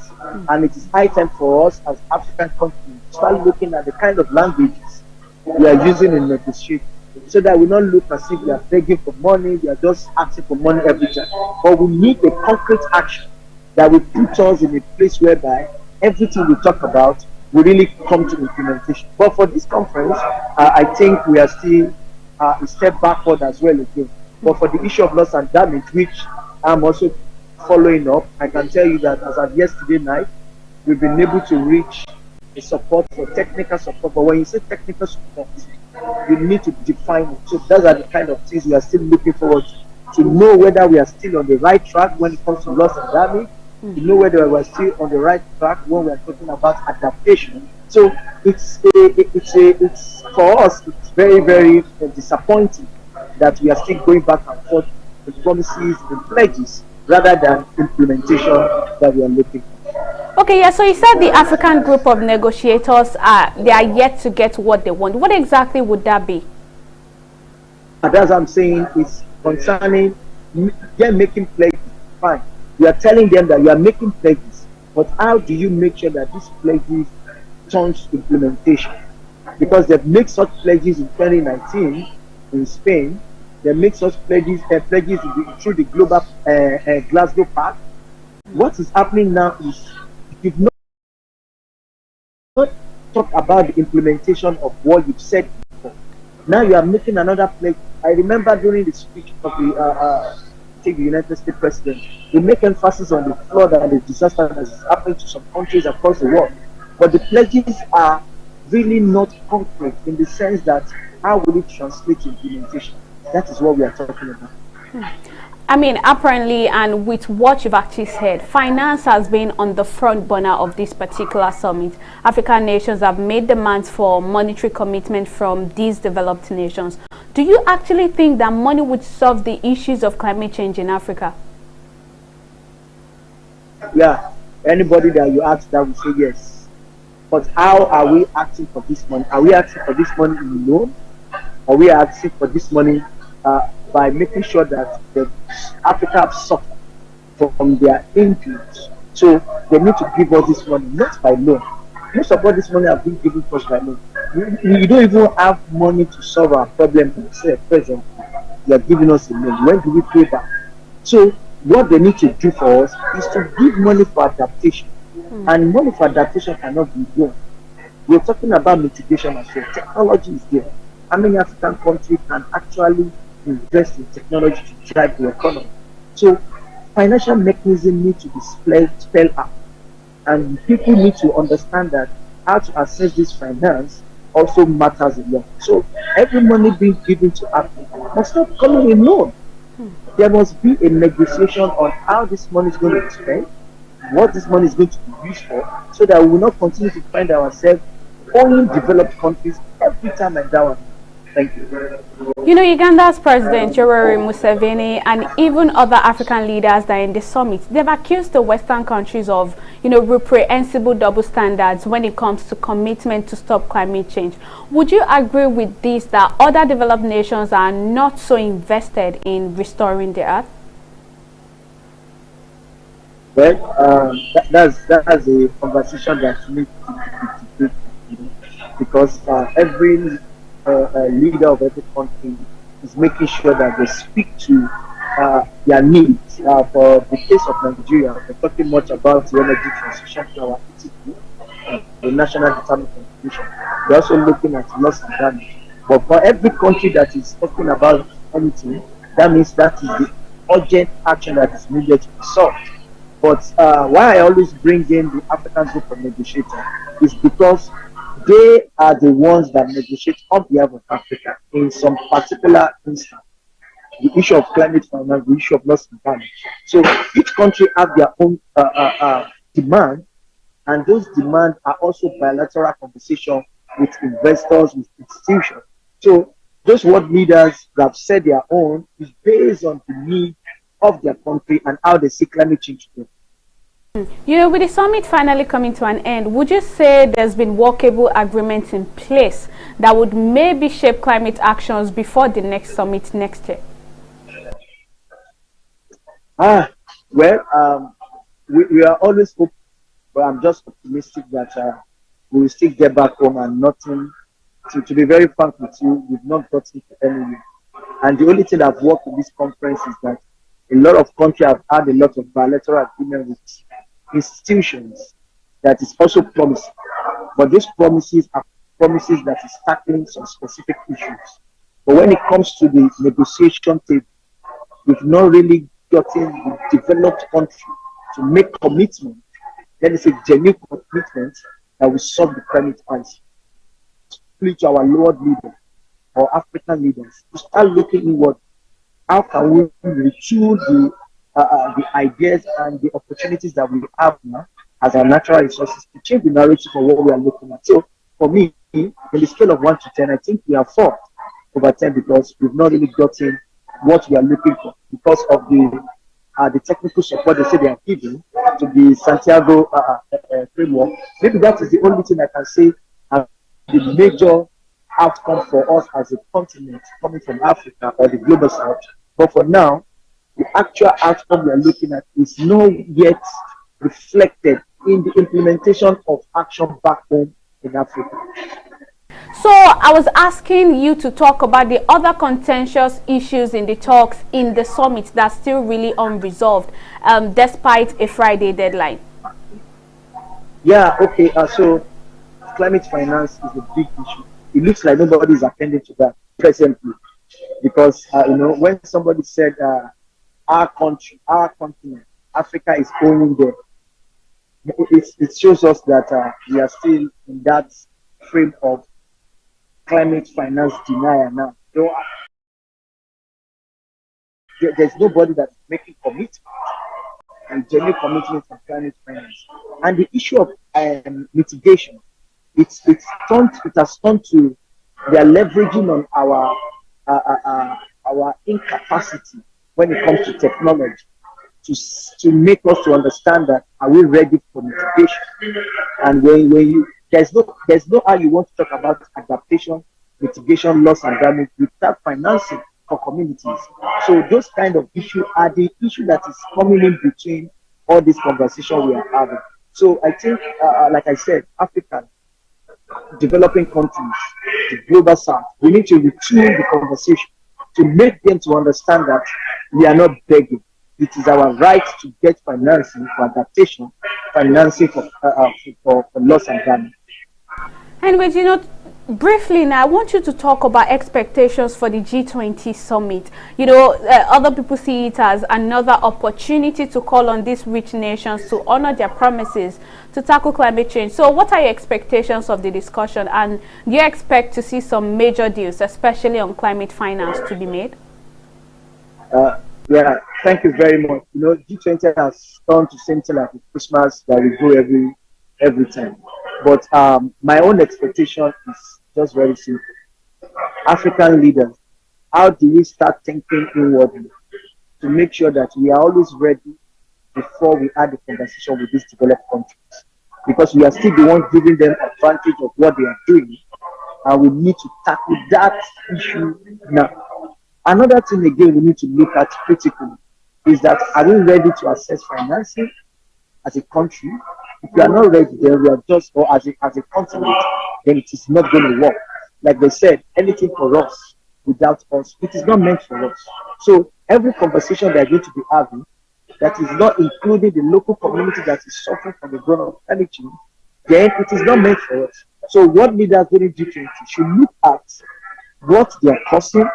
Speaker 9: and it is high time for us as African countries to start looking at the kind of languages we are using in negotiating, so that we not look as if we are begging for money, we are just asking for money every time. But we need a concrete action that will put us in a place whereby everything we talk about will really come to implementation. But for this conference, I think we are still a step backward as well again. But for the issue of loss and damage, which I'm also following up, I can tell you that as of yesterday night, we've been able to reach a support for technical support. But when you say technical support, you need to define it. So those are the kind of things we are still looking forward to know whether we are still on the right track when it comes to loss and damage, to know whether we are still on the right track when we are talking about adaptation. So it's for us, it's very, very disappointing that we are still going back and forth with promises and pledges rather than implementation that we are looking for.
Speaker 19: Okay, yeah, so you said the African Group of Negotiators they are yet to get what they want. What exactly would that be?
Speaker 9: As I'm saying, is concerning them making pledges. Fine, you are telling them that you are making pledges, but how do you make sure that these pledges turns to implementation? Because they've made such pledges in 2019 in Spain. They make such pledges through the global Glasgow Pact. What is happening now is you've not talked about the implementation of what you've said before. Now you are making another pledge. I remember during the speech of the United States President, they make emphasis on the flood and the disaster that is happening to some countries across the world. But the pledges are really not concrete in the sense that how will it translate to implementation? That is what we are talking about.
Speaker 19: I mean, apparently, and with what you've actually said, finance has been on the front burner of this particular summit. African nations have made demands for monetary commitment from these developed nations. Do you actually think that money would solve the issues of climate change in Africa?
Speaker 9: Yeah, anybody that you ask that will say yes. But how are we asking for this money? Are we asking for this money in loan? Or we are asking for this money by making sure that the Africa have suffered from their influence? So they need to give us this money, not by loan. Most of all this money have been given to us by loan. We don't even have money to solve our problem presently. They are giving us a loan. When do we pay back? So what they need to do for us is to give money for adaptation. And money for adaptation cannot be loan. We're talking about mitigation as well. Technology is there. How many African countries can actually invest in technology to drive the economy? So financial mechanisms need to be spelled out. And people need to understand that how to access this finance also matters a lot. So every money being given to Africa must not come in loan. There must be a negotiation on how this money is going to be spent, what this money is going to be used for, so that we will not continue to find ourselves owing developed countries every time and down. Thank you.
Speaker 19: You know, Uganda's President Yoweri Museveni and even other African leaders that are in the summit, they've accused the Western countries of, reprehensible double standards when it comes to commitment to stop climate change. Would you agree with this, that other developed nations are not so invested in restoring the earth?
Speaker 9: Well, that's a conversation that needs to be because every leader of every country is making sure that they speak to their needs. For the case of Nigeria, we're talking much about the energy transition to our ETP, the National Determined Contribution. We're also looking at loss and damage. But for every country that is talking about anything, that means that is the urgent action that is needed to be solved. But why I always bring in the African group of negotiators is because they are the ones that negotiate on behalf of Africa in some particular instance. The issue of climate finance, the issue of loss and damage. So each country have their own demand, and those demands are also bilateral conversation with investors, with institutions. So those world leaders that have said their own is based on the need of their country and how they see climate change today.
Speaker 19: With the summit finally coming to an end, would you say there's been workable agreements in place that would maybe shape climate actions before the next summit next year?
Speaker 9: We are always hoping, but I'm just optimistic that we will still get back home and nothing. To be very frank with you, we've not gotten to anywhere. And the only thing I've worked in this conference is that a lot of countries have had a lot of bilateral agreements with institutions that is also promising. But these promises are promises that is tackling some specific issues. But when it comes to the negotiation table, we've not really gotten the developed country to make commitment. That is a genuine commitment that will solve the climate crisis. Please to our world leaders or African leaders to start looking inward. How can we retool the ideas and the opportunities that we have now as our natural resources to change the narrative of what we are looking at? So for me, in the scale of 1 to 10, I think we are 4 over 10 because we've not really gotten what we are looking for because of the technical support they say they are giving to the Santiago framework. Maybe that is the only thing I can say the major outcome for us as a continent coming from Africa or the global south. But for now, the actual outcome we are looking at is not yet reflected in the implementation of action back home in Africa.
Speaker 19: So I was asking you to talk about the other contentious issues in the talks in the summit that's still really unresolved, despite a Friday deadline.
Speaker 9: Yeah, okay. So climate finance is a big issue. It looks like nobody is attending to that presently, because when somebody said our country, our continent, Africa is owing there, it shows us that we are still in that frame of climate finance denier now. There's nobody that's making commitment and genuine commitment on climate finance. And the issue of mitigation, it has turned to they are leveraging on our incapacity when it comes to technology to make us to understand that are we ready for mitigation. And when you there's no how you want to talk about adaptation, mitigation, loss and damage without financing for communities. So those kind of issues are the issue that is coming in between all this conversation we are having. So I think, like I said, African developing countries, the global south, we need to retune the conversation to make them to understand that we are not begging. It is our right to get financing for adaptation, financing for loss and damage.
Speaker 19: And briefly now, I want you to talk about expectations for the G20 summit. Other people see it as another opportunity to call on these rich nations to honor their promises to tackle climate change. So what are your expectations of the discussion, and do you expect to see some major deals, especially on climate finance, to be made?
Speaker 9: Yeah, thank you very much. G20 has turned to something like Christmas that we go every time. But my own expectation is just very simple. African leaders, how do we start thinking inwardly to make sure that we are always ready before we add the conversation with these developed countries? Because we are still the ones giving them advantage of what they are doing, and we need to tackle that issue now. Another thing again we need to look at critically is that are we ready to access financing as a country? If we are not ready, then we are just, or as a continent, then it is not going to work. Like they said, anything for us without us, it is not meant for us. So every conversation they are going to be having that is not including the local community that is suffering from the brunt of climate change, then it is not meant for us. So what leaders during G20 should look at what they are causing,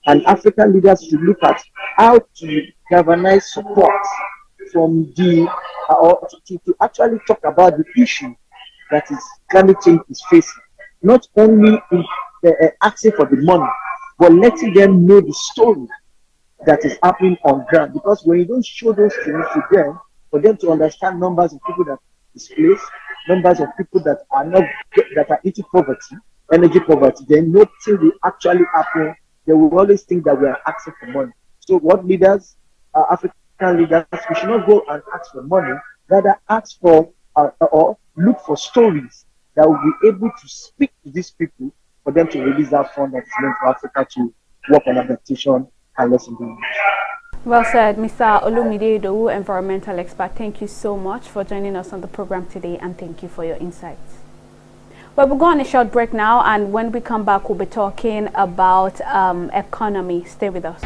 Speaker 9: and African leaders should look at how to galvanize support from the or to actually talk about the issue that is climate change is facing. Not only in, asking for the money, but letting them know the story that is happening on ground. Because when you don't show those things to them, for them to understand numbers of people that are displaced, numbers of people that are into poverty, energy poverty, then nothing will actually happen. They will always think that we are asking for money. So what leaders, African leaders, we should not go and ask for money, rather ask for or look for stories that will be able to speak to these people for them to release that fund that is meant for Africa to work on adaptation and lesson damage.
Speaker 19: Well said, Mr. Olumide Idowu, environmental expert. Thank you so much for joining us on the program today, and thank you for your insights. Well, we'll go on a short break now, and when we come back, we'll be talking about economy. Stay with us.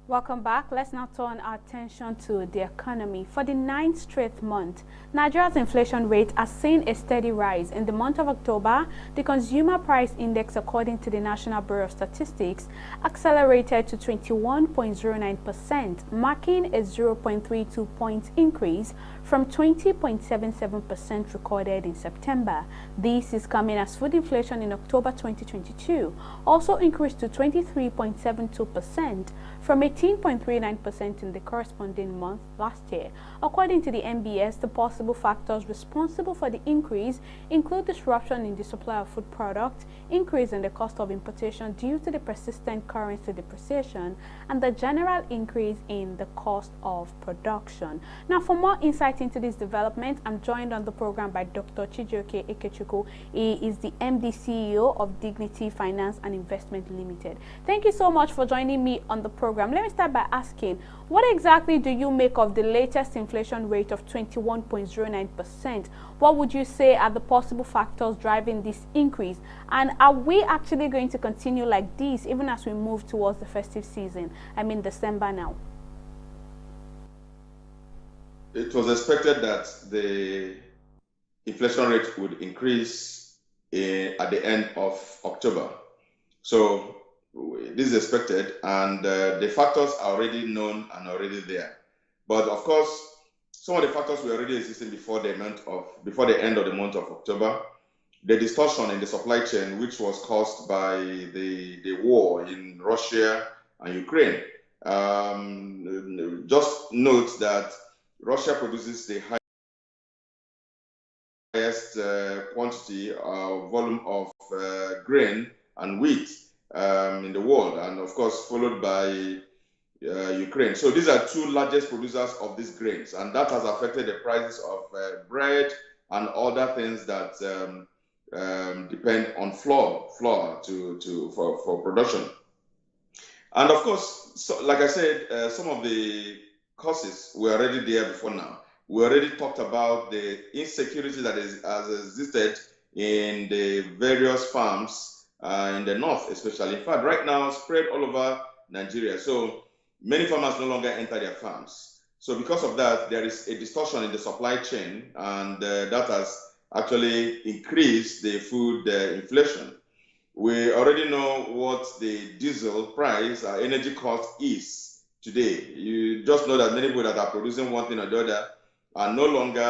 Speaker 19: Welcome back. Let's now turn our attention to the economy. For the 9th straight month, Nigeria's inflation rate has seen a steady rise. In the month of October, the Consumer Price Index, according to the National Bureau of Statistics, accelerated to 21.09%, marking a 0.32 point increase from 20.77% recorded in September. This is coming as food inflation in October 2022 also increased to 23.72% from 18.39% in the corresponding month last year. According to the NBS, the possible factors responsible for the increase include disruption in the supply of food products, increase in the cost of importation due to the persistent currency depreciation, and the general increase in the cost of production. Now, for more insight into this development, I'm joined on the program by Dr. Chijioke Ikechukwu. He is the MD CEO of Dignity Finance and Investment Limited. Thank you so much for joining me on the program. Let me start by asking, what exactly do you make of the latest inflation rate of 21.09%? What would you say are the possible factors driving this increase? And are we actually going to continue like this even as we move towards the festive season? I mean December now.
Speaker 10: It was expected that the inflation rate would increase at the end of October. So this is expected, and the factors are already known and already there. But of course, some of the factors were already existing before the end of the month of October. The distortion in the supply chain, which was caused by the war in Russia and Ukraine. Just note that Russia produces the highest quantity or volume of grain and wheat in the world, and of course followed by Ukraine. So these are two largest producers of these grains, and that has affected the prices of bread and other things that depend on flour for production. And of course, so, like I said, some of the causes were already there before now. We already talked about the insecurity that has existed in the various farms in the north, especially. In fact, right now, spread all over Nigeria. So many farmers no longer enter their farms. So because of that, there is a distortion in the supply chain, and that has actually increased the food inflation. We already know what the diesel price, energy cost is today. You just know that many people that are producing one thing or the other are no longer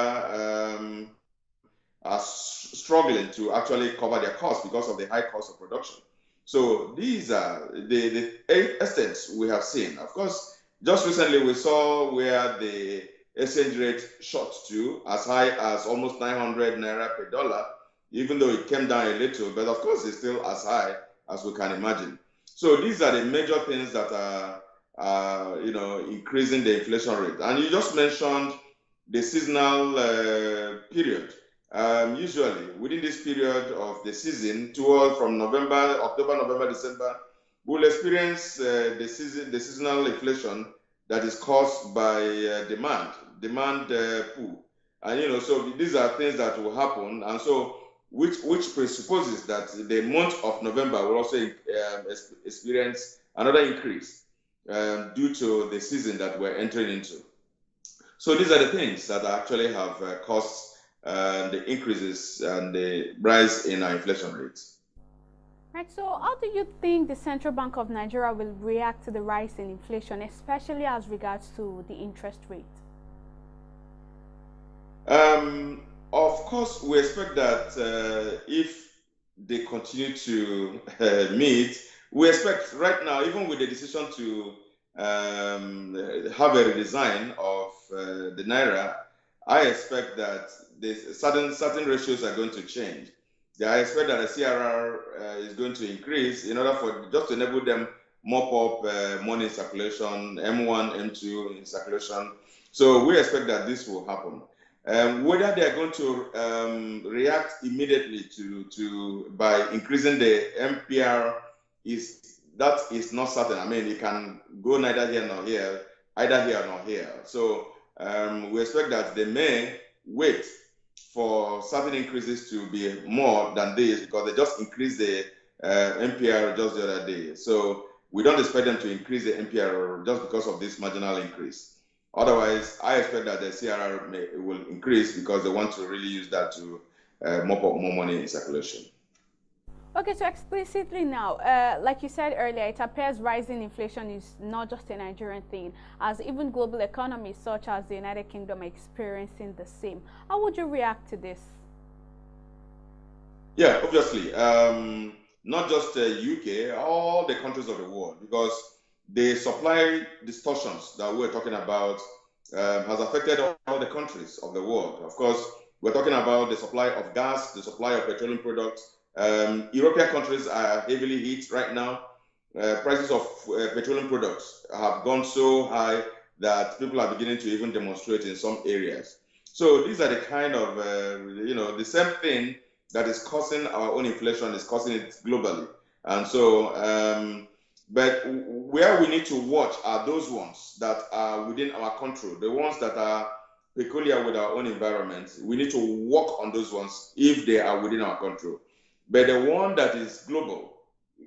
Speaker 10: are struggling to actually cover their costs because of the high cost of production. So these are the extents we have seen. Of course, just recently we saw where the exchange rate shot to as high as almost 900 naira per dollar, even though it came down a little, but of course it's still as high as we can imagine. So these are the major things that are increasing the inflation rate. And you just mentioned the seasonal period. Usually within this period of the season, from October, November, December, we'll experience the seasonal inflation that is caused by demand pool. And so these are things that will happen, and so which presupposes that the month of November will also experience another increase due to the season that we're entering into. So these are the things that actually have caused the increases and the rise in our inflation rates.
Speaker 19: Right, so how do you think the Central Bank of Nigeria will react to the rise in inflation, especially as regards to the interest rate?
Speaker 10: Of course, we expect that if they continue to meet, we expect right now, even with the decision to have a redesign of the Naira, I expect that certain ratios are going to change. I expect that the CRR is going to increase in order for just to enable them mop up money in circulation, M1, M2 in circulation. So we expect that this will happen. Whether they are going to react immediately by increasing the MPR is not certain. I mean, it can go neither here nor here, either here nor here. So we expect that they may wait for certain increases to be more than this, because they just increased the MPR just the other day. So we don't expect them to increase the MPR just because of this marginal increase. Otherwise, I expect that the CRR will increase because they want to really use that to mop up more money in circulation.
Speaker 19: Okay, so explicitly now, like you said earlier, it appears rising inflation is not just a Nigerian thing, as even global economies such as the United Kingdom are experiencing the same. How would you react to this?
Speaker 10: Yeah, obviously, not just the UK, all the countries of the world, because the supply distortions that we're talking about has affected all the countries of the world. Of course, we're talking about the supply of gas, the supply of petroleum products. European countries are heavily hit right now. Prices of petroleum products have gone so high that people are beginning to even demonstrate in some areas. So these are the kind of, the same thing that is causing our own inflation is causing it globally. And so, but where we need to watch are those ones that are within our control, the ones that are peculiar with our own environment. We need to work on those ones if they are within our control. But the one that is global,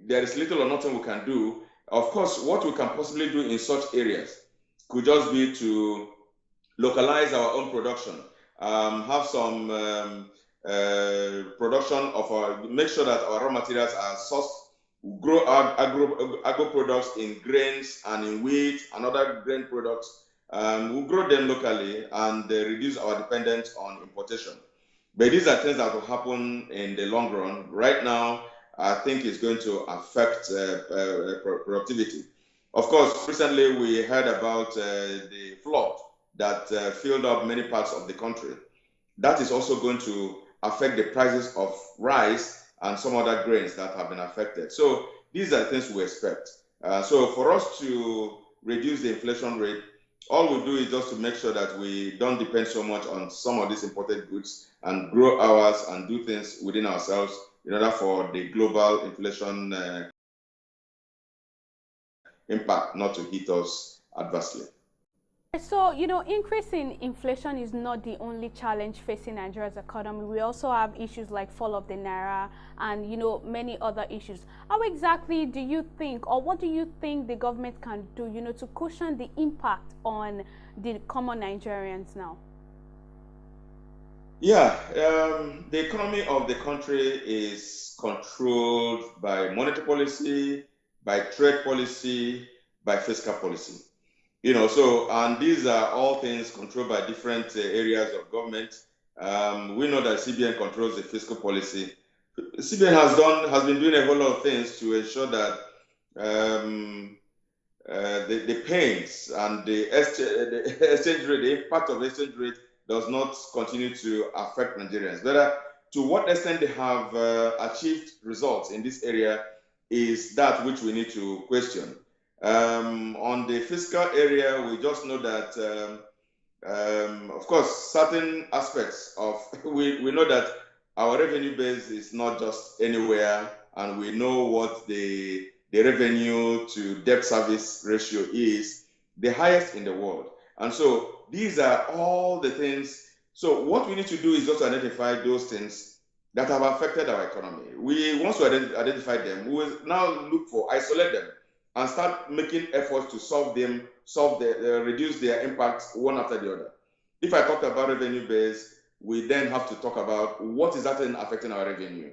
Speaker 10: there is little or nothing we can do. Of course, what we can possibly do in such areas could just be to localize our own production, have some production of make sure that our raw materials are sourced, grow our agro products in grains and in wheat and other grain products. We'll grow them locally and reduce our dependence on importation. But these are things that will happen in the long run. Right now, I think it's going to affect productivity. Of course, recently we heard about the flood that filled up many parts of the country. That is also going to affect the prices of rice and some other grains that have been affected. So these are the things we expect. So for us to reduce the inflation rate, all we do is just to make sure that we don't depend so much on some of these imported goods and grow ours and do things within ourselves in order for the global inflation impact not to hit us adversely.
Speaker 19: So, increasing inflation is not the only challenge facing Nigeria's economy. We also have issues like fall of the naira and, many other issues. How exactly do you think, or what do you think the government can do, to cushion the impact on the common Nigerians now?
Speaker 10: Yeah, the economy of the country is controlled by monetary policy, by trade policy, by fiscal policy. And these are all things controlled by different areas of government. We know that CBN controls the fiscal policy. CBN has been doing a whole lot of things to ensure that the pains and the exchange rate, the impact of the exchange rate does not continue to affect Nigerians. But to what extent they have achieved results in this area is that which we need to question. On the fiscal area, we just know that, of course, certain aspects of, we know that our revenue base is not just anywhere, and we know what the revenue to debt service ratio is, the highest in the world. And so these are all the things. So what we need to do is just identify those things that have affected our economy. Once we identify them, we will now look for, isolate them, and start making efforts to solve them, reduce their impact one after the other. If I talked about revenue base, we then have to talk about what is that affecting our revenue.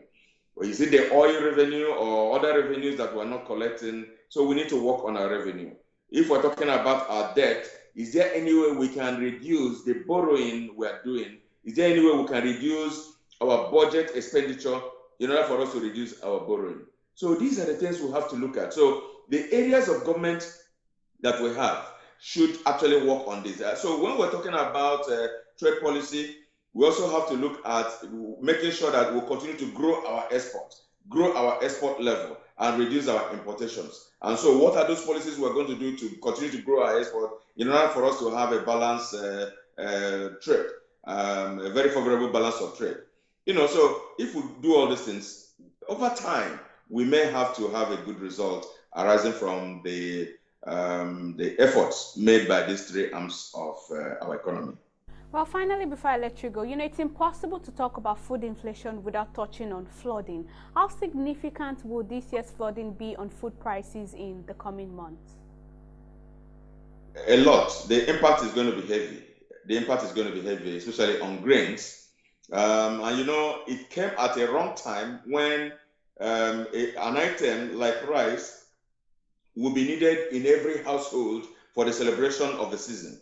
Speaker 10: Or is it the oil revenue or other revenues that we're not collecting? So we need to work on our revenue. If we're talking about our debt, is there any way we can reduce the borrowing we're doing? Is there any way we can reduce our budget expenditure in order for us to reduce our borrowing? So these are the things we have to look at. So the areas of government that we have should actually work on this. So when we're talking about trade policy, we also have to look at making sure that we'll continue to grow our export level and reduce our importations. And so what are those policies we're going to do to continue to grow our export in order for us to have a balanced trade, a very favorable balance of trade? So if we do all these things, over time, we may have to have a good result arising from the efforts made by these three arms of our economy.
Speaker 19: Well, finally, before I let you go, it's impossible to talk about food inflation without touching on flooding. How significant will this year's flooding be on food prices in the coming months?
Speaker 10: A lot. The impact is going to be heavy. The impact is going to be heavy, especially on grains. And it came at a wrong time when an item like rice will be needed in every household for the celebration of the season.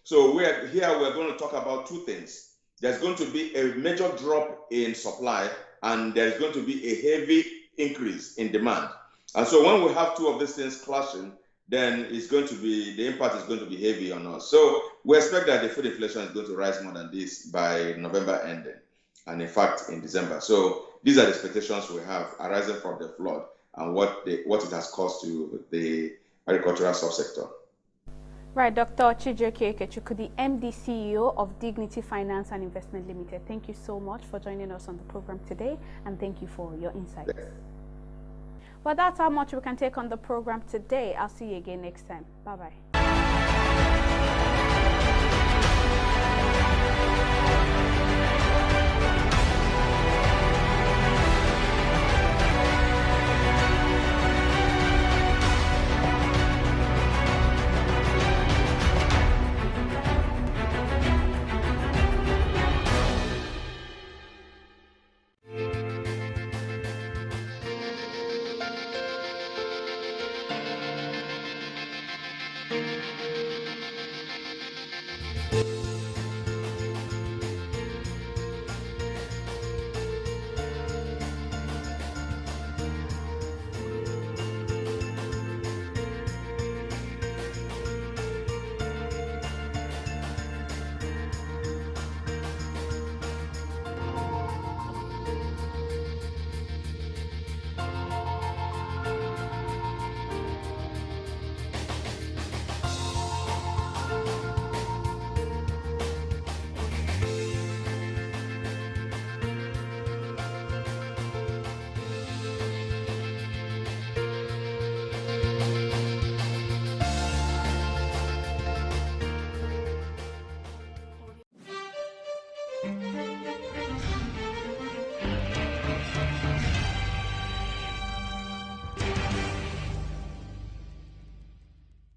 Speaker 10: So we're going to talk about two things. There's going to be a major drop in supply, and there's going to be a heavy increase in demand. And so when we have two of these things clashing, then the impact is going to be heavy on us. So we expect that the food inflation is going to rise more than this by November ending, and in fact in December. So these are the expectations we have arising from the flood and what it has caused to the agricultural subsector.
Speaker 19: Right, Dr. Chijioke Ikechukwu, the MD CEO of Dignity Finance and Investment Limited. Thank you so much for joining us on the program today, and thank you for your insights. Well, that's how much we can take on the program today. I'll see you again next time. Bye-bye.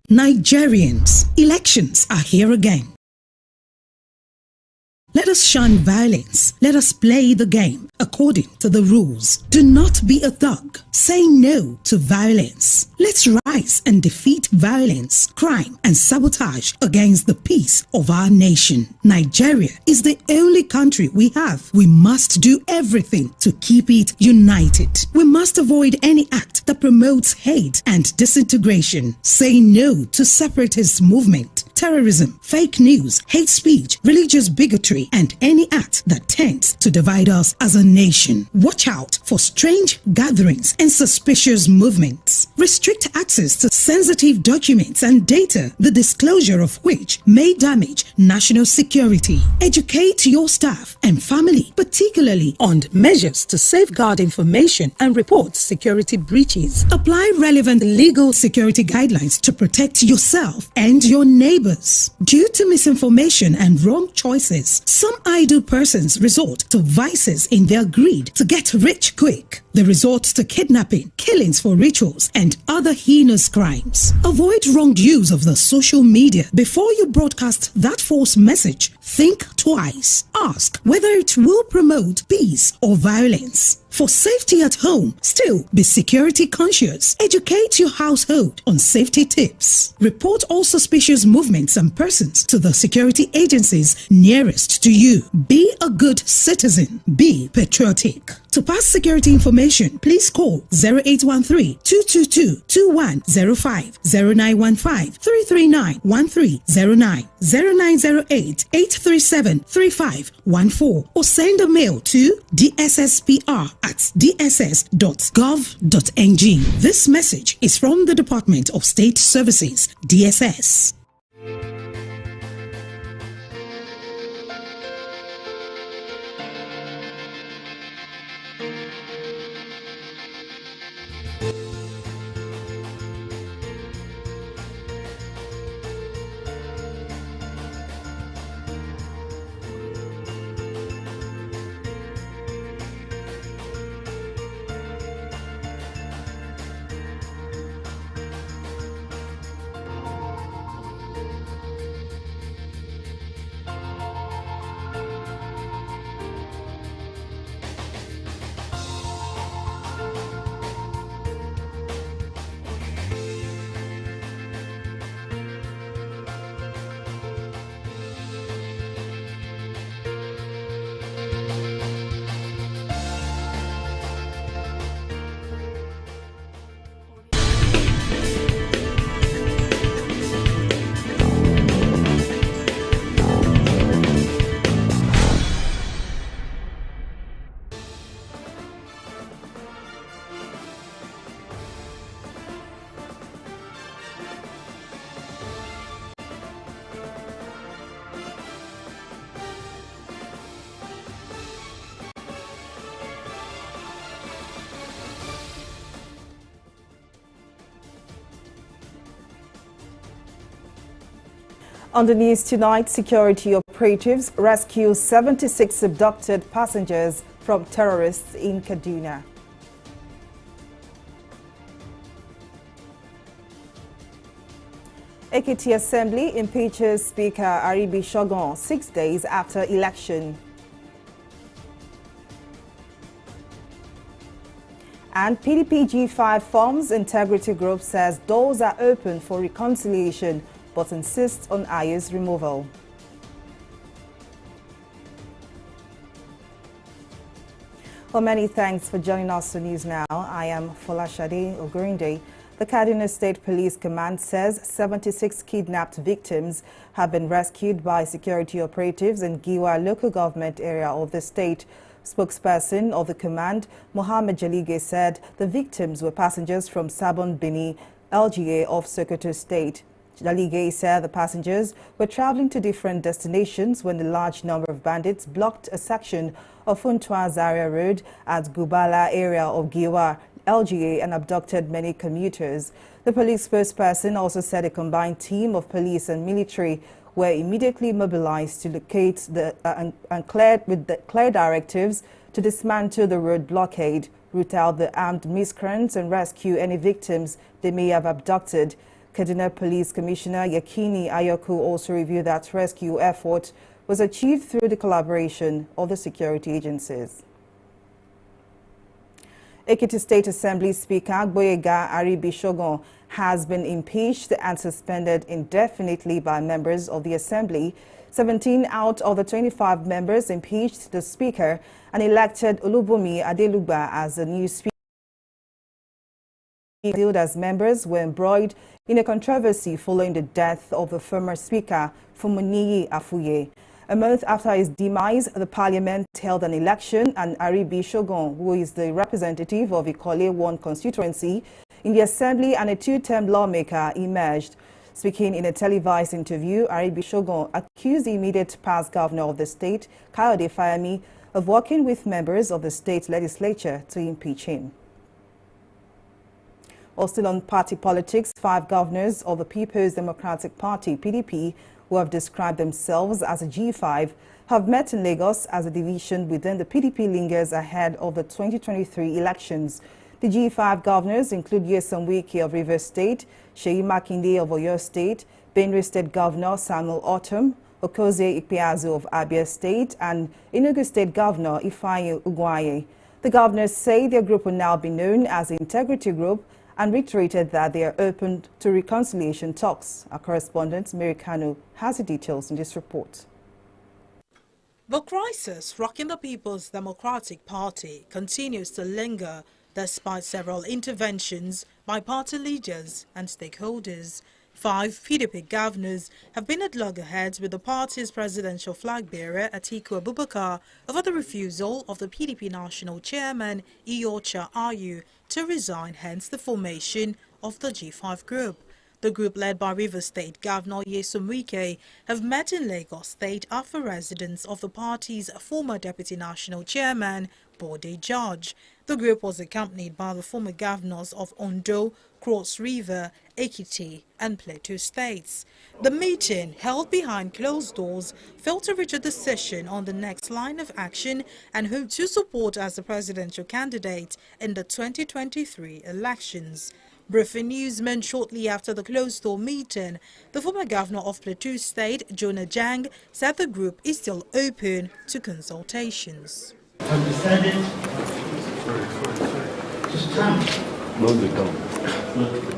Speaker 7: Nigerians, elections are here again. Let us shun violence. Let us play the game according to the rules. Do not be a thug. Say no to violence. Let's rise and defeat violence, crime, and sabotage against the peace of our nation. Nigeria is the only country we have. We must do everything to keep it united. We must avoid any act that promotes hate and disintegration. Say no to separatist movement, terrorism, fake news, hate speech, religious bigotry, and any act that tends to divide us as a nation. Watch out for strange gatherings and suspicious movements. Restrict access to sensitive documents and data, the disclosure of which may damage national security. Educate your staff and family, particularly on measures to safeguard information and report security breaches. Apply relevant legal security guidelines to protect yourself and your neighbors. Due to misinformation and wrong choices, some idle persons resort to vices in their greed to get rich quick. They resort to kidnapping, killings for rituals, and other heinous crimes. Avoid wrong use of the social media. Before you broadcast that false message, think twice. Ask whether it will promote peace or violence. For safety at home, still be security conscious. Educate your household on safety tips. Report all suspicious movements and persons to the security agencies nearest to you. Be a good citizen. Be patriotic. To pass security information, please call 0813-222-2105, 0915-339-1309, 0908-837-3514, or send a mail to dsspr@dss.gov.ng. This message is from the Department of State Services, DSS.
Speaker 15: On the news tonight, security operatives rescue 76 abducted passengers from terrorists in Kaduna. Ekiti Assembly impeaches Speaker Aribi Shogun 6 days after election. And PDP G5 forms integrity group says doors are open for reconciliation but insists on Aye's removal. Well, many thanks for joining us on News Now. I am Folashade Ogurinde. The Kaduna State Police Command says 76 kidnapped victims have been rescued by security operatives in Giwa local government area of the state. Spokesperson of the command, Mohammed Jalige, said the victims were passengers from Sabon Bini, LGA of Sokoto State. Jalige said the passengers were traveling to different destinations when a large number of bandits blocked a section of Funtua Zaria Road at Gubala area of Giwa, LGA, and abducted many commuters. The police spokesperson also said a combined team of police and military were immediately mobilized to locate and cleared with the clear directives to dismantle the road blockade, root out the armed miscreants, and rescue any victims they may have abducted. Kaduna Police Commissioner Yakini Ayoku also reviewed that rescue effort was achieved through the collaboration of the security agencies. Ekiti State Assembly Speaker Gboyega Aribishogun has been impeached and suspended indefinitely by members of the Assembly. 17 out of the 25 members impeached the Speaker and elected Olubunmi Adelugba as the new Speaker. As members were embroiled in a controversy following the death of the former Speaker, Fumuniyi Afuye. A month after his demise, the Parliament held an election and Aribishogun, who is the representative of Ikole 1 constituency in the Assembly and a two-term lawmaker, emerged. Speaking in a televised interview, Aribishogun accused the immediate past governor of the state, Kayode Fayemi, of working with members of the state legislature to impeach him. Still on party politics, 5 governors of the People's Democratic Party, PDP, who have described themselves as a G5, have met in Lagos as a division within the PDP lingers ahead of the 2023 elections. The G5 governors include Nyesom Wike of Rivers State, Seyi Makinde of Oyo State, Benue State Governor Samuel Ortom, Okozie Ikpeazu of Abia State, and Enugu State Governor Ifeanyi Ugwoanye. The governors say their group will now be known as the Integrity Group and reiterated that they are open to reconciliation talks. Our correspondent, Mary Kanu, has the details in this report.
Speaker 12: The crisis rocking the People's Democratic Party continues to linger despite several interventions by party leaders and stakeholders. 5 PDP governors have been at loggerheads with the party's presidential flag bearer, Atiku Abubakar, over the refusal of the PDP national chairman, Iyorchia Ayu, to resign, hence the formation of the G5 group. The group, led by Rivers State Governor Nyesom Wike, have met in Lagos State after residence of the party's former Deputy National Chairman, Bode George. The group was accompanied by the former governors of Ondo, Cross River, Ekiti and Plateau States. The meeting, held behind closed doors, failed to reach a decision on the next line of action and who to support as the presidential candidate in the 2023 elections. Briefing newsmen shortly after the closed-door meeting, the former governor of Plateau State, Jonah Jang, said the group is still open to consultations.
Speaker 16: I've decided to stand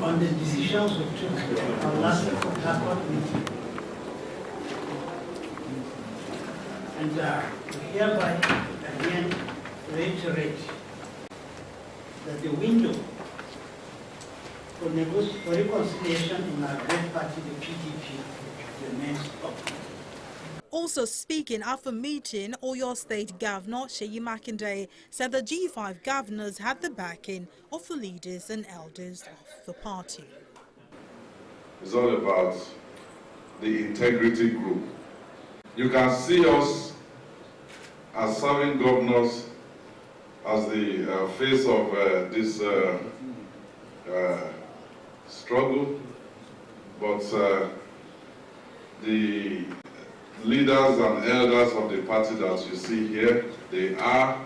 Speaker 16: on the decisions we took our last Harcourt meeting. And hereby again reiterate that the window for reconciliation in our great party, the PDP, remains open.
Speaker 12: Also speaking after meeting, Oyo State Governor Seyi Makinde said the G5 governors had the backing of the leaders and elders of the party.
Speaker 23: It's all about the integrity group. You can see us as serving governors as the face of this struggle, but the leaders and elders of the party that you see here, they are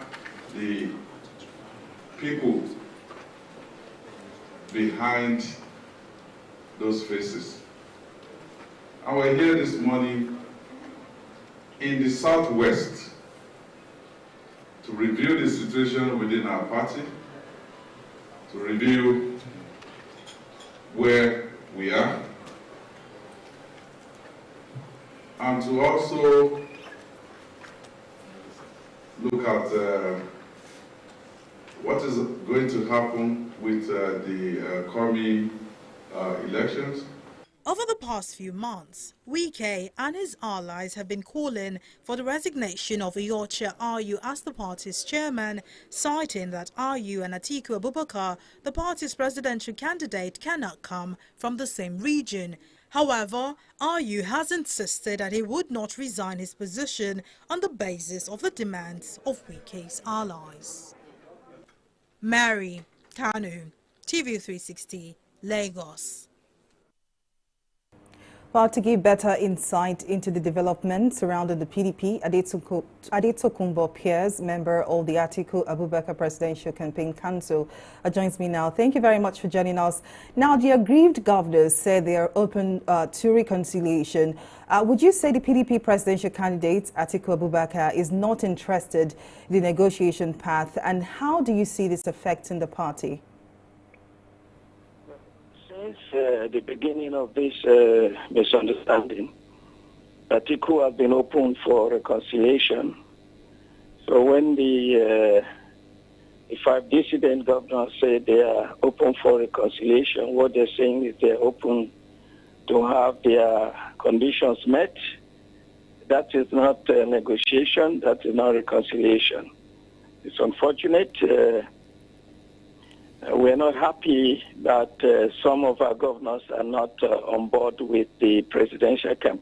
Speaker 23: the people behind those faces. And we're here this morning in the Southwest to review the situation within our party, to review where we are, and to also look at what is going to happen with the coming elections.
Speaker 12: Over the past few months, Wike and his allies have been calling for the resignation of Iyorchia Ayu as the party's chairman, citing that Ayu and Atiku Abubakar, the party's presidential candidate, cannot come from the same region. However, Ayu has insisted that he would not resign his position on the basis of the demands of Wike's allies. Mary Kanu, TV360, Lagos.
Speaker 15: Well, to give better insight into the developments surrounding the PDP, Adetokunbo Piers, member of the Atiku Abubakar Presidential Campaign Council, joins me now. Thank you very much for joining us. Now, the aggrieved governors said they are open to reconciliation. Would you say the PDP presidential candidate, Atiku Abubakar, is not interested in the negotiation path? And how do you see this affecting the party?
Speaker 8: Since the beginning of this misunderstanding, Atiku has been open for reconciliation. So when the 5 dissident governors say they are open for reconciliation, what they're saying is they're open to have their conditions met. That is not negotiation, that is not reconciliation. It's unfortunate. We're not happy that some of our governors are not on board with the presidential campaign.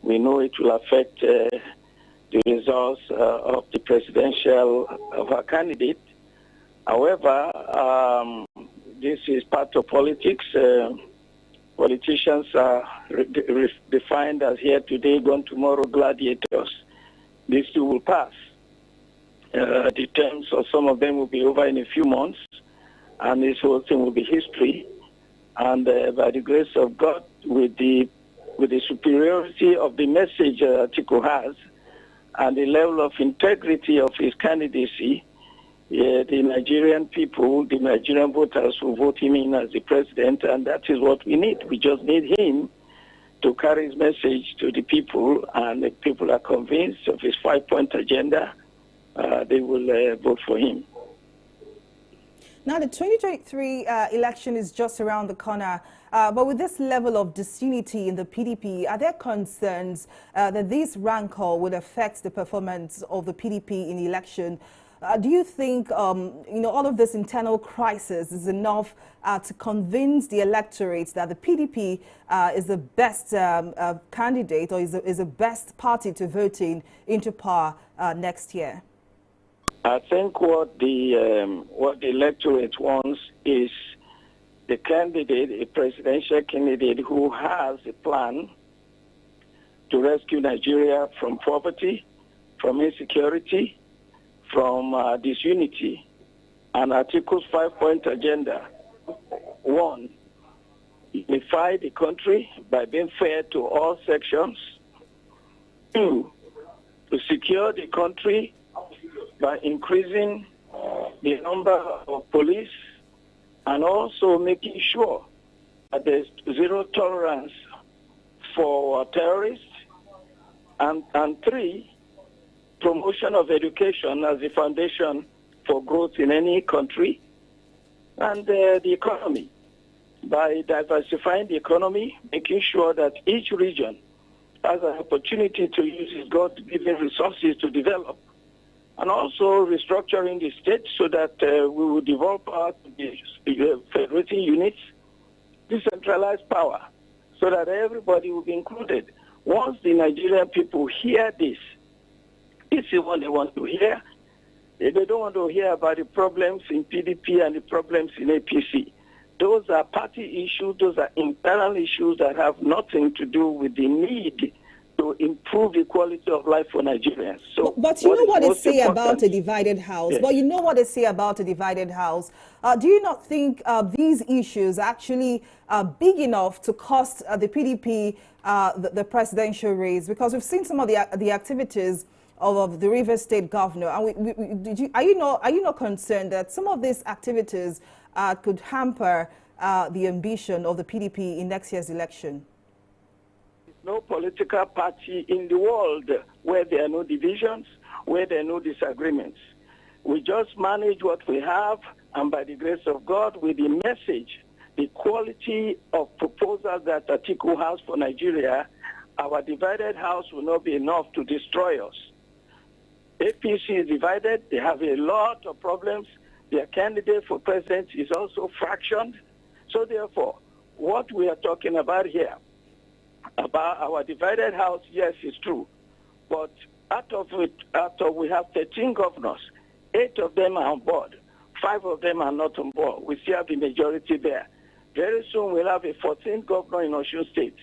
Speaker 8: We know it will affect the results of the presidential of our candidate. However, this is part of politics. Politicians are defined as here today, gone tomorrow gladiators. These two will pass. The terms of some of them will be over in a few months, and this whole thing will be history. And by the grace of God, with the superiority of the message Atiku has, and the level of integrity of his candidacy, the Nigerian people, the Nigerian voters will vote him in as the president, and that is what we need. We just need him to carry his message to the people, and the people are convinced of his 5-point agenda. They will vote for him.
Speaker 15: Now, the 2023 election is just around the corner, but with this level of disunity in the PDP, are there concerns that this rancor would affect the performance of the PDP in the election? Do you think all of this internal crisis is enough to convince the electorate that the PDP is the best candidate, or is the best party to vote into power next year?
Speaker 8: I think what the electorate wants is the candidate, a presidential candidate who has a plan to rescue Nigeria from poverty, from insecurity, from disunity. And Atiku's 5-point agenda: 1, unify the country by being fair to all sections. 2, to secure the country by increasing the number of police, and also making sure that there's zero tolerance for terrorists. And 3, promotion of education as the foundation for growth in any country, and the economy, by diversifying the economy, making sure that each region has an opportunity to use its God-given resources to develop, and also restructuring the state so that we will develop our federating units, decentralized power, so that everybody will be included. Once the Nigerian people hear this is what they want to hear. They don't want to hear about the problems in PDP and the problems in APC. Those are party issues, those are internal issues that have nothing to do with the need to improve the quality of life for Nigerians. So,
Speaker 15: but you know what they say about a divided house. Yes. But you know what they say about a divided house. Do you not think these issues are actually big enough to cost the PDP the presidential race? Because we've seen some of the activities of the Rivers State governor. And are you not concerned that some of these activities could hamper the ambition of the PDP in next year's election?
Speaker 8: No political party in the world where there are no divisions, where there are no disagreements. We just manage what we have, and by the grace of God, with the message, the quality of proposals that Atiku has for Nigeria, our divided house will not be enough to destroy us. APC is divided. They have a lot of problems. Their candidate for president is also fractioned. So therefore, what we are talking about here, about our divided house, yes, it's true. But out of we have 13 governors, 8 of them are on board, 5 of them are not on board. We still have the majority there. Very soon we'll have a 14th governor in Osun State.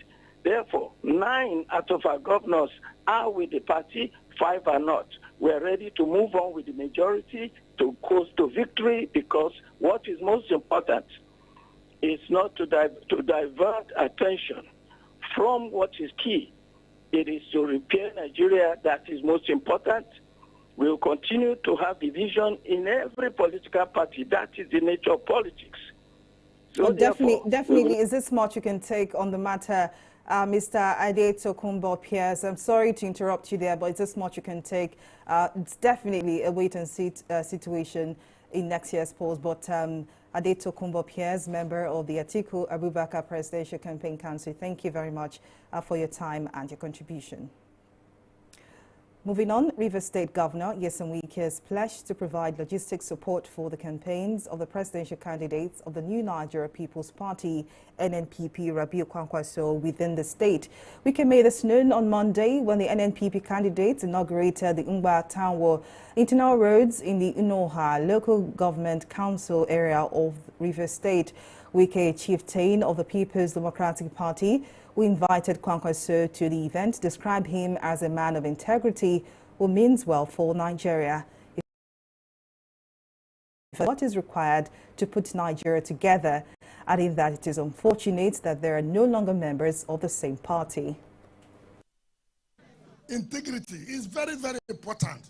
Speaker 8: Therefore, 9 out of our governors are with the party, 5 are not. We're ready to move on with the majority to coast to victory, because what is most important is not to divert attention from what is key. It is to repair Nigeria that is most important. We will continue to have division in every political party. That is the nature of politics. So
Speaker 15: well, definitely. Is this much you can take on the matter, Mr. Adetokunbo Pierce? I'm sorry to interrupt you there, but is this much you can take? It's definitely a wait-and-see situation in next year's polls. But Adetokunbo Pierce, member of the Atiku Abubakar Presidential Campaign Council, thank you very much for your time and your contribution. Moving on, Rivers State Governor Nyesom Wike has pledged to provide logistics support for the campaigns of the presidential candidates of the New Nigeria People's Party, NNPP, Rabiu Kwankwaso, within the state. Wike made this known on Monday when the NNPP candidates inaugurated the Ngba Townwall internal roads in the Unoha local government council area of Rivers State. Wike, chieftain of the People's Democratic Party, who invited Kwankwaso to the event, described him as a man of integrity who means well for Nigeria. What is required to put Nigeria together, adding that it is unfortunate that there are no longer members of the same party.
Speaker 18: Integrity is very, very important.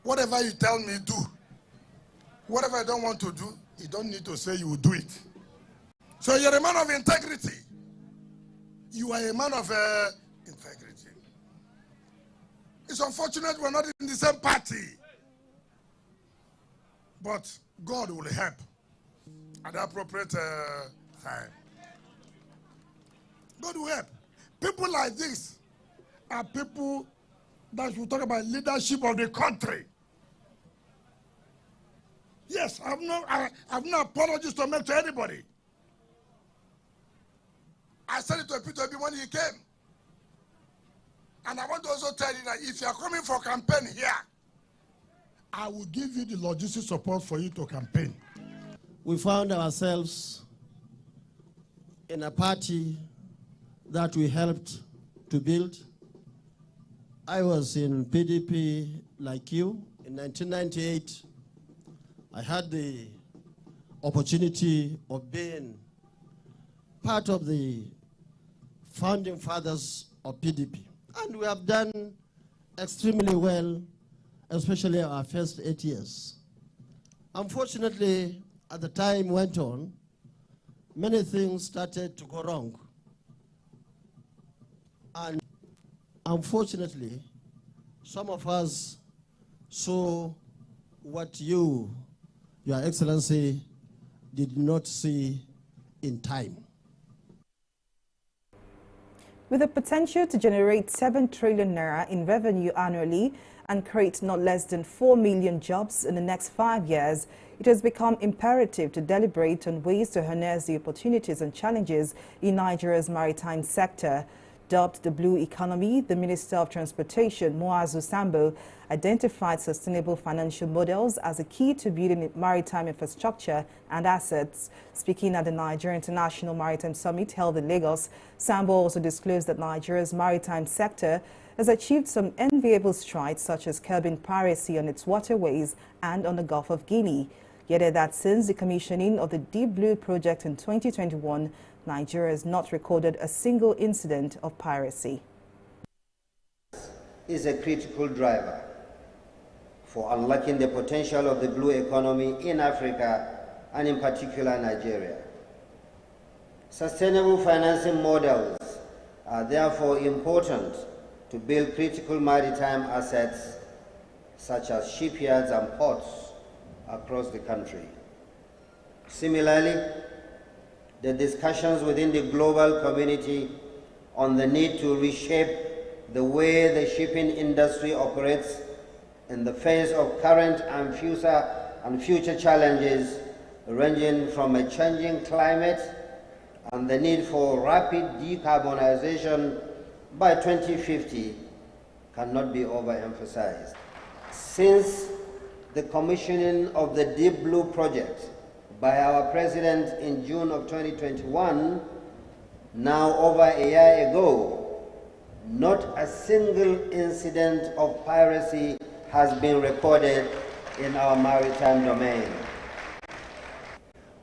Speaker 18: Whatever you tell me, do. Whatever I don't want to do, you don't need to say you will do it. So you're a man of integrity. You are a man of integrity. It's unfortunate we're not in the same party. But God will help at the appropriate time. God will help. People like this are people that should talk about leadership of the country. Yes, I have no apologies to make to anybody. I said it to Peter when he came. And I want to also tell you that if you are coming for campaign here, I will give you the logistic support for you to campaign.
Speaker 2: We found ourselves in a party that we helped to build. I was in PDP like you. In 1998, I had the opportunity of being part of the founding fathers of PDP. And we have done extremely well, especially our first 8 years. Unfortunately, as the time went on, many things started to go wrong. And unfortunately, some of us saw what Your Excellency, did not see in time.
Speaker 15: With the potential to generate 7 trillion naira in revenue annually and create not less than 4 million jobs in the next 5 years, it has become imperative to deliberate on ways to harness the opportunities and challenges in Nigeria's maritime sector. Dubbed the Blue Economy, the Minister of Transportation, Muazu Sambo, identified sustainable financial models as a key to building maritime infrastructure and assets. Speaking at the Nigeria International Maritime Summit held in Lagos, Sambo also disclosed that Nigeria's maritime sector has achieved some enviable strides, such as curbing piracy on its waterways and on the Gulf of Guinea. He added that since the commissioning of the Deep Blue project in 2021, Nigeria has not recorded a single incident of piracy.
Speaker 11: Is a critical driver for unlocking the potential of the blue economy in Africa and in particular Nigeria. Sustainable financing models are therefore important to build critical maritime assets such as shipyards and ports across the country. Similarly, the discussions within the global community on the need to reshape the way the shipping industry operates in the face of current and future challenges ranging from a changing climate and the need for rapid decarbonization by 2050 cannot be overemphasized. Since the commissioning of the Deep Blue project by our President in June of 2021, now over a year ago, not a single incident of piracy has been recorded in our maritime domain.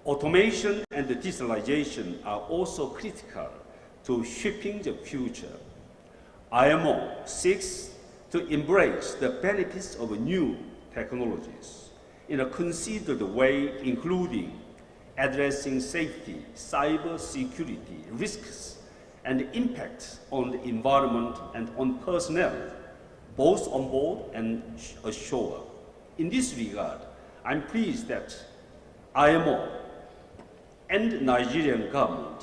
Speaker 3: Automation and digitalization are also critical to shaping the future. IMO seeks to embrace the benefits of new technologies in a considered way, including addressing safety, cyber security risks, and impacts on the environment and on personnel, both on board and ashore. In this regard, I'm pleased that IMO and the Nigerian government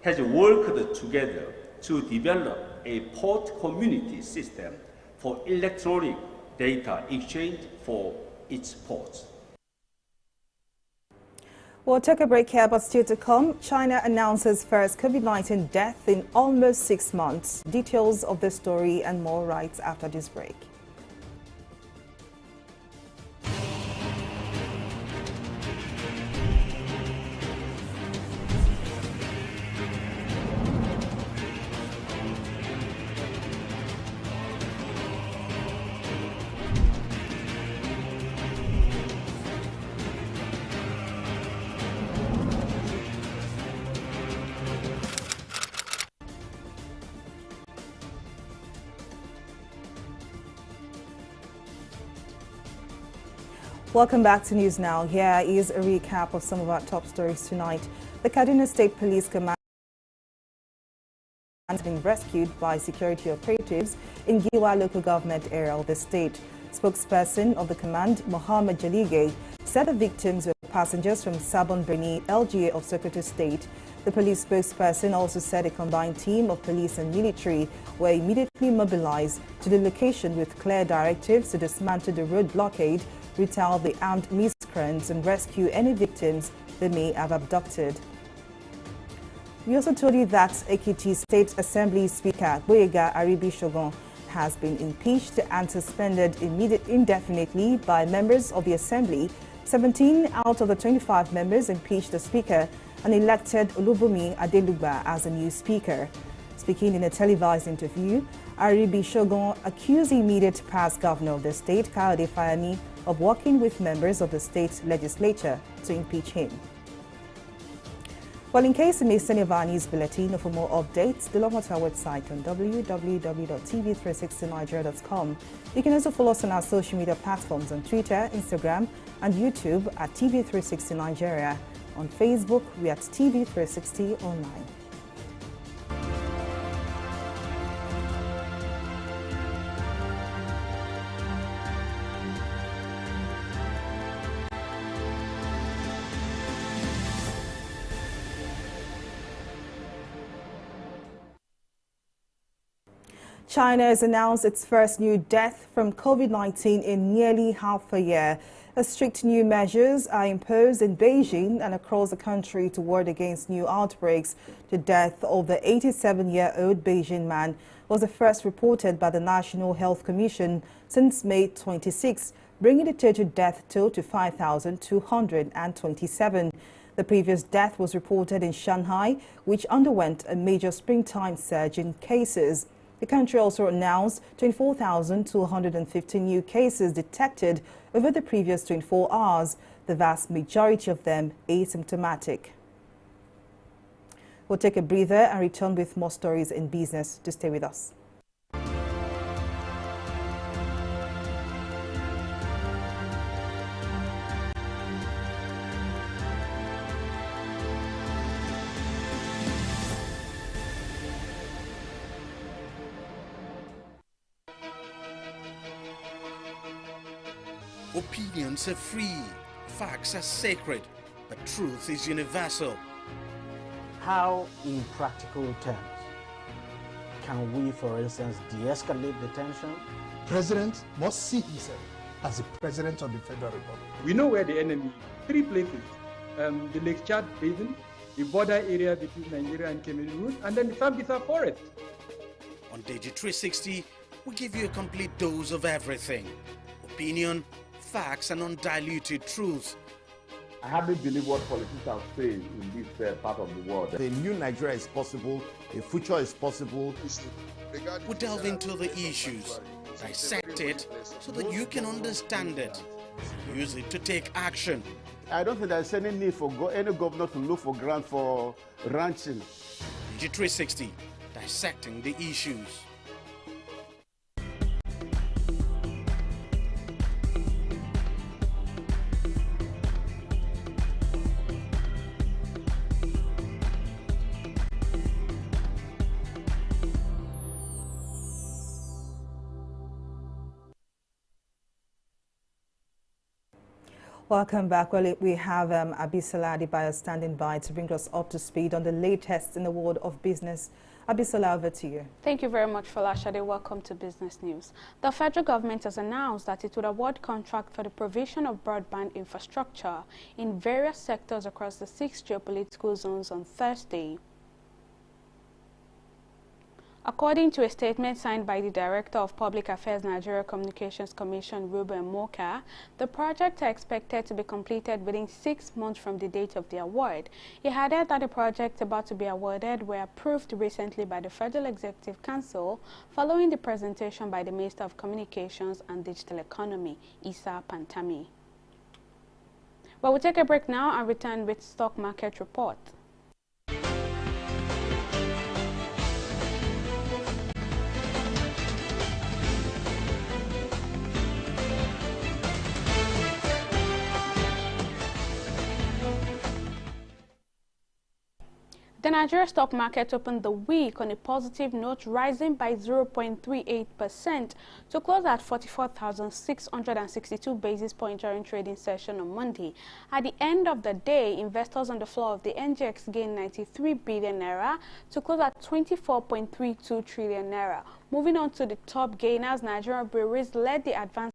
Speaker 3: has worked together to develop a port community system for electronic data exchange for its ports.
Speaker 15: We'll take a break here, but still to come. China announces first COVID-19 death in almost 6 months. Details of the story and more right after this break. Welcome back to News Now. Here is a recap of some of our top stories tonight. The Kaduna State Police Command has been rescued by security operatives in Giwa local government area of the state. Spokesperson of the command, Mohammed Jalige, said the victims were passengers from Sabon Birni, LGA of Sokoto State. The police spokesperson also said a combined team of police and military were immediately mobilized to the location with clear directives to dismantle the road blockade, retaliate the armed miscreants, and rescue any victims they may have abducted. We also told you that Ekiti State Assembly Speaker Boyega Aribi-Shogun has been impeached and suspended indefinitely by members of the Assembly. 17 out of the 25 members impeached the Speaker and elected Olubunmi Adeluba as a new Speaker. Speaking in a televised interview, Aribi-Shogun accused the immediate past governor of the state, Kayode Fayemi, of working with members of the state legislature to impeach him. Well, in case you missed any of our news bulletin or for more updates, do log on to our website on www.tv360nigeria.com. You can also follow us on our social media platforms on Twitter, Instagram, and YouTube at TV360 Nigeria. On Facebook, we are at TV360 Online. China has announced its first new death from COVID-19 in nearly half a year. Strict new measures are imposed in Beijing and across the country to ward against new outbreaks. The death of the 87-year-old Beijing man was the first reported by the National Health Commission since May 26, bringing the total death toll to 5,227. The previous death was reported in Shanghai, which underwent a major springtime surge in cases. The country also announced 24,250 new cases detected over the previous 24 hours, the vast majority of them asymptomatic. We'll take a breather and return with more stories in business. To stay with us.
Speaker 14: Opinions are free, facts are sacred, but truth is universal.
Speaker 21: How, in practical terms, can we, for instance, de-escalate the tension?
Speaker 24: President must see himself as the President of the Federal Republic.
Speaker 25: We know where the enemy is. 3 places. The Lake Chad Basin, the border area between Nigeria and Cameroon, and then the Sambisa Forest.
Speaker 14: On TV360, we give you a complete dose of everything. Opinion, facts, and undiluted truth.
Speaker 1: I hardly believe what politicians say in this part of the world.
Speaker 4: A new Nigeria is possible, a future is possible.
Speaker 14: We delve into the issues, dissect it so that you can understand it, use it to take action.
Speaker 1: I don't think there's any need for any governor to look for grant for ranching.
Speaker 14: TV360, dissecting the issues.
Speaker 15: Welcome back. Well, we have Abisola Adebayo standing by to bring us up to speed on the latest in the world of business. Abisola, over to you.
Speaker 6: Thank you very much, Folashade. Welcome to Business News. The federal government has announced that it would award contract for the provision of broadband infrastructure in various sectors across the 6 geopolitical zones on Thursday. According to a statement signed by the Director of Public Affairs Nigeria Communications Commission, Ruben Moka, the projects are expected to be completed within 6 months from the date of the award. He added that the projects about to be awarded were approved recently by the Federal Executive Council following the presentation by the Minister of Communications and Digital Economy, Issa Pantami. Well, we'll take a break now and return with stock market report. The Nigeria stock market opened the week on a positive note, rising by 0.38% to close at 44,662 basis points during trading session on Monday. At the end of the day, investors on the floor of the NGX gained 93 billion naira to close at 24.32 trillion naira. Moving on to the top gainers, Nigerian breweries led the advance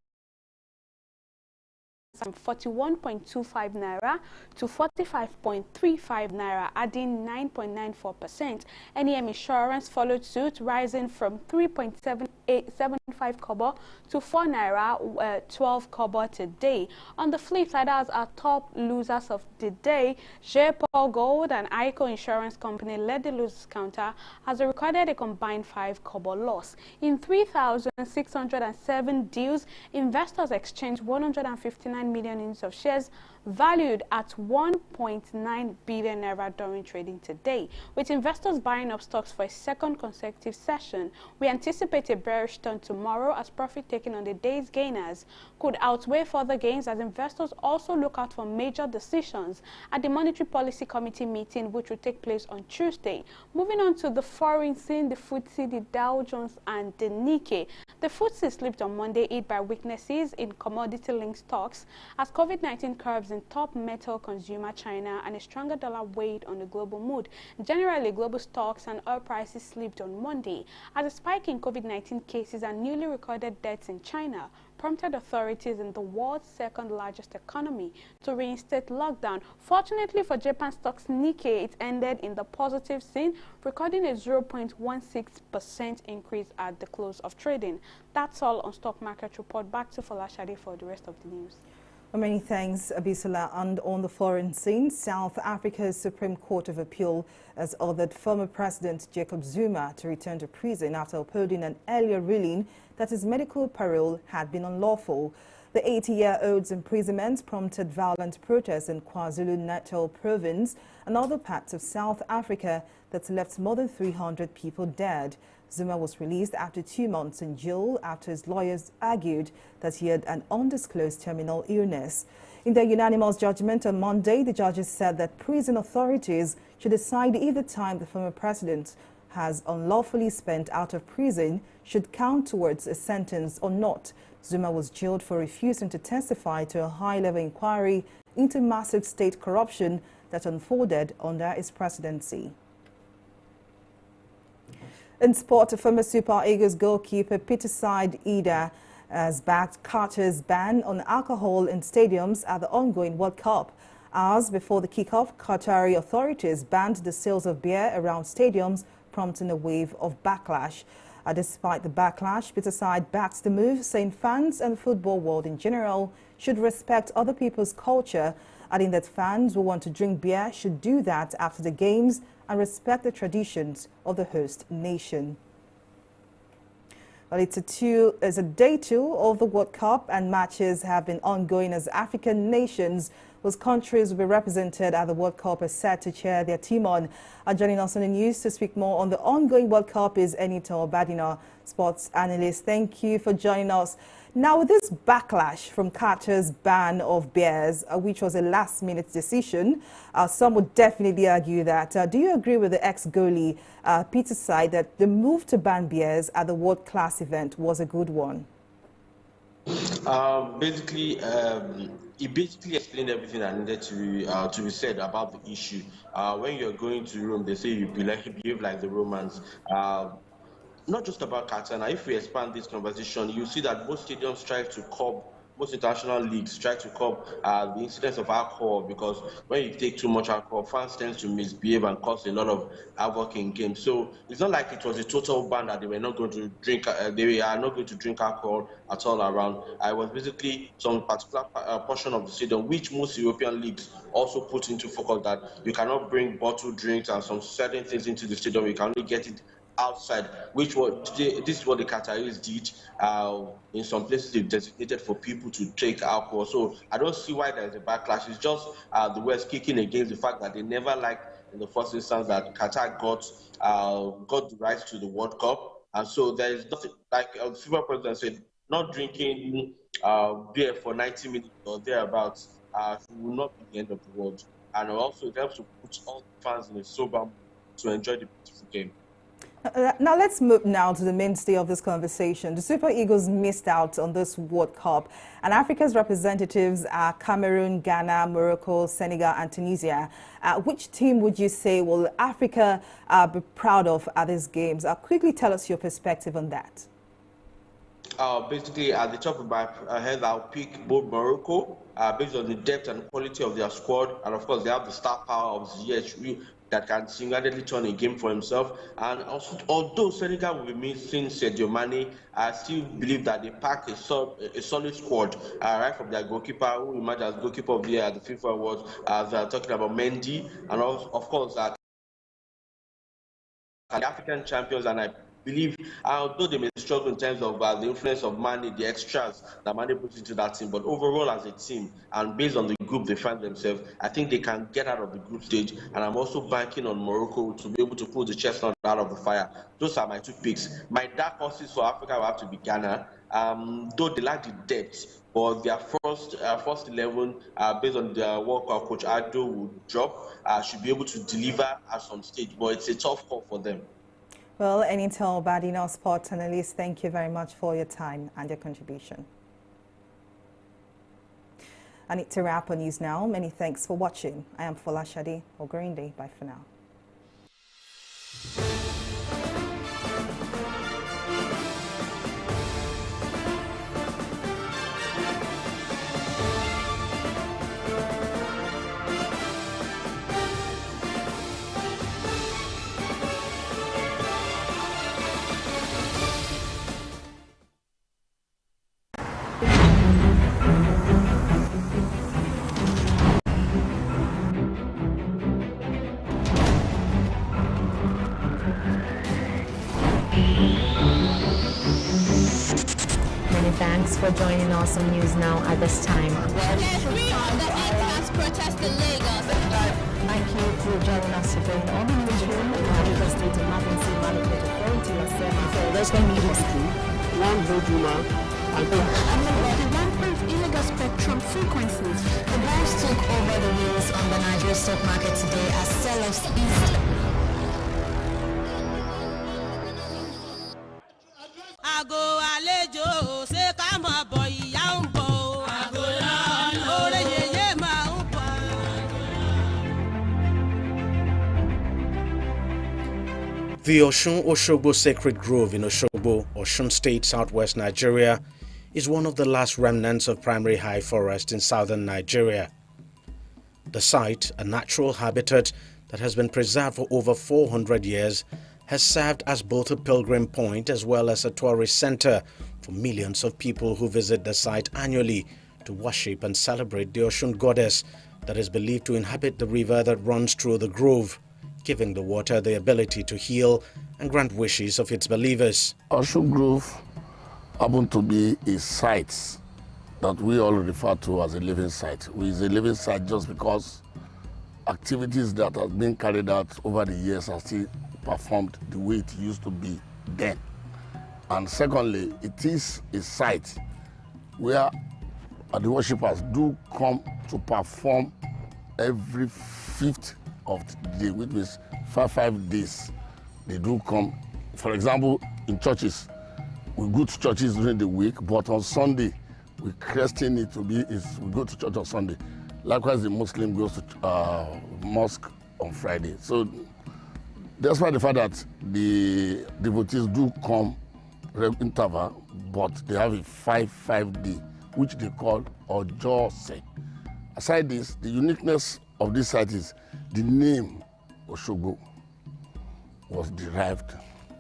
Speaker 6: from 41.25 naira to 45.35 naira, adding 9.94%. NEM Insurance followed suit, rising from 3.75 kobo to 4 naira 12 kobo today. On the flip side, as our top losers of the day, J-Paul Gold and ICO Insurance Company led the losers counter as they recorded a combined 5 kobo loss. In 3,607 deals, investors exchanged 159 million units of shares valued at 1.9 billion naira during trading today. With investors buying up stocks for a second consecutive session, we anticipate a bearish turn tomorrow as profit taken on the day's gainers could outweigh further gains as investors also look out for major decisions at the Monetary Policy Committee meeting, which will take place on Tuesday. Moving on to the foreign scene, the FTSE, the Dow Jones and the Nikkei. The FTSE slipped on Monday, aided by weaknesses in commodity-linked stocks as COVID-19 curves in top metal consumer China and a stronger dollar weighed on the global mood. Generally, global stocks and oil prices slipped on Monday as a spike in COVID-19 cases and newly recorded deaths in China prompted authorities in the world's second largest economy to reinstate lockdown. Fortunately for Japan stocks Nikkei, it ended in the positive scene, recording a 0.16% increase at the close of trading. That's all on Stock Market Report. Back to Folashade for the rest of the news.
Speaker 15: Well, many thanks, Abisola. And on the foreign scene, South Africa's Supreme Court of Appeal has ordered former President Jacob Zuma to return to prison after upholding an earlier ruling that his medical parole had been unlawful. The 80-year-old's imprisonment prompted violent protests in KwaZulu-Natal province and other parts of South Africa that left more than 300 people dead. Zuma was released after 2 months in jail after his lawyers argued that he had an undisclosed terminal illness. In their unanimous judgment on Monday, the judges said that prison authorities should decide if the time the former president has unlawfully spent out of prison should count towards a sentence or not. Zuma was jailed for refusing to testify to a high-level inquiry into massive state corruption that unfolded under his presidency. In sport, former Super Eagles goalkeeper Peterside Ida has backed Qatar's ban on alcohol in stadiums at the ongoing World Cup. Hours before the kickoff, Qatari authorities banned the sales of beer around stadiums, prompting a wave of backlash. Despite the backlash, Peterside backs the move, saying fans and the football world in general should respect other people's culture. adding that fans who want to drink beer should do that after the games and respect the traditions of the host nation. Well, it's a day 2 of the World Cup, and matches have been ongoing as African nations whose countries will be represented at the World Cup are set to cheer their team on. Joining us on the news to speak more on the ongoing World Cup is Enito Obadina, sports analyst. Thank you for joining us. Now, with this backlash from Qatar's ban of beers, which was a last-minute decision, some would definitely argue that. Do you agree with the ex-goalie Peter's side that the move to ban beers at the world-class event was a good one?
Speaker 5: He basically explained everything that needed to be said about the issue. When you're going to Rome, they say you behave like the Romans. Not just about Qatar. Now, if we expand this conversation, you see that most stadiums try to curb, most international leagues try to curb the incidence of alcohol, because when you take too much alcohol, fans tend to misbehave and cause a lot of havoc in games. So it's not like it was a total ban that they were not going to drink. They are not going to drink alcohol at all around. I was basically some particular portion of the stadium, which most European leagues also put into focus, that you cannot bring bottled drinks and some certain things into the stadium. You can only get it outside, this is what the Qataris did. In some places they've designated for people to take alcohol. So I don't see why there's a backlash. It's just the West kicking against the fact that they never liked in the first instance that Qatar got the rights to the World Cup. And so there is nothing, like the FIFA president said, not drinking beer for 90 minutes or thereabouts will not be the end of the world. And also it helps to put all the fans in a sober mood to enjoy the beautiful game.
Speaker 15: Now let's move now to the mainstay of this conversation. The Super Eagles missed out on this World Cup, and Africa's representatives are Cameroon, Ghana, Morocco, Senegal and Tunisia. Which team would you say will Africa be proud of at these games? Quickly tell us your perspective on that.
Speaker 5: Basically, at the top of my head, I'll pick both Morocco, based on the depth and quality of their squad, and of course they have the star power of Ziyech that can single-handedly turn a game for himself. And also, although Senegal will be missing Sadio Mane, I still believe that they pack a solid squad, right from their goalkeeper, who emerged as goalkeeper of the year at the FIFA Awards, as talking about Mendy, and also, of course, the African champions. And I believe, although they may struggle in terms of the influence of Mane, the extras that Mane puts into that team, but overall as a team and based on the group they find themselves, I think they can get out of the group stage. And I'm also banking on Morocco to be able to pull the chestnut out of the fire. Those are my 2 picks. My dark horses for Africa will have to be Ghana, though they lack the depth. But their first 11, based on the work our coach Ado will drop, should be able to deliver at some stage. But it's a tough call for them.
Speaker 15: Well, Enito Obadina, sports analyst, thank you very much for your time and your contribution. I need to wrap on news now. Many thanks for watching. I am Folashade Ogorinde. Bye for now.
Speaker 13: Thanks for joining us on News Now at this time.
Speaker 15: Thank you for joining us today on the newsroom. The State Emergency Management Authority has said there's going to be one vote woman and the rampant illegal spectrum frequencies.
Speaker 13: The banks took over the wheels on the Nigerian stock market today as sellers eased.
Speaker 14: The Osun-Osogbo Sacred Grove in Osogbo, Osun State, southwest Nigeria, is one of the last remnants of primary high forest in southern Nigeria. The site, a natural habitat that has been preserved for over 400 years, has served as both a pilgrim point as well as a tourist center for millions of people who visit the site annually to worship and celebrate the Osun goddess that is believed to inhabit the river that runs through the grove, giving the water the ability to heal and grant wishes of its believers.
Speaker 9: Osun Grove happened to be a site that we all refer to as a living site. It is a living site just because activities that have been carried out over the years are still performed the way it used to be then. And secondly, it is a site where the worshippers do come to perform every 5th of the day, which means 5 days. They do come. For example, in churches, we go to churches during the week, but on Sunday, we christen it to be, we go to church on Sunday. Likewise, the Muslim goes to mosque on Friday. So that's why the fact that the devotees do come interval, but they have a 5 day, which they call Ojose. Aside this, the uniqueness of this site is the name Oshogbo was derived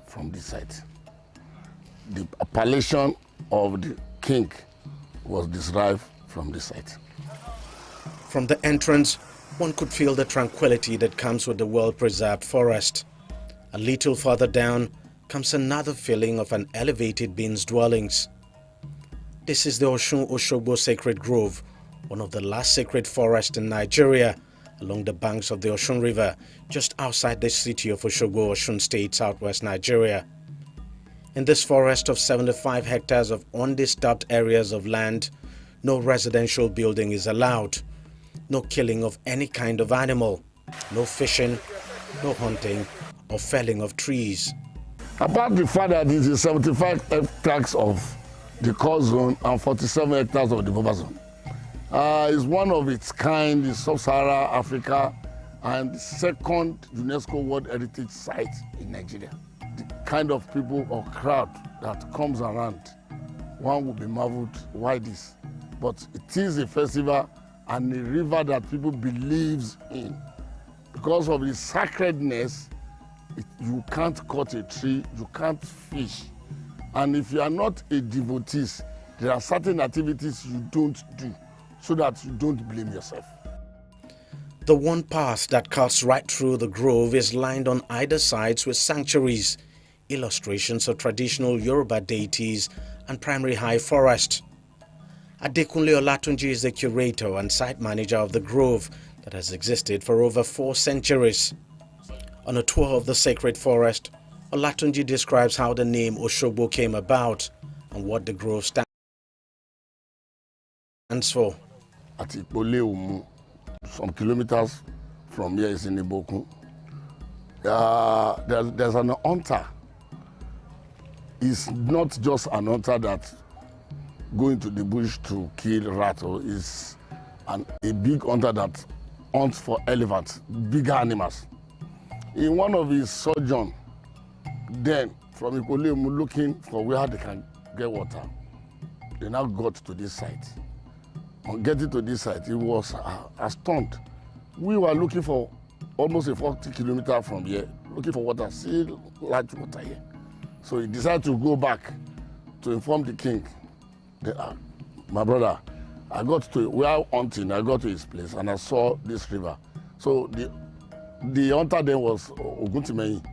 Speaker 9: from this site. The appellation of the king was derived from this site.
Speaker 14: From the entrance, one could feel the tranquility that comes with the well-preserved forest. A little further down comes another feeling of an elevated being's dwellings. This is the Osun Oshogbo Sacred Grove, one of the last sacred forests in Nigeria, along the banks of the Osun River, just outside the city of Oshogbo, Osun State, southwest Nigeria. In this forest of 75 hectares of undisturbed areas of land, no residential building is allowed, no killing of any kind of animal, no fishing, no hunting or felling of trees.
Speaker 9: Apart the fact that it is 75 hectares of the core zone and 47 hectares of the buffer zone, is one of its kind in sub-Saharan Africa and the second UNESCO World Heritage Site in Nigeria. The kind of people or crowd that comes around, one will be marveled why this. But it is a festival and a river that people believes in. Because of the sacredness, you can't cut a tree, you can't fish. And if you are not a devotee, there are certain activities you don't do so that you don't blame yourself.
Speaker 14: The one path that cuts right through the grove is lined on either sides with sanctuaries, illustrations of traditional Yoruba deities and primary high forest. Adekunle Olatunji is the curator and site manager of the grove that has existed for over 4 centuries. On a tour of the sacred forest, Olatunji describes how the name Oshogbo came about and what the grove stands for.
Speaker 9: At Ikpole, some kilometers from here is in Iboku. There's an hunter. It's not just an hunter that going to the bush to kill rats. It's a big hunter that hunts for elephants, bigger animals. In one of his sojourn, then from Ikpole looking for where they can get water, they now got to this site. On getting to this site, he was astounded. We were looking for almost a 40 kilometers from here, looking for water, still large water here. So he decided to go back to inform the king. My brother, we are hunting, I got to his place and I saw this river. So the hunter then was Oguntimeyin,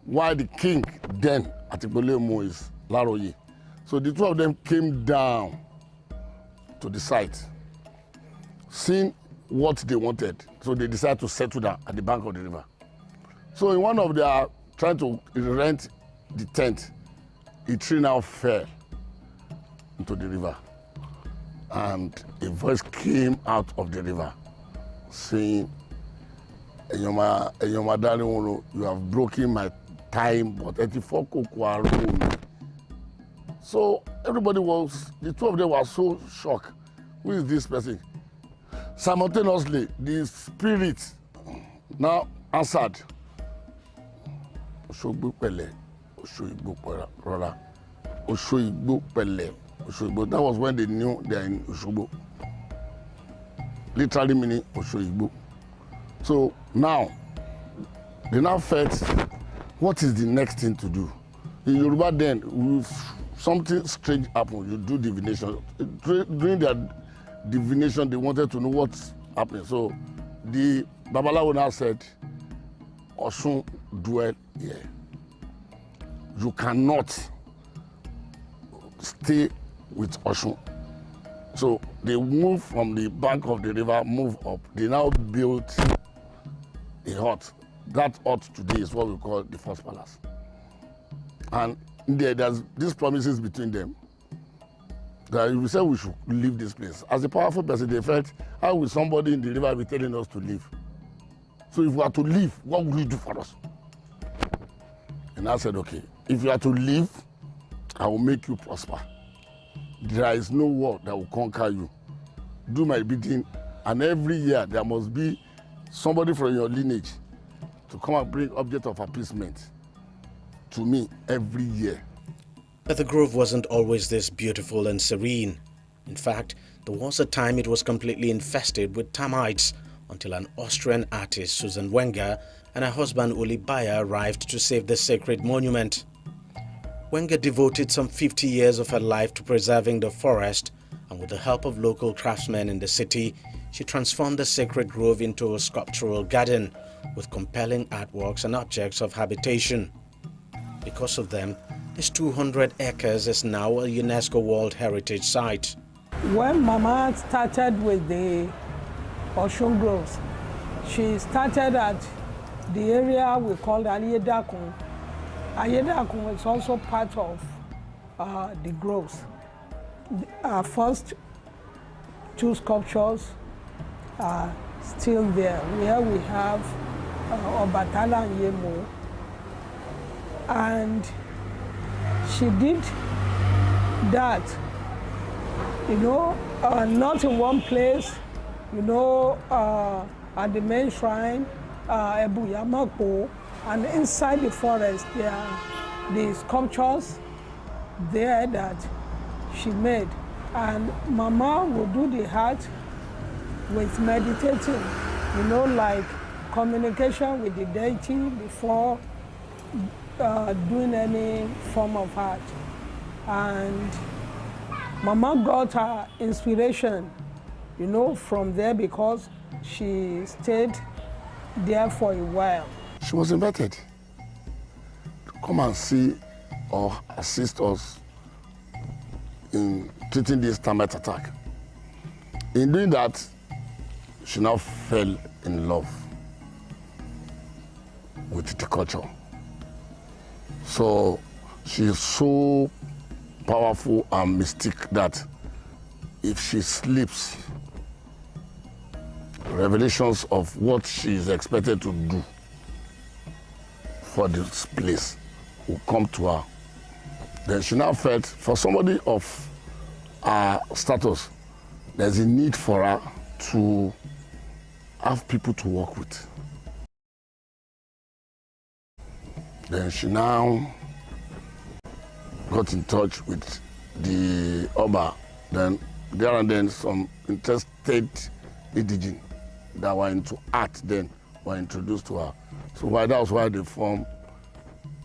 Speaker 9: while the king then at Ikpole is Laroye. So the two of them came down to the site, seeing what they wanted. So they decided to settle down at the bank of the river. So in one of their trying to rent the tent, a tree now fell into the river. And a voice came out of the river saying, Enyoma Daniel, you have broken my time, but 84 kokwa. So everybody the two of them were so shocked. Who is this person? Simultaneously, the spirit now answered, Oshogbo Pele, Oshogbo Rola, Oshogbo Pele, Oshogbo. That was when they knew they are in Oshogbo. Literally meaning Oshogbo. So now, they now felt, what is the next thing to do? In Yoruba then, something strange happened, you do divination. During their divination, they wanted to know what happening. So the Babalawo now said, Osun dwell here. You cannot stay with Osun. So they moved from the bank of the river, move up. They now built a hut. That hut today is what we call the first palace. And there's these promises between them that we said we should leave this place. As a powerful person, they felt, how will somebody in the river be telling us to leave? So if we are to leave, what will you do for us? And I said, okay, if you are to leave, I will make you prosper. There is no war that will conquer you. Do my bidding, and every year there must be somebody from your lineage to come and bring object of appeasement to me every year.
Speaker 14: But the grove wasn't always this beautiful and serene. In fact, there was a time it was completely infested with termites until an Austrian artist, Susan Wenger, and her husband Uli Bayer arrived to save the sacred monument. Wenger devoted some 50 years of her life to preserving the forest, and with the help of local craftsmen in the city, she transformed the sacred grove into a sculptural garden with compelling artworks and objects of habitation. Because of them, this 200 acres is now a UNESCO World Heritage Site.
Speaker 10: When Mama started with the Osun Groves, she started at the area we called Ayedakun. Ayedakun is also part of the groves. Our first two sculptures are still there, where we have Obatala and Yemo. And she did that, not in one place, at the main shrine, Ebu Yamako, and inside the forest there are the sculptures there that she made. And Mama would do the heart with meditating, like communication with the deity before doing any form of art. And Mama got her inspiration, from there because she stayed there for a while.
Speaker 9: She was invited to come and see or assist us in treating this termite attack. In doing that, she now fell in love with the culture. So she is so powerful and mystic that if she sleeps, revelations of what she is expected to do for this place will come to her. Then she now felt, for somebody of her status, there's a need for her to have people to work with. Then she now got in touch with the Oba. Then there and then some interested indigenes that were into art then were introduced to her. So that was why they formed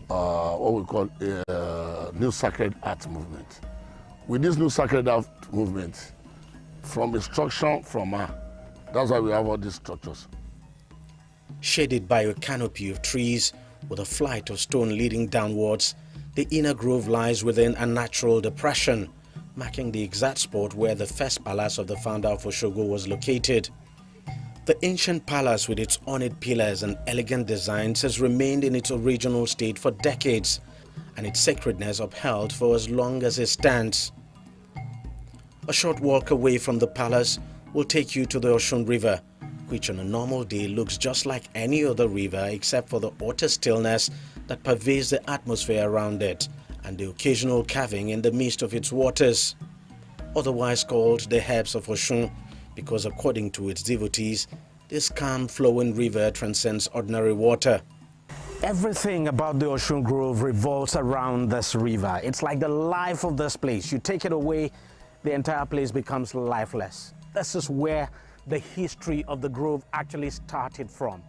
Speaker 9: what we call a new sacred art movement. With this new sacred art movement, from instruction from her, that's why we have all these structures.
Speaker 14: Shaded by a canopy of trees with a flight of stone leading downwards, the inner grove lies within a natural depression, marking the exact spot where the first palace of the founder of Osogbo was located. The ancient palace with its ornate pillars and elegant designs has remained in its original state for decades, and its sacredness upheld for as long as it stands. A short walk away from the palace will take you to the Osun River, which on a normal day looks just like any other river except for the utter stillness that pervades the atmosphere around it and the occasional calving in the midst of its waters. Otherwise called the Herbs of Osun, because according to its devotees, this calm flowing river transcends ordinary water.
Speaker 21: Everything about the Osun Grove revolves around this river. It's like the life of this place. You take it away, the entire place becomes lifeless. This is where the history of the grove actually started from.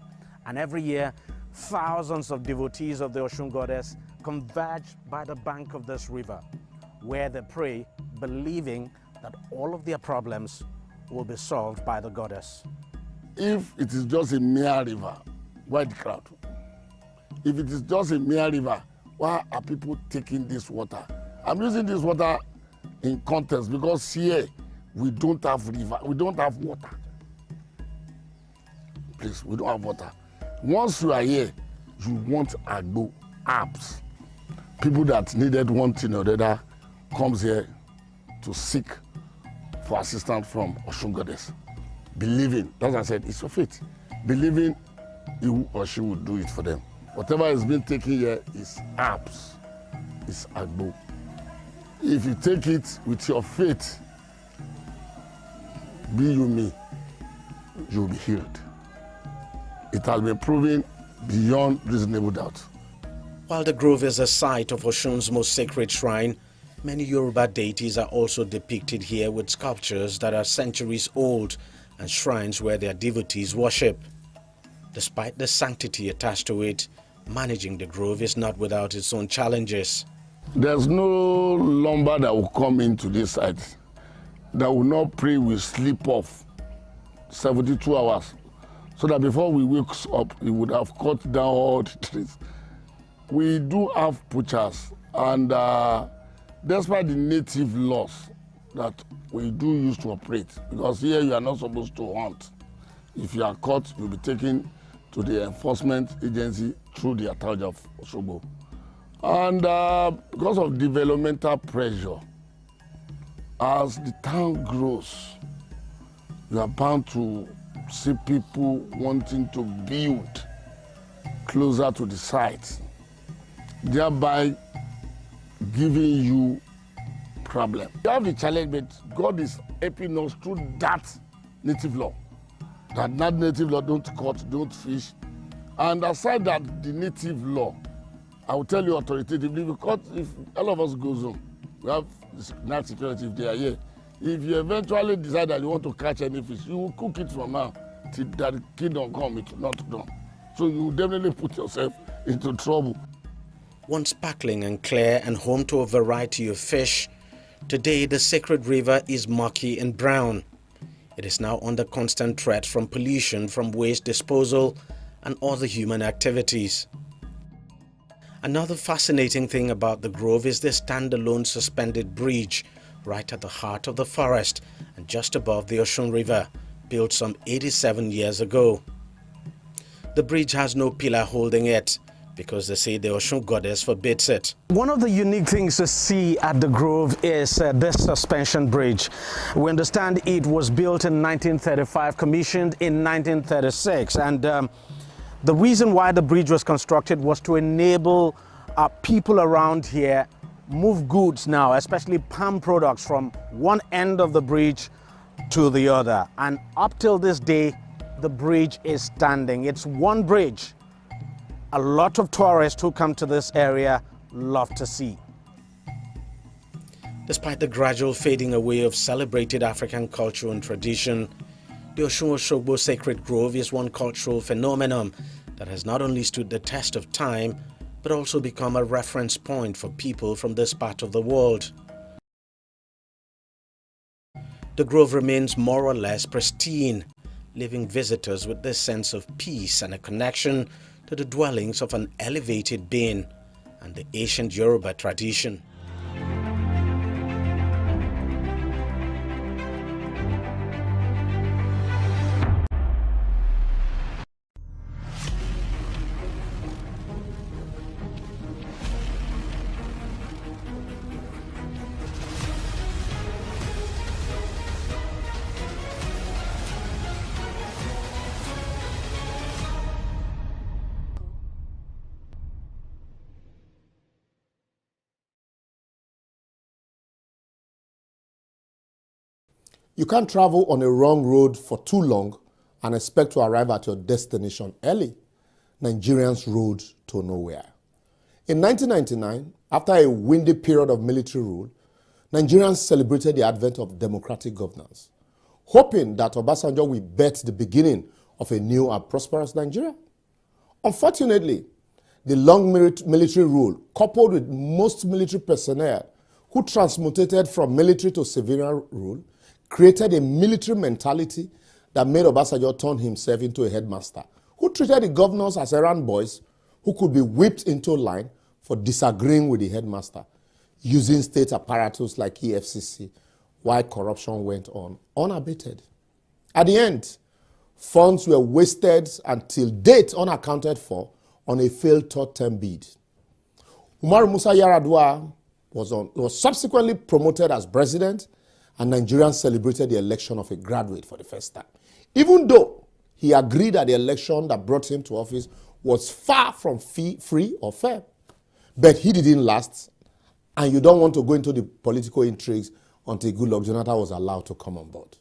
Speaker 21: And every year, thousands of devotees of the Osun goddess converge by the bank of this river, where they pray, believing that all of their problems will be solved by the goddess.
Speaker 9: if it is just a mere river, why the crowd? If it is just a mere river, why are people taking this water? I'm using this water in context because here we don't have river, we don't have water. Please, we don't have water. Once you are here, you want agbo, apps. People that needed one thing or the other comes here to seek for assistance from Osun Goddess. Believing, that's what I said, it's your faith. Believing he or she will do it for them. Whatever is being taken here is apps, is agbo. If you take it with your faith, be you me, you will be healed. It has been proven beyond reasonable doubt.
Speaker 14: While the grove is the site of Osun's most sacred shrine, many Yoruba deities are also depicted here with sculptures that are centuries old and shrines where their devotees worship. Despite the sanctity attached to it, managing the grove is not without its own challenges.
Speaker 9: There's no lumber that will come into this site that will not pray will sleep off 72 hours. So that before we wake up, we would have cut down all the trees. We do have butchers, and despite the native laws that we do use to operate, because here you are not supposed to hunt. If you are caught, you'll be taken to the enforcement agency through the authority of Osogbo. And because of developmental pressure, as the town grows, you are bound to see people wanting to build closer to the site, thereby giving you problem. You have the challenge, but God is helping us through that native law. That native law, don't cut, don't fish. And aside that, the native law, I will tell you authoritatively, because if all of us goes home, we have night security if they are here. If you eventually decide that you want to catch any fish, you will cook it from now till that kingdom come, it will not done. So you will definitely put yourself into trouble.
Speaker 14: Once sparkling and clear and home to a variety of fish, today the sacred river is murky and brown. It is now under constant threat from pollution from waste disposal and other human activities. Another fascinating thing about the grove is the standalone suspended bridge right at the heart of the forest and just above the Osun River, built some 87 years ago. The bridge has no pillar holding it because they say the Osun Goddess forbids it.
Speaker 21: One of the unique things to see at the Grove is this suspension bridge. We understand it was built in 1935, commissioned in 1936, and the reason why the bridge was constructed was to enable people around here move goods now, especially palm products, from one end of the bridge to the other. And up till this day, the bridge is standing. It's one bridge a lot of tourists who come to this area love to see.
Speaker 14: Despite the gradual fading away of celebrated African culture and tradition, the Osun Osogbo Sacred Grove is one cultural phenomenon that has not only stood the test of time, but also become a reference point for people from this part of the world. The grove remains more or less pristine, leaving visitors with this sense of peace and a connection to the dwellings of an elevated being and the ancient Yoruba tradition.
Speaker 24: You can't travel on a wrong road for too long and expect to arrive at your destination early. Nigerians rode to nowhere. In 1999, after a windy period of military rule, Nigerians celebrated the advent of democratic governance, hoping that Obasanjo will bet the beginning of a new and prosperous Nigeria. Unfortunately, the long military rule, coupled with most military personnel who transmutated from military to civilian rule, created a military mentality that made Obasanjo turn himself into a headmaster, who treated the governors as errand boys who could be whipped into line for disagreeing with the headmaster, using state apparatus like EFCC, while corruption went on unabated. At the end, funds were wasted until date unaccounted for on a failed third-term bid. Umaru Musa Yar'Adua was subsequently promoted as president, and Nigerians celebrated the election of a graduate for the first time, even though he agreed that the election that brought him to office was far from free or fair. But he didn't last, and you don't want to go into the political intrigues until Goodluck Jonathan was allowed to come on board.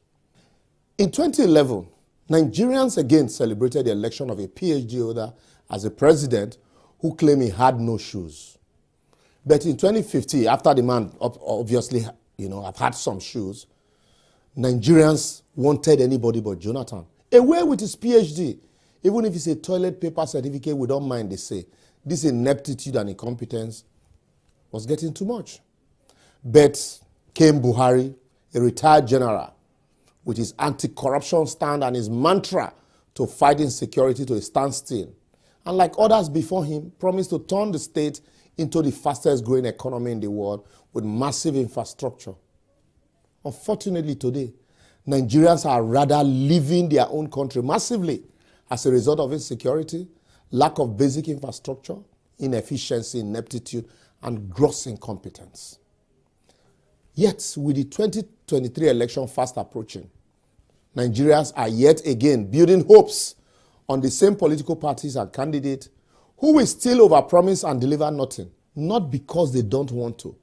Speaker 24: In 2011, Nigerians again celebrated the election of a PhD holder as a president who claimed he had no shoes. But in 2015, after the man obviously, have had some shoes, Nigerians wanted anybody but Jonathan. Away with his PhD. Even if it's a toilet paper certificate, we don't mind, they say. This ineptitude and incompetence was getting too much. But came Buhari, a retired general, with his anti-corruption stand and his mantra to fight insecurity to a standstill. And like others before him, promised to turn the state into the fastest growing economy in the world with massive infrastructure. Unfortunately today, Nigerians are rather leaving their own country massively as a result of insecurity, lack of basic infrastructure, inefficiency, ineptitude, and gross incompetence. Yet, with the 2023 election fast approaching, Nigerians are yet again building hopes on the same political parties and candidates who will still overpromise and deliver nothing, not because they don't want to,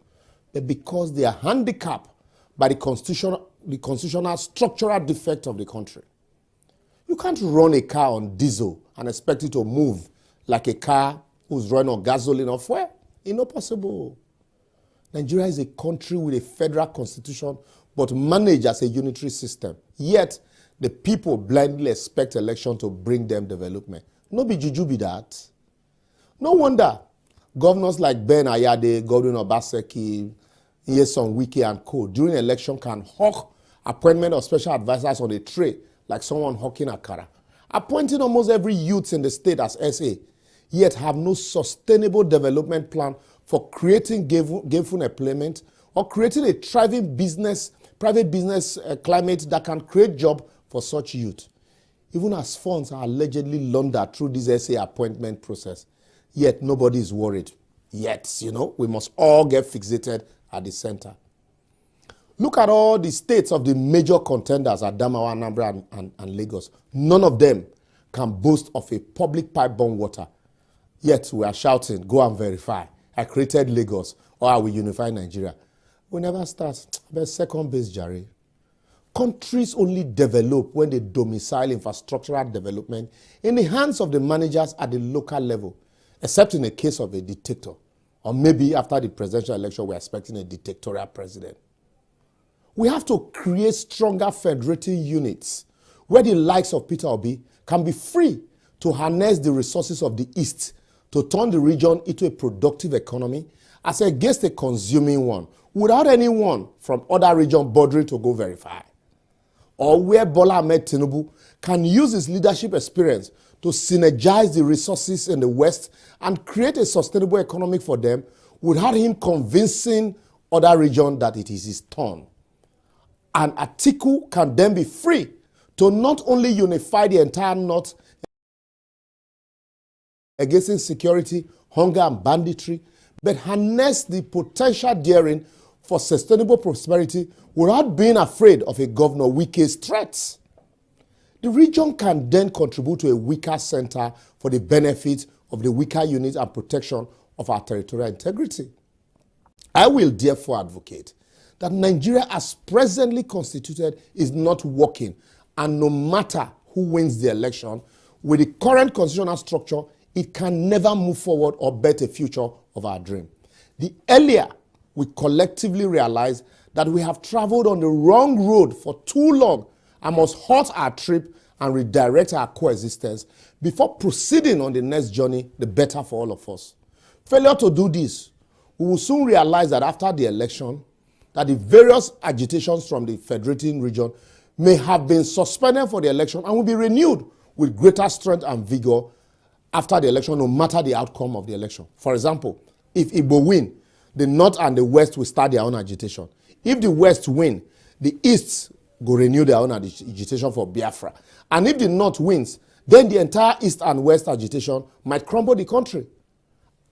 Speaker 24: but because they are handicapped by the constitutional structural defect of the country. You can't run a car on diesel and expect it to move like a car who's running on gasoline or fuel. It's not possible. Nigeria is a country with a federal constitution but managed as a unitary system. Yet, the people blindly expect election to bring them development. No be juju be that. No wonder governors like Ben Ayade, Godwin Obaseki, Nyesom Wike and co. during election can hawk appointment of special advisors on a tray like someone hawking akara, appointing almost every youth in the state as SA, yet have no sustainable development plan for creating gainful employment or creating a thriving private business climate that can create jobs for such youth. Even as funds are allegedly laundered through this SA appointment process, yet nobody is worried. Yet, we must all get fixated at the center. Look at all the states of the major contenders at Adamawa, Anambra, and Lagos. None of them can boast of a public pipe-borne water. Yet we are shouting, go and verify. I created Lagos, or I will unify Nigeria. We never start. But second base, Jerry. Countries only develop when they domicile infrastructural development in the hands of the managers at the local level, except in the case of a dictator. Or maybe after the presidential election, we're expecting a dictatorial president. We have to create stronger federating units where the likes of Peter Obi can be free to harness the resources of the East to turn the region into a productive economy as against a consuming one, without anyone from other regions bothering to go verify. Or where Bola Ahmed Tinubu can use his leadership experience to synergize the resources in the West and create a sustainable economy for them without him convincing other regions that it is his turn. And Atiku can then be free to not only unify the entire North against insecurity, hunger, and banditry, but harness the potential therein for sustainable prosperity without being afraid of a Governor Wike's threats. The region can then contribute to a weaker center for the benefit of the weaker units and protection of our territorial integrity. I will therefore advocate that Nigeria as presently constituted is not working, and no matter who wins the election, with the current constitutional structure, it can never move forward or bet a future of our dream. The earlier we collectively realize that we have traveled on the wrong road for too long and must halt our trip and redirect our coexistence before proceeding on the next journey, the better for all of us. Failure to do this, we will soon realize that after the election, that the various agitations from the federating region may have been suspended for the election and will be renewed with greater strength and vigor after the election, no matter the outcome of the election. For example, if Igbo win, the North and the West will start their own agitation. If the West win, the East will renew their own agitation for Biafra. And if the North wins, then the entire East and West agitation might crumble the country.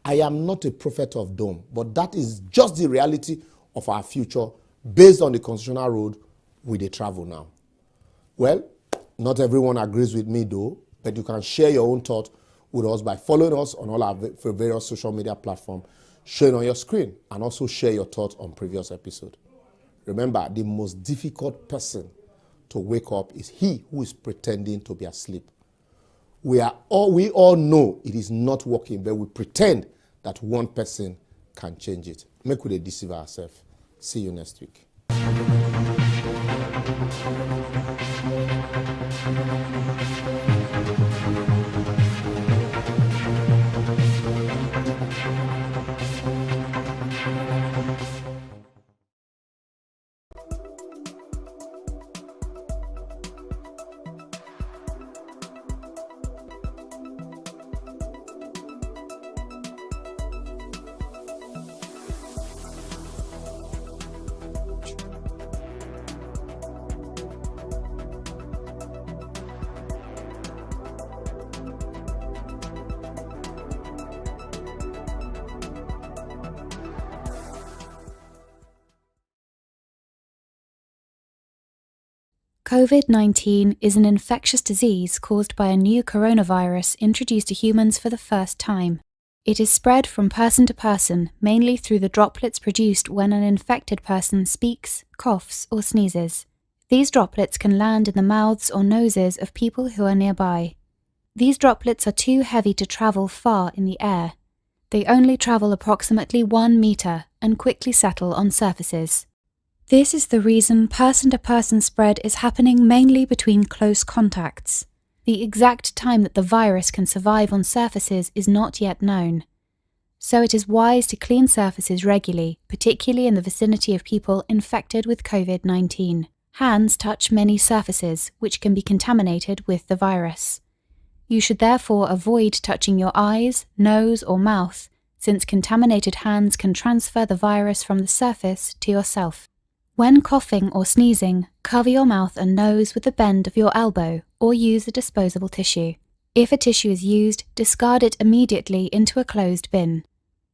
Speaker 24: I am not a prophet of doom, but that is just the reality of our future based on the constitutional road we dey travel now. Well, not everyone agrees with me though, but you can share your own thought with us by following us on all our various social media platforms shown on your screen, and also share your thoughts on previous episode. Remember, the most difficult person to wake up is he who is pretending to be asleep. We all know it is not working, but we pretend that one person can change it. Make we deceive ourselves. See you next week.
Speaker 7: COVID-19 is an infectious disease caused by a new coronavirus introduced to humans for the first time. It is spread from person to person, mainly through the droplets produced when an infected person speaks, coughs, or sneezes. These droplets can land in the mouths or noses of people who are nearby. These droplets are too heavy to travel far in the air. They only travel approximately 1 meter and quickly settle on surfaces. This is the reason person-to-person spread is happening mainly between close contacts. The exact time that the virus can survive on surfaces is not yet known. So it is wise to clean surfaces regularly, particularly in the vicinity of people infected with COVID-19. Hands touch many surfaces, which can be contaminated with the virus. You should therefore avoid touching your eyes, nose, or mouth, since contaminated hands can transfer the virus from the surface to yourself. When coughing or sneezing, cover your mouth and nose with the bend of your elbow or use a disposable tissue. If a tissue is used, discard it immediately into a closed bin.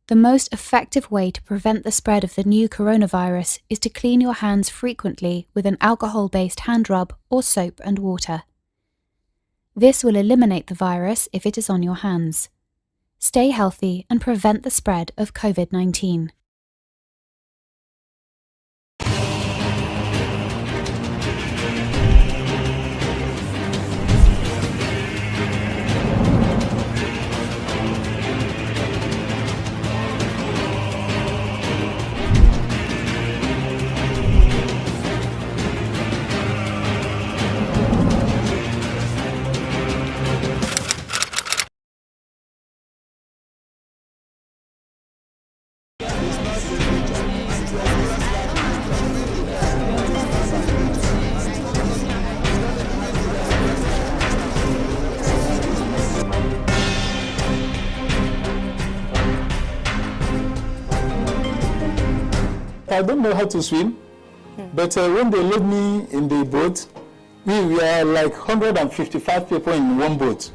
Speaker 7: The most effective way to prevent the spread of the new coronavirus is to clean your hands frequently with an alcohol-based hand rub or soap and water. This will eliminate the virus if it is on your hands. Stay healthy and prevent the spread of COVID-19.
Speaker 18: I don't know how to swim, but when they load me in the boat, we were like 155 people in one boat.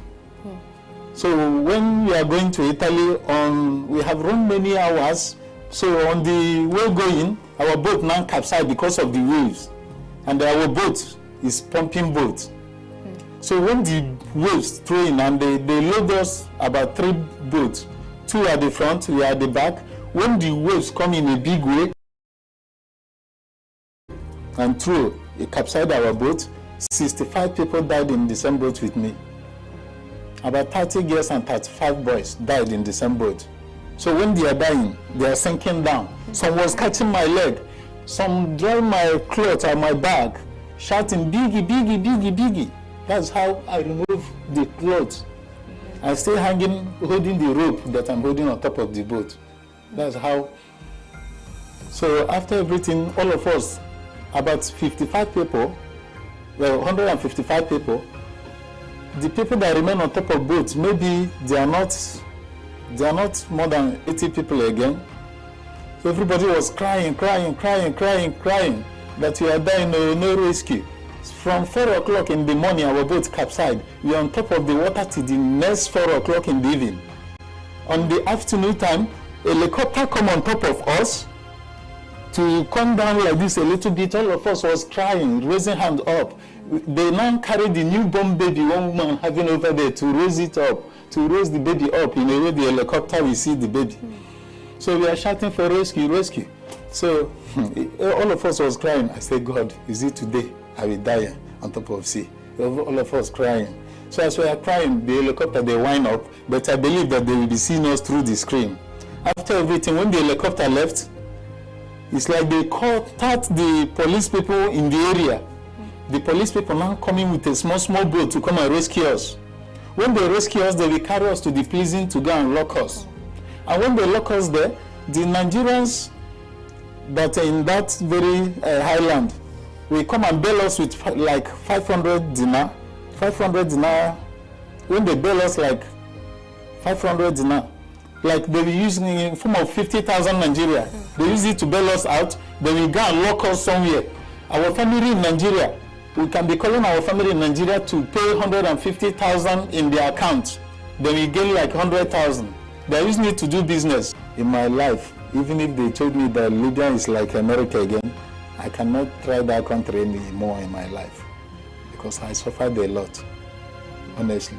Speaker 18: So when we are going to Italy, we have run many hours. So on the way going, our boat now capsized because of the waves, and our boat is pumping boat. So when the waves throw in and they load us about 3 boats, 2 at the front, we are at the back. When the waves come in a big way and through, it capsized our boat. 65 people died in the same boat with me. About 30 girls and 35 boys died in the same boat. So when they are dying, they are sinking down. Some was catching my leg, some drawing my clothes on my back, shouting, "Biggie, Biggie, Biggie, Biggie." That's how I remove the clothes. I stay hanging, holding the rope that I'm holding on top of the boat. That's how. So after everything, all of us, about 55 people,
Speaker 16: well, 155 people. The people that remain on top of boats, maybe they are not more than 80 people again. So everybody was crying that we are dying, no rescue. From 4 o'clock in the morning, our boat capsized. We are on top of the water till the next 4 o'clock in the evening. On the afternoon time, a helicopter come on top of us to come down like this a little bit. All of us was crying, raising hand up. They now carry the newborn baby, one woman having over there, to raise it up, to raise the baby up. In a way, the helicopter will see the baby. So we are shouting for rescue, rescue. So all of us was crying. I said, God, is it today I will die on top of sea? All of us crying. So as we are crying, the helicopter, they wind up, but I believe that they will be seeing us through the screen. After everything, when the helicopter left, it's like they called the police people in the area. The police people now coming with a small boat to come and rescue us. When they rescue us, they will carry us to the prison to go and lock us. And when they lock us there, the Nigerians that are in that very highland will come and bail us with like 500 dinar. 500 dinar. When they bail us like 500 dinar, like they were using in form of 50,000 Nigeria. They use it to bail us out. They will go and lock us somewhere. Our family in Nigeria, we can be calling our family in Nigeria to pay 150,000 in their account. Then we get like 100,000. They are using it to do business. In my life, even if they told me that Libya is like America again, I cannot try that country anymore in my life because I suffered a lot, honestly.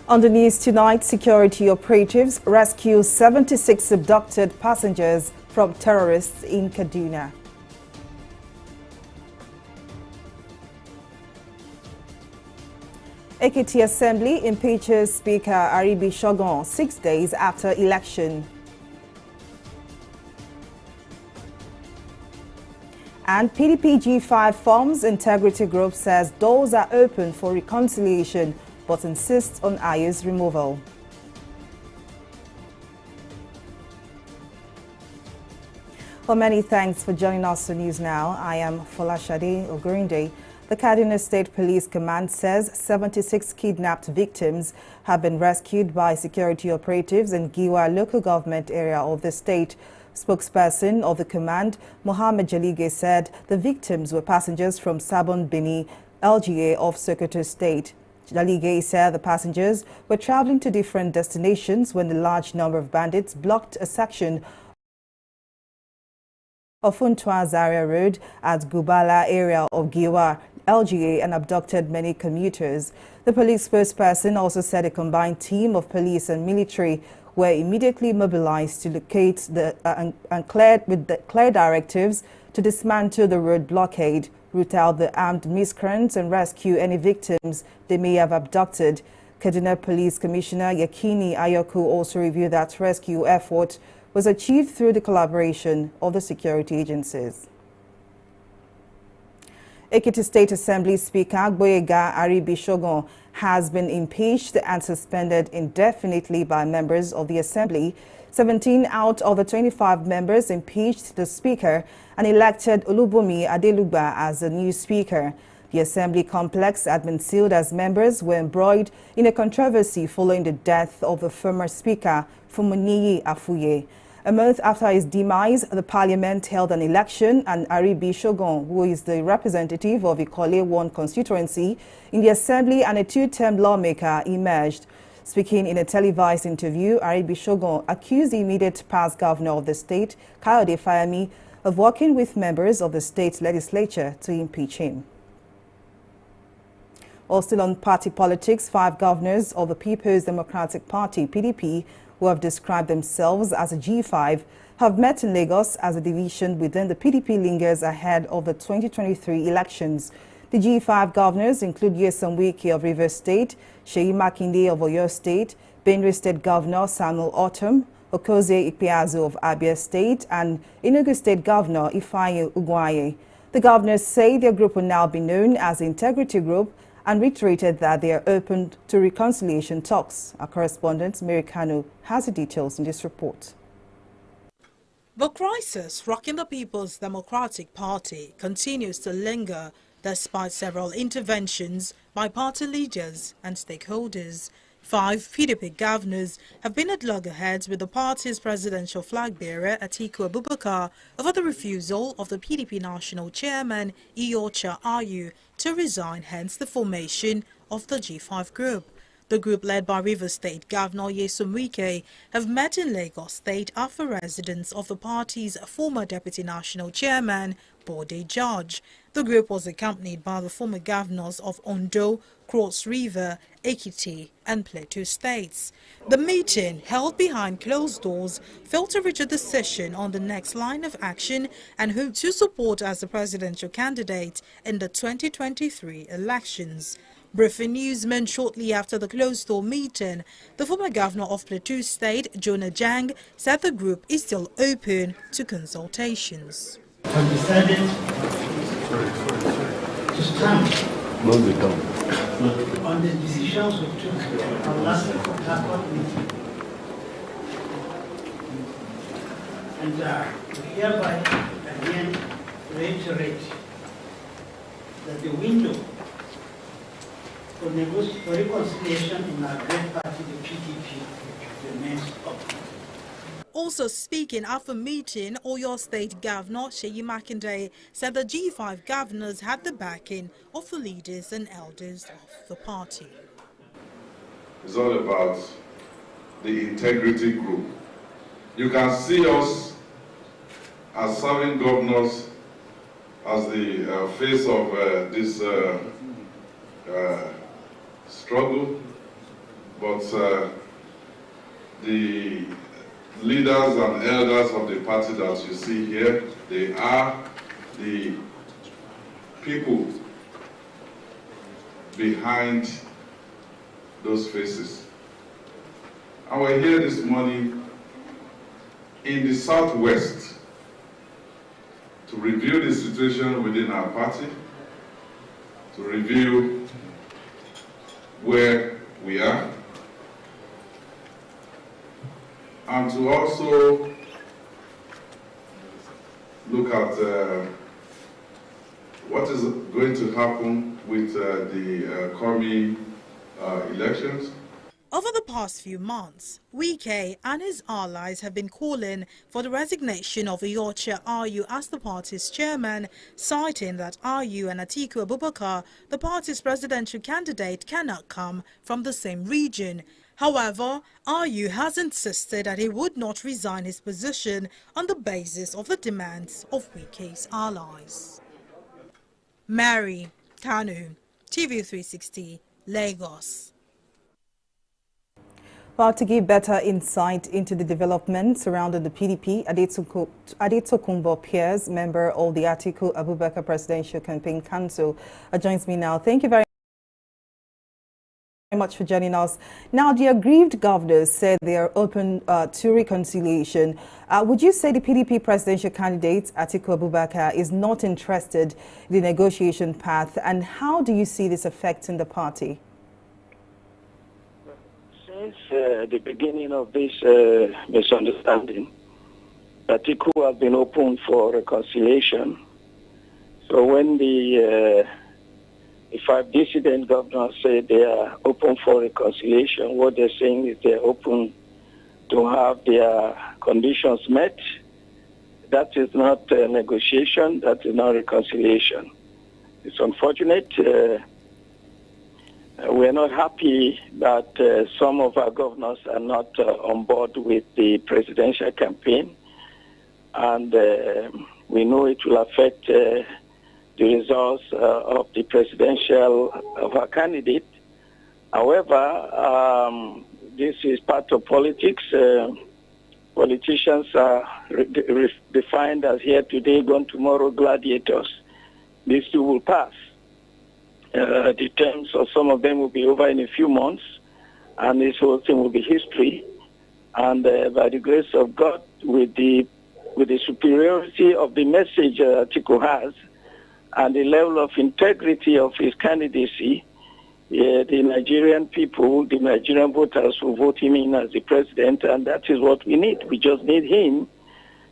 Speaker 15: On the news tonight, security operatives rescue 76 abducted passengers from terrorists in Kaduna. Ekiti Assembly impeaches Speaker Aribi Shogun 6 days after election. And PDP G5 forms integrity group says doors are open for reconciliation but insists on Ayu's removal. Well, many thanks for joining us on News Now. I am Folashade Ogurinde. The Kaduna State Police Command says 76 kidnapped victims have been rescued by security operatives in Giwa local government area of the state. Spokesperson of the command, Mohammed Jalige, said the victims were passengers from Sabon Bini, LGA of Sokoto State. Jalige said the passengers were traveling to different destinations when a large number of bandits blocked a section of Funtua Zaria Road at Gubala area of Giwa, LGA, and abducted many commuters. The police spokesperson also said a combined team of police and military were immediately mobilized to locate and cleared with the clear directives to dismantle the road blockade, root out the armed miscreants, and rescue any victims they may have abducted. Kaduna Police Commissioner Yakini Ayoku also reviewed that rescue effort was achieved through the collaboration of the security agencies. Ekiti State Assembly Speaker Gboyega Aribishogun has been impeached and suspended indefinitely by members of the Assembly. 17 out of the 25 members impeached the Speaker and elected Olubunmi Adelugba as the new Speaker. The Assembly complex had been sealed as members were embroiled in a controversy following the death of the former Speaker, Fumuniyi Afuye. A month after his demise, the Parliament held an election, and Aribishogun, who is the representative of Ikole 1 constituency in the Assembly and a two-term lawmaker, emerged. Speaking in a televised interview, Aribishogun accused the immediate past governor of the state, Kayode Fayemi, of working with members of the state legislature to impeach him. Also on party politics, 5 governors of the People's Democratic Party, PDP, who have described themselves as a G5, have met in Lagos as a division within the PDP lingers ahead of the 2023 elections. The G5 governors include Nyesom Wike of Rivers State, Seyi Makinde of Oyo State, Benue State Governor Samuel Ortom, Okozie Ikpeazu of Abia State, and Enugu State Governor Ifeanyi Ugwoanye. The governors say their group will now be known as the Integrity Group and reiterated that they are open to reconciliation talks. Our correspondent, Mary Kanu, has the details in this report.
Speaker 12: The crisis rocking the People's Democratic Party continues to linger despite several interventions by party leaders and stakeholders. 5 PDP governors have been at loggerheads with the party's presidential flag bearer, Atiku Abubakar, over the refusal of the PDP national chairman, Iyorchia Ayu, to resign, hence the formation of the G5 group. The group, led by Rivers State Governor Nyesom Wike, have met in Lagos State after residence of the party's former Deputy National Chairman, Bode George. The group was accompanied by the former governors of Ondo, Cross River, Ekiti and Plateau states. The meeting, held behind closed doors, failed to reach a decision on the next line of action and who to support as the presidential candidate in the 2023 elections. Briefing newsmen shortly after the closed-door meeting, the former governor of Plateau State, Jonah Jang, said the group is still open to consultations.
Speaker 17: Have decided to stand on the decisions we took on last Accord meeting, and we hereby again reiterate that the window for reconciliation in our great party, the PDP, remains open.
Speaker 12: Also speaking after meeting, Oyo State Governor Seyi Makinde said the G5 governors had the backing of the leaders and elders of the party.
Speaker 19: It's all about the integrity group. You can see us as serving governors as the face of this struggle, but the leaders and elders of the party that you see here, they are the people behind those faces. And we're here this morning in the Southwest to review the situation within our party, to review where we are, and to also look at what is going to happen with the coming elections.
Speaker 12: Over the past few months, Wike and his allies have been calling for the resignation of Iyorchia Ayu as the party's chairman, citing that Ayu and Atiku Abubakar, the party's presidential candidate, cannot come from the same region. However, Ayu has insisted that he would not resign his position on the basis of the demands of Wike's allies. Mary Kanu, TV360, Lagos.
Speaker 15: Well, to give better insight into the developments surrounding the PDP, Adetokunbo Pierce, member of the Atiku Abubakar Presidential Campaign Council, joins me now. Thank you very much for joining us. Now, the aggrieved governors said they are open to reconciliation. Would you say the PDP presidential candidate, Atiku Abubakar, is not interested in the negotiation path? And how do you see this affecting the party?
Speaker 2: Since the beginning of this misunderstanding, Atiku has been open for reconciliation. So when the 5 dissident governors say they are open for reconciliation, what they're saying is they're open to have their conditions met. That is not negotiation, that is not reconciliation. It's unfortunate. We're not happy that some of our governors are not on board with the presidential campaign, and we know it will affect the results of the presidential of our candidate. However, this is part of politics. Politicians are defined as here today, gone tomorrow gladiators. These two will pass. The terms of some of them will be over in a few months, and this whole thing will be history. And by the grace of God, with the superiority of the message Atiku has, and the level of integrity of his candidacy, the Nigerian people, the Nigerian voters will vote him in as the president, and that is what we need. We just need him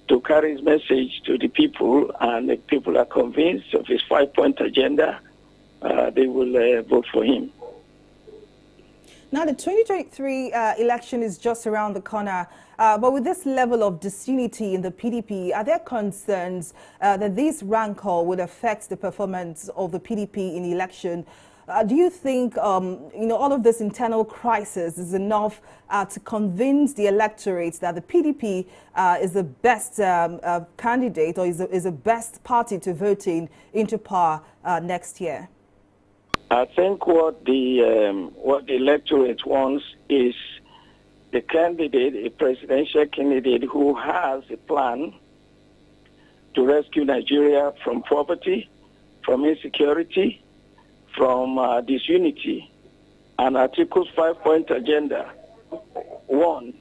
Speaker 2: to carry his message to the people, and the people are convinced of his 5-point agenda. They will vote for him.
Speaker 15: Now, the 2023 election is just around the corner, but with this level of disunity in the PDP, are there concerns that this rancor would affect the performance of the PDP in the election? Do you think, all of this internal crisis is enough to convince the electorate that the PDP is the best candidate or is the best party to vote into power next year?
Speaker 2: I think what the electorate wants is the candidate, a presidential candidate who has a plan to rescue Nigeria from poverty, from insecurity, from disunity. And Atiku's 5-point agenda: 1,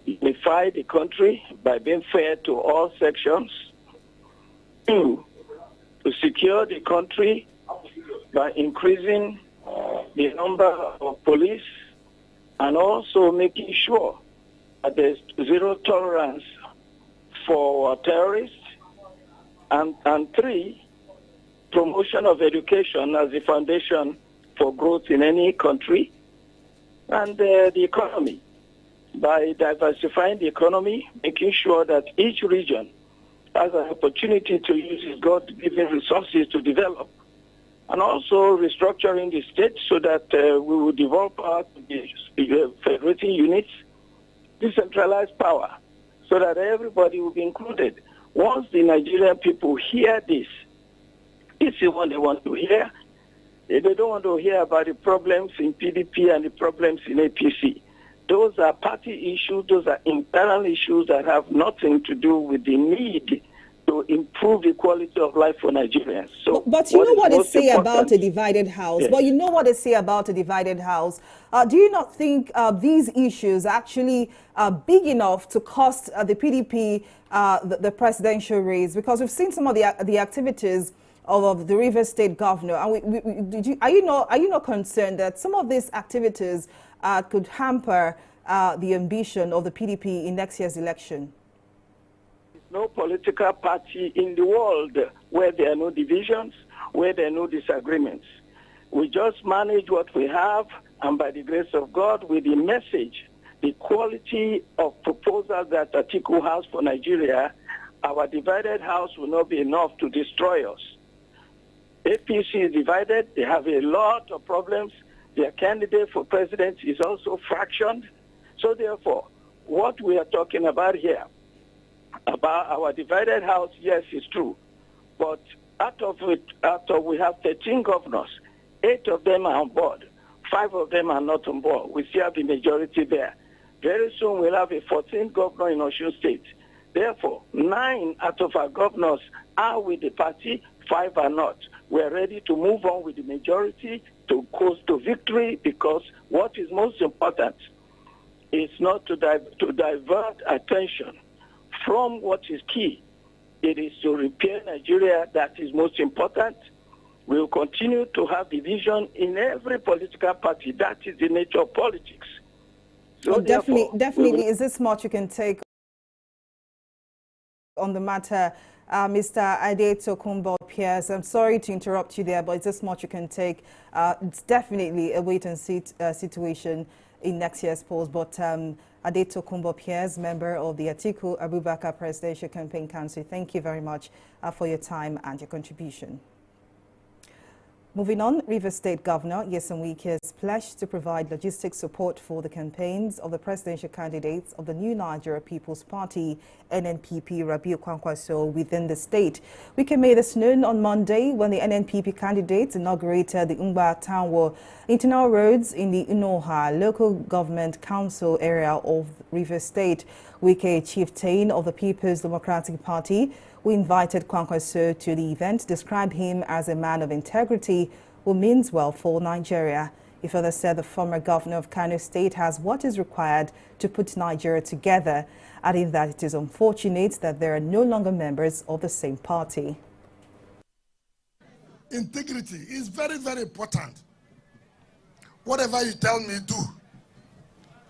Speaker 2: unify the country by being fair to all sections. 2, to secure the country by increasing the number of police and also making sure that there's zero tolerance for terrorists. And 3, promotion of education as the foundation for growth in any country, and the economy, by diversifying the economy, making sure that each region has an opportunity to use its God-given resources to develop, and also restructuring the state so that we will develop our federating units, decentralized power, so that everybody will be included. Once the Nigerian people hear this, it's the one they want to hear. They don't want to hear about the problems in PDP and the problems in APC. Those are party issues, those are internal issues that have nothing to do with the need to improve the quality of life for Nigerians. So,
Speaker 15: but you know what they say about a divided house. Yes. But you know what they say about a divided house. Do you not think these issues actually are big enough to cost the PDP the presidential race? Because we've seen some of the activities of the Rivers State governor. And are you not concerned that some of these activities could hamper the ambition of the PDP in next year's election?
Speaker 2: No political party in the world where there are no divisions, where there are no disagreements. We just manage what we have, and by the grace of God, with the message, the quality of proposals that Atiku has for Nigeria, our divided house will not be enough to destroy us. APC is divided. They have a lot of problems. Their candidate for president is also fractioned. So therefore, what we are talking about here, about our divided house, yes, it's true. But out of we have 13 governors. 8 of them are on board. 5 of them are not on board. We still have the majority there. Very soon we'll have a 14th governor in Osun State. Therefore, 9 out of our governors are with the party, 5 are not. We're ready to move on with the majority to coast to victory, because what is most important is not to divert attention from what is key. It is to repair Nigeria that is most important. We will continue to have division in every political party. That is the nature of politics. So
Speaker 15: definitely, is this much you can take on the matter? Mr. Ade Tokunbo Pierce, I'm sorry to interrupt you there, but is this much you can take? It's definitely a wait-and-see situation in next year's polls, but Ade Tokunbo Pierce, member of the Atiku Abubakar Presidential Campaign Council, thank you very much for your time and your contribution. Moving on, Rivers State Governor Nyesom Wike has pledged to provide logistic support for the campaigns of the presidential candidates of the New Nigeria People's Party, NNPP, Rabiu Kwankwaso, within the state. Wike made this known on Monday when the NNPP candidates inaugurated the Ngba Townwo internal roads in the Unoha local government council area of Rivers State. Wike, chieftain of the People's Democratic Party, who invited Kwankwaso to the event, described him as a man of integrity who means well for Nigeria. He further said the former governor of Kano State has what is required to put Nigeria together, adding that it is unfortunate that they are no longer members of the same party.
Speaker 9: Integrity is very, very important. Whatever you tell me, do.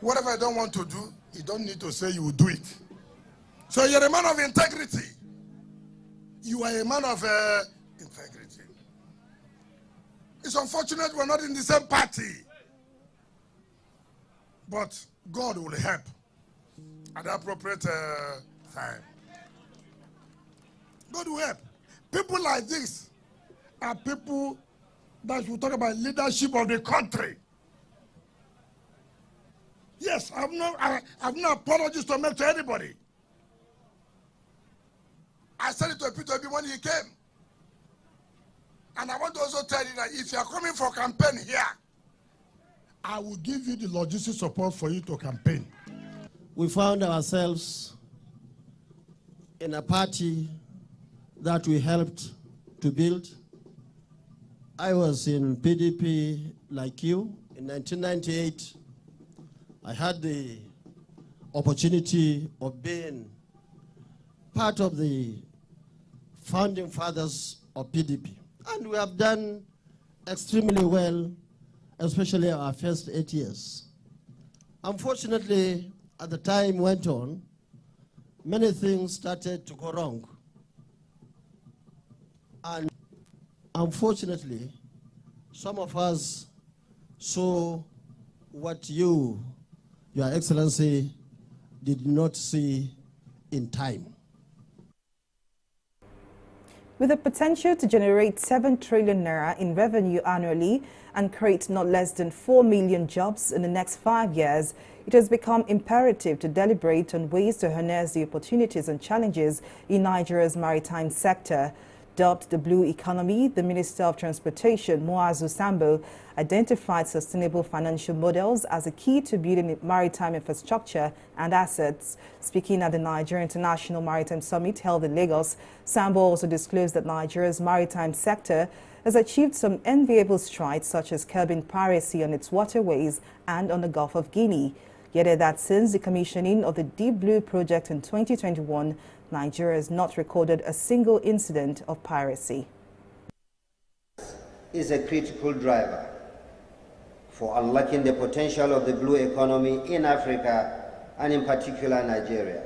Speaker 9: Whatever I don't want to do, you don't need to say you will do it. So you're a man of integrity. You are a man of integrity. It's unfortunate we're not in the same party. But God will help at the appropriate time. God will help. People like this are people that should talk about leadership of the country. Yes, I have no apologies to make to anybody. I said it to Peter when he came. And I want to also tell you that if you are coming for campaign here, I will give you the logistic support for you to campaign.
Speaker 8: We found ourselves in a party that we helped to build. I was in PDP like you. In 1998, I had the opportunity of being part of the founding fathers of PDP. And we have done extremely well, especially our first 8 years. Unfortunately, as the time went on, many things started to go wrong. And unfortunately, some of us saw what Your Excellency, did not see in time.
Speaker 15: With the potential to generate 7 trillion naira in revenue annually and create not less than 4 million jobs in the next 5 years, it has become imperative to deliberate on ways to harness the opportunities and challenges in Nigeria's maritime sector. Dubbed the Blue Economy, the Minister of Transportation, Muazu Sambo, identified sustainable financial models as a key to building maritime infrastructure and assets. Speaking at the Nigeria International Maritime Summit held in Lagos, Sambo also disclosed that Nigeria's maritime sector has achieved some enviable strides, such as curbing piracy on its waterways and on the Gulf of Guinea. Yet that since the commissioning of the Deep Blue project in 2021, Nigeria has not recorded a single incident of piracy.
Speaker 11: Is a critical driver for unlocking the potential of the blue economy in Africa and in particular Nigeria.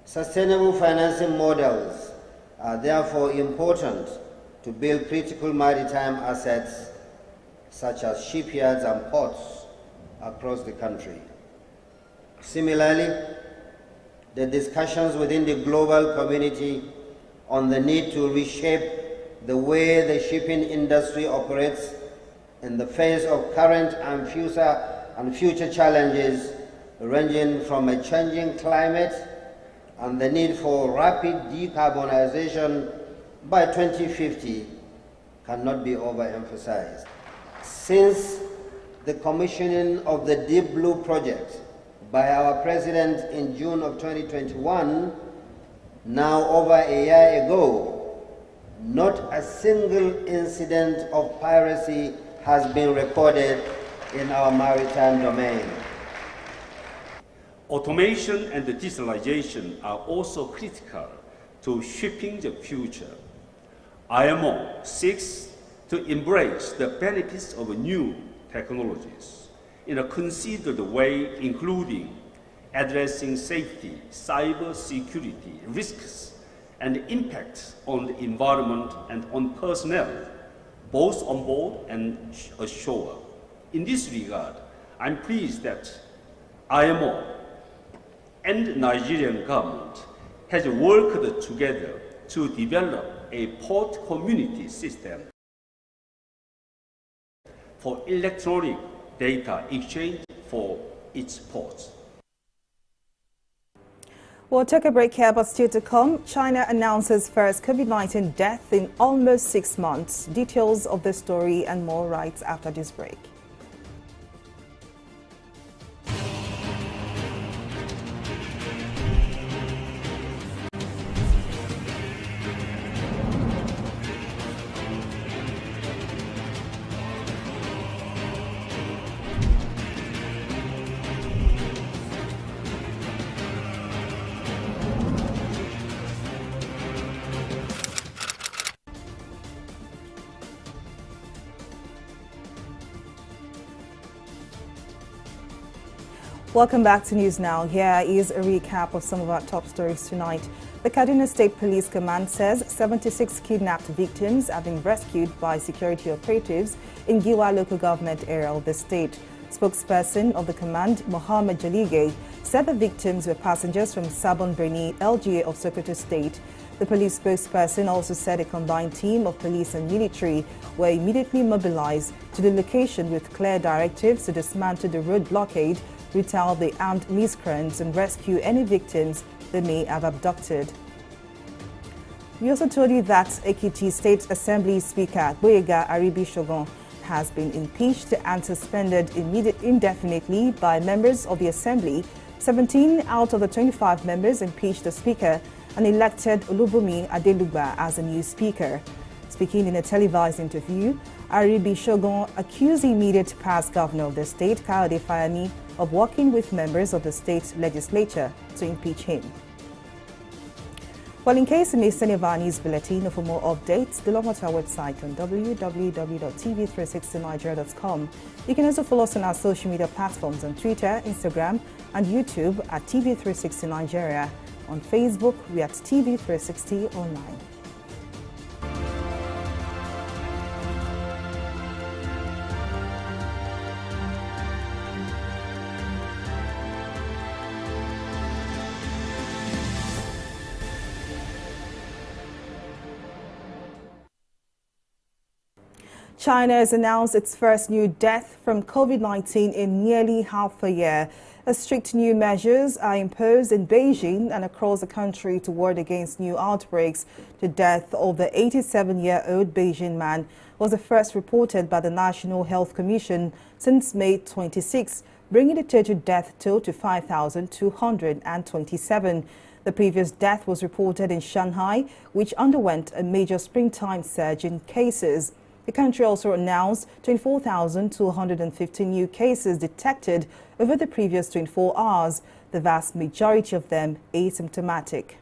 Speaker 11: Sustainable financing models are therefore important to build critical maritime assets such as shipyards and ports across the country. Similarly, the discussions within the global community on the need to reshape the way the shipping industry operates in the face of current and future challenges ranging from a changing climate and the need for rapid decarbonization by 2050 cannot be overemphasized. Since the commissioning of the Deep Blue project by our president in June of 2021, now over a year ago, not a single incident of piracy has been recorded in our maritime domain.
Speaker 3: Automation and digitalization are also critical to shaping the future. IMO seeks to embrace the benefits of new technologies in a considered way, including addressing safety, cyber security risks, and impacts on the environment and on personnel, both on board and ashore. In this regard, I'm pleased that IMO and the Nigerian government has worked together to develop a port community system for electronic data exchange for its ports.
Speaker 15: We'll take a break here, but still to come. China announces first COVID-19 death in almost 6 months. Details of the story and more right after this break. Welcome back to News Now. Here is a recap of some of our top stories tonight. The Kaduna State Police Command says 76 kidnapped victims have been rescued by security operatives in Giwa local government area of the state. Spokesperson of the command, Mohammed Jalige, said the victims were passengers from Sabon Birni, LGA of Sokoto State. The police spokesperson also said a combined team of police and military were immediately mobilized to the location with clear directives to dismantle the road blockade, retaliate the armed miscreants, and rescue any victims they may have abducted. We also told you that Ekiti State Assembly Speaker Boyega Aribi-Shogun has been impeached and suspended indefinitely by members of the Assembly. 17 out of the 25 members impeached the Speaker and elected Olubunmi Adelugba as a new Speaker. Speaking in a televised interview, Aribi-Shogun accused the immediate past governor of the state, Kayode Fayemi, of working with members of the state legislature to impeach him. Well, in case you missed any of our news bulletin or for more updates, do log on to our website on www.tv360nigeria.com. You can also follow us on our social media platforms on Twitter, Instagram, and YouTube at TV360 Nigeria. On Facebook, we are at TV360 Online. China has announced its first new death from COVID-19 in nearly half a year. As strict new measures are imposed in Beijing and across the country to ward against new outbreaks. The death of the 87-year-old Beijing man was the first reported by the National Health Commission since May 26, bringing the total death toll to 5,227. The previous death was reported in Shanghai, which underwent a major springtime surge in cases. The country also announced 24,250 new cases detected over the previous 24 hours, the vast majority of them asymptomatic.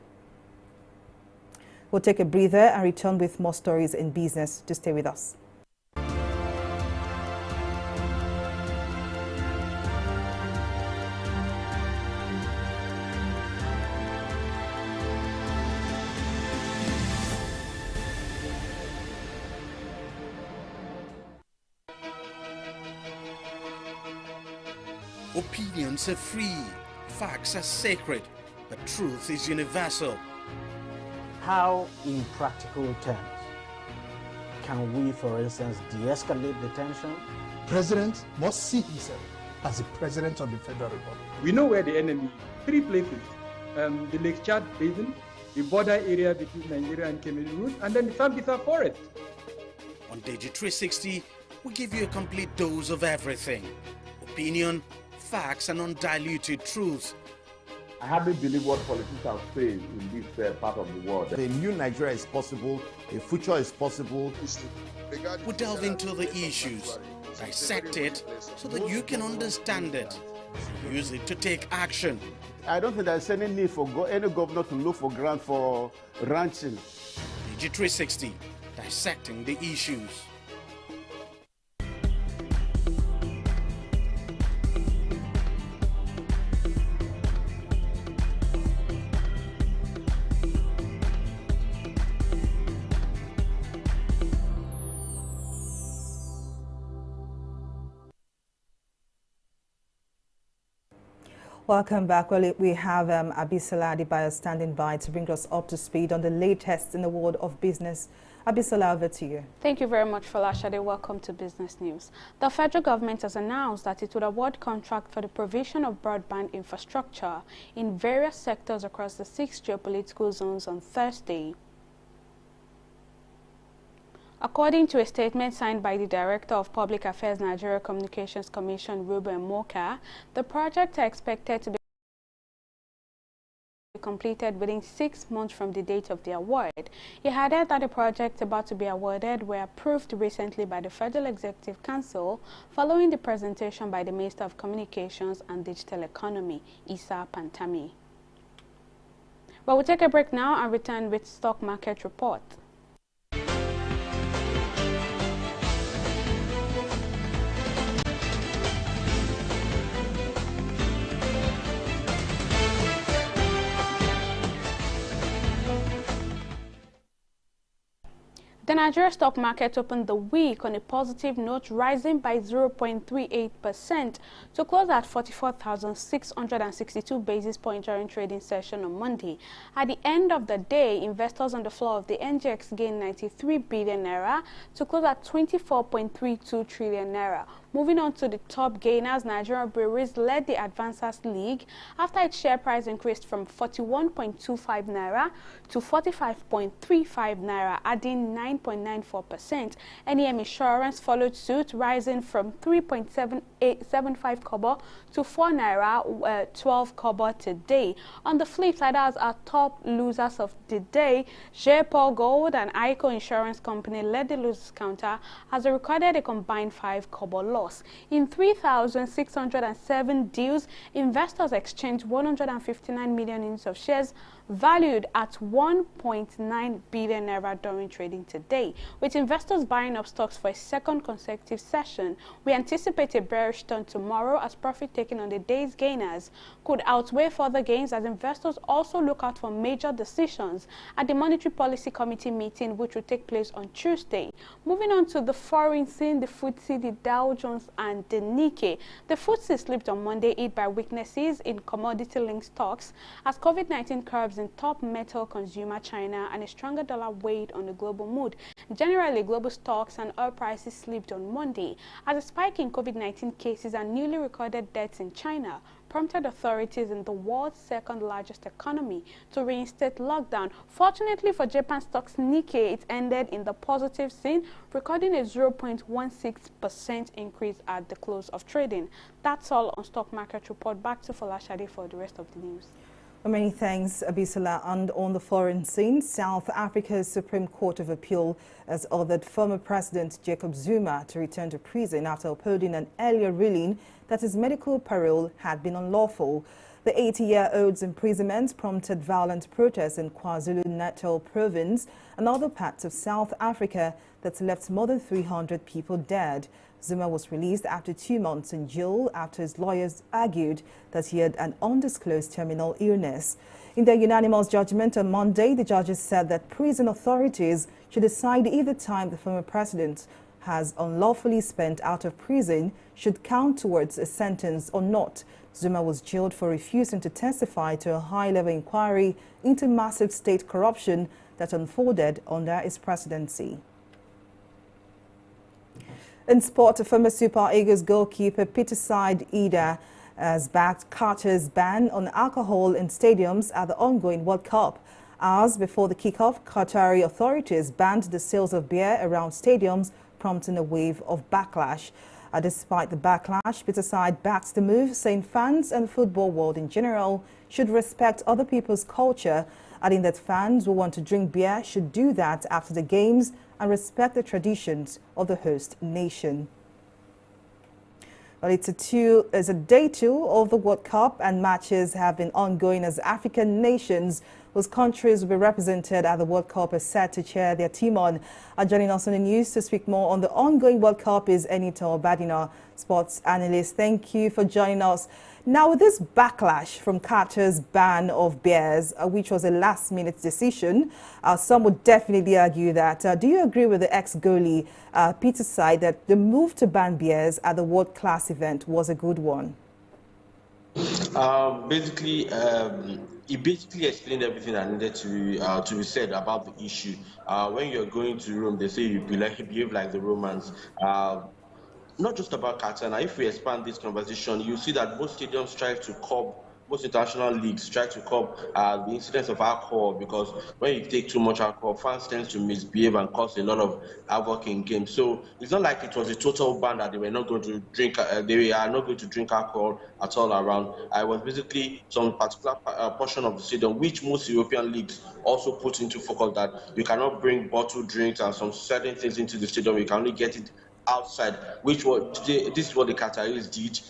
Speaker 15: We'll take a breather and return with more stories in business. To stay with us.
Speaker 14: Opinions are free, facts are sacred, but truth is universal.
Speaker 21: How, in practical terms, can we, for instance, de-escalate the tension?
Speaker 18: President must see himself as the President of the Federal Republic.
Speaker 20: We know where the enemy is. 3 places. The Lake Chad Basin, the border area between Nigeria and Cameroon, and then the Sambisa Forest.
Speaker 14: On TV360, We give you a complete dose of everything: opinion, facts, and undiluted truth.
Speaker 1: I hardly believe what politicians say in this part of the world.
Speaker 4: A new Nigeria is possible, a future is possible.
Speaker 14: We delve into the issues, dissect it so that you can understand it, use it to take action.
Speaker 22: I don't think there's any need for any governor to look for grant for ranching.
Speaker 14: TV360, dissecting the issues.
Speaker 15: Welcome back. Well, we have Abisola Adebayo standing by to bring us up to speed on the latest in the world of business. Abisola, over to you.
Speaker 6: Thank you very much, Folashade. Welcome to Business News. The federal government has announced that it would award contract for the provision of broadband infrastructure in various sectors across the 6 geopolitical zones on Thursday. According to a statement signed by the Director of Public Affairs Nigeria Communications Commission, Ruben Moka, the projects are expected to be completed within 6 months from the date of the award. He added that the projects about to be awarded were approved recently by the Federal Executive Council following the presentation by the Minister of Communications and Digital Economy, Issa Pantami. Well, we'll take a break now and return with stock market report. The Nigeria stock market opened the week on a positive note, rising by 0.38% to close at 44,662 basis points during trading session on Monday. At the end of the day, investors on the floor of the NGX gained 93 billion naira to close at 24.32 trillion naira. Moving on to the top gainers, Nigerian breweries led the Advancers League after its share price increased from 41.25 naira to 45.35 naira, adding 9.94%. NEM Insurance followed suit, rising from 3.75 kobo to 4 naira 12 kobo today. On the flip side, as our top losers of the day, J-Paul Gold and ICO Insurance Company led the losers counter as they recorded a combined 5 kobo loss. In 3,607 deals, investors exchanged 159 million units of shares valued at 1.9 billion naira during trading today. With investors buying up stocks for a second consecutive session, we anticipate a bearish turn tomorrow as profit taken on the day's gainers could outweigh further gains as investors also look out for major decisions at the Monetary Policy Committee meeting, which will take place on Tuesday. Moving on to the foreign scene, the FTSE, the Dow Jones and the Nikkei. The FTSE slipped on Monday, aided by weaknesses in commodity-linked stocks as COVID-19 curbs in top metal consumer China and a stronger dollar weighed on the global mood. Generally, global stocks and oil prices slipped on Monday as a spike in COVID-19 cases and newly recorded deaths in China prompted authorities in the world's second largest economy to reinstate lockdown. Fortunately for Japan stocks Nikkei, it ended in the positive scene, recording a 0.16% increase at the close of trading. That's all on Stock Market Report. Back to Folashade for the rest of the news.
Speaker 15: Well, many thanks, Abisola. And on the foreign scene, South Africa's Supreme Court of Appeal has ordered former President Jacob Zuma to return to prison after upholding an earlier ruling that his medical parole had been unlawful. The 80-year-old's imprisonment prompted violent protests in KwaZulu-Natal province and other parts of South Africa that left more than 300 people dead. Zuma was released after 2 months in jail after his lawyers argued that he had an undisclosed terminal illness. In their unanimous judgment on Monday, the judges said that prison authorities should decide if the time the former president has unlawfully spent out of prison should count towards a sentence or not. Zuma was jailed for refusing to testify to a high-level inquiry into massive state corruption that unfolded under his presidency. In sport, former Super Eagles goalkeeper Peter Said Ida has backed Qatar's ban on alcohol in stadiums at the ongoing World Cup. Hours before the kickoff, Qatari authorities banned the sales of beer around stadiums prompting a wave of backlash. Despite the backlash, Peterside backs the move, saying fans and the football world in general should respect other people's culture, adding that fans who want to drink beer should do that after the games and respect the traditions of the host nation. Well, it's a day two of the World Cup, and matches have been ongoing as African nations whose countries will be represented at the World Cup are set to cheer their team on. Joining us on the news to speak more on the ongoing World Cup is Anita Obadina, sports analyst. Thank you for joining us. Now, with this backlash from Qatar's ban of beers, which was a last-minute decision, some would definitely argue that. Do you agree with the ex-goalie Peterside that the move to ban beers at the world-class event was a good one?
Speaker 5: He basically explained everything that needed to be said about the issue. When you're going to Rome, they say you behave like the Romans. Not just about Qatar. Now, if we expand this conversation, you see that most stadiums try to curb, most international leagues try to curb the incidence of alcohol, because when you take too much alcohol, fans tend to misbehave and cause a lot of havoc in games. So it's not like it was a total ban that they were not going to drink. They are not going to drink alcohol at all around. I was basically some particular portion of the stadium, which most European leagues also put into focus, that you cannot bring bottled drinks and some certain things into the stadium. You can only get it outside, this is what the Qataris did.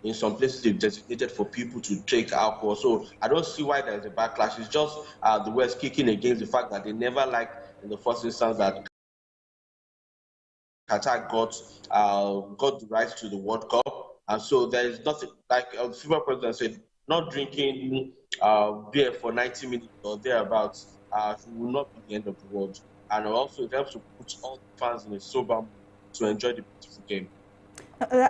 Speaker 5: In some places they've designated for people to take alcohol. So I don't see why there's a backlash. It's just the West kicking against the fact that they never liked in the first instance that Qatar got the rights to the World Cup. And so there is nothing, like the FIFA president said, not drinking beer for 90 minutes or thereabouts will not be the end of the world. And also it helps to put all the fans in a sober mood to enjoy the beautiful game.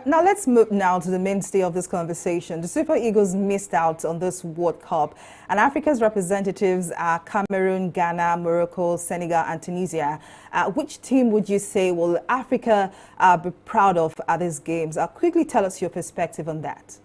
Speaker 15: Now let's move now to the mainstay of this conversation. The Super Eagles missed out on this World Cup, and Africa's representatives are Cameroon, Ghana, Morocco, Senegal and Tunisia. Which team would you say will Africa be proud of at these games? Quickly tell us your perspective on that.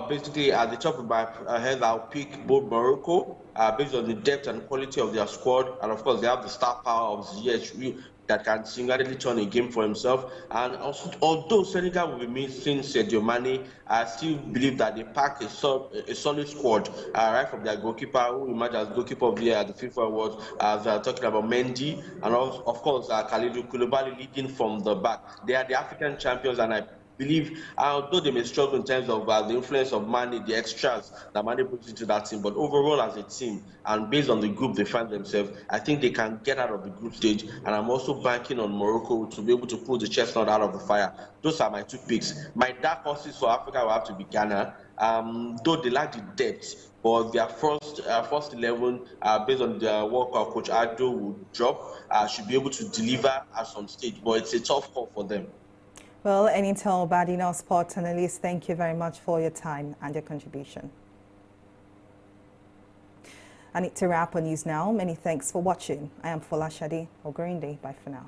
Speaker 5: Basically, at the top of my head, I'll pick both Morocco, based on the depth and quality of their squad, and of course they have the star power of Ziyech that can single-handedly turn a game for himself. And also, although Senegal will be missing Sadio Mane, I still believe that they pack a solid squad, right from their goalkeeper, who emerged as goalkeeper of the year at the FIFA Awards, as talking about Mendy, and also, of course, Kalidou Koulibaly leading from the back. They are the African champions, and I believe, although they may struggle in terms of the influence of Mane, the extras that Mane brings into that team, but overall as a team, and based on the group they find themselves, I think they can get out of the group stage, and I'm also banking on Morocco to be able to pull the chestnut out of the fire. Those are my two picks. My dark horses for Africa will have to be Ghana, though they lack the depth, but their first 11, based on the work of Coach Addo will drop, should be able to deliver at some stage, but it's a tough call for them.
Speaker 15: Well, Anita Obadina, sports analyst, thank you very much for your time and your contribution. I need to wrap on news now. Many thanks for watching. I am Folashade Ogorinde. Bye for now.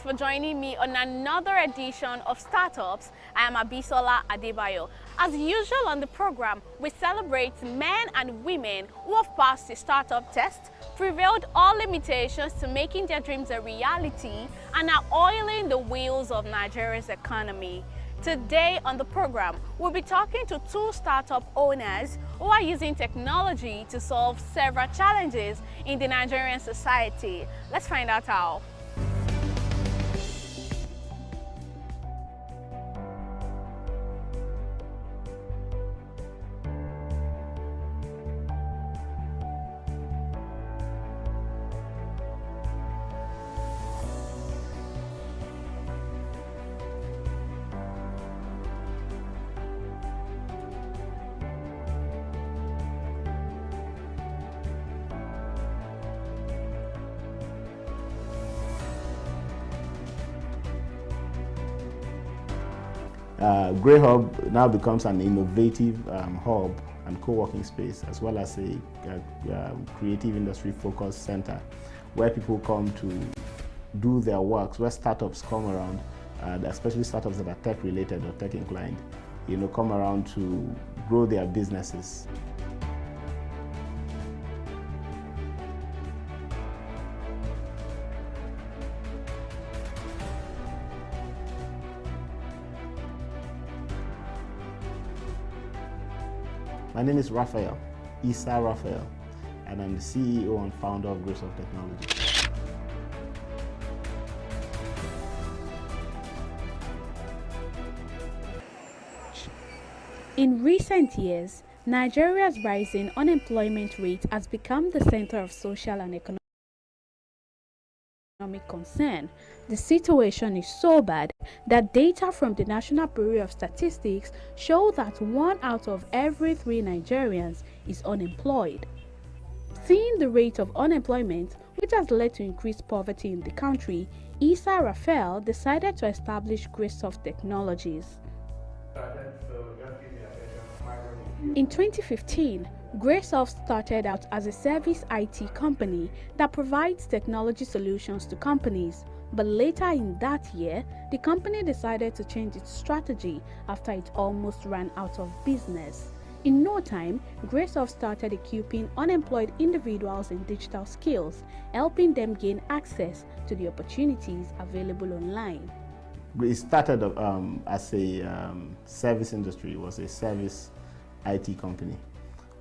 Speaker 6: thanks for joining me on another edition of Startups. I am Abisola Adebayo. As usual on the program, we celebrate men and women who have passed the startup test, prevailed all limitations to making their dreams a reality, and are oiling the wheels of Nigeria's economy. Today on the program, we'll be talking to two startup owners who are using technology to solve several challenges in the Nigerian society. Let's find out how.
Speaker 10: Grey Hub now becomes an innovative hub and co-working space, as well as a creative industry focused center where people come to do their works, where startups come around, especially startups that are tech related or tech inclined, come around to grow their businesses. My name is Raphael, Issa Raphael, and I'm the CEO and founder of Grey Hub Technology.
Speaker 6: In recent years, Nigeria's rising unemployment rate has become the center of social and economic concern. The situation is so bad that data from the National Bureau of Statistics show that 1 out of every 3 Nigerians is unemployed. Seeing the rate of unemployment, which has led to increased poverty in the country, Issa Raphael decided to establish Grey Hub Technologies. In 2015, Grey Hub started out as a service IT company that provides technology solutions to companies, but later in that year, the company decided to change its strategy after it almost ran out of business. In no time, Grey Hub started equipping unemployed individuals in digital skills, helping them gain access to the opportunities available online.
Speaker 10: It started as a service industry. It was a service IT company.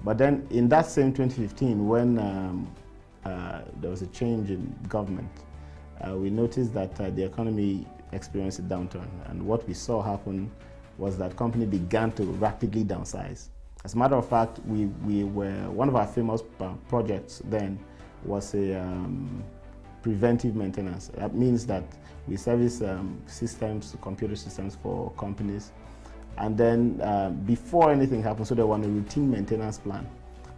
Speaker 10: But then in that same 2015, when there was a change in government, we noticed that the economy experienced a downturn. And what we saw happen was that company began to rapidly downsize. As a matter of fact, one of our famous projects then was a preventive maintenance. That means that we service systems, computer systems for companies. And then before anything happened, so they were on a routine maintenance plan.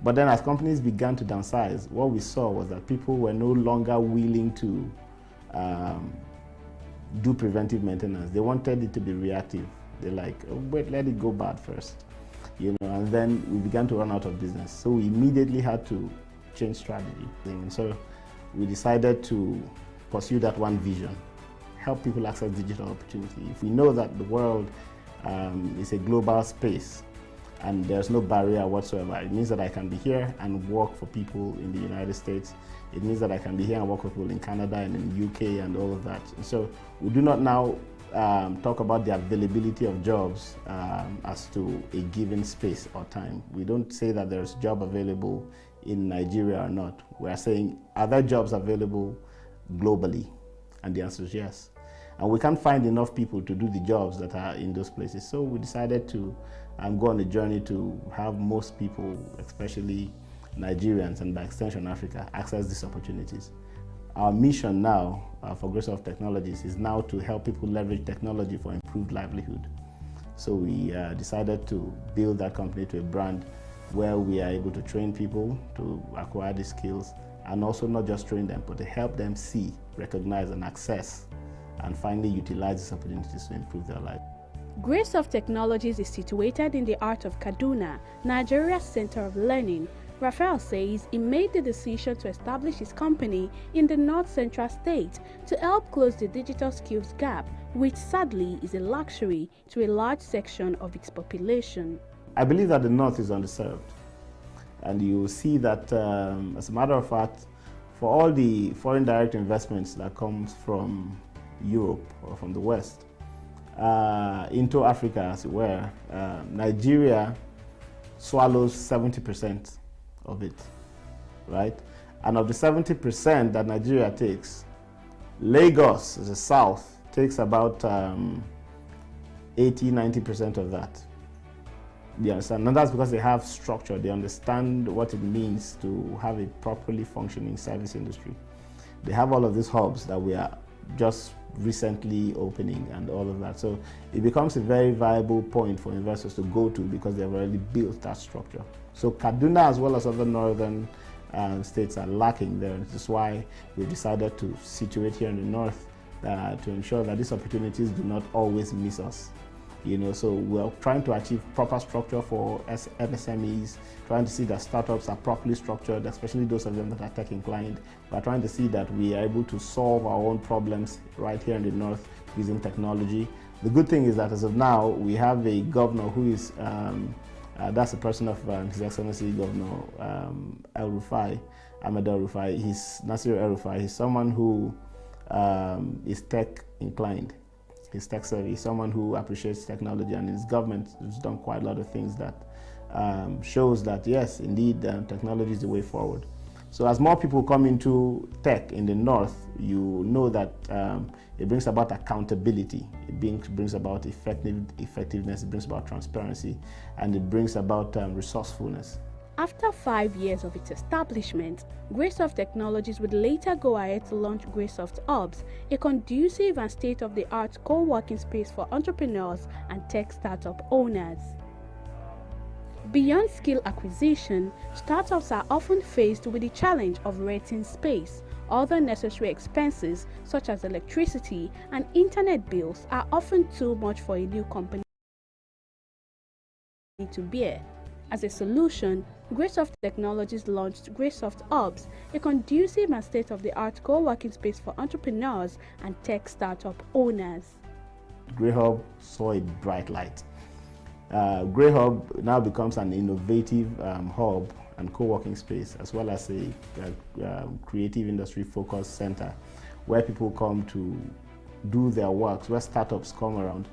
Speaker 10: But then as companies began to downsize, what we saw was that people were no longer willing to do preventive maintenance. They wanted it to be reactive. They're like, oh, wait, let it go bad first. And then we began to run out of business. So we immediately had to change strategy. And so we decided to pursue that one vision, help people access digital opportunity. If we know that the world is a global space and there's no barrier whatsoever, it means that I can be here and work for people in the United States. It means that I can be here and work with people in Canada and in the UK and all of that. And so we do not now talk about the availability of jobs as to a given space or time. We don't say that there's job available in Nigeria or not. We are saying, are there jobs available globally? And the answer is yes. And we can't find enough people to do the jobs that are in those places. So we decided to go on a journey to have most people, especially Nigerians and by extension Africa, access these opportunities. Our mission now for Grey Hub Technologies is now to help people leverage technology for improved livelihood. So we decided to build that company to a brand where we are able to train people to acquire these skills, and also not just train them, but to help them see, recognize, and access, and finally utilize these opportunities to improve their life.
Speaker 6: Grey Hub Technologies is situated in the heart of Kaduna, Nigeria's center of learning, Raphael says he made the decision to establish his company in the north-central state to help close the digital skills gap, which sadly is a luxury to a large section of its population.
Speaker 10: I believe that the north is underserved, and you see that as a matter of fact, for all the foreign direct investments that comes from Europe or from the West into Africa, as it were, Nigeria swallows 70% of it, right? And of the 70% that Nigeria takes, Lagos, as the south, takes about 80–90% of that. You understand? And that's because they have structure. They understand what it means to have a properly functioning service industry. They have all of these hubs that we are just recently opening and all of that. So it becomes a very viable point for investors to go to because they've already built that structure. So Kaduna, as well as other northern states, are lacking there. This is why we decided to situate here in the north to ensure that these opportunities do not always miss us. You know, so we're trying to achieve proper structure for MSMEs, trying to see that startups are properly structured, especially those of them that are tech inclined. We're trying to see that we are able to solve our own problems right here in the north using technology. The good thing is that as of now, we have a governor who is, that's a person of His Excellency Governor El-Rufai, Ahmed El-Rufai. He's Nasir El-Rufai. He's someone who is tech inclined. His tech savvy, someone who appreciates technology, and his government has done quite a lot of things that shows that yes, indeed, technology is the way forward. So as more people come into tech in the north, you know that it brings about accountability, it brings about effectiveness, it brings about transparency, and it brings about resourcefulness.
Speaker 6: After 5 years of its establishment, Graysoft Technologies would later go ahead to launch Graysoft Hubs, a conducive and state-of-the-art co-working space for entrepreneurs and tech startup owners. Beyond skill acquisition, startups are often faced with the challenge of renting space. Other necessary expenses, such as electricity and internet bills, are often too much for a new company to bear. As a solution, Graysoft Technologies launched Graysoft Hubs, a conducive and state-of-the-art co-working space for entrepreneurs and tech startup owners.
Speaker 10: GrayHub saw a bright light. GrayHub now becomes an innovative hub and co-working space, as well as a creative industry-focused center where people come to do their works, where startups come around,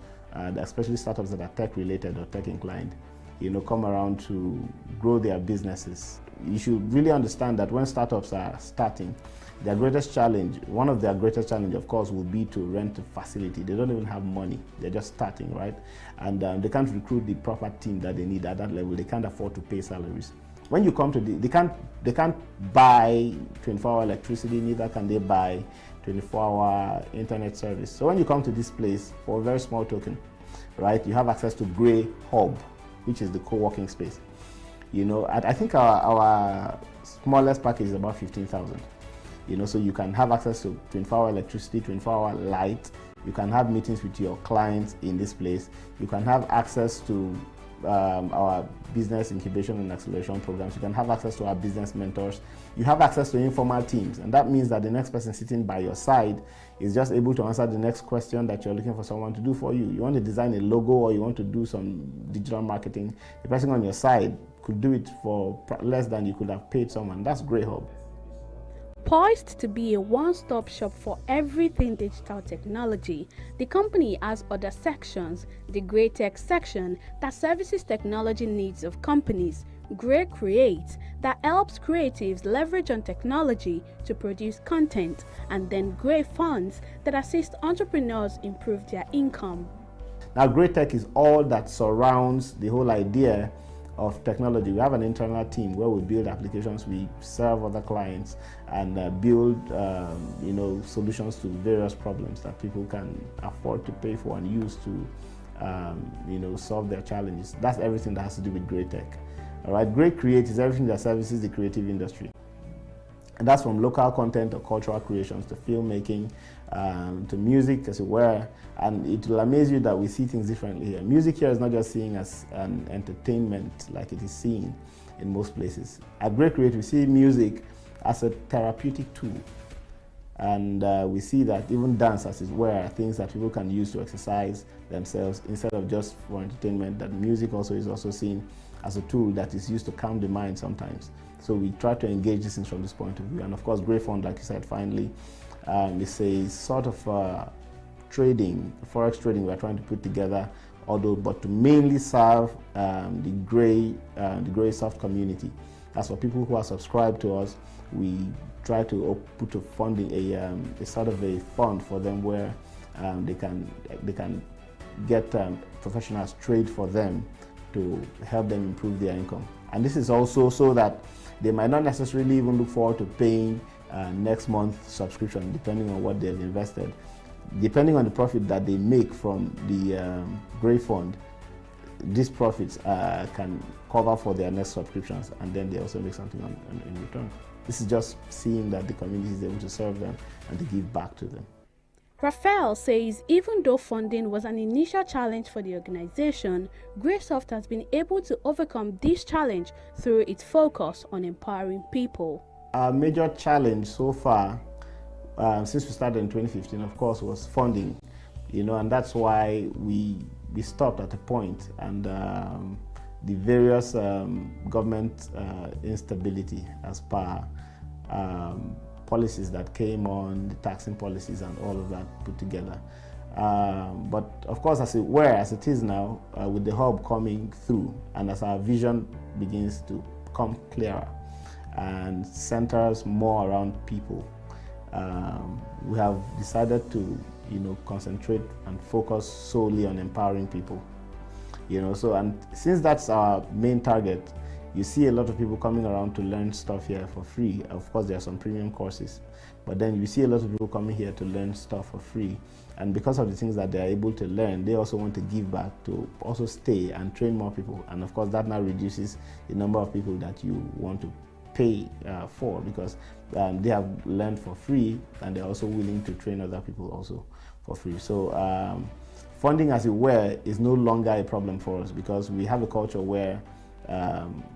Speaker 10: especially startups that are tech-related or tech-inclined, you know, come around to grow their businesses. You should really understand that when startups are starting, their greatest challenge, one of their greatest challenge, of course, will be to rent a facility. They don't even have money. They're just starting, right? And they can't recruit the proper team that they need at that level. They can't afford to pay salaries. When you come to they can't buy 24-hour electricity, neither can they buy 24-hour internet service. So when you come to this place for a very small token, right, you have access to GrayHub, which is the co-working space. You know, I think our smallest package is about 15,000. You know, so you can have access to 24-hour electricity, 24-hour light. You can have meetings with your clients in this place. You can have access to our business incubation and acceleration programs. You can have access to our business mentors. You have access to informal teams, and that means that the next person sitting by your side is just able to answer the next question that you're looking for someone to do for you. You want to design a logo or you want to do some digital marketing, the person on your side could do it for less than you could have paid someone. That's GrayHub.
Speaker 6: Poised to be a one-stop shop for everything digital technology, the company has other sections. The Gray Tech section that services technology needs of companies, Gray Create that helps creatives leverage on technology to produce content, and then Gray Funds that assist entrepreneurs improve their income.
Speaker 10: Now, Gray Tech is all that surrounds the whole idea of technology. We have an internal team where we build applications, we serve other clients, and build you know, solutions to various problems that people can afford to pay for and use to you know, solve their challenges. That's everything that has to do with Gray Tech. All right, Gray Create is everything that services the creative industry. And that's from local content or cultural creations to filmmaking, to music, as it were. And it will amaze you that we see things differently here. Music here is not just seen as an entertainment like it is seen. in most places. At Great Create, we see music as a therapeutic tool. And we see that even dance, as it were, things that people can use to exercise themselves instead of just for entertainment, that music also is also seen as a tool that is used to calm the mind sometimes. So we try to engage these things from this point of view. And of course, Grey Fund, like you said, finally, is a sort of trading, forex trading we're trying to put together, but to mainly serve the grey soft community. As for people who are subscribed to us, we try to put a funding, a sort of a fund for them where they can get professionals trade for them to help them improve their income. And this is also so that they might not necessarily even look forward to paying next month's subscription, depending on what they've invested. Depending on the profit that they make from the Grey Fund, these profits can cover for their next subscriptions, and then they also make something in return. This is just seeing that the community is able to serve them and to give back to them.
Speaker 6: Raphael says even though funding was an initial challenge for the organization, Greysoft has been able to overcome this challenge through its focus on empowering people.
Speaker 10: Our major challenge so far, since we started in 2015, of course, was funding, and that's why we stopped at a point, and the various government instability as per policies that came on, the taxing policies and all of that put together. But of course, as it is now, with the hub coming through, and as our vision begins to come clearer and centers more around people, we have decided to concentrate and focus solely on empowering people. And since that's our main target, you see a lot of people coming around to learn stuff here for free. Of course, there are some premium courses, but then you see a lot of people coming here to learn stuff for free. And because of the things that they are able to learn, they also want to give back to also stay and train more people. And of course, that now reduces the number of people that you want to pay for, because they have learned for free, and they're also willing to train other people also for free. So funding, as it were, is no longer a problem for us, because we have a culture where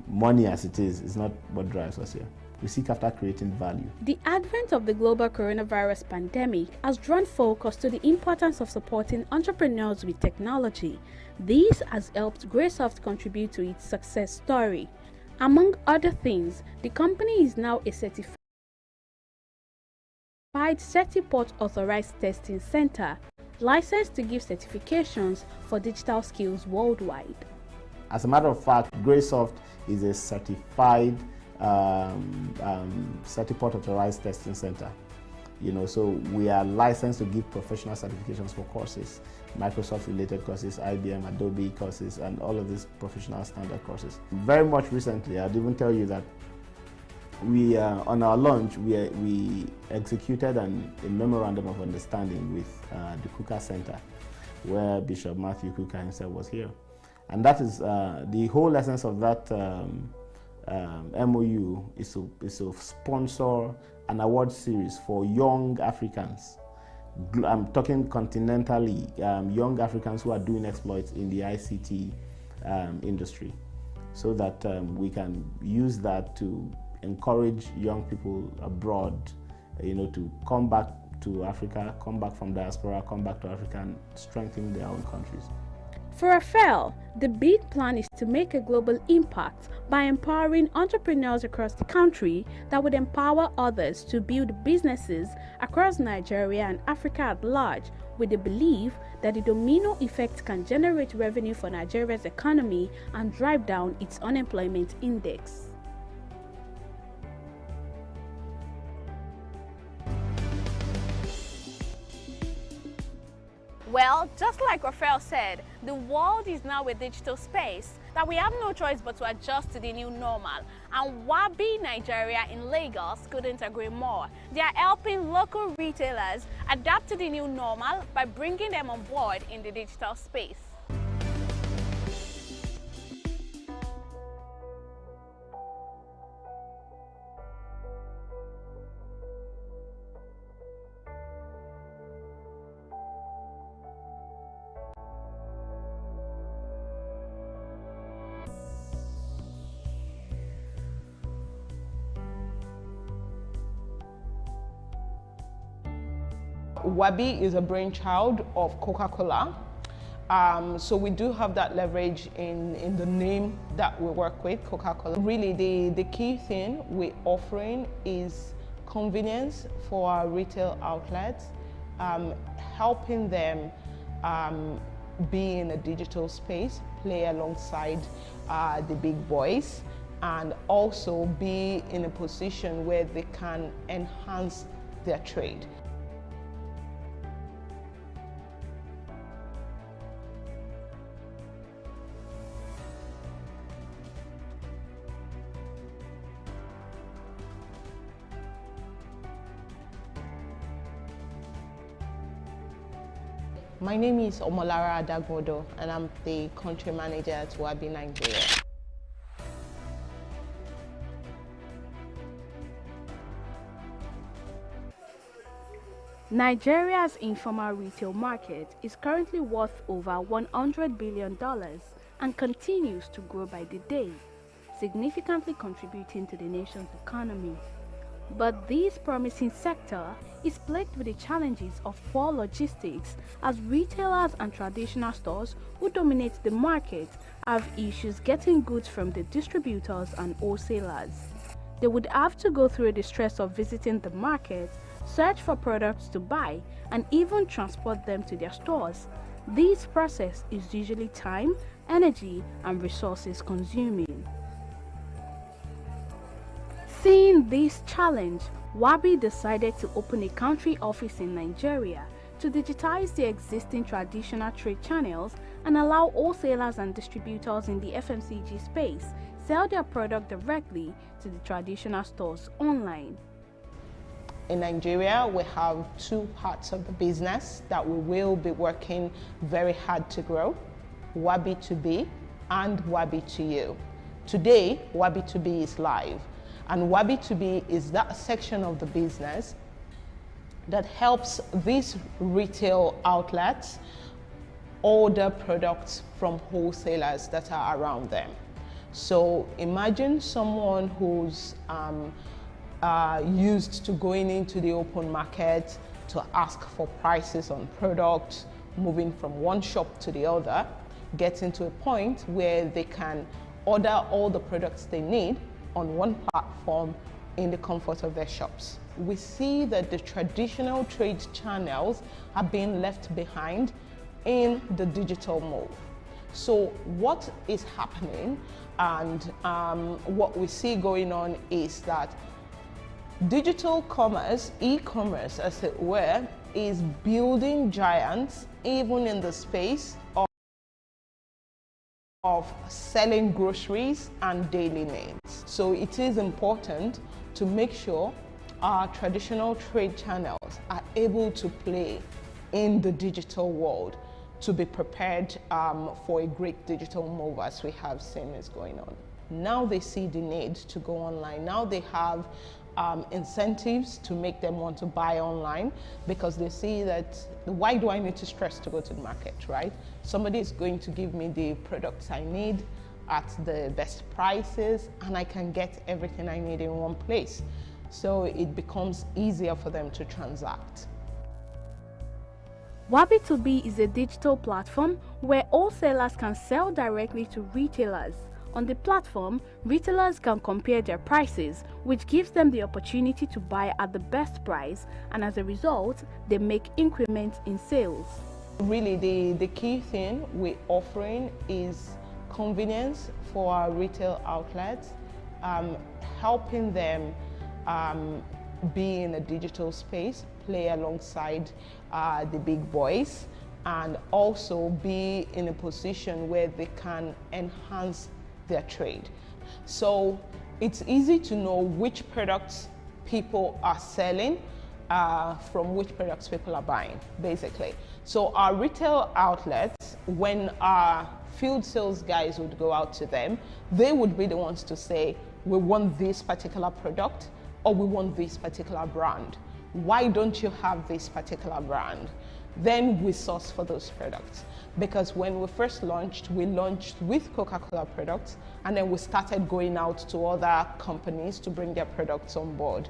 Speaker 10: money as it is not what drives us here. We seek after creating value.
Speaker 6: The advent of the global coronavirus pandemic has drawn focus to the importance of supporting entrepreneurs with technology. This has helped Greysoft contribute to its success story. Among other things, the company is now a certified Certiport authorized testing center, licensed to give certifications for digital skills worldwide.
Speaker 10: As a matter of fact, Greysoft is a certified Certiport authorized testing center. So we are licensed to give professional certifications for courses, Microsoft-related courses, IBM, Adobe courses, and all of these professional standard courses. Very much recently, I'd even tell you that we, on our launch, we executed a memorandum of understanding with the Kuka Center, where Bishop Matthew Kuka himself was here. And that is the whole essence of that MOU is to sponsor an award series for young Africans. I'm talking continentally, young Africans who are doing exploits in the ICT industry, so that we can use that to encourage young people abroad, to come back to Africa, come back from diaspora, come back to Africa and strengthen their own countries.
Speaker 6: For Raphael, the big plan is to make a global impact by empowering entrepreneurs across the country that would empower others to build businesses across Nigeria and Africa at large, with the belief that the domino effect can generate revenue for Nigeria's economy and drive down its unemployment index. Well, just like Raphael said, the world is now a digital space that we have no choice but to adjust to the new normal. And Wabi Nigeria in Lagos couldn't agree more. They are helping local retailers adapt to the new normal by bringing them on board in the digital space.
Speaker 7: Wabi is a brainchild of Coca-Cola. So we do have that leverage in the name that we work with, Coca-Cola. Really, the key thing we're offering is convenience for our retail outlets, helping them be in a digital space, play alongside the big boys, and also be in a position where they can enhance their trade. My name is Omolara Adagbodo, and I'm the country manager at Wabi Nigeria.
Speaker 6: Nigeria's informal retail market is currently worth over $100 billion and continues to grow by the day, significantly contributing to the nation's economy. But this promising sector is plagued with the challenges of poor logistics, as retailers and traditional stores who dominate the market have issues getting goods from the distributors and wholesalers. They would have to go through the stress of visiting the market, search for products to buy, and even transport them to their stores. This process is usually time, energy, and resources consuming. Seeing this challenge, Wabi decided to open a country office in Nigeria to digitize the existing traditional trade channels and allow wholesalers and distributors in the FMCG space sell their product directly to the traditional stores online.
Speaker 7: In Nigeria, we have two parts of the business that we will be working very hard to grow: Wabi 2B and Wabi 2U. Today, Wabi 2B is live. And Wabi 2B is that section of the business that helps these retail outlets order products from wholesalers that are around them. So imagine someone who's used to going into the open market to ask for prices on products, moving from one shop to the other, getting to a point where they can order all the products they need on one platform in the comfort of their shops. We see that the traditional trade channels are being left behind in the digital move. So what is happening, and what we see going on, is that digital commerce, e-commerce as it were, is building giants even in the space of selling groceries and daily needs. So it is important to make sure our traditional trade channels are able to play in the digital world to be prepared for a great digital move, as we have seen is going on. Now they see the need to go online. Now they have incentives to make them want to buy online, because they see that, why do I need to stress to go to the market, right? Somebody is going to give me the products I need at the best prices, and I can get everything I need in one place. So it becomes easier for them to transact.
Speaker 6: Wabi 2B is a digital platform where wholesalers can sell directly to retailers. On the platform, retailers can compare their prices, which gives them the opportunity to buy at the best price, and as a result, they make increments in sales.
Speaker 7: Really, the key thing we're offering is convenience for our retail outlets, helping them be in a digital space, play alongside the big boys, and also be in a position where they can enhance their trade. So it's easy to know which products people are selling from which products people are buying, basically. So our retail outlets, when our field sales guys would go out to them, they would be the ones to say, we want this particular product, or we want this particular brand. Why don't you have this particular brand? Then we source for those products. Because when we first launched, we launched with Coca-Cola products, and then we started going out to other companies to bring their products on board.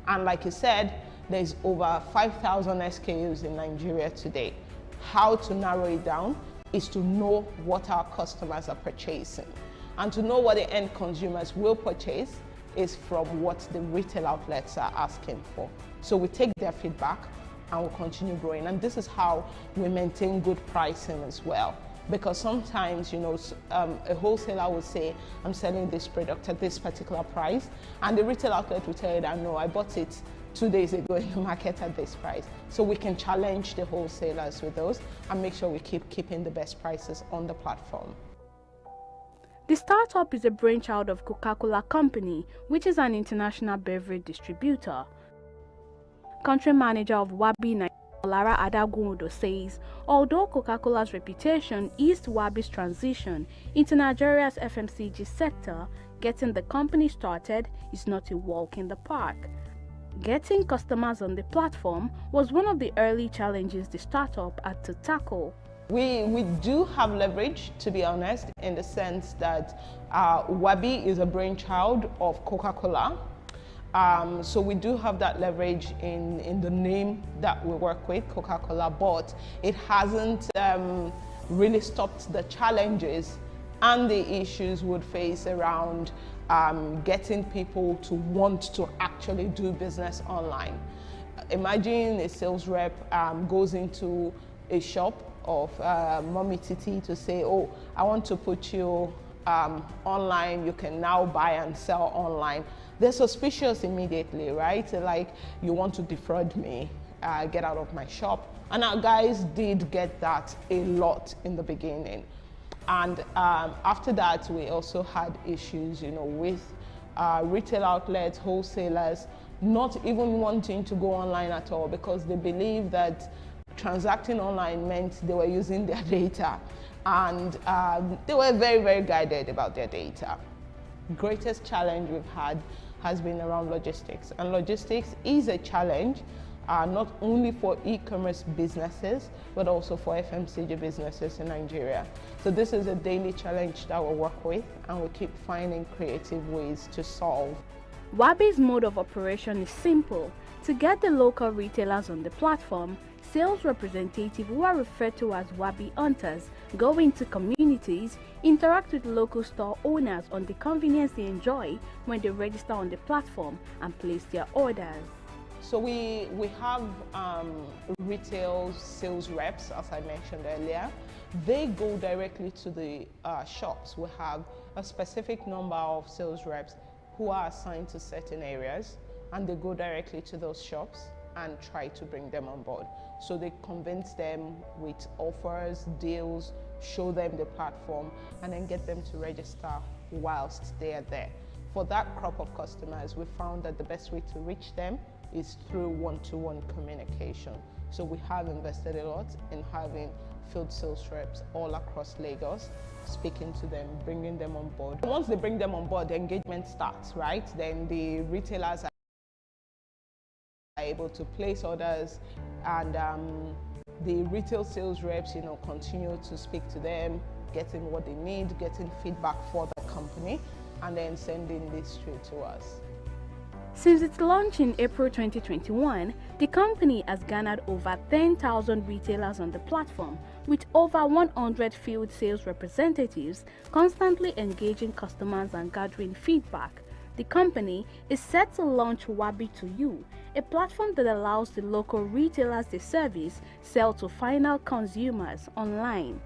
Speaker 7: And like you said, There's over 5,000 SKUs in Nigeria today. How to narrow it down is to know what our customers are purchasing. And to know what the end consumers will purchase is from what the retail outlets are asking for. So we take their feedback and we'll continue growing. And this is how we maintain good pricing as well. Because sometimes, you know, a wholesaler will say, I'm selling this product at this particular price, and the retail outlet will tell you that, no, I bought it 2 days ago in the market at this price. So we can challenge the wholesalers with those and make sure we keeping the best prices on the platform.
Speaker 6: The startup is a brainchild of Coca-Cola Company, which is an international beverage distributor. Country manager of Wabi Nigeria, Lara Adagundo, says, although Coca-Cola's reputation eased Wabi's transition into Nigeria's FMCG sector, getting the company started is not a walk in the park. Getting customers on the platform was one of the early challenges the startup had to tackle.
Speaker 7: We do have leverage, to be honest, in the sense that Wabi is a brainchild of Coca-Cola. So we do have that leverage in the name that we work with, Coca-Cola, but it hasn't really stopped the challenges and the issues we'd face around getting people to want to actually do business online. Imagine a sales rep goes into a shop of Mommy Titi to say, oh, I want to put you online, you can now buy and sell online. They're suspicious immediately, right? They're like, you want to defraud me, get out of my shop. And our guys did get that a lot in the beginning. And after that, we also had issues, you know, with retail outlets, wholesalers, not even wanting to go online at all because they believe that transacting online meant they were using their data. And they were very, very guided about their data. Greatest challenge we've had has been around logistics. And logistics is a challenge, not only for e-commerce businesses, but also for FMCG businesses in Nigeria. So this is a daily challenge that we'll work with, and we keep finding creative ways to solve.
Speaker 6: Wabi's mode of operation is simple. To get the local retailers on the platform, sales representatives, who are referred to as Wabi hunters, go into communities, interact with local store owners on the convenience they enjoy when they register on the platform and place their orders.
Speaker 7: So we have retail sales reps, as I mentioned earlier. They go directly to the shops. We have a specific number of sales reps who are assigned to certain areas, and they go directly to those shops and try to bring them on board. So they convince them with offers, deals, show them the platform, and then get them to register whilst they are there. For that crop of customers, we found that the best way to reach them is through one-to-one communication. So we have invested a lot in having field sales reps all across Lagos, speaking to them, bringing them on board. Once they bring them on board, the engagement starts, right? Then the retailers are able to place orders, and the retail sales reps, you know, continue to speak to them, getting what they need, getting feedback for the company, and then sending this through to us.
Speaker 6: Since its launch in April 2021, the company has garnered over 10,000 retailers on the platform, with over 100 field sales representatives constantly engaging customers and gathering feedback. The company is set to launch Wabi to You, a platform that allows the local retailers they service sell to final consumers online.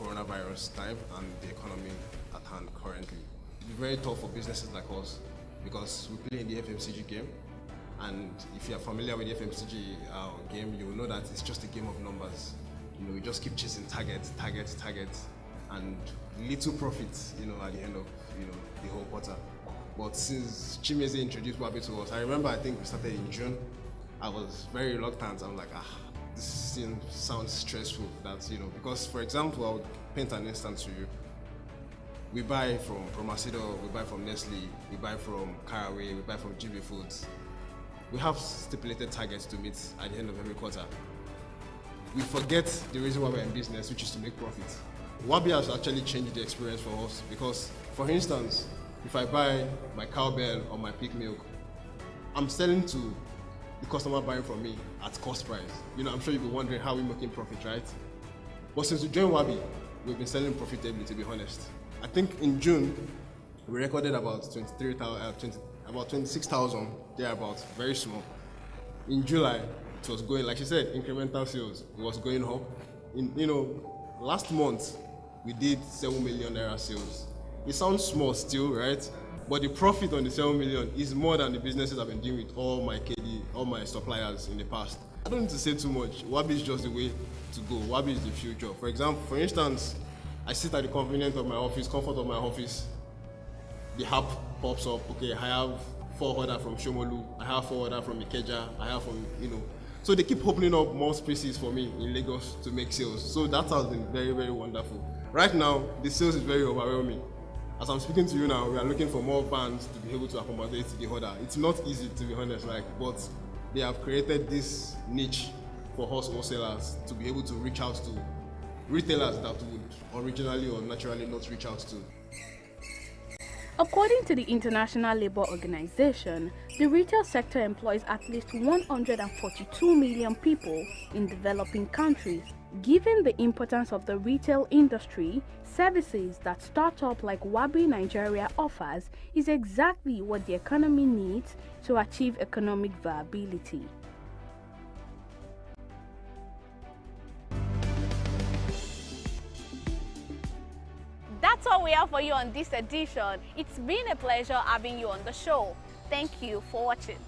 Speaker 13: Coronavirus time and the economy at hand currently. It's very tough for businesses like us because we play in the FMCG game, and if you are familiar with the FMCG game, you will know that it's just a game of numbers. You know, we just keep chasing targets, and little profits, you know, at the end of, you know, the whole quarter. But since Chimeze introduced Wabi to us, I remember I think we started in June. I was very reluctant. I'm like, this thing sounds stressful. That's, you know, because for example, I would paint an instance to you. We buy from Macedo, we buy from Nestle, we buy from Caraway, we buy from GB Foods. We have stipulated targets to meet at the end of every quarter. We forget the reason why we're in business, which is to make profit. Wabi has actually changed the experience for us because, for instance, if I buy my cowbell or my peak milk, I'm selling to the customer buying from me at cost price. You know, I'm sure you'll be wondering how we're making profit, right? But since we joined Wabi, we've been selling profitably, to be honest. I think in June, we recorded about 26,000, thereabouts, very small. In July, it was going, like she said, incremental sales. It was going up. Last month, we did 7 million naira sales. It sounds small still, right? But the profit on the 7 million is more than the businesses I've been doing with all my suppliers in the past. I don't need to say too much. Wabi is just the way to go. Wabi is the future. For instance, I sit at the convenience of my office, comfort of my office. The app pops up. Okay, I have 4 orders from Shomolu. I have 4 orders from Ikeja. I have from, So they keep opening up more spaces for me in Lagos to make sales. So that has been very, very wonderful. Right now, the sales is very overwhelming. As I'm speaking to you now, we are looking for more vans to be able to accommodate the order. It's not easy, to be honest, but they have created this niche for us wholesalers to be able to reach out to retailers that would originally or naturally not reach out to.
Speaker 6: According to the International Labour Organization, the retail sector employs at least 142 million people in developing countries. Given the importance of the retail industry, services that startup like Wabi Nigeria offers is exactly what the economy needs to achieve economic viability. That's all we have for you on this edition. It's been a pleasure having you on the show. Thank you for watching.